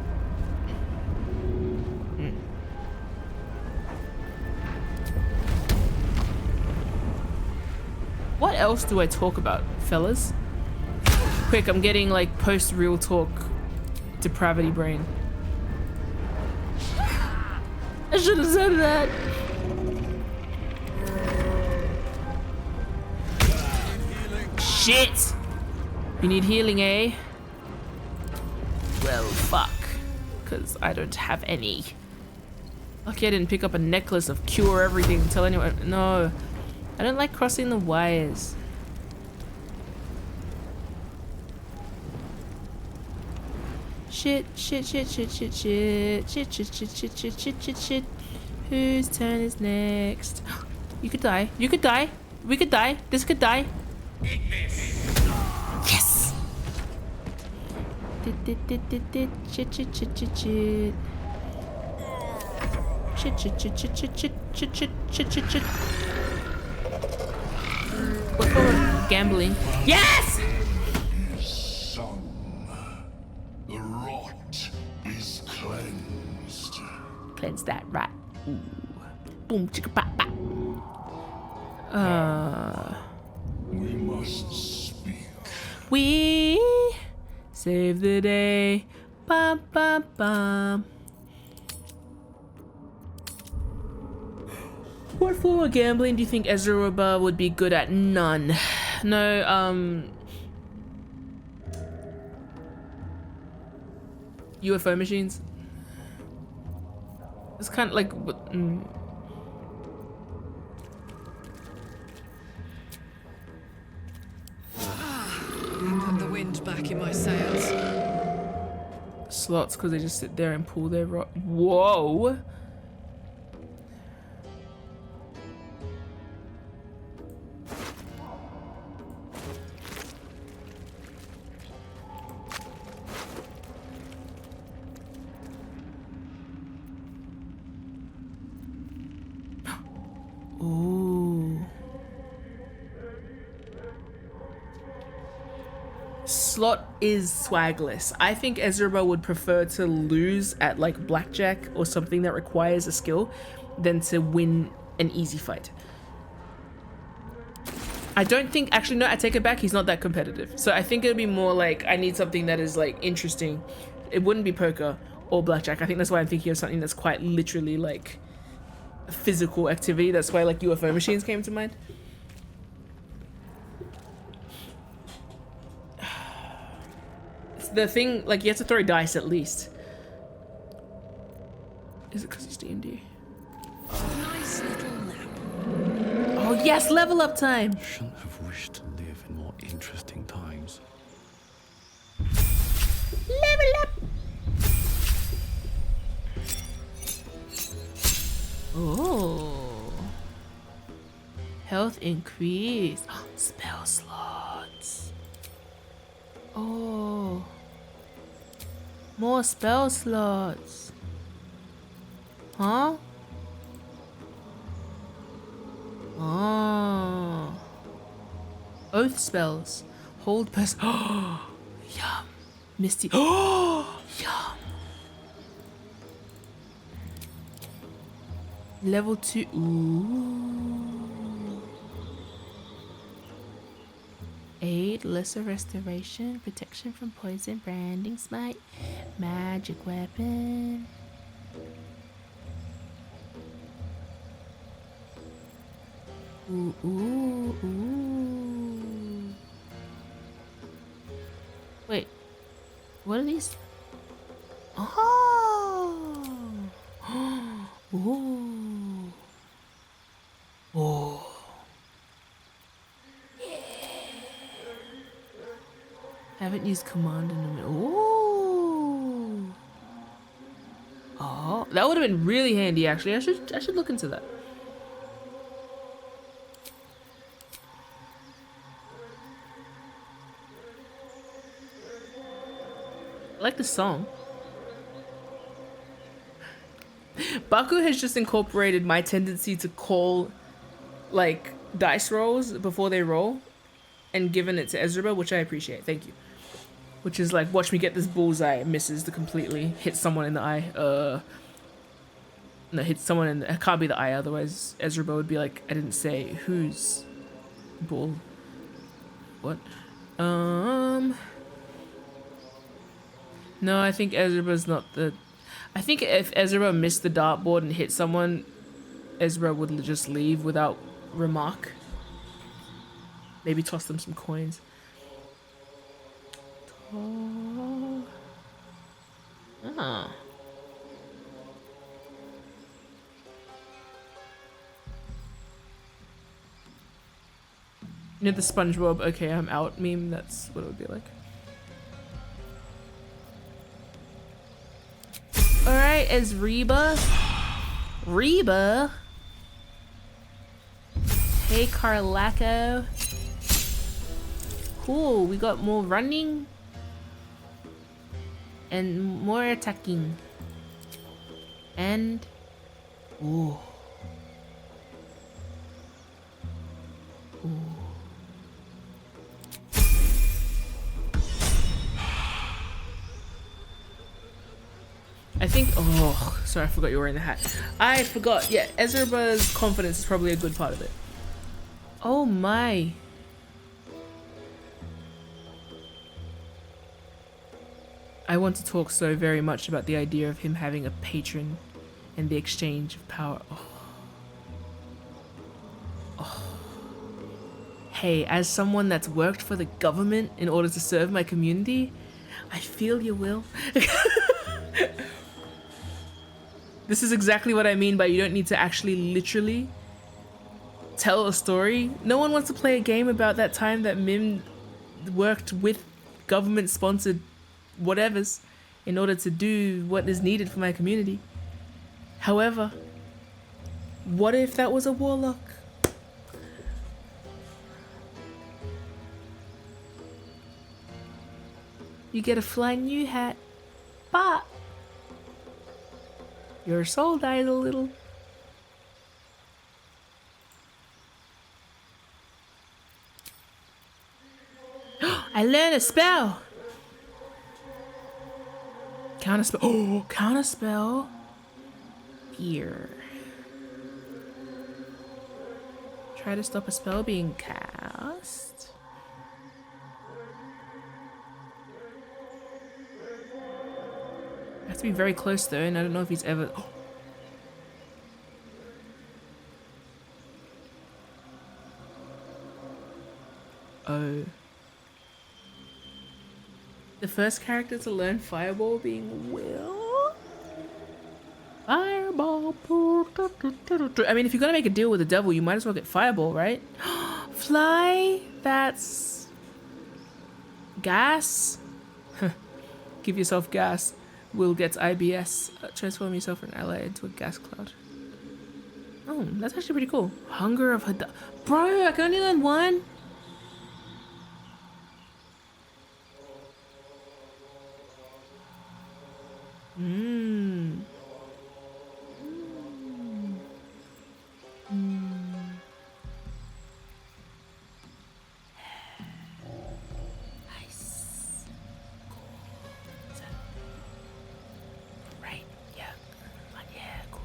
What else do I talk about, fellas? Quick, I'm getting like post-real talk depravity brain. I should have said that. Shit! You need healing, eh? Well, fuck. Because I don't have any. Lucky I didn't pick up a necklace of cure everything. Tell anyone. No. I don't like crossing the wires. Shit, shit, shit, shit, shit, shit, shit, shit, shit, shit, shit, shit, shit, shit. Whose turn is next? You could die. You could die. We could die. This could die. What form of gambling? Yes! Son, the rot is cleansed. Cleanse that right. Ooh. Boom chicka pop pop. We must speak. We save the day. Bum bum bum. What form of gambling do you think Ezra would be good at? None. No, UFO machines? It's kind of like... Put the wind back in my sails. Slots, because they just sit there and pull their rock. Whoa! Ooh. Slot is swagless. I think Ezra would prefer to lose at like blackjack or something that requires a skill than to win an easy fight. I don't think, actually no, I take it back, he's not that competitive. So I think it'd be more like, I need something that is like interesting. It wouldn't be poker or blackjack. I think that's why I'm thinking of something that's quite literally like physical activity. That's why like UFO machines came to mind. It's the thing, like you have to throw dice at least. Is it because it's D&D? Nice little nap. Oh yes, level up time. Shouldn't have wished to live in more interesting times. Level up. Oh. Health increase. Spell slots. Oh. More spell slots. Huh? Oh. Oath spells. Hold person. Oh. Yum. Misty. Oh. Yum. Level 2. Ooh. Aid, lesser restoration, protection from poison, branding, smite, magic weapon. Ooh, ooh, ooh. Wait, what are these? Oh. Ooh. Oh. Haven't used command in a minute. Ooh. Oh, that would have been really handy actually. I should look into that. I like the song. Baku has just incorporated my tendency to call like dice rolls before they roll and given it to Ezra, which I appreciate. Thank you. Which is like, watch me get this bullseye. It misses to completely hit someone in the eye. No, hit someone in the, it can't be the eye, otherwise Ezra would be like, I didn't say whose bull. What? No, I think Ezra's not the... I think if Ezra missed the dartboard and hit someone, Ezra would just leave without remark. Maybe toss them some coins. Oh. Ah. You know the SpongeBob, okay, I'm out meme? That's what it would be like. Alright, as Reba. Reba? Hey, Carlaco. Cool, we got more running. And more attacking. And... Ooh. Ooh. I think... Oh, sorry, I forgot you were wearing the hat. I forgot. Yeah, Ezra's confidence is probably a good part of it. Oh my. I want to talk so very much about the idea of him having a patron and the exchange of power. Oh. Oh. Hey, as someone that's worked for the government in order to serve my community, I feel you, Will. This is exactly what I mean by you don't need to actually literally tell a story. No one wants to play a game about that time that MIM worked with government-sponsored whatevers in order to do what is needed for my community. However, what if that was a warlock? You get a flying new hat, but your soul dies a little. I learned a spell. Counter spell. Oh, counter spell. Here. Try to stop a spell being cast. I have to be very close though, and I don't know if he's ever. Oh. The first character to learn Fireball being Will? Fireball. I mean, if you're gonna make a deal with the devil, you might as well get Fireball, right? Fly? That's... gas? Give yourself gas. Will gets IBS. Transform yourself from an ally into a gas cloud. Oh, that's actually pretty cool. Hunger of Hadar. Bro, I can only learn one? Nice. Cool. Right, yeah. Yeah, cool.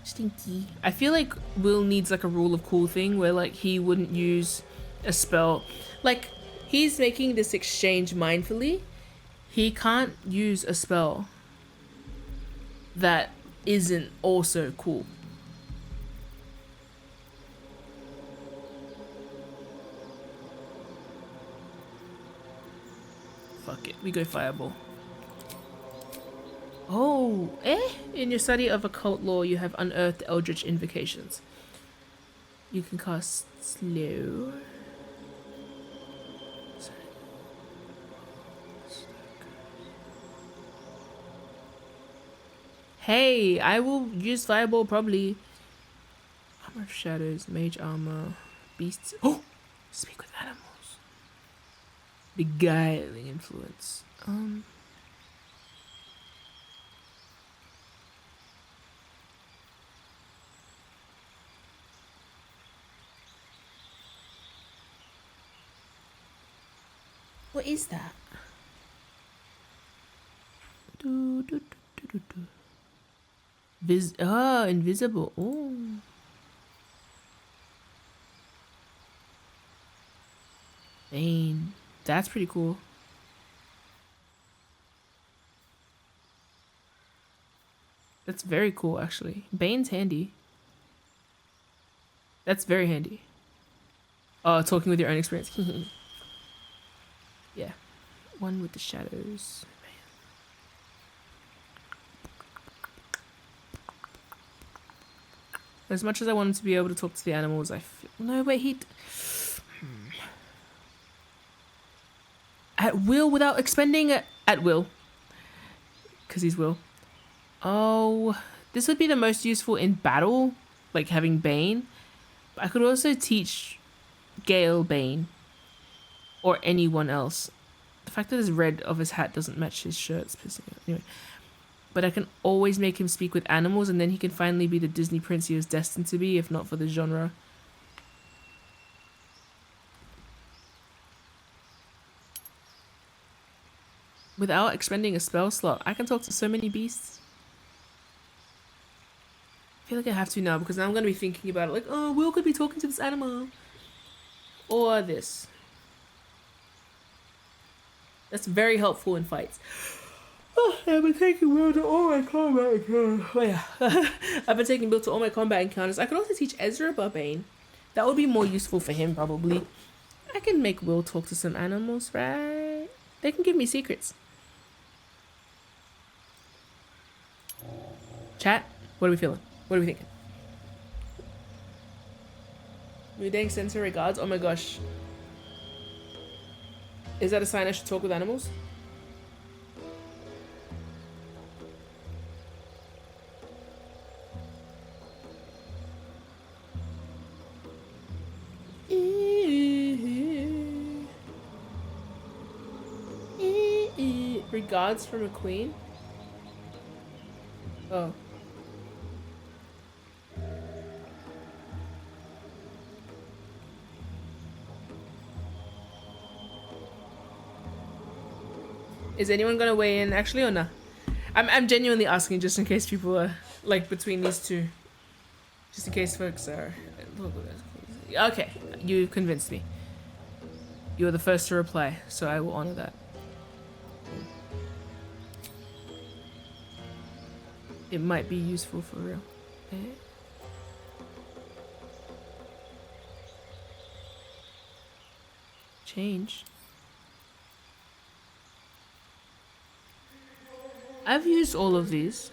Stinky. I feel like Will needs like a rule of cool thing where like he wouldn't use a spell. Like he's making this exchange mindfully. He can't use a spell that isn't also cool. Fuck it, we go Fireball. Oh, in your study of occult lore, you have unearthed eldritch invocations. You can cast Slow. Hey, I will use Fireball probably. Armor of Shadows, Mage Armor, Beasts. Oh! Speak with animals. Beguiling Influence. What is that? Invisible. Oh. Bane. That's pretty cool. That's very cool, actually. Bane's handy. That's very handy. Talking with your own experience. Yeah. One with the shadows. As much as I wanted to be able to talk to the animals, I feel... No, wait, he... At will, without expending... At will. Because he's Will. Oh, this would be the most useful in battle, like having Bane. But I could also teach Gale Bane. Or anyone else. fact that his red of his hat doesn't match his shirt is pissing me off. Anyway. But I can always make him speak with animals, and then he can finally be the Disney prince he was destined to be, if not for the genre. Without expending a spell slot, I can talk to so many beasts. I feel like I have to now, because now I'm going to be thinking about it, like, oh, Will could be talking to this animal. Or this. That's very helpful in fights. Oh, I've been taking Will to all my combat encounters. Oh, yeah. I've been taking Will to all my combat encounters. I could also teach Ezra Barbane. That would be more useful for him, probably. I can make Will talk to some animals, right? They can give me secrets. Chat, what are we feeling? What are we thinking? Mudang sends her regards. Oh my gosh. Is that a sign I should talk with animals? Regards from a queen? Oh. Is anyone gonna weigh in actually or no? I'm genuinely asking just in case people are like between these two. Just in case folks are. Okay, you convinced me. You were the first to reply, so I will honor that. It might be useful for real. Okay. Change. I've used all of these.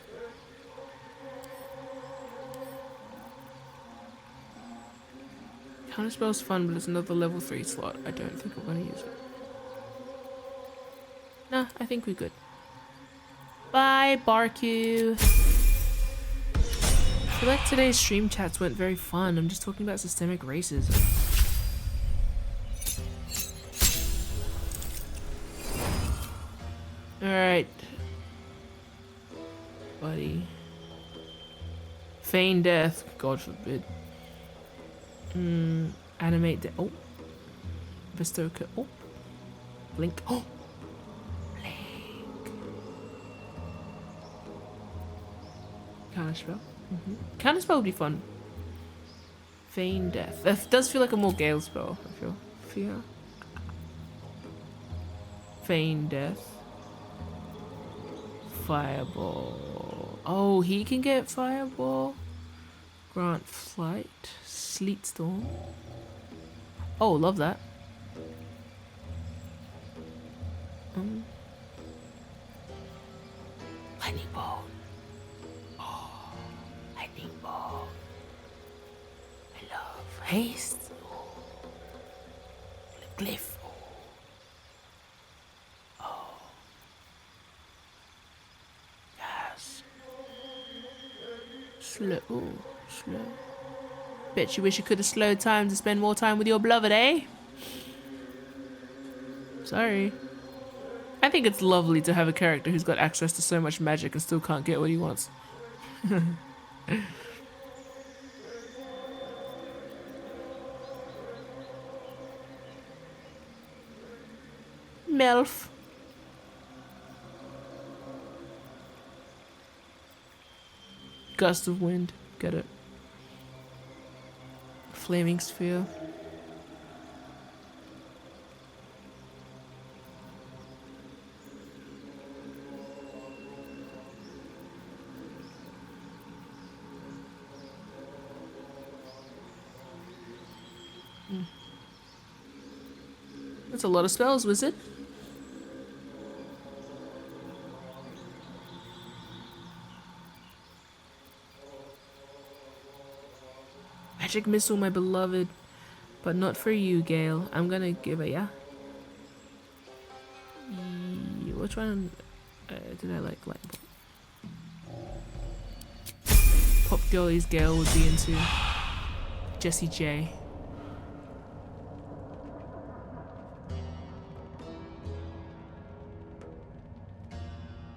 Counterspell's fun, but it's another level 3 slot. I don't think I'm gonna use it. Nah, I think we're good. Bye, Barku. I feel like today's stream chats went very fun. I'm just talking about systemic racism. Alright. Buddy. Feign death. God forbid. Animate death. Oh. Bestow. Oh. Blink. Oh. Counterspell. Counterspell would be fun. Feign death. That does feel like a more Gale spell. I feel. Fear. Feign death. Fireball. Oh, he can get fireball. Grant flight. Sleet storm. Oh, love that. Lightning ball. Ball. I love haste. Glyph. Oh. Yes. Slow. Bet you wish you could have slowed time to spend more time with your beloved, eh? Sorry. I think it's lovely to have a character who's got access to so much magic and still can't get what he wants. Melf. Gust of wind. Get it. Flaming sphere. That's a lot of spells, wizard. Magic missile, my beloved. But not for you, Gale. I'm gonna give it, yeah? Which one did I like? Pop girlies Gale would be into. Jessie J.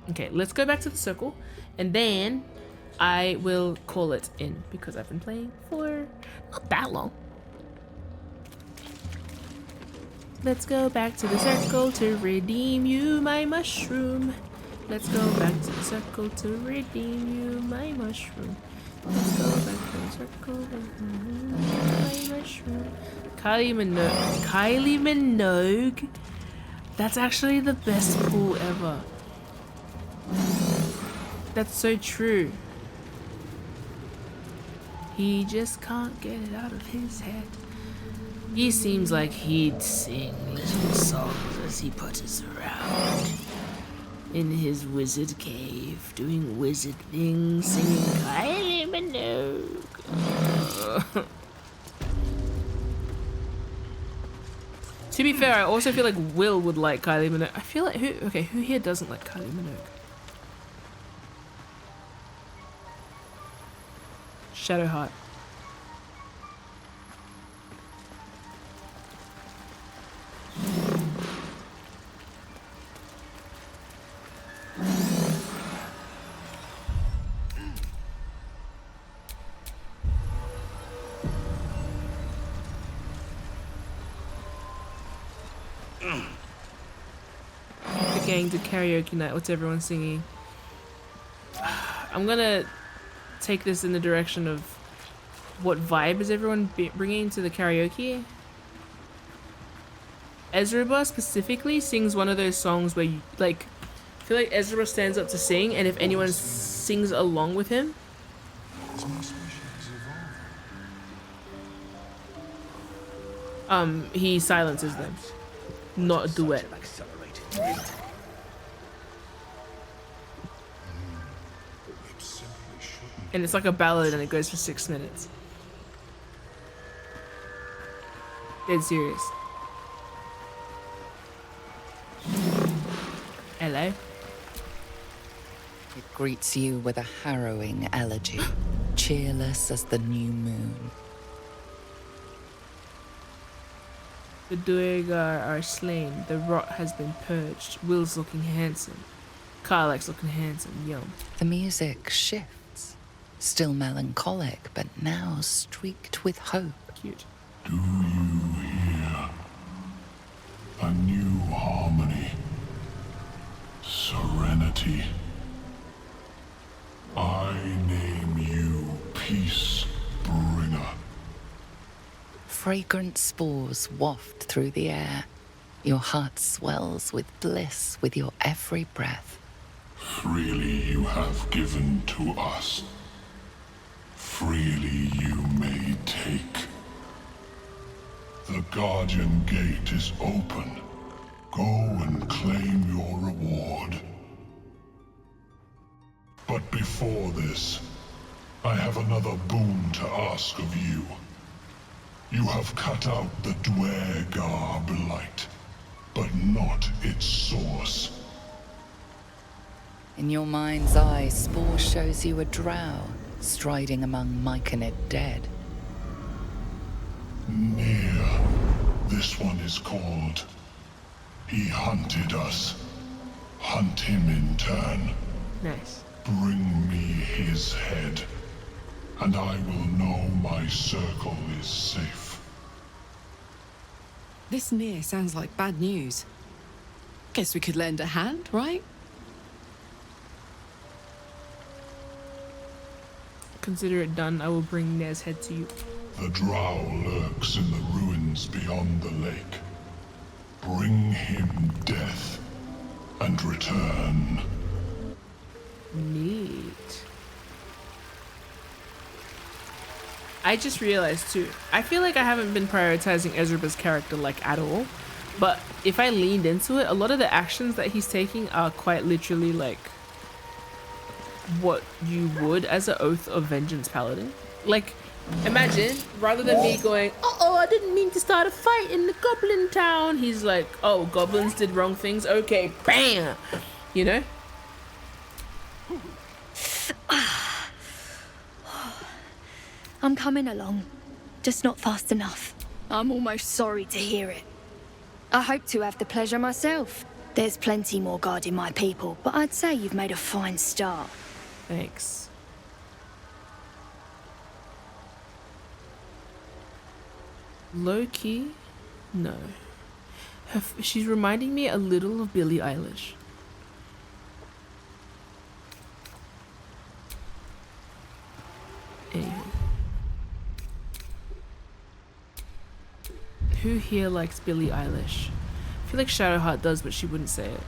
Okay, let's go back to the circle, and then I will call it in because I've been playing for not that long. Let's go back to the circle to redeem you, my mushroom. Let's go back to the circle to redeem you, my mushroom. Let's go back to the circle, my mushroom. Kylie Minogue. That's actually the best pool ever. That's so true. He just can't get it out of his head. He seems like he'd sing little songs as he putters around in his wizard cave, doing wizard things, singing Kylie Minogue. To be fair, I also feel like Will would like Kylie Minogue. I feel like who here doesn't like Kylie Minogue? Shadowheart. The gang did karaoke night. What's everyone singing? I'm gonna take this in the direction of what vibe is everyone bringing to the karaoke. Ezra specifically sings one of those songs where you like I feel like Ezra stands up to sing, and if anyone sings along with him, he silences them. Not a duet. And it's like a ballad and it goes for 6 minutes. Dead serious. Hello? It greets you with a harrowing elegy, cheerless as the new moon. The Duergar are slain. The rot has been purged. Will's looking handsome. Karlach's looking handsome. Yum. The music shifts, still melancholic, but now streaked with hope. Cute. Do you hear a new harmony? Serenity. I name you Peace Bringer. Fragrant spores waft through the air. Your heart swells with bliss with your every breath. Freely you have given to us. Freely you may take. The Guardian Gate is open. Go and claim your reward. But before this, I have another boon to ask of you. You have cut out the Duergar blight, but not its source. In your mind's eye, Spore shows you a drow striding among Myconid dead. Near. This one is called. He hunted us. Hunt him in turn. Nice. Bring me his head, and I will know my circle is safe. This Near sounds like bad news. Guess we could lend a hand, right? Consider it done. I will bring Nair's head to you. The drow lurks in the ruins beyond the lake. Bring him death, and return. Neat. I just realized too, I feel like I haven't been prioritizing Ezra's character like at all, but if I leaned into it, a lot of the actions that he's taking are quite literally like what you would as an Oath of Vengeance paladin. Like, imagine, rather than me going, uh-oh, I didn't mean to start a fight in the goblin town, he's like, oh, goblins did wrong things, okay, bam, you know? I'm coming along, just not fast enough. I'm almost sorry to hear it. I hope to have the pleasure myself. There's plenty more guarding my people, but I'd say you've made a fine start. Thanks. Low-key? No. She's reminding me a little of Billie Eilish. Anywho. Who here likes Billie Eilish? I feel like Shadowheart does, but she wouldn't say it.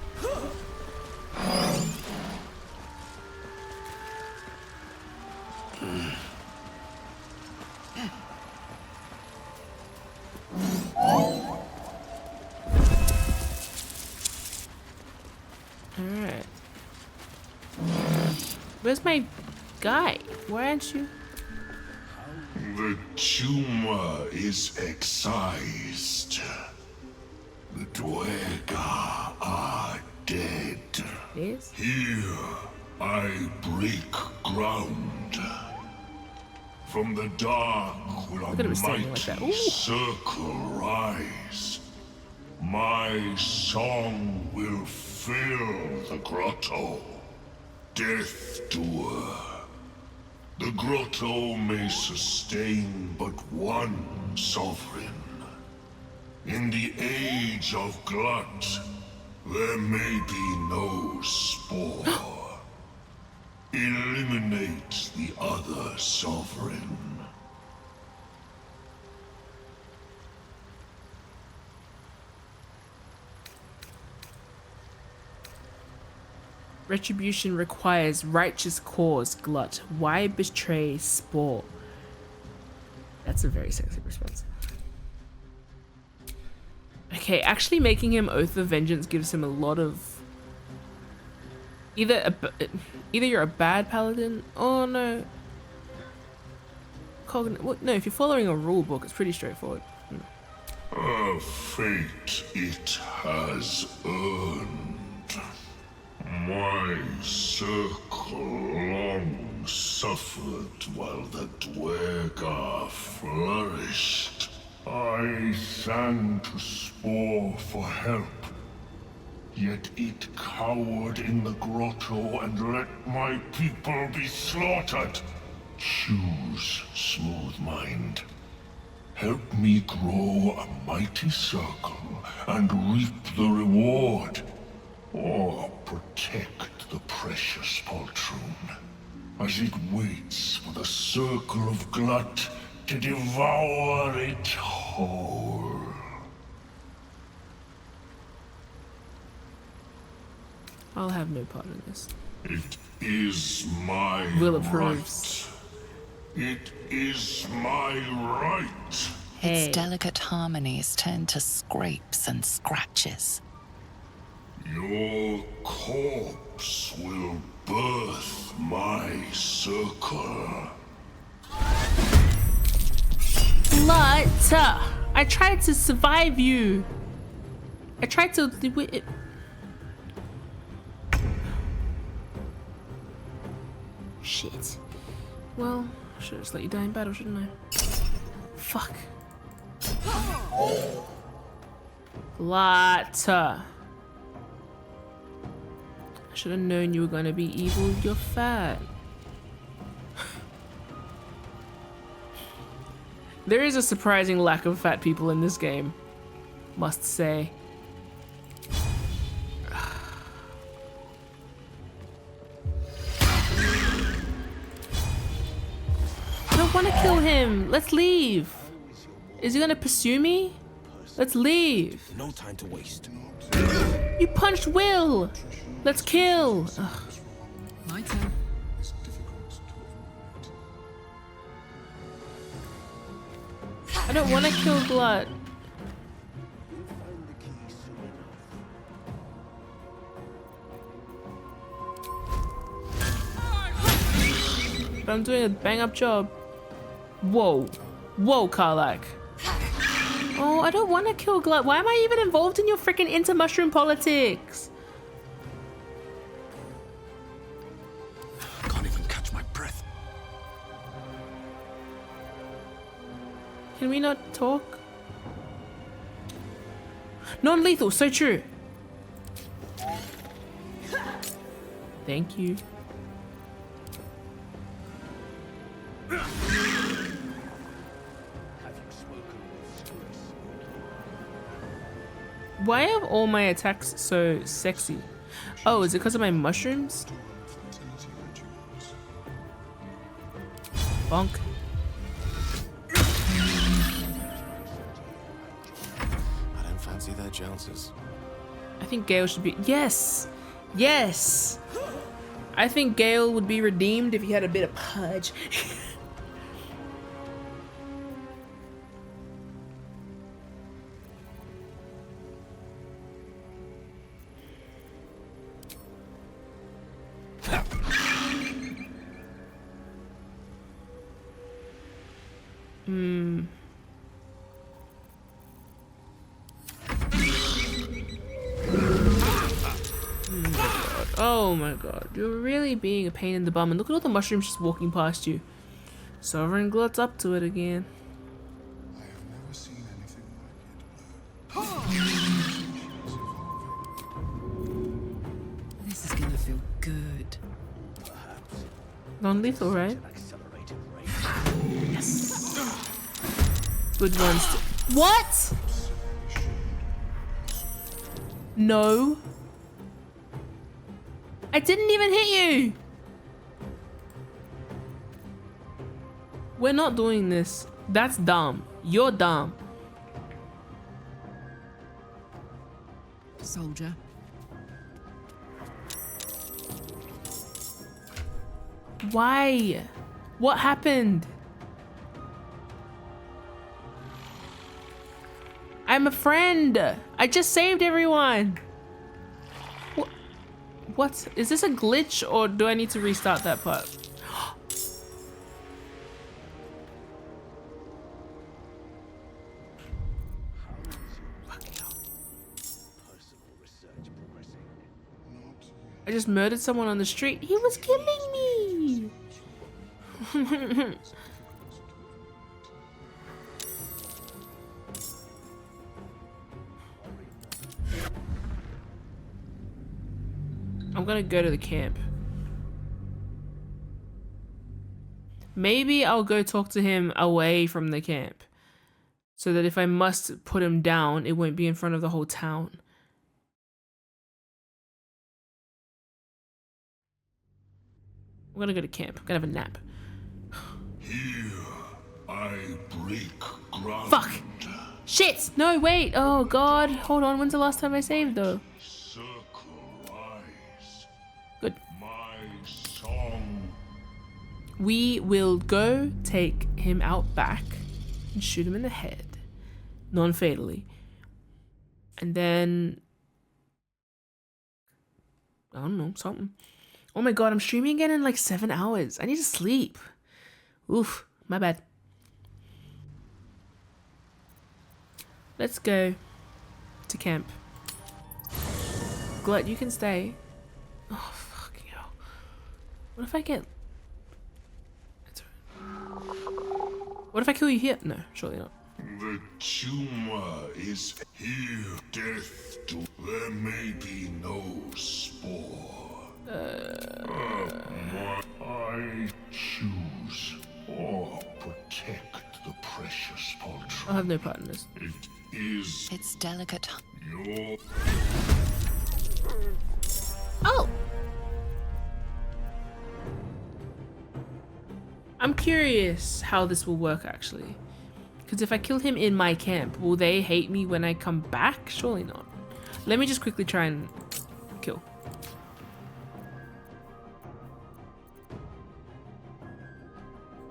Alright. Where's my guy? Why aren't you? The tumor is excised. The Dwergar are dead. Yes? Here, I break ground. From the dark will a mighty circle rise. My song will fill the grotto. Death Doer. The grotto may sustain but one sovereign. In the age of Glut, there may be no spore. Eliminate the other sovereign. Retribution requires righteous cause, Glut. Why betray Spore? That's a very sexy response. Okay, actually making him Oath of Vengeance gives him a lot of... Either you're a bad paladin... Oh no. No, if you're following a rule book, it's pretty straightforward. A fate it has earned. My circle long suffered while the Dwergar flourished. I sang to Spore for help, yet it cowered in the grotto and let my people be slaughtered. Choose, Smooth Mind. Help me grow a mighty circle and reap the reward. Or protect the precious poltroon, as it waits for the circle of Glut to devour it whole. I'll have no part in this. It is my Will approves. right. It is my right. Its delicate harmonies turn to scrapes and scratches. Your corpse will birth my circle. Glut! I tried to survive you. I tried to... Shit. Well, I should just let you die in battle, shouldn't I? Fuck. Glut! I should have known you were gonna be evil. You're fat. There is a surprising lack of fat people in this game, must say. I don't want to kill him. Let's leave. Is he gonna pursue me? Let's leave. No time to waste. You punched Will. Let's kill. Ugh. My turn. I don't want to kill Glut. But I'm doing a bang-up job. Whoa. Whoa, Karlach. Oh, I don't want to kill Glut. Why am I even involved in your freaking inter-mushroom politics? I can't even catch my breath. Can we not talk? Non-lethal, so true. Thank you. Why are all my attacks so sexy? Oh, is it because of my mushrooms? Bonk. I don't fancy their chances. I think Gale should be. Yes! Yes! I think Gale would be redeemed if he had a bit of pudge. Oh my god, you're really being a pain in the bum, and look at all the mushrooms just walking past you. Sovereign Glut's up to it again. I have never seen anything like it. This is gonna feel good. Non-lethal, right? Yes. Good ones. What? No. I didn't even hit you. We're not doing this. That's dumb. You're dumb. Soldier. Why? What happened? I'm a friend. I just saved everyone. What? Is this a glitch or do I need to restart that part? I just murdered someone on the street. He was killing me. I'm gonna go to the camp. Maybe I'll go talk to him away from the camp, so that if I must put him down, it won't be in front of the whole town. I'm gonna go to camp. I'm gonna have a nap. Here, I break ground. Fuck! Shit! No, wait! Oh god, hold on. When's the last time I saved though? Good. We will go take him out back and shoot him in the head, non-fatally, and then I don't know, something. Oh my god, I'm streaming again in like 7 hours. I need to sleep. Oof, my bad. Let's go to camp. Glut, you can stay. Oh, fucking hell. What if I get... What if I kill you here? No, surely not. The tumor is here. Death to... There may be no spore. I choose or protect the precious poultry. I'll have no part in this. It is... It's delicate. Your... Oh! I'm curious how this will work actually. Because if I kill him in my camp, will they hate me when I come back? Surely not. Let me just quickly try and kill.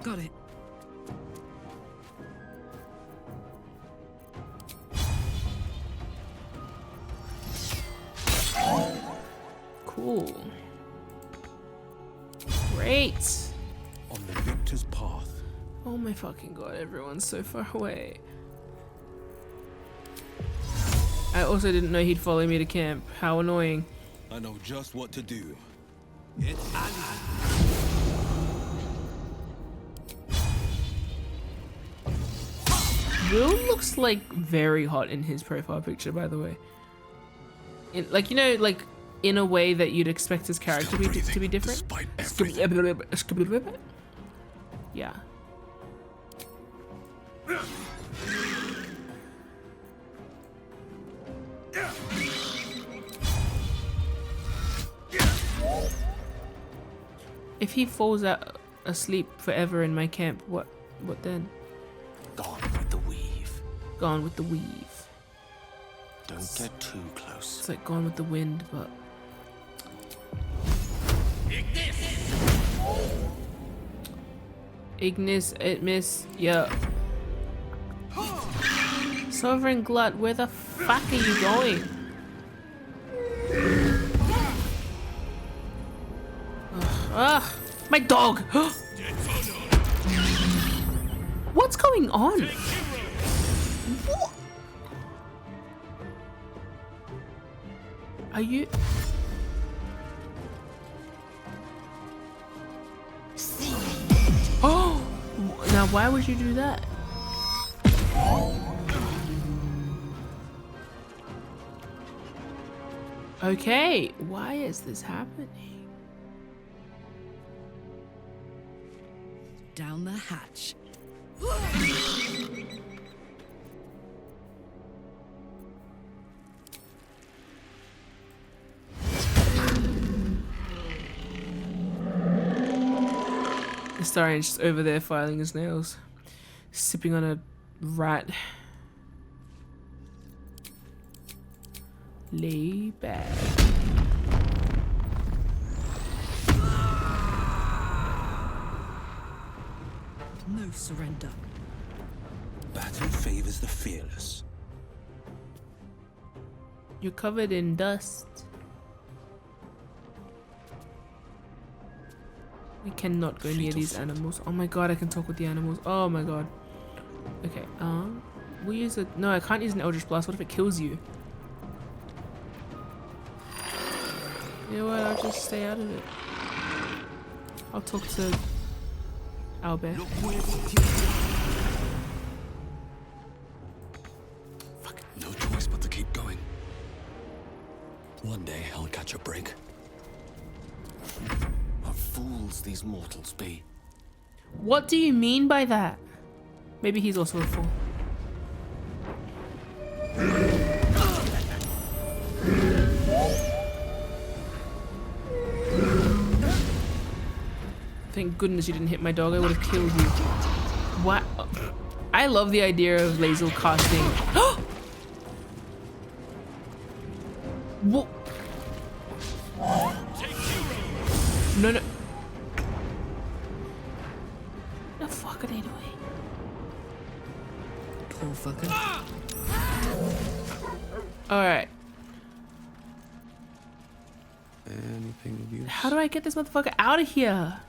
Got it. Cool. Great. On the victor's path. Oh my fucking god, everyone's so far away. I also didn't know he'd follow me to camp. How annoying. I know just what to do. Will looks like very hot in his profile picture, by the way. Like, you know, like in a way that you'd expect his character to be different. Yeah. If he falls out asleep forever in my camp, what then? Gone with the weave. Gone with the weave. Don't get too close. It's like Gone with the Wind, but Ignis, it miss, yeah. Sovereign Glut, where the fuck are you going? Ugh, my dog! What's going on? What? Are you? Oh! Now why would you do that? Okay, why is this happening? Down the hatch. Starian's just over there filing his nails, sipping on a rat. Lay back. No surrender. Battle favors the fearless. You're covered in dust. I cannot go near these animals. Oh my god, I can talk with the animals. Oh my god. Okay, we'll use a... No, I can't use an Eldritch Blast. What if it kills you? You know what, I'll just stay out of it. I'll talk to Albert. Fuck. No choice but to keep going. One day I'll catch a break. What fools these mortals be. What do you mean by that? Maybe he's also a fool. Thank goodness you didn't hit my dog. I would have killed you. What? I love the idea of laser casting. What? No, no. The fuck are they doing? Poor fucker. Alright. Anything of use? How do I get this motherfucker out of here?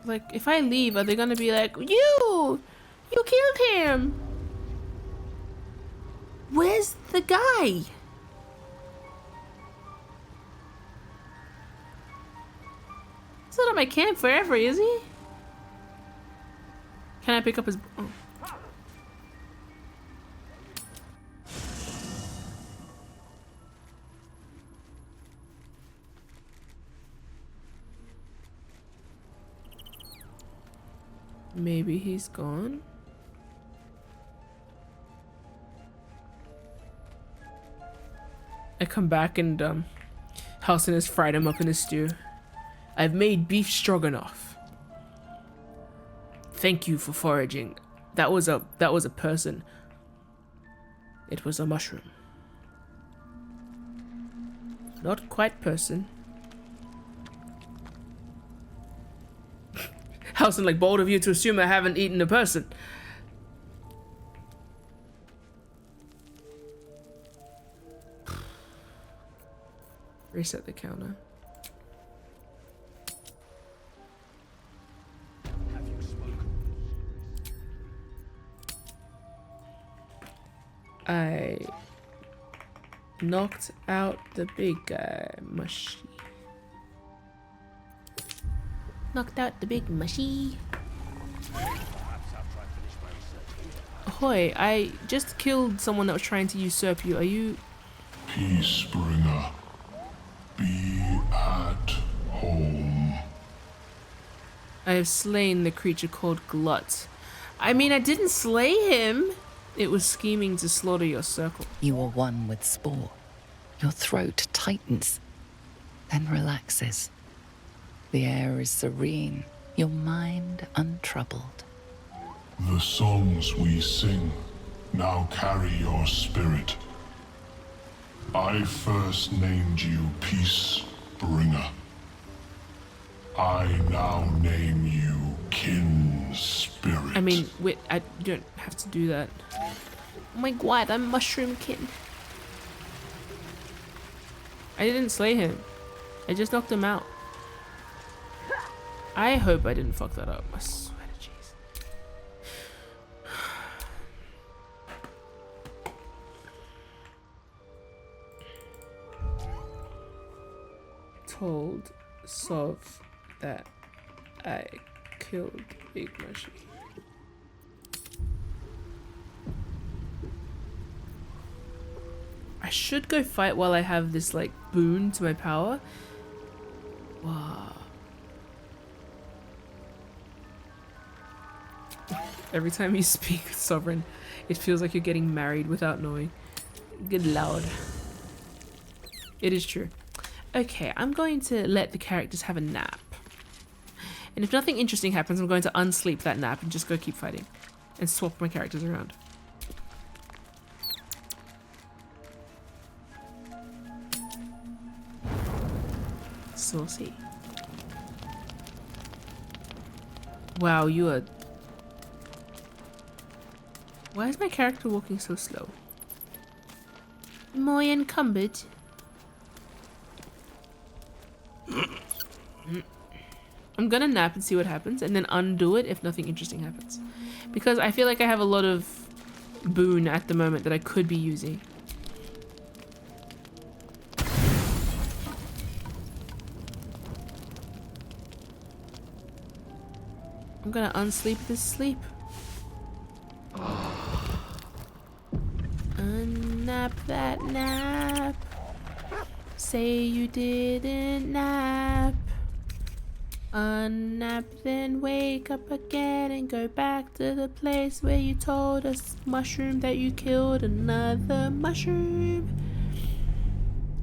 Like, if I leave, are they gonna be like, you killed him? Where's the guy? He's not at my camp forever, is he? Can I pick up his... Oh. Maybe he's gone. I come back and Halsin has fried him up in a stew. I've made beef stroganoff. Thank you for foraging. That was a person. It was a mushroom. Not quite person. Halsin, like, bold of you to assume I haven't eaten a person. Reset the counter. I knocked out the big guy, mushy. Knocked out the big mushy. Ahoy, I just killed someone that was trying to usurp you. Are you... Peacebringer, be at home. I have slain the creature called Glut. I mean, I didn't slay him. It was scheming to slaughter your circle. You are one with Spore. Your throat tightens, then relaxes. The air is serene, your mind untroubled. The songs we sing now carry your spirit. I first named you Peacebringer. I now name you Kin Spirit. I mean, wait, I don't have to do that. Oh my god, I'm Mushroom Kin. I didn't slay him. I just knocked him out. I hope I didn't fuck that up. I swear to jeez. Told Sov that I killed Big Mushy. I should go fight while I have this like boon to my power. Wow. Every time you speak with Sovereign, it feels like you're getting married without knowing. Good lord. It is true. Okay, I'm going to let the characters have a nap. And if nothing interesting happens, I'm going to unsleep that nap and just go keep fighting. And swap my characters around. Saucy. Wow, you are... Why is my character walking so slow? Am I encumbered? I'm gonna nap and see what happens, and then undo it if nothing interesting happens. Because I feel like I have a lot of boon at the moment that I could be using. I'm gonna unsleep this sleep. Unnap that nap. Say you didn't nap. Unnap, then wake up again and go back to the place where you told us, mushroom, that you killed another mushroom.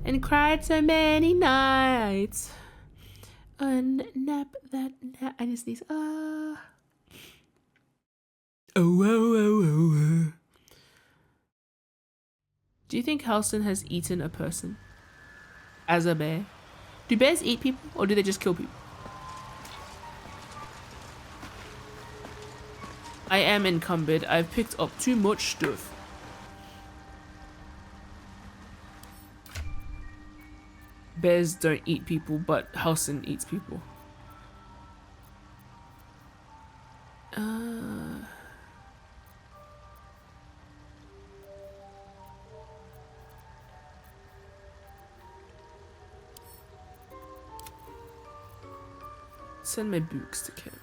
And cried so many nights. Unnap that nap. I just sneeze. Oh, oh, oh, oh, oh. Do you think Halston has eaten a person? As a bear? Do bears eat people or do they just kill people? I am encumbered. I've picked up too much stuff. Bears don't eat people, but Halston eats people. Send my books to camp.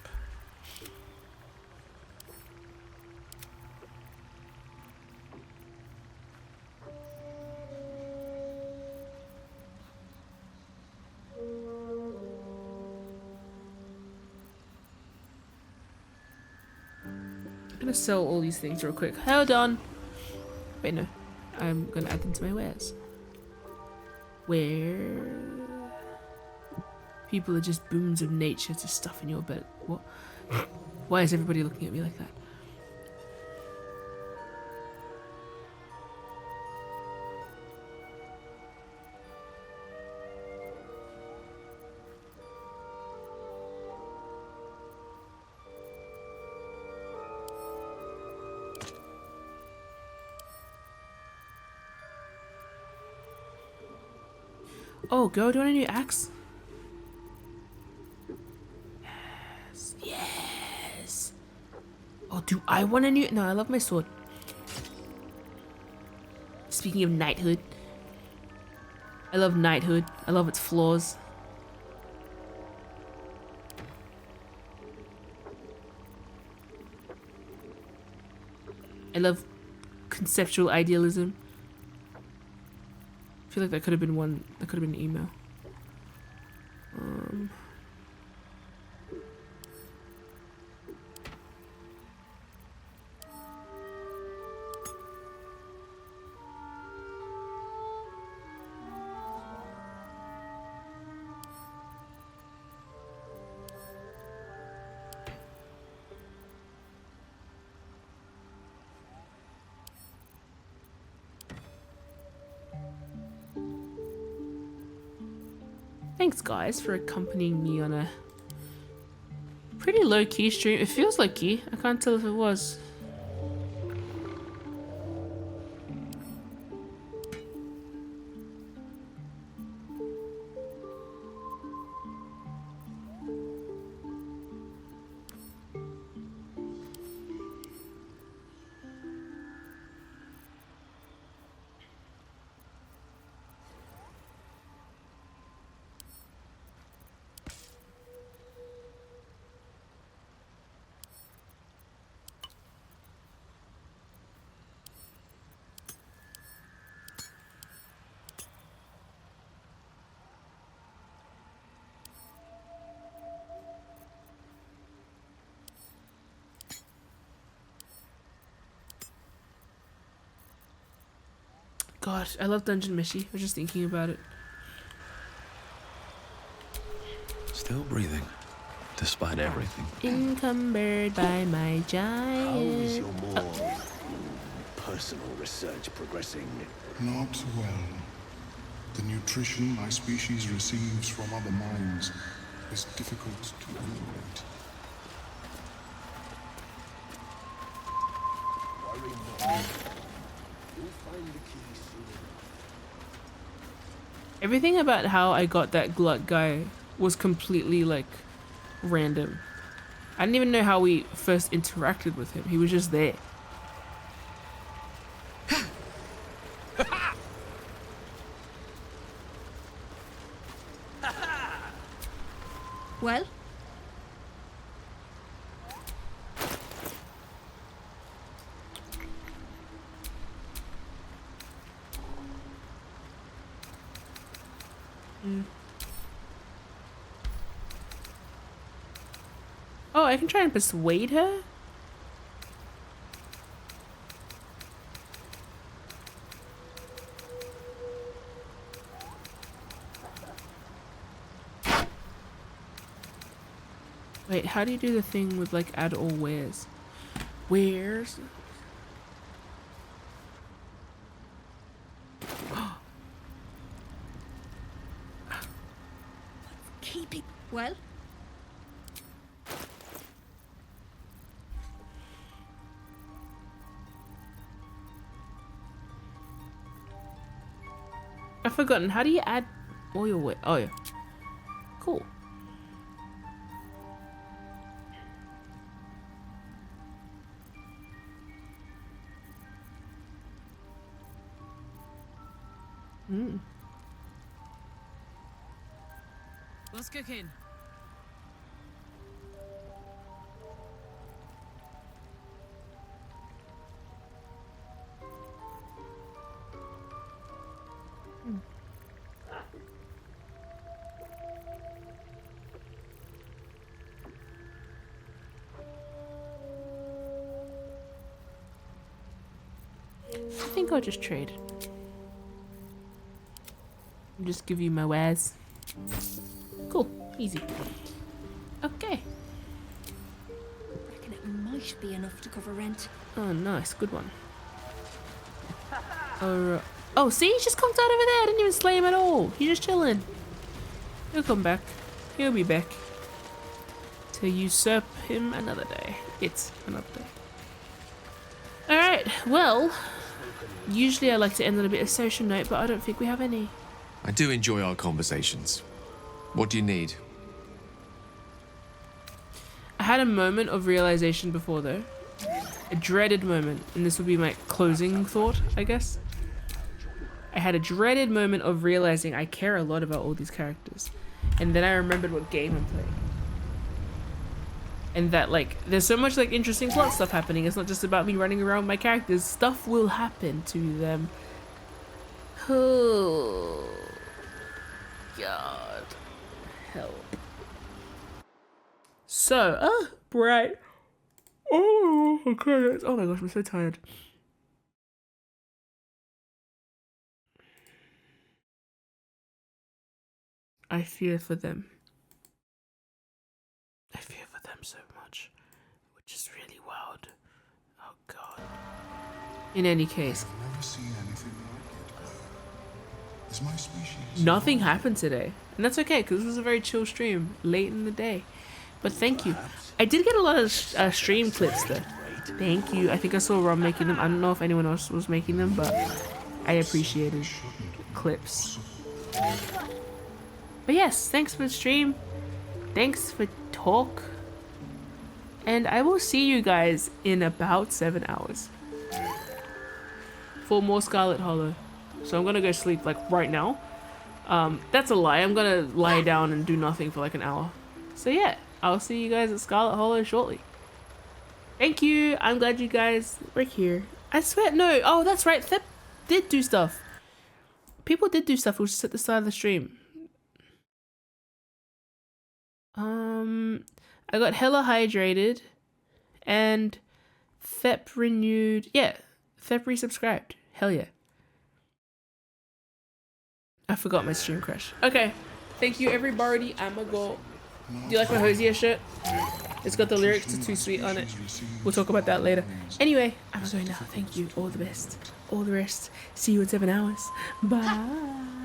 I'm gonna sell all these things real quick. Hold on. Wait, no. I'm gonna add them to my wares. Where people are just boons of nature to stuff in your bed. What? Why is everybody looking at me like that? Oh, girl, do you want a new axe? Yes, yes. Oh, do I want a new? No, I love my sword. Speaking of knighthood, I love knighthood. I love its flaws. I love conceptual idealism. I feel like that could have been one. That could have been an email. Thanks, guys, for accompanying me on a pretty low-key stream. It feels low-key. I can't tell if it was. God, I love Dungeon Meshi. I was just thinking about it. Still breathing, despite everything. Encumbered by my giant. How is your more personal research progressing? Not well. The nutrition my species receives from other minds is difficult to eliminate. Worry not. You'll find the key soon. Everything about how I got that glut guy was completely like random. I didn't even know how we first interacted with him. He was just there. Well? Oh, I can try and persuade her? Wait, how do you do the thing with like add all wares? Wares? Keep it. Well? I've forgotten. How do you add all your way? Oh yeah. Cool. Hmm. What's cooking? I think I'll just trade. I'll just give you my wares. Cool. Easy. Okay. Reckon it might be enough to cover rent. Oh, nice. Good one. Oh, see? He just comes out over there. I didn't even slay him at all. He's just chilling. He'll come back. He'll be back. To usurp him another day. It's another day. Alright, well, usually I like to end on a bit of social note, but I don't think we have any. I do enjoy our conversations. What do you need? I had a moment of realization before, though. A dreaded moment, and this would be my closing thought, I guess. I had a dreaded moment of realizing I care a lot about all these characters. And then I remembered what game I'm playing. And that like there's so much like interesting plot stuff happening. It's not just about me running around with my characters. Stuff will happen to them. Oh God, help. So, bright. Oh, okay. Oh my gosh, I'm so tired. I fear for them. I fear for them so much, which is really wild. Oh God. In any case, I've never seen anything like it. Is my species nothing happened today, and that's okay because this was a very chill stream late in the day. But thank you. I did get a lot of stream clips though. Thank you. I think I saw Rob making them. I don't know if anyone else was making them, but I appreciated clips. But yes, thanks for the stream. Thanks for talk. And I will see you guys in about 7 hours for more Scarlet Hollow. So I'm gonna go sleep like right now. That's a lie. I'm gonna lie down and do nothing for like an hour. So yeah, I'll see you guys at Scarlet Hollow shortly. Thank you. I'm glad you guys were here. I swear, no. Oh, that's right. Thep did do stuff. People did do stuff. It was just at the start of the stream. I got hella hydrated and Thep renewed. Yeah, Thep resubscribed. Hell yeah. I forgot my stream crash. Okay, thank you everybody. I'ma go. Do you like my Hosier shirt? It's got the lyrics to Too Sweet on it. We'll talk about that later. Anyway, I'm going now. Thank you. All the best. All the rest. See you in 7 hours. Bye.